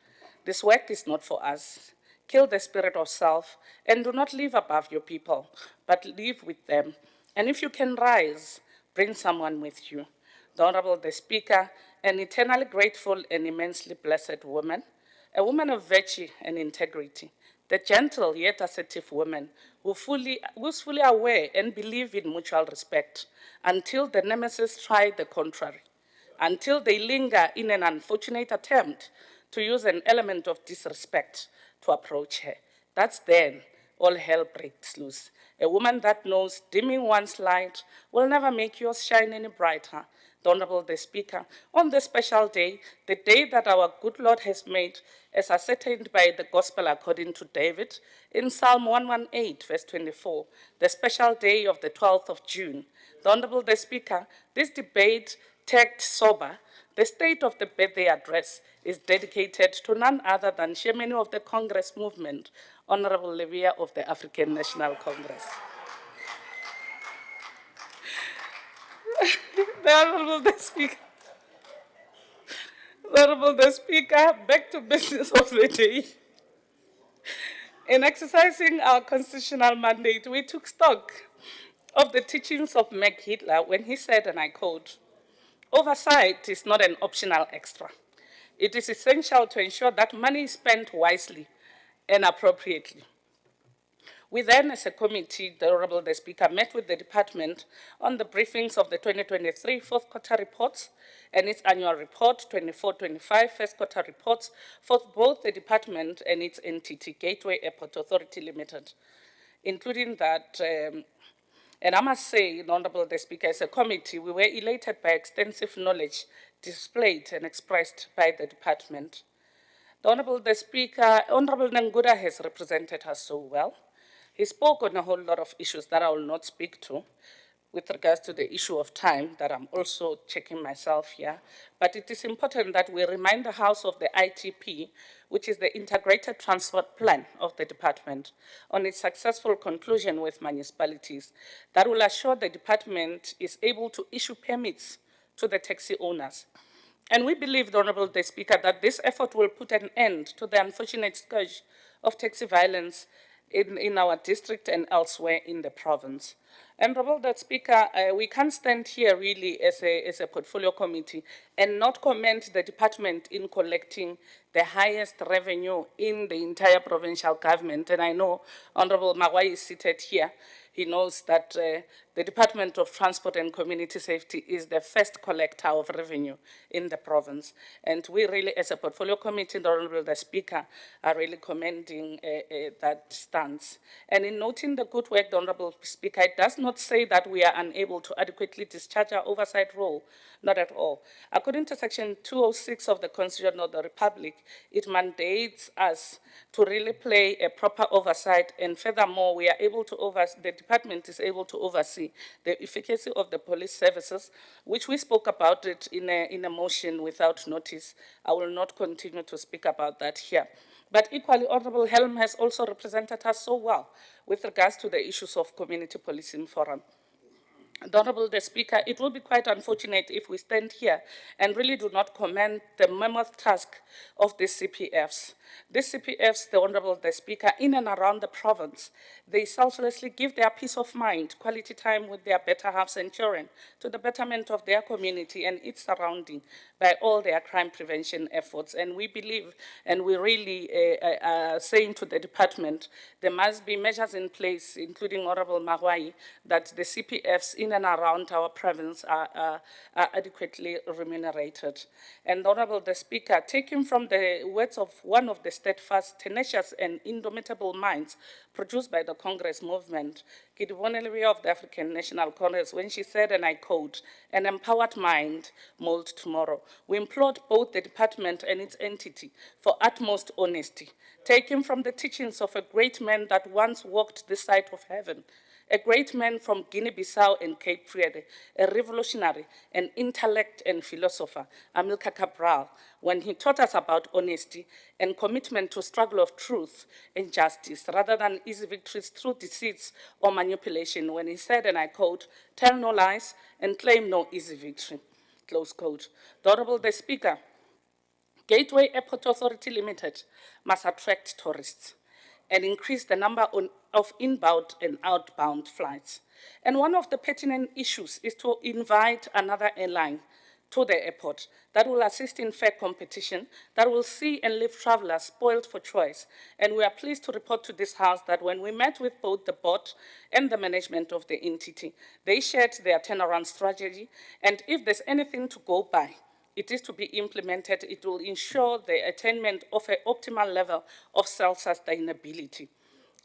"This work is not for us. Kill the spirit of self and do not live above your people, but live with them. And if you can rise, bring someone with you." The Honourable the Speaker, an eternally grateful and immensely blessed woman, a woman of virtue and integrity, the gentle yet assertive woman who's fully aware and believe in mutual respect until the nemesis try the contrary, until they linger in an unfortunate attempt to use an element of disrespect to approach her. That's then all hell breaks loose. A woman that knows dimming one's light will never make yours shine any brighter. The Honourable the Speaker, on this special day, the day that our good Lord has made, as ascertained by the Gospel according to David, in Psalm 118, verse 24, the special day of the 12th of June. The Honourable the Speaker, this debate tagged sober, the state of the birthday address is dedicated to none other than Chairman of the Congress movement, Honourable Levia of the African National Congress. The Honourable the Speaker. The Honourable the Speaker, back to business of the day. In exercising our constitutional mandate, we took stock of the teachings of Meg Hitler when he said, and I quote, "Oversight is not an optional extra. It is essential to ensure that money is spent wisely and appropriately." We then, as a committee, the Honourable the Speaker, met with the department on the briefings of the 2023 fourth quarter reports and its annual report, 24-25 first quarter reports for both the department and its entity, Gateway Airport Authority Limited, including that, and I must say, Honourable the Speaker, as a committee, we were elated by extensive knowledge displayed and expressed by the department. The Honourable the Speaker, Honourable Nanguda has represented us so well. He spoke on a whole lot of issues that I will not speak to with regards to the issue of time that I'm also checking myself here. But it is important that we remind the House of the ITP, which is the Integrated Transport Plan of the department, on its successful conclusion with municipalities that will assure the department is able to issue permits to the taxi owners. And we believe, the Honourable the Speaker, that this effort will put an end to the unfortunate scourge of taxi violence in our district and elsewhere in the province. And Honourable the Speaker, we can't stand here really as a portfolio committee and not commend the department in collecting the highest revenue in the entire provincial government. And I know Honourable Magwai is seated here. He knows that The Department of Transport and Community Safety is the first collector of revenue in the province. And we really, as a portfolio committee, the Honourable the Speaker, are really commending that stance. And in noting the good work, the Honourable Speaker, it does not say that we are unable to adequately discharge our oversight role, not at all. According to Section 206 of the Constitution of the Republic, it mandates us to really play a proper oversight, and furthermore, we are able to the department is able to oversee the efficacy of the police services, which we spoke about it in a motion without notice. I will not continue to speak about that here. But equally, Honourable Helm has also represented us so well with regards to the issues of community policing forum. Honourable the Speaker, it will be quite unfortunate if we stand here and really do not commend the mammoth task of the CPFs. These CPFs, the Honourable the Speaker, in and around the province, they selflessly give their peace of mind, quality time with their better halves and children to the betterment of their community and its surrounding by all their crime prevention efforts. And we believe, and we really are saying to the department, there must be measures in place, including Honourable Magwai, that the CPFs in and around our province are adequately remunerated. And Honourable the Speaker, taking from the words of one of the steadfast, tenacious and indomitable minds produced by the Congress movement, Kidibonelwe of the African National Congress, when she said, and I quote, "An empowered mind mold tomorrow." We implored both the department and its entity for utmost honesty, taken from the teachings of a great man that once walked this side of heaven, a great man from Guinea-Bissau and Cape Verde, a revolutionary, an intellect and philosopher, Amilcar Cabral, when he taught us about honesty and commitment to struggle of truth and justice, rather than easy victories through deceits or manipulation, when he said, and I quote, "Tell no lies and claim no easy victory," close quote. The Honourable the Speaker, Gateway Airport Authority Limited must attract tourists and increase the number of inbound and outbound flights. And one of the pertinent issues is to invite another airline to the airport that will assist in fair competition, that will see and leave travelers spoiled for choice. And we are pleased to report to this House that when we met with both the board and the management of the entity, they shared their turnaround strategy, and if there's anything to go by, it is to be implemented. It will ensure the attainment of an optimal level of self-sustainability.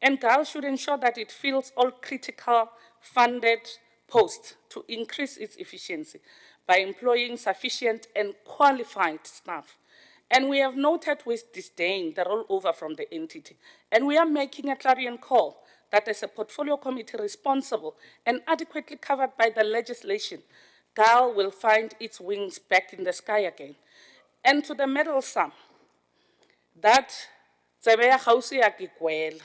And GAL should ensure that it fills all critical funded posts to increase its efficiency by employing sufficient and qualified staff. And we have noted with disdain the rollover from the entity. And we are making a clarion call that as a portfolio committee responsible and adequately covered by the legislation, GAL will find its wings back in the sky again. And to the meddlesome, that Tsebeya Gausi ya Kikwela,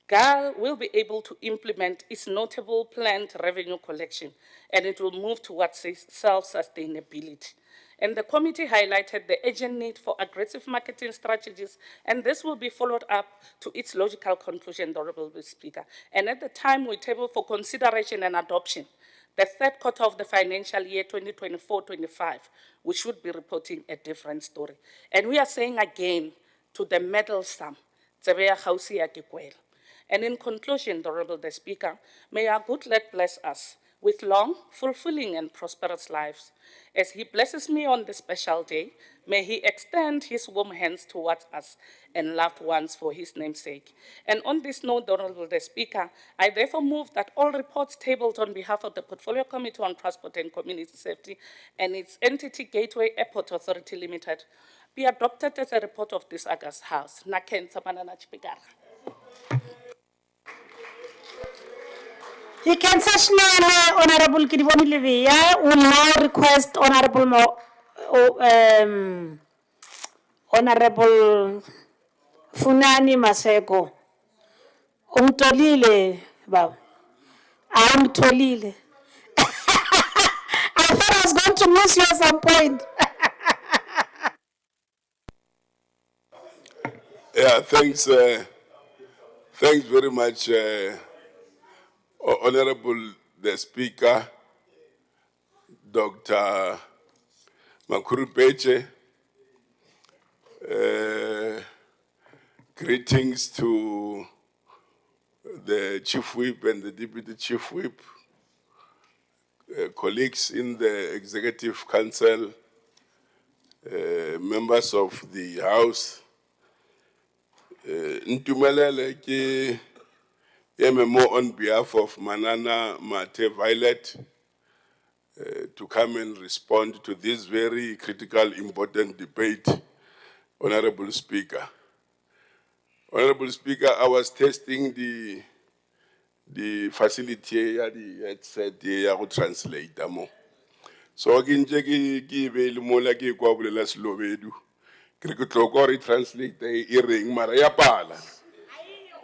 GAL will be able to implement its notable planned revenue collection, and it will move towards self-sustainability. And the committee highlighted the urgent need for aggressive marketing strategies, and this will be followed up to its logical conclusion, the Honourable Speaker. And at the time we table for consideration and adoption, the third quarter of the financial year 2024-25, we should be reporting a different story. And we are saying again to the meddlesome, Tsebeya Gausi ya Kikwela. And in conclusion, the Honourable the Speaker, may our good Lord bless us with long, fulfilling and prosperous lives. As he blesses me on this special day, may he extend his warm hands towards us and loved ones for his name's sake. And on this note, the Honourable the Speaker, I therefore move that all reports tabled on behalf of the Portfolio Committee on Transport and Community Safety and its entity Gateway Airport Authority Limited be adopted as a report of this August House. The concessionaire, Honourable Kidiboni will now request Honourable Funani Maseko. Umtolile, Bow. Umtolile. I thought I was going to miss you at some point. Yeah, thanks. Thanks very much, Honorable the Speaker, Dr. Makurupeche. Greetings to the Chief Whip and the Deputy Chief Whip, colleagues in the Executive Council, members of the House, Ntumelele ke MMO on behalf of Manana Mate Violet to come and respond to this very critical, important debate. Honourable Speaker. Honourable Speaker, I was testing the facility ya the headset ya go translate mo. So ke ntse ke be le mola ke kwa bolela Slovedu. Ke re ke tlo go re translate e reng mara ya pala.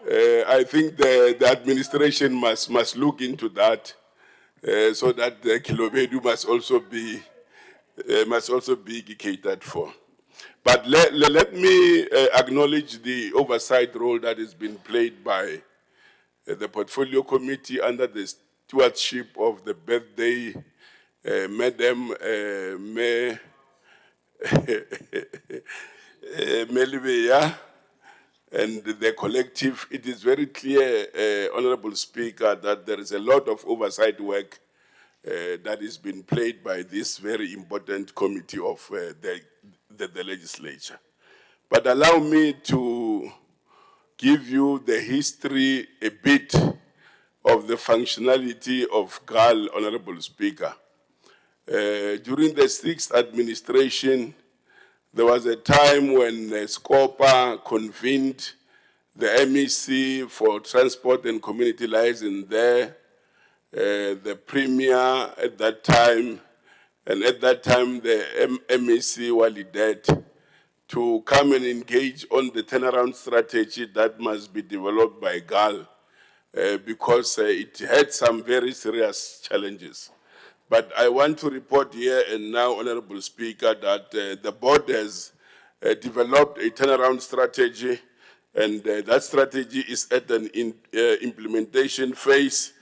I think the administration must look into that so that the Kilovedu must also be catered for. But let me acknowledge the oversight role that has been played by the Portfolio Committee under the stewardship of the birthday Madam Melivea and the collective. It is very clear, Honourable Speaker, that there is a lot of oversight work that is being played by this very important committee of the legislature. But allow me to give you the history a bit of the functionality of GAL, Honourable Speaker. During the 6th administration, there was a time when SCOPA convened the MEC for Transport and Community Liaison there, the Premier at that time, and at that time the MEC Wali dead, to come and engage on the turnaround strategy that must be developed by GAL because it had some very serious challenges. But I want to report here and now, Honourable Speaker, that the board has developed a turnaround strategy, and that strategy is at an implementation phase.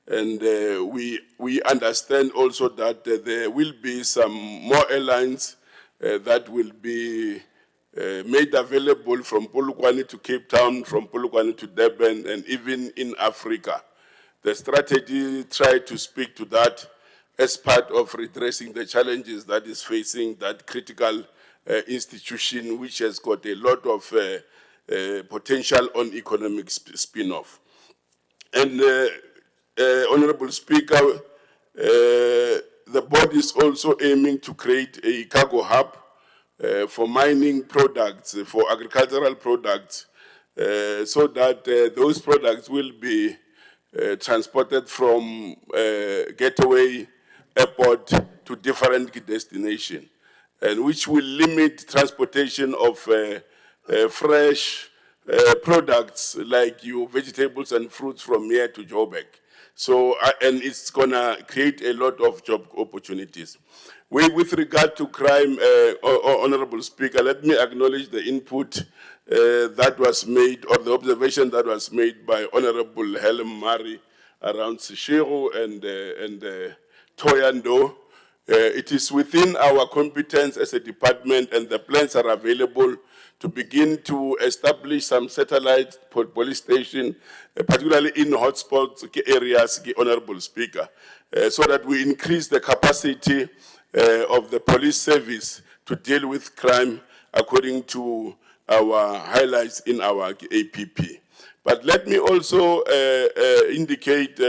And we understand also that there will be some more airlines that will be made available from Polokwane to Cape Town, from Polokwane to Durban, and even in Africa. The strategy tried to speak to that as part of redressing the challenges that is facing that critical institution, which has got a lot of potential on economic spin-off. And Honourable Speaker, the board is also aiming to create a cargo hub for mining products, for agricultural products, so that those products will be transported from Gateway Airport to different destinations, and which will limit transportation of fresh products like your vegetables and fruits from here to Joburg. So, and it's gonna create a lot of job opportunities. With regard to crime, Honourable Speaker, let me acknowledge the input that was made, or the observation that was made by Honourable Helen Murray around Seshego and Toyando. It is within our competence as a department, and the plans are available to begin to establish some satellite police stations, particularly in hotspot areas, Honourable Speaker, so that we increase the capacity of the police service to deal with crime according to our highlights in our APP. But let me also indicate,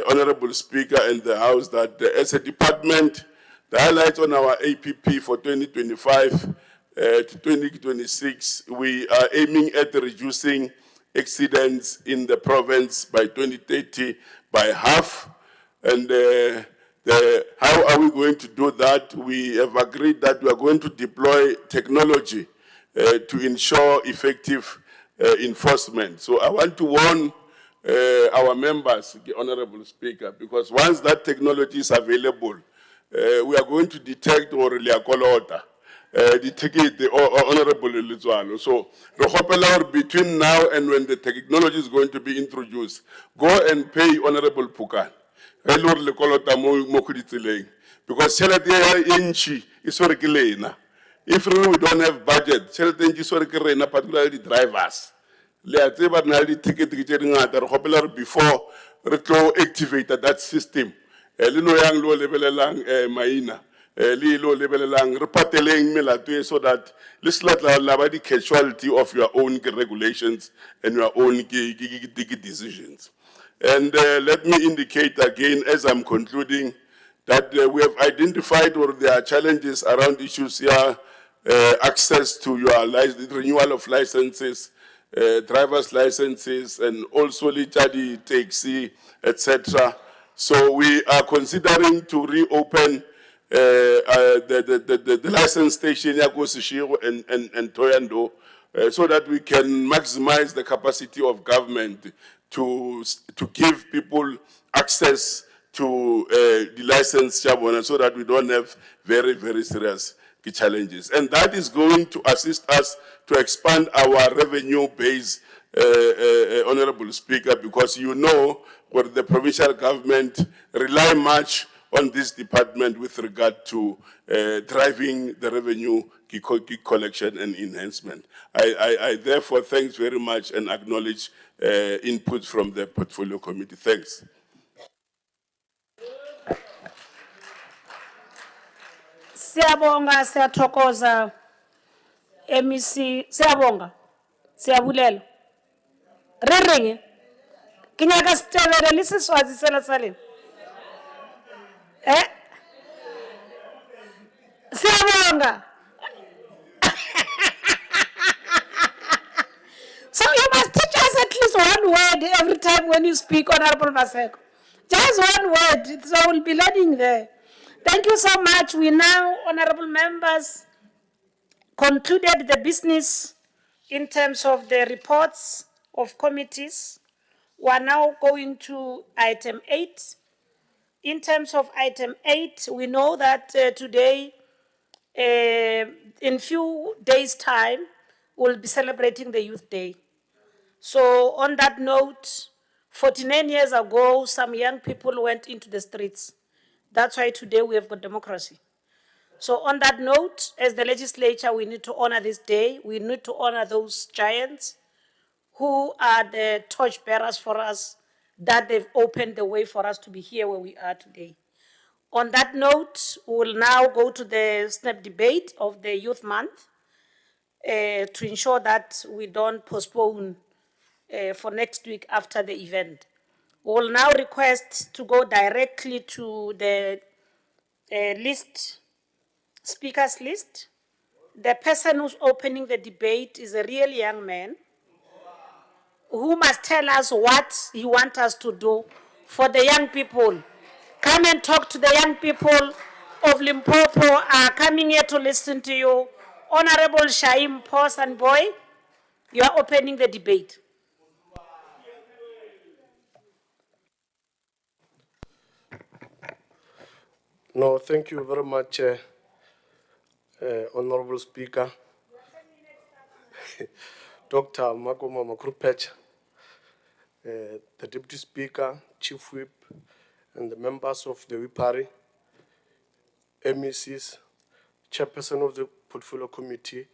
Honourable Speaker and the House, that as a department, the highlights on our APP for 2025 to 2026, we are aiming at reducing accidents in the province by 2030 by half. And how are we going to do that? We have agreed that we are going to deploy technology to ensure effective enforcement. So I want to warn our members, Honourable Speaker, because once that technology is available, we are going to detect or detect the Honourable Lizwano. So between now and when the technology is going to be introduced, go and pay Honourable Pukan. Because is if we don't have budget, particularly the drivers. Le a tseba re na le di-ticket tse di ngata re kgopela re before re tlo activate that system le no yang lo lebelelang maina le lo lebelelang re pateleng melato e so that le slatla la ba di-casualty of your own regulations and your own decisions. And let me indicate again as I'm concluding that we have identified or there are challenges around issues here, access to your renewal of licenses, driver's licenses, and also literally taxi, etc. So we are considering to reopen the license station Yagosishiro and Toyando so that we can maximize the capacity of government to give people access to the license so that we don't have very, very serious challenges. And that is going to assist us to expand our revenue base, Honourable Speaker, because you know where the provincial government rely much on this department with regard to driving the revenue collection and enhancement. I therefore thanks very much and acknowledge input from the Portfolio Committee. Thanks. Siyabonga, siyathokoza, MEC, siyabonga, siyabulela. Re kinyaka sitebele lisiswazi sela saleni. Siyabonga. So you must teach us at least one word every time when you speak, Honourable Maseko. Just one word, so we'll be learning there. Thank you so much. We now, Honourable members, concluded the business in terms of the reports of committees. We are now going to item 8. In terms of item 8, we know that today, in few days' time, we'll be celebrating the Youth Day. So on that note, 49 years ago, some young people went into the streets. That's why today we have got democracy. So on that note, as the legislature, we need to honor this day. We need to honor those giants who are the torchbearers for us, that they've opened the way for us to be here where we are today. On that note, we will now go to the snap debate of the Youth Month to ensure that we don't postpone for next week after the event. We will now request to go directly to the speakers list. The person who's opening the debate is a real young man who must tell us what he wants us to do for the young people. Come and talk to the young people of Limpopo are coming here to listen to you. Honourable Shaim Posan Boy, you are opening the debate. No, thank you very much, Honourable Speaker. Dr. Makoma Makrupech, the Deputy Speaker, Chief Whip, and the members of the WIPARI, MECs, Chairperson of the Portfolio Committee,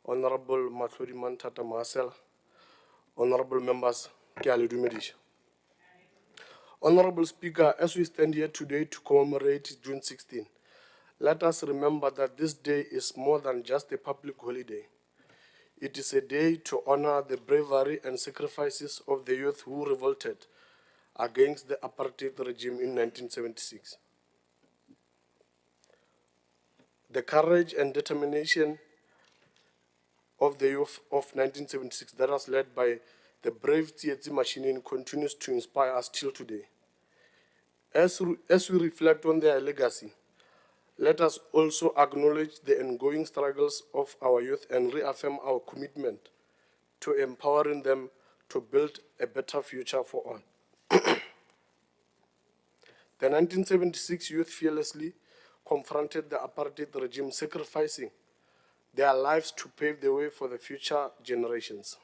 Honourable Matlodi Mantata Marcel, Honourable members, Kialidumedish. Honourable Speaker, as we stand here today to commemorate June 16, let us remember that this day is more than just a public holiday. It is a day to honor the bravery and sacrifices of the youth who revolted against the apartheid regime in 1976. The courage and determination of the youth of 1976 that was led by the brave Tsietsi Mashinini continues to inspire us till today. As we reflect on their legacy, let us also acknowledge the ongoing struggles of our youth and reaffirm our commitment to empowering them to build a better future for all. The 1976 youth fearlessly confronted the apartheid regime, sacrificing their lives to pave the way for the future generations.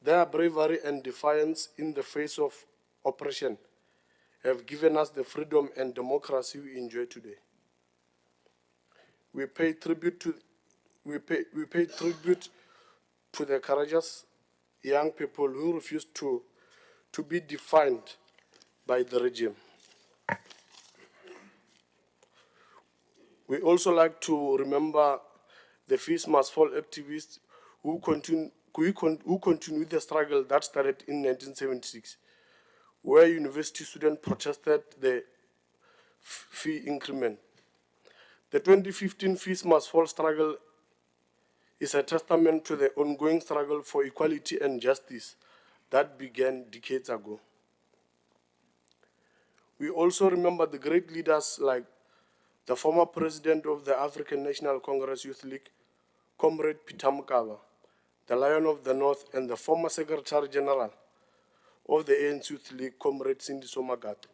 Their bravery and defiance in the face of oppression have given us the freedom and democracy we enjoy today. We pay tribute to the courageous young people who refuse to be defined by the regime. We also like to remember the Fees Must Fall activists who continue with the struggle that started in 1976, where university students protested the fee increment. The 2015 Fees Must Fall struggle is a testament to the ongoing struggle for equality and justice that began decades ago. We also remember the great leaders like the former president of the African National Congress Youth League, Comrade Peter Mokaba, the Lion of the North, and the former Secretary General of the ANC Youth League, Comrade Cindy Somagat,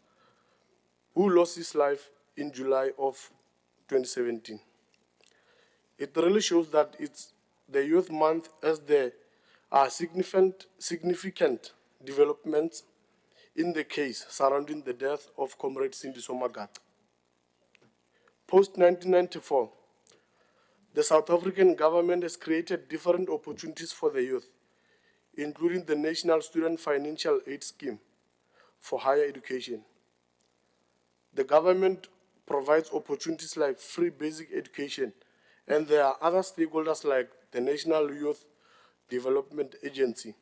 who lost his life in July of 2017. It really shows that it's the Youth Month as there are significant developments in the case surrounding the death of Comrade Cindy Somagat. Post-1994, the South African government has created different opportunities for the youth, including the National Student Financial Aid Scheme for higher education. The government provides opportunities like free basic education, and there are other stakeholders like the National Youth Development Agency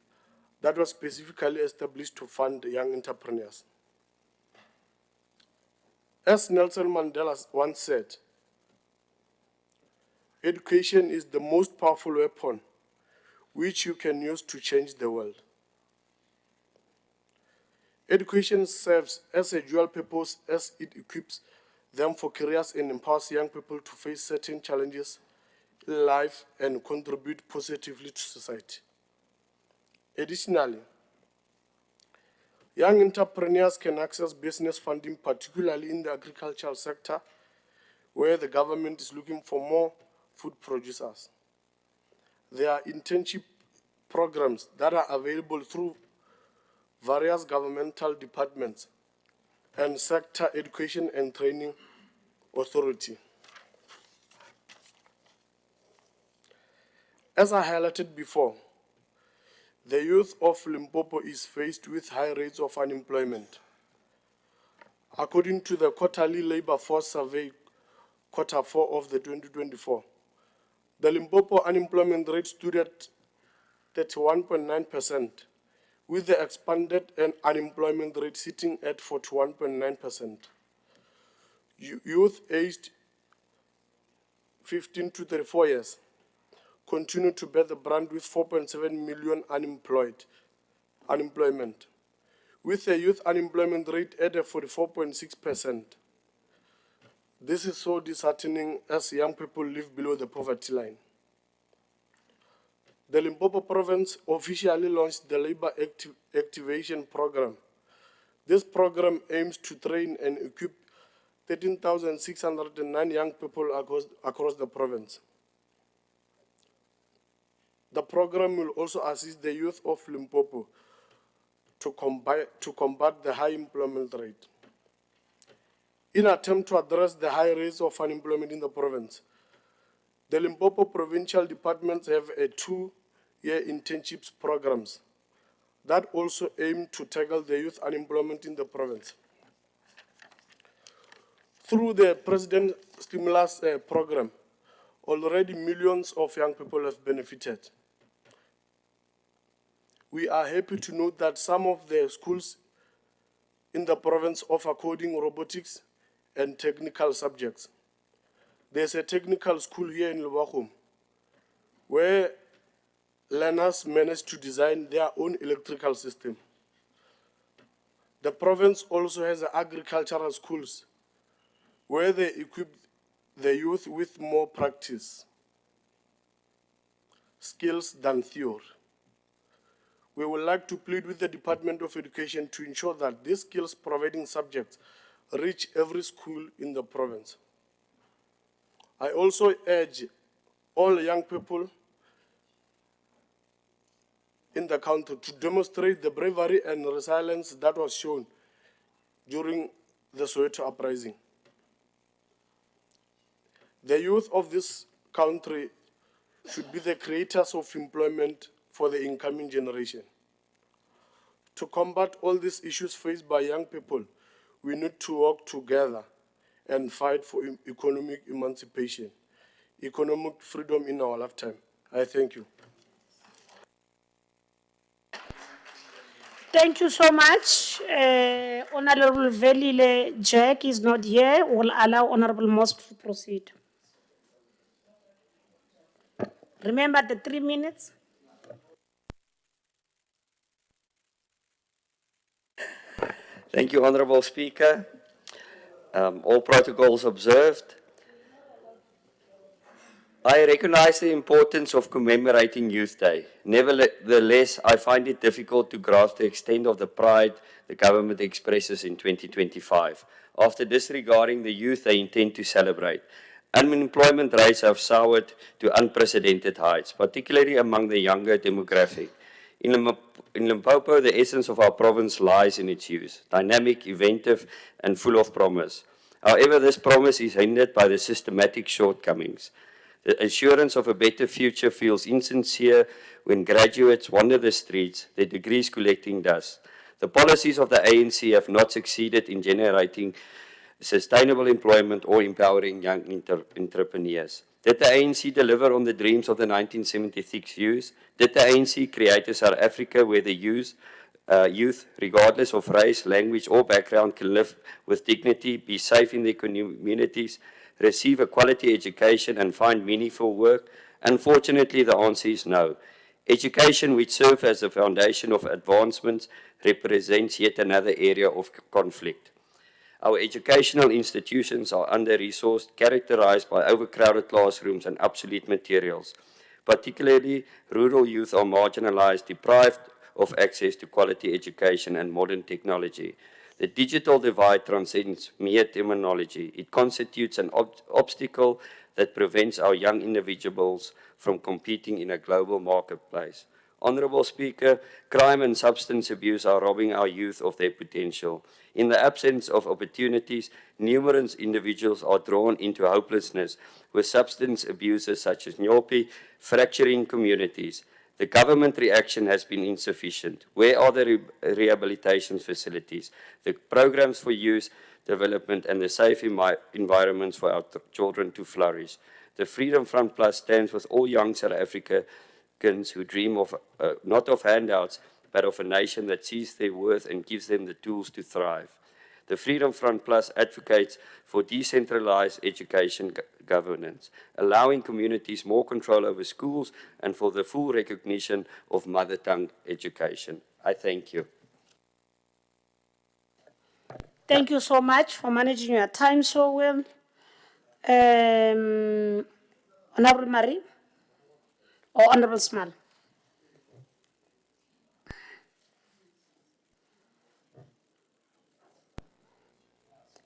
that was specifically established to fund young entrepreneurs. As Nelson Mandela once said, education is the most powerful weapon which you can use to change the world. Education serves as a dual purpose as it equips them for careers and empowers young people to face certain challenges in life and contribute positively to society. Additionally, young entrepreneurs can access business funding, particularly in the agricultural sector, where the government is looking for more food producers. There are internship programs that are available through various governmental departments and sector education and training authority. As I highlighted before, the youth of Limpopo is faced with high rates of unemployment. According to the quarterly labor force survey, quarter 4 of the 2024, the Limpopo unemployment rate stood at 31.9%, with the expanded unemployment rate sitting at 41.9%. Youth aged 15 to 34 years continue to bear the brunt with 4.7 million unemployment, with the youth unemployment rate at 44.6%. This is so disheartening as young people live below the poverty line. The Limpopo province officially launched the Labor Activation Program. This program aims to train and equip 13,609 young people across the province. The program will also assist the youth of Limpopo to combat the high employment rate. In an attempt to address the high rates of unemployment in the province, the Limpopo Provincial departments have a 2-year internships programs that also aim to tackle the youth unemployment in the province. Through the President Stimulus Program, already millions of young people have benefited. We are happy to note that some of the schools in the province offer coding, robotics, and technical subjects. There's a technical school here in Limpopo where learners managed to design their own electrical system. The province also has agricultural schools where they equip the youth with more practice skills than theory. We would like to plead with the Department of Education to ensure that these skills providing subjects reach every school in the province. I also urge all young people in the country to demonstrate the bravery and resilience that was shown during the Soweto uprising. The youth of this country should be the creators of employment for the incoming generation. To combat all these issues faced by young people, we need to work together and fight for economic emancipation, economic freedom in our lifetime. I thank you. Thank you so much. Honorable Velile Jack is not here. We'll allow Honorable Most to proceed. Remember the 3 minutes? Thank you, Honourable Speaker. All protocols observed. I recognise the importance of commemorating Youth Day. Nevertheless, I find it difficult to grasp the extent of the pride the government expresses in 2025, after disregarding the youth they intend to celebrate. Unemployment rates have soared to unprecedented heights, particularly among the younger demographic. In Limpopo, the essence of our province lies in its youth, dynamic, inventive, and full of promise. However, this promise is hindered by the systematic shortcomings. The assurance of a better future feels insincere when graduates wander the streets, their degrees collecting dust. The policies of the ANC have not succeeded in generating sustainable employment or empowering young entrepreneurs. Did the ANC deliver on the dreams of the 1976 youth? Did the ANC create a South Africa where the youth, regardless of race, language, or background, can live with dignity, be safe in their communities, receive a quality education, and find meaningful work? Unfortunately, the answer is no. Education, which serves as the foundation of advancements, represents yet another area of conflict. Our educational institutions are under-resourced, characterized by overcrowded classrooms and obsolete materials. Particularly, rural youth are marginalized, deprived of access to quality education and modern technology. The digital divide transcends mere terminology. It constitutes an obstacle that prevents our young individuals from competing in a global marketplace. Honourable Speaker, crime and substance abuse are robbing our youth of their potential. In the absence of opportunities, numerous individuals are drawn into hopelessness with substance abuses such as Nyopi, fracturing communities. The government reaction has been insufficient. Where are the rehabilitation facilities, the programs for youth development, and the safe environments for our children to flourish? The Freedom Front Plus stands with all young South Africans who dream of not of handouts, but of a nation that sees their worth and gives them the tools to thrive. The Freedom Front Plus advocates for decentralized education governance, allowing communities more control over schools and for the full recognition of mother tongue education. I thank you. Thank you so much for managing your time so well. Honourable Marie or Honourable Small?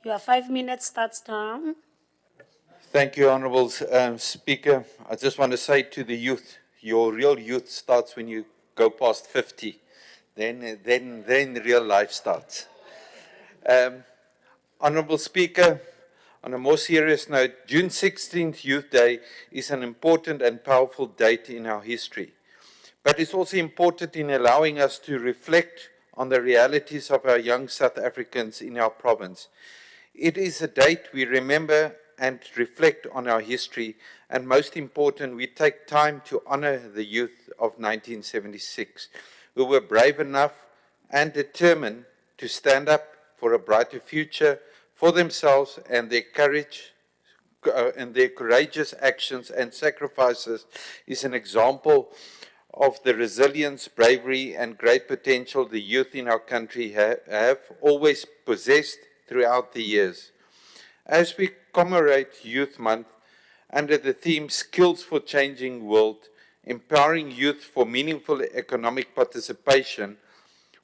Your 5 minutes starts now. Thank you, Honourable Speaker. I just want to say to the youth, your real youth starts when you go past 50. Then real life starts. Honourable Speaker, on a more serious note, June 16th Youth Day is an important and powerful date in our history. But it's also important in allowing us to reflect on the realities of our young South Africans in our province. It is a date we remember and reflect on our history, and most important, we take time to honor the youth of 1976, who were brave enough and determined to stand up for a brighter future for themselves, and their courage and their courageous actions and sacrifices is an example of the resilience, bravery, and great potential the youth in our country have always possessed throughout the years. As we commemorate Youth Month under the theme Skills for Changing World, empowering youth for meaningful economic participation,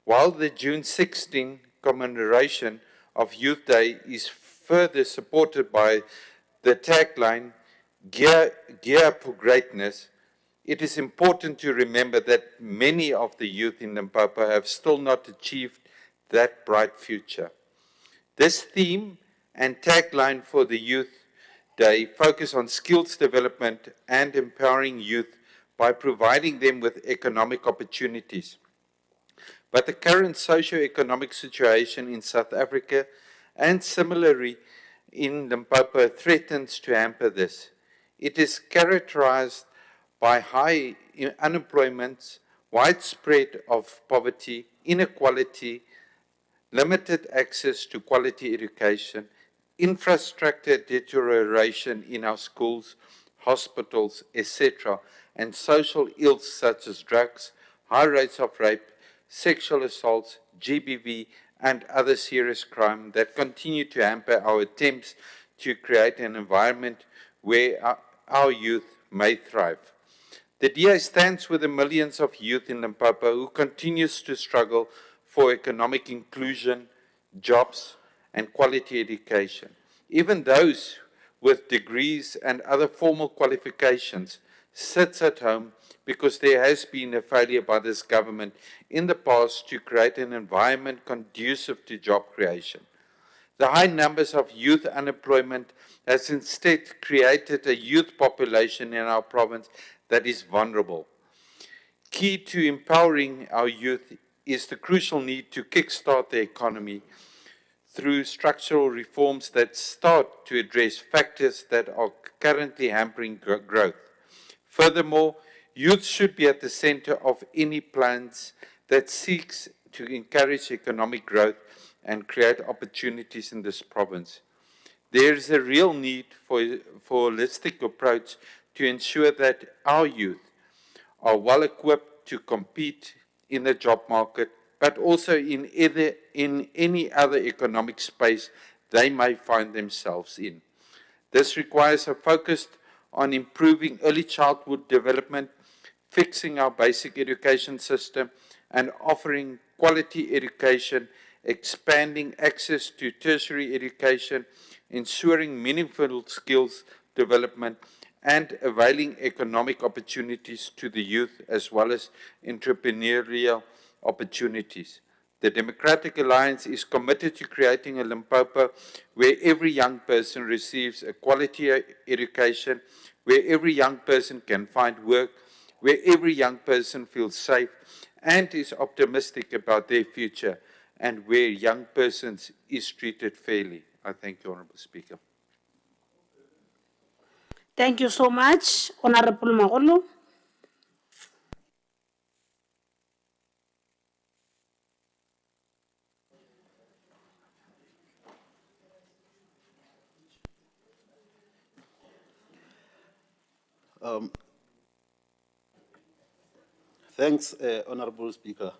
while the June 16 commemoration of Youth Day is further supported by the tagline, Gear Up for Greatness, it is important to remember that many of the youth in Limpopo have still not achieved that bright future. This theme and tagline for the Youth Day focus on skills development and empowering youth by providing them with economic opportunities. But the current socio-economic situation in South Africa and similarly in Limpopo threatens to hamper this. It is characterized by high unemployment, widespread of poverty, inequality, limited access to quality education, infrastructure deterioration in our schools, hospitals, etc., and social ills such as drugs, high rates of rape, sexual assaults, GBV, and other serious crime that continue to hamper our attempts to create an environment where our youth may thrive. The DA stands with the millions of youth in Limpopo who continues to struggle for economic inclusion, jobs, and quality education. Even those with degrees and other formal qualifications sits at home because there has been a failure by this government in the past to create an environment conducive to job creation. The high numbers of youth unemployment has instead created a youth population in our province that is vulnerable. Key to empowering our youth is the crucial need to kickstart the economy through structural reforms that start to address factors that are currently hampering growth. Furthermore, youth should be at the center of any plans that seeks to encourage economic growth and create opportunities in this province. There is a real need for a holistic approach to ensure that our youth are well equipped to compete in the job market, but also in any other economic space they may find themselves in. This requires a focus on improving early childhood development, fixing our basic education system, and offering quality education, expanding access to tertiary education, ensuring meaningful skills development, and availing economic opportunities to the youth as well as entrepreneurial opportunities. The Democratic Alliance is committed to creating a Limpopo where every young person receives a quality education, where every young person can find work, where every young person feels safe and is optimistic about their future, and where young persons is treated fairly. I thank you, Honourable Speaker. Thank you so much, Honourable Magolo. Thanks, Honourable Speaker.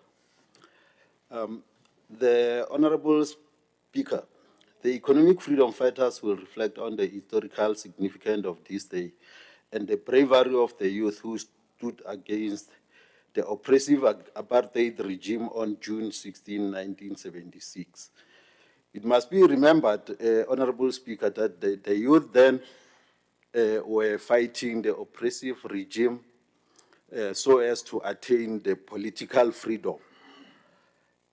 The Honourable Speaker, the economic freedom fighters will reflect on the historical significance of this day and the bravery of the youth who stood against the oppressive apartheid regime on June 16, 1976. It must be remembered, Honourable Speaker, that the youth then were fighting the oppressive regime so as to attain the political freedom.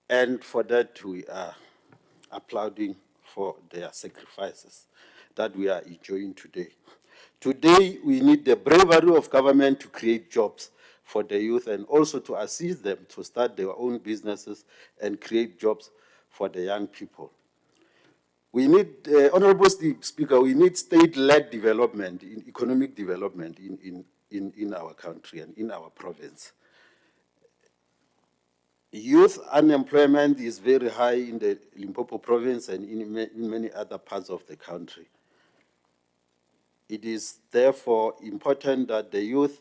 And for that, we are applauding for their sacrifices that we are enjoying today. Today, we need the bravery of government to create jobs for the youth and also to assist them to start their own businesses and create jobs for the young people. We need, Honourable Speaker, we need state-led development, economic development in our country and in our province. Youth unemployment is very high in the Limpopo province and in many other parts of the country. It is therefore important that the youth,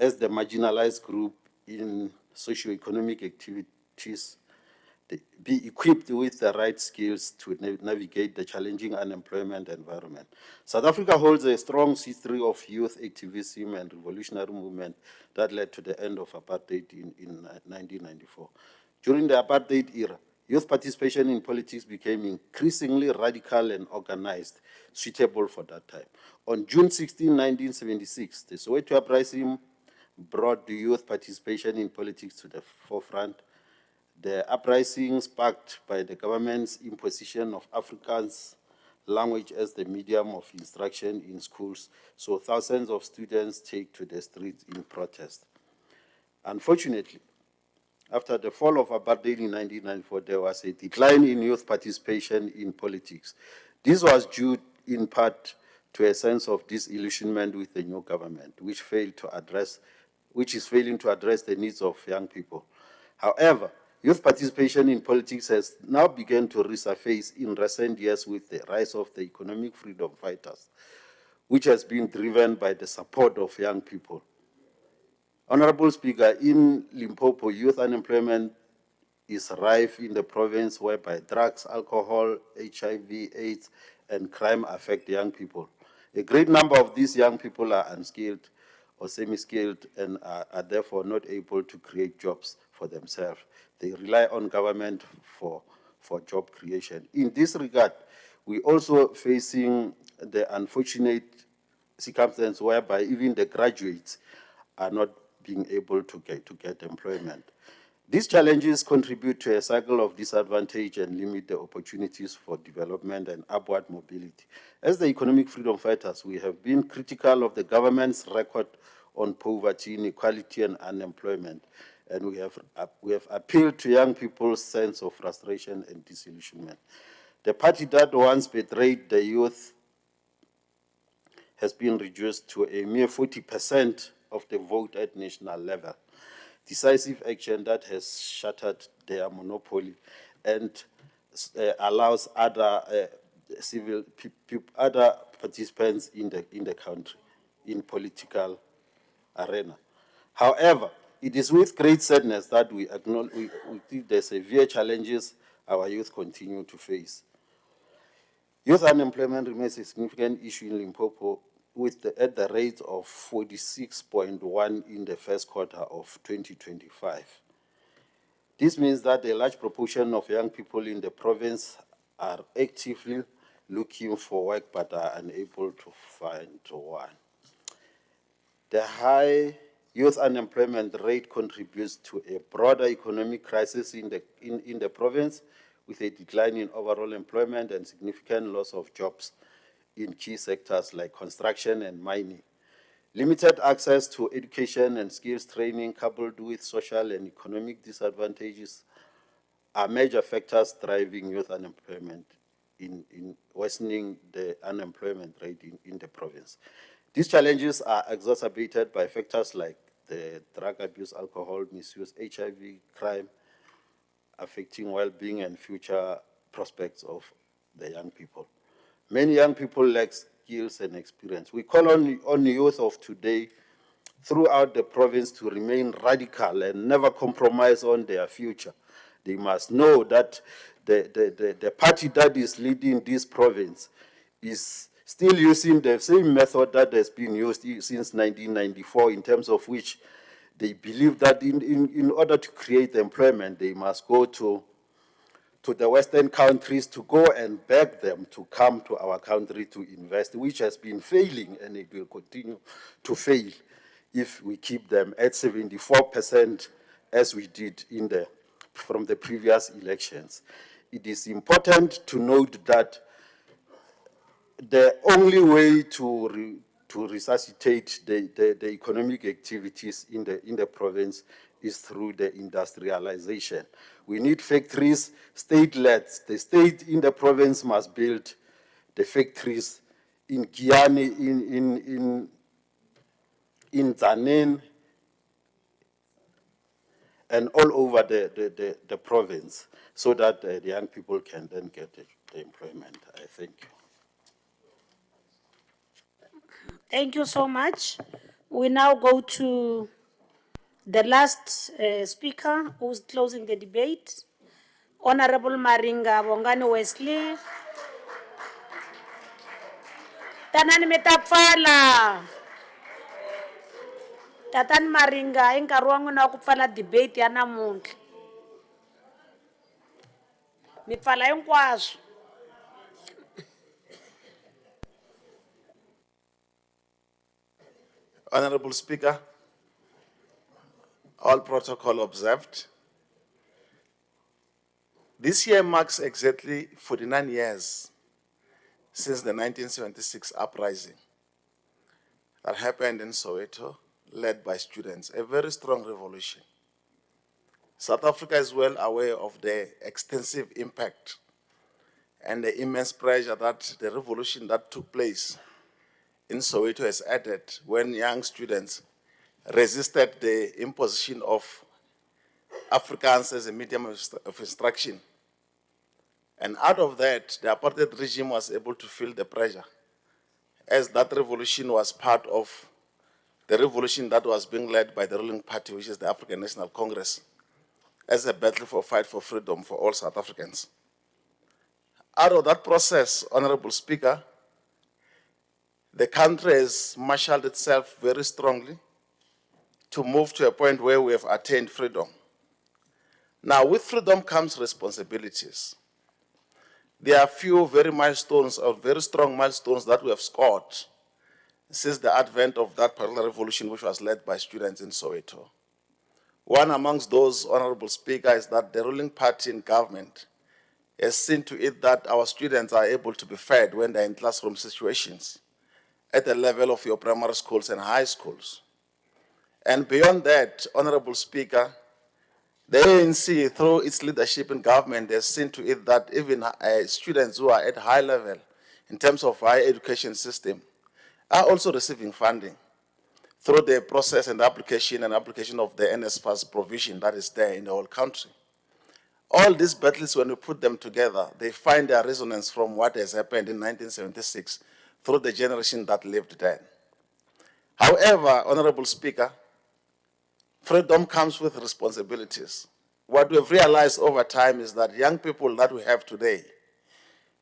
as the marginalized group in socio-economic activities, be equipped with the right skills to navigate the challenging unemployment environment. South Africa holds a strong history of youth activism and revolutionary movement that led to the end of apartheid in 1994. During the apartheid era, youth participation in politics became increasingly radical and organized, suitable for that time. On June 16, 1976, the Soweto uprising brought the youth participation in politics to the forefront. The uprising sparked by the government's imposition of Africans' language as the medium of instruction in schools, so thousands of students take to the streets in protest. Unfortunately, after the fall of apartheid in 1994, there was a decline in youth participation in politics. This was due in part to a sense of disillusionment with the new government, which is failing to address the needs of young people. However, youth participation in politics has now begun to resurface in recent years with the rise of the economic freedom fighters, which has been driven by the support of young people. Honourable Speaker, in Limpopo, youth unemployment is rife in the province, whereby drugs, alcohol, HIV, AIDS, and crime affect young people. A great number of these young people are unskilled or semi-skilled and are therefore not able to create jobs for themselves. They rely on government for job creation. In this regard, we also facing the unfortunate circumstance whereby even the graduates are not being able to get employment. These challenges contribute to a cycle of disadvantage and limit the opportunities for development and upward mobility. As the economic freedom fighters, we have been critical of the government's record on poverty, inequality, and unemployment, and we have appealed to young people's sense of frustration and disillusionment. The party that once betrayed the youth has been reduced to a mere 40% of the vote at national level. Decisive action that has shattered their monopoly and allows other other participants in the country, in political arena. However, it is with great sadness that we acknowledge we see the severe challenges our youth continue to face. Youth unemployment remains a significant issue in Limpopo, at the rate of 46.1 in the first quarter of 2025. This means that a large proportion of young people in the province are actively looking for work but are unable to find one. The high youth unemployment rate contributes to a broader economic crisis in the province, with a decline in overall employment and significant loss of jobs in key sectors like construction and mining. Limited access to education and skills training, coupled with social and economic disadvantages, are major factors driving youth unemployment in worsening the unemployment rate in the province. These challenges are exacerbated by factors like the drug abuse, alcohol misuse, HIV, crime, affecting well-being and future prospects of the young people. Many young people lack skills and experience. We call on the youth of today throughout the province to remain radical and never compromise on their future. They must know that the party that is leading this province is still using the same method that has been used since 1994, in terms of which they believe that in order to create employment, they must go to the Western countries to go and beg them to come to our country to invest, which has been failing, and it will continue to fail if we keep them at 74%, as we did from the previous elections. It is important to note that the only way to resuscitate the economic activities in the province is through the industrialization. We need factories, state-led. The state in the province must build the factories in Guyane, in Zanen, and all over the province, so that the young people can then get the employment. I thank you. Thank you so much. We now go to the last speaker who's closing the debate, Honourable Maringa Bongani Wesley. Tanani metapfala. Tatan Maringa, nkarhi wangu na kupfala debate ya namuntlha. Mi pfala hinkwaswo. Honourable Speaker, all protocol observed. This year marks exactly 49 years since the 1976 uprising that happened in Soweto, led by students, a very strong revolution. South Africa is well aware of the extensive impact and the immense pressure that the revolution that took place in Soweto has added when young students resisted the imposition of Afrikaans as a medium of instruction. And out of that, the apartheid regime was able to feel the pressure, as that revolution was part of the revolution that was being led by the ruling party, which is the African National Congress, as a battle for fight for freedom for all South Africans. Out of that process, Honourable Speaker, the country has marshaled itself very strongly to move to a point where we have attained freedom. Now, with freedom comes responsibilities. There are a few very milestones, or very strong milestones that we have scored since the advent of that particular revolution, which was led by students in Soweto. One amongst those, Honourable Speaker, is that the ruling party in government has seen to it that our students are able to be fed when they're in classroom situations at the level of your primary schools and high schools. And beyond that, Honourable Speaker, the ANC, through its leadership in government, has seen to it that even students who are at high level in terms of higher education system are also receiving funding through the process and application of the NSFAS provision that is there in the whole country. All these battles, when we put them together, they find their resonance from what has happened in 1976 through the generation that lived then. However, Honourable Speaker, freedom comes with responsibilities. What we've realized over time is that young people that we have today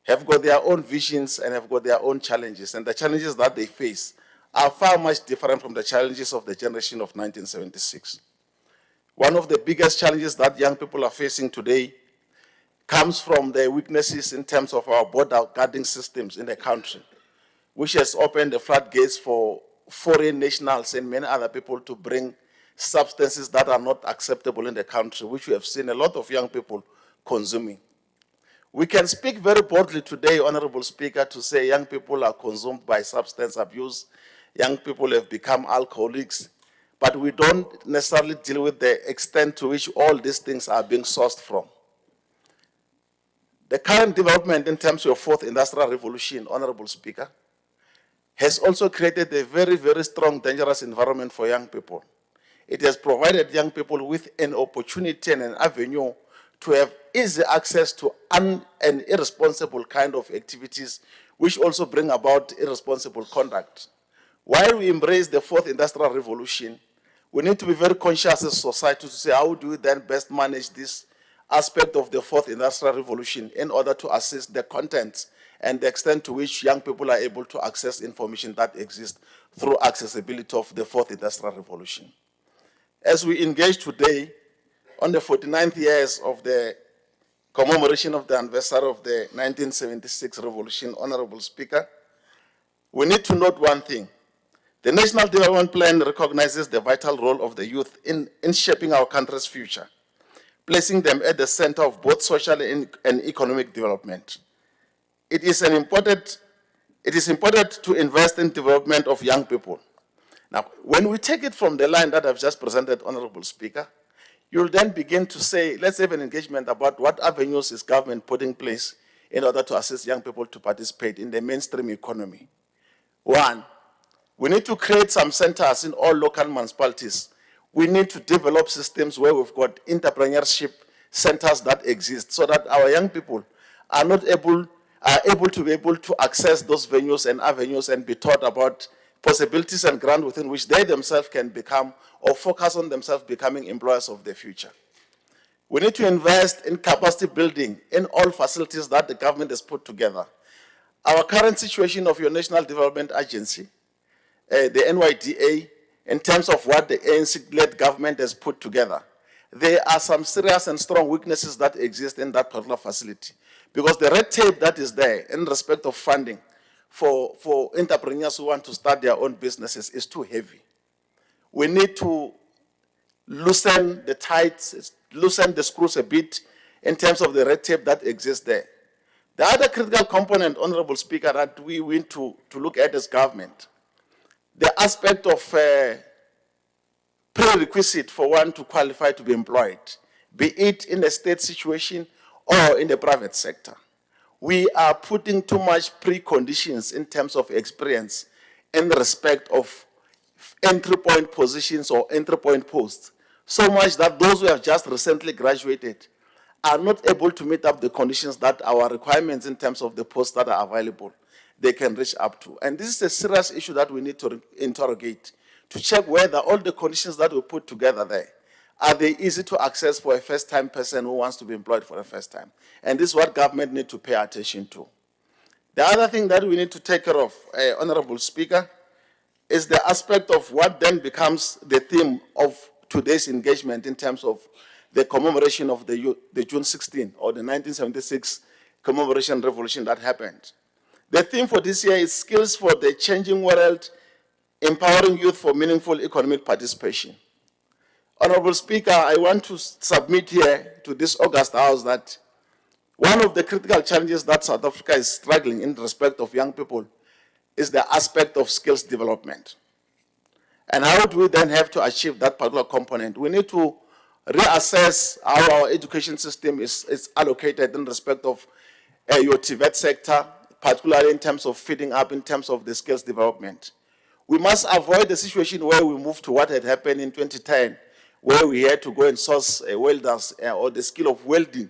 have got their own visions and have got their own challenges, and the challenges that they face are far much different from the challenges of the generation of 1976. One of the biggest challenges that young people are facing today comes from the weaknesses in terms of our border guarding systems in the country, which has opened the floodgates for foreign nationals and many other people to bring substances that are not acceptable in the country, which we have seen a lot of young people consuming. We can speak very boldly today, Honourable Speaker, to say young people are consumed by substance abuse, young people have become alcoholics, but we don't necessarily deal with the extent to which all these things are being sourced from. The current development in terms of fourth industrial revolution, Honourable Speaker, has also created a very, very strong, dangerous environment for young people. It has provided young people with an opportunity and an avenue to have easy access to and irresponsible kind of activities, which also bring about irresponsible conduct. While we embrace the fourth industrial revolution, we need to be very conscious as a society to say, how do we then best manage this aspect of the fourth industrial revolution in order to assist the contents and the extent to which young people are able to access information that exists through accessibility of the fourth industrial revolution. As we engage today on the 49th years of the commemoration of the anniversary of the 1976 revolution, Honourable Speaker, we need to note one thing. The National Development Plan recognizes the vital role of the youth in shaping our country's future, placing them at the center of both social and economic development. It is important to invest in development of young people. Now, when we take it from the line that I've just presented, Honourable Speaker, you'll then begin to say, let's have an engagement about what avenues is government putting in place in order to assist young people to participate in the mainstream economy. One, we need to create some centers in all local municipalities. We need to develop systems where we've got entrepreneurship centers that exist so that our young people are able to access those venues and avenues and be taught about possibilities and ground within which they themselves can become or focus on themselves becoming employers of the future. We need to invest in capacity building in all facilities that the government has put together. Our current situation of your National Development Agency, the NYDA, in terms of what the ANC-led government has put together, there are some serious and strong weaknesses that exist in that particular facility. Because the red tape that is there in respect of funding for entrepreneurs who want to start their own businesses is too heavy. We need to loosen the tights, loosen the screws a bit in terms of the red tape that exists there, The other critical component, Honourable Speaker, that we need to look at as government, the aspect of prerequisite for one to qualify to be employed, be it in a state situation or in the private sector. We are putting too much preconditions in terms of experience in respect of entry point positions or entry point posts, so much that those who have just recently graduated are not able to meet up the conditions that our requirements in terms of the posts that are available, they can reach up to. And this is a serious issue that we need to interrogate, to check whether all the conditions that we put together there, are they easy to access for a first-time person who wants to be employed for the first time? And this is what government need to pay attention to. The other thing that we need to take care of, Honourable Speaker, is the aspect of what then becomes the theme of today's engagement in terms of the commemoration of the June 16 or the 1976 commemoration revolution that happened. The theme for this year is Skills for the Changing World, Empowering Youth for Meaningful Economic Participation. Honourable Speaker, I want to submit here to this August House that one of the critical challenges that South Africa is struggling in respect of young people is the aspect of skills development. And how do we then have to achieve that particular component? We need to reassess how our education system is allocated in respect of your TVET sector, particularly in terms of feeding up, in terms of the skills development. We must avoid the situation where we move to what had happened in 2010, where we had to go and source welders or the skill of welding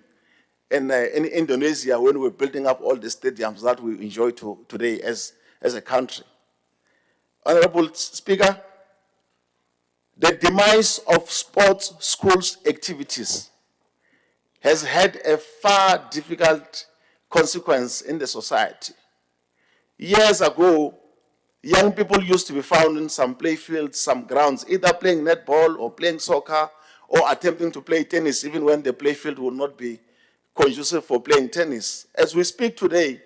in Indonesia when we're building up all the stadiums that we enjoy today as a country. Honourable Speaker, the demise of sports schools activities has had a far difficult consequence in the society. Years ago, young people used to be found in some play fields, some grounds, either playing netball or playing soccer or attempting to play tennis, even when the play field would not be conducive for playing tennis. As we speak today,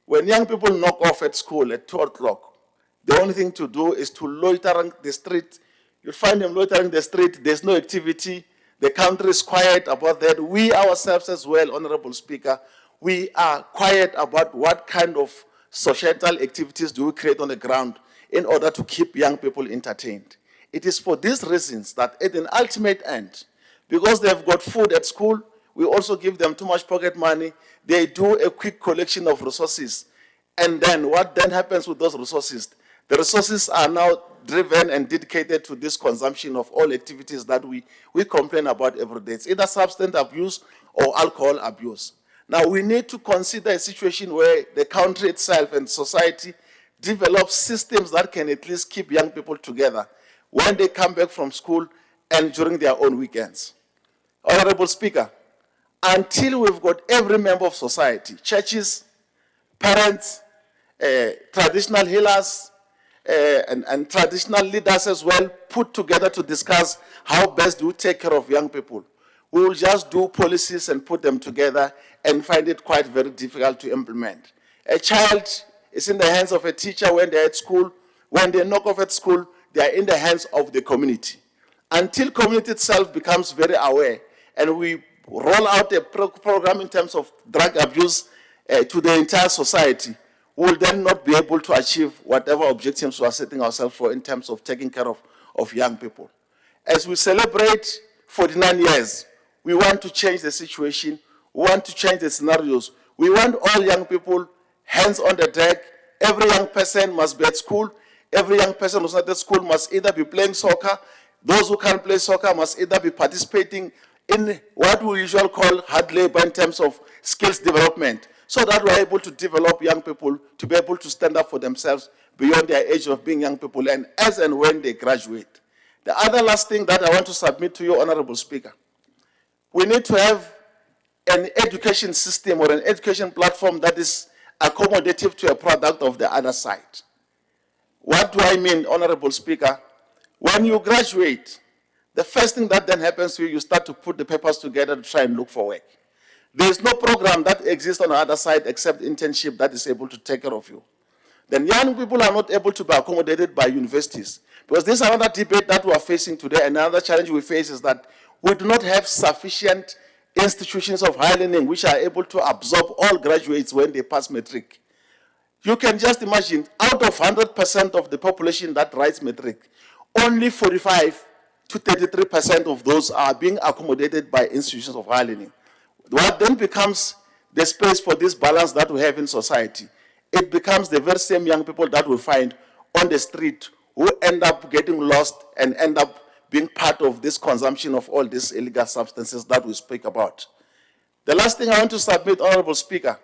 when young people knock off at school at 2 o'clock, the only thing to do is to loiter on the street. You'll find them loitering the street. There's no activity. The country is quiet about that. We ourselves as well, Honourable Speaker, we are quiet about what kind of societal activities do we create on the ground in order to keep young people entertained. It is for these reasons that at an ultimate end, because they've got food at school, we also give them too much pocket money, they do a quick collection of resources. And then what then happens with those resources? The resources are now driven and dedicated to this consumption of all activities that we complain about every day. It's either substance abuse or alcohol abuse. Now we need to consider a situation where the country itself and society develops systems that can at least keep young people together when they come back from school and during their own weekends. Honourable Speaker, until we've got every member of society, churches, parents, traditional healers, and traditional leaders as well, put together to discuss how best do we take care of young people, we will just do policies and put them together and find it quite very difficult to implement. A child is in the hands of a teacher when they're at school. When they knock off at school, they are in the hands of the community. Until community itself becomes very aware and we roll out a program in terms of drug abuse to the entire society, we will then not be able to achieve whatever objectives we are setting ourselves for in terms of taking care of young people. As we celebrate 49 years, we want to change the situation. We want to change the scenarios. We want all young people, hands on the deck. Every young person must be at school. Every young person who's not at school must either be playing soccer. Those who can't play soccer must either be participating in what we usually call hard labor in terms of skills development, so that we're able to develop young people to be able to stand up for themselves beyond their age of being young people and as and when they graduate. The other last thing that I want to submit to you, Honourable Speaker, we need to have an education system or an education platform that is accommodative to a product of the other side. What do I mean, Honourable Speaker? When you graduate, the first thing that then happens to you, you start to put the papers together to try and look for work. There is no program that exists on the other side except internship that is able to take care of you. Then young people are not able to be accommodated by universities. Because this is another debate that we are facing today. Another challenge we face is that we do not have sufficient institutions of higher learning which are able to absorb all graduates when they pass matric. You can just imagine, out of 100% of the population that writes matric, only 45 to 33% of those are being accommodated by institutions of higher learning. What then becomes the space for this balance that we have in society? It becomes the very same young people that we find on the street who end up getting lost and end up being part of this consumption of all these illegal substances that we speak about. The last thing I want to submit, Honourable Speaker,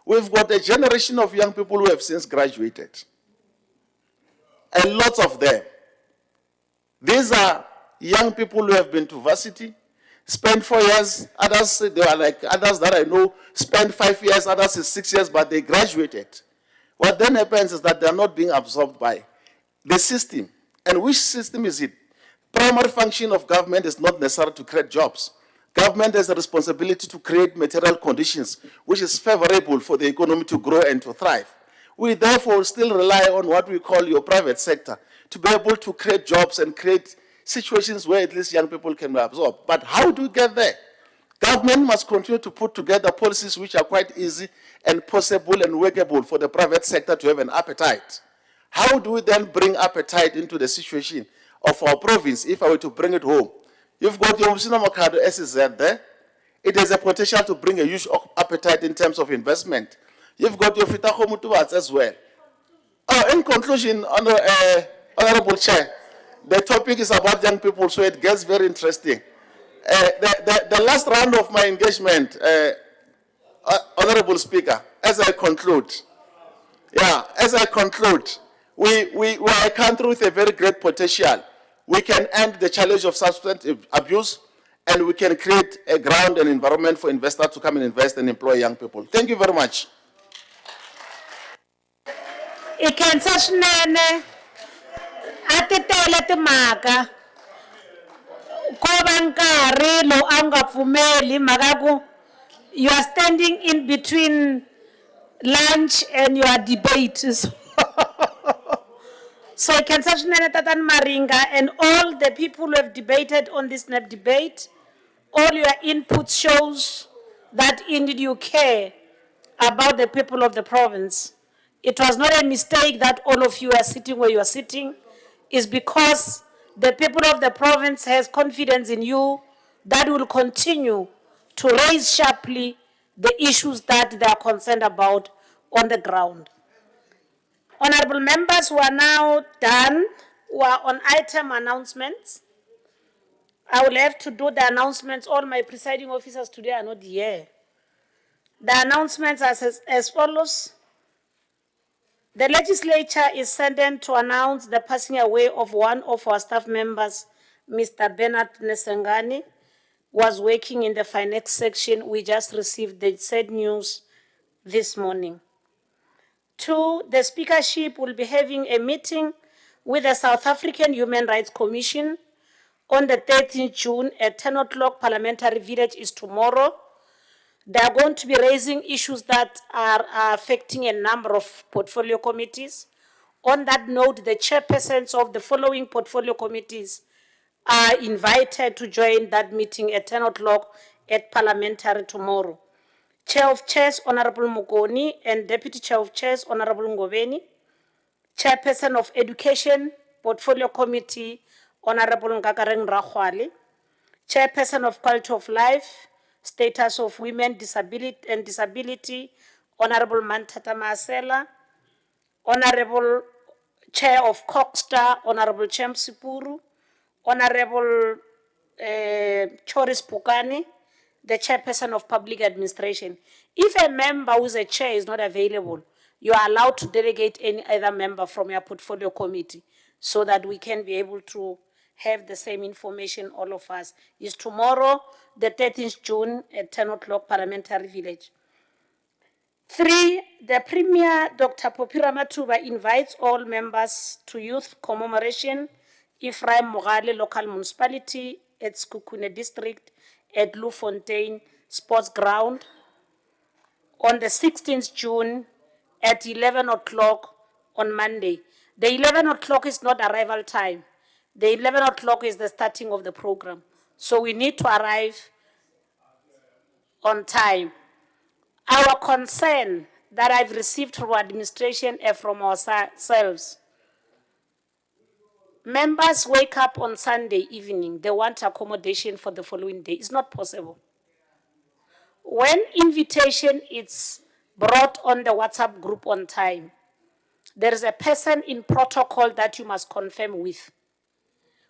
we've got a generation of young people who have since graduated. And lots of them. These are young people who have been to varsity, spent 4 years, others, they are like others that I know, spent 5 years, others is 6 years, but they graduated. What then happens is that they are not being absorbed by the system. And which system is it? Primary function of government is not necessarily to create jobs. Government has a responsibility to create material conditions which is favorable for the economy to grow and to thrive. We therefore still rely on what we call your private sector to be able to create jobs and create situations where at least young people can be absorbed. But how do we get there? Government must continue to put together policies which are quite easy and possible and workable for the private sector to have an appetite. How do we then bring appetite into the situation of our province if I were to bring it home? You've got your Musinamakado SEZ there. It has a potential to bring a huge appetite in terms of investment. You've got your Fitaho Mutuats as well. In conclusion, Honourable Chair, the topic is about young people, so it gets very interesting. The last round of my engagement, Honourable Speaker, as I conclude, we are a country with a very great potential. We can end the challenge of substance abuse, and we can create a ground and environment for investors to come and invest and employ young people. Thank you very much. Ikhensa swinene a ti tele timhaka ko va nkarhi lowu a wu nga pfumeli mhaka ku you are standing in between lunch and your debate. So ikhensa swinene Tatani Maringa and all the people who have debated on this debate. All your input shows that indeed you care about the people of the province. It was not a mistake that all of you are sitting where you are sitting. It's because the people of the province has confidence in you that will continue to raise sharply the issues that they are concerned about on the ground. Honourable members who are now done, who are on item announcements, I will have to do the announcements. All my presiding officers today are not here. The announcements are as follows. The legislature is saddened to announce the passing away of one of our staff members, Mr. Bernard Nesengani, was working in the finance section. We just received the sad news this morning. 2, the speakership will be having a meeting with the South African Human Rights Commission on the 13th June at 10 o'clock. Parliamentary Village is tomorrow. They are going to be raising issues that are affecting a number of portfolio committees. On that note, the chairpersons of the following portfolio committees are invited to join that meeting at 10 o'clock at Parliamentary tomorrow. Chair of Chairs, Honourable Mugoni, and Deputy Chair of Chairs, Honourable Ngoveni. Chairperson of Education, Portfolio Committee, Honourable Ngakareng Rakhwali. Chairperson of Quality of Life, Status of Women, Disability, Honourable Mantata Masela. Honourable Chair of CoGHSTA, Honourable Chem Sipuru. Honourable Choris Pukani, the Chairperson of Public Administration. If a member who's a chair is not available, you are allowed to delegate any other member from your portfolio committee so that we can be able to have the same information, all of us. It's tomorrow, the 13th June at 10 o'clock, Parliamentary Village. 3, the Premier, Dr. Popira Matuba, invites all members to youth commemoration, Ephraim Mogale Local Municipality at Skukune District at Lufontaine Sports Ground on the 16th June at 11 o'clock on Monday. The 11 o'clock is not arrival time. The 11 o'clock is the starting of the program. So we need to arrive on time. Our concern that I've received from administration and from ourselves, members wake up on Sunday evening, they want accommodation for the following day. It's not possible. When invitation is brought on the WhatsApp group on time, there is a person in protocol that you must confirm with.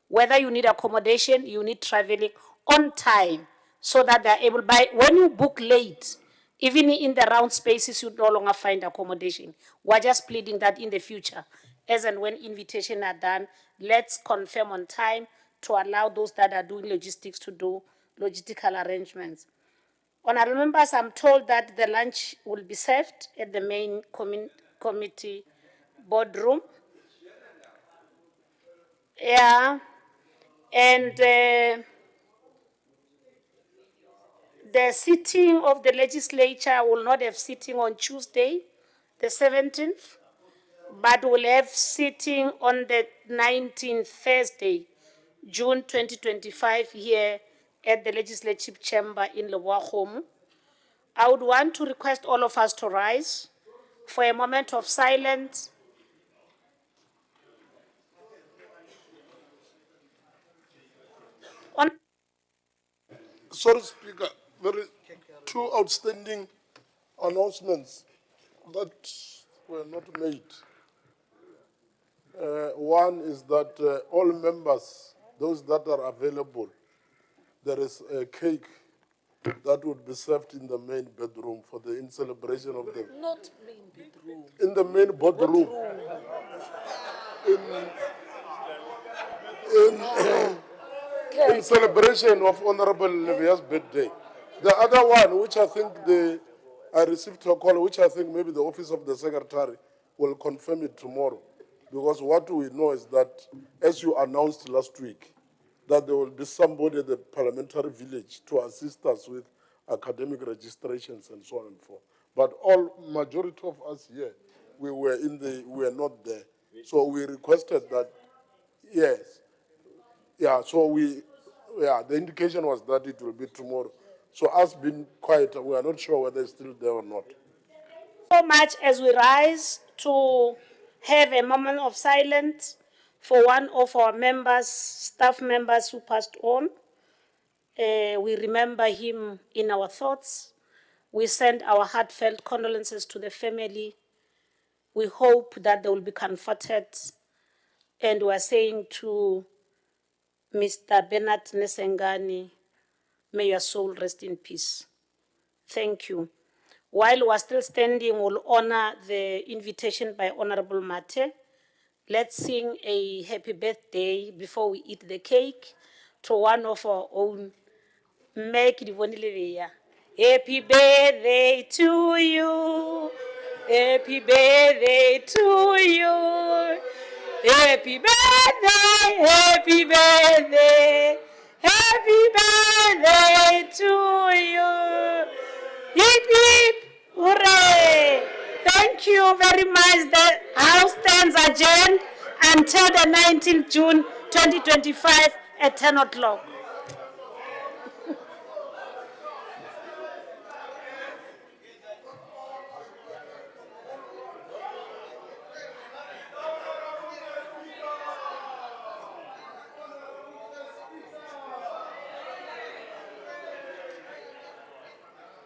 Whether you need accommodation, you need traveling on time so that they're able, when you book late, even in the round spaces, you no longer find accommodation. We're just pleading that in the future, as and when invitations are done, let's confirm on time to allow those that are doing logistics to do logistical arrangements. Honourable members, I'm told that the lunch will be served at the main committee boardroom. Yeah. And the sitting of the legislature will not have sitting on Tuesday, the 17th, but will have sitting on the 19th, Thursday, June 2025, here at the Legislative Chamber in Leboagomo. I would want to request all of us to rise for a moment of silence. Sorry, Speaker, two outstanding announcements that were not made. One is that all members, those that are available, there is a cake that would be served in the main bedroom in celebration of the... Not main bedroom. In the main boardroom. In celebration of Honourable Levia's birthday. The other one, which I think I received a call, which I think maybe the office of the secretary will confirm it tomorrow. Because what we know is that, as you announced last week, that there will be somebody at the parliamentary village to assist us with academic registrations and so on and so forth. But majority of us here, we were not there. So we requested that, yes. Yeah, so the indication was that it will be tomorrow. So us being quiet, we are not sure whether it's still there or not. So much as we rise to have a moment of silence for one of our members, staff members who passed on. We remember him in our thoughts. We send our heartfelt condolences to the family. We hope that they will be comforted. And we are saying to Mr. Bernard Nesengani, may your soul rest in peace. Thank you. While we are still standing, we'll honor the invitation by Honourable Mate. Let's sing a happy birthday before we eat the cake to one of our own. Happy birthday to you. Happy birthday to you. Happy birthday, happy birthday, happy birthday to you. Hip hip, hooray! Thank you very much. The House stands adjourned until the 19th June 2025 at 10 o'clock.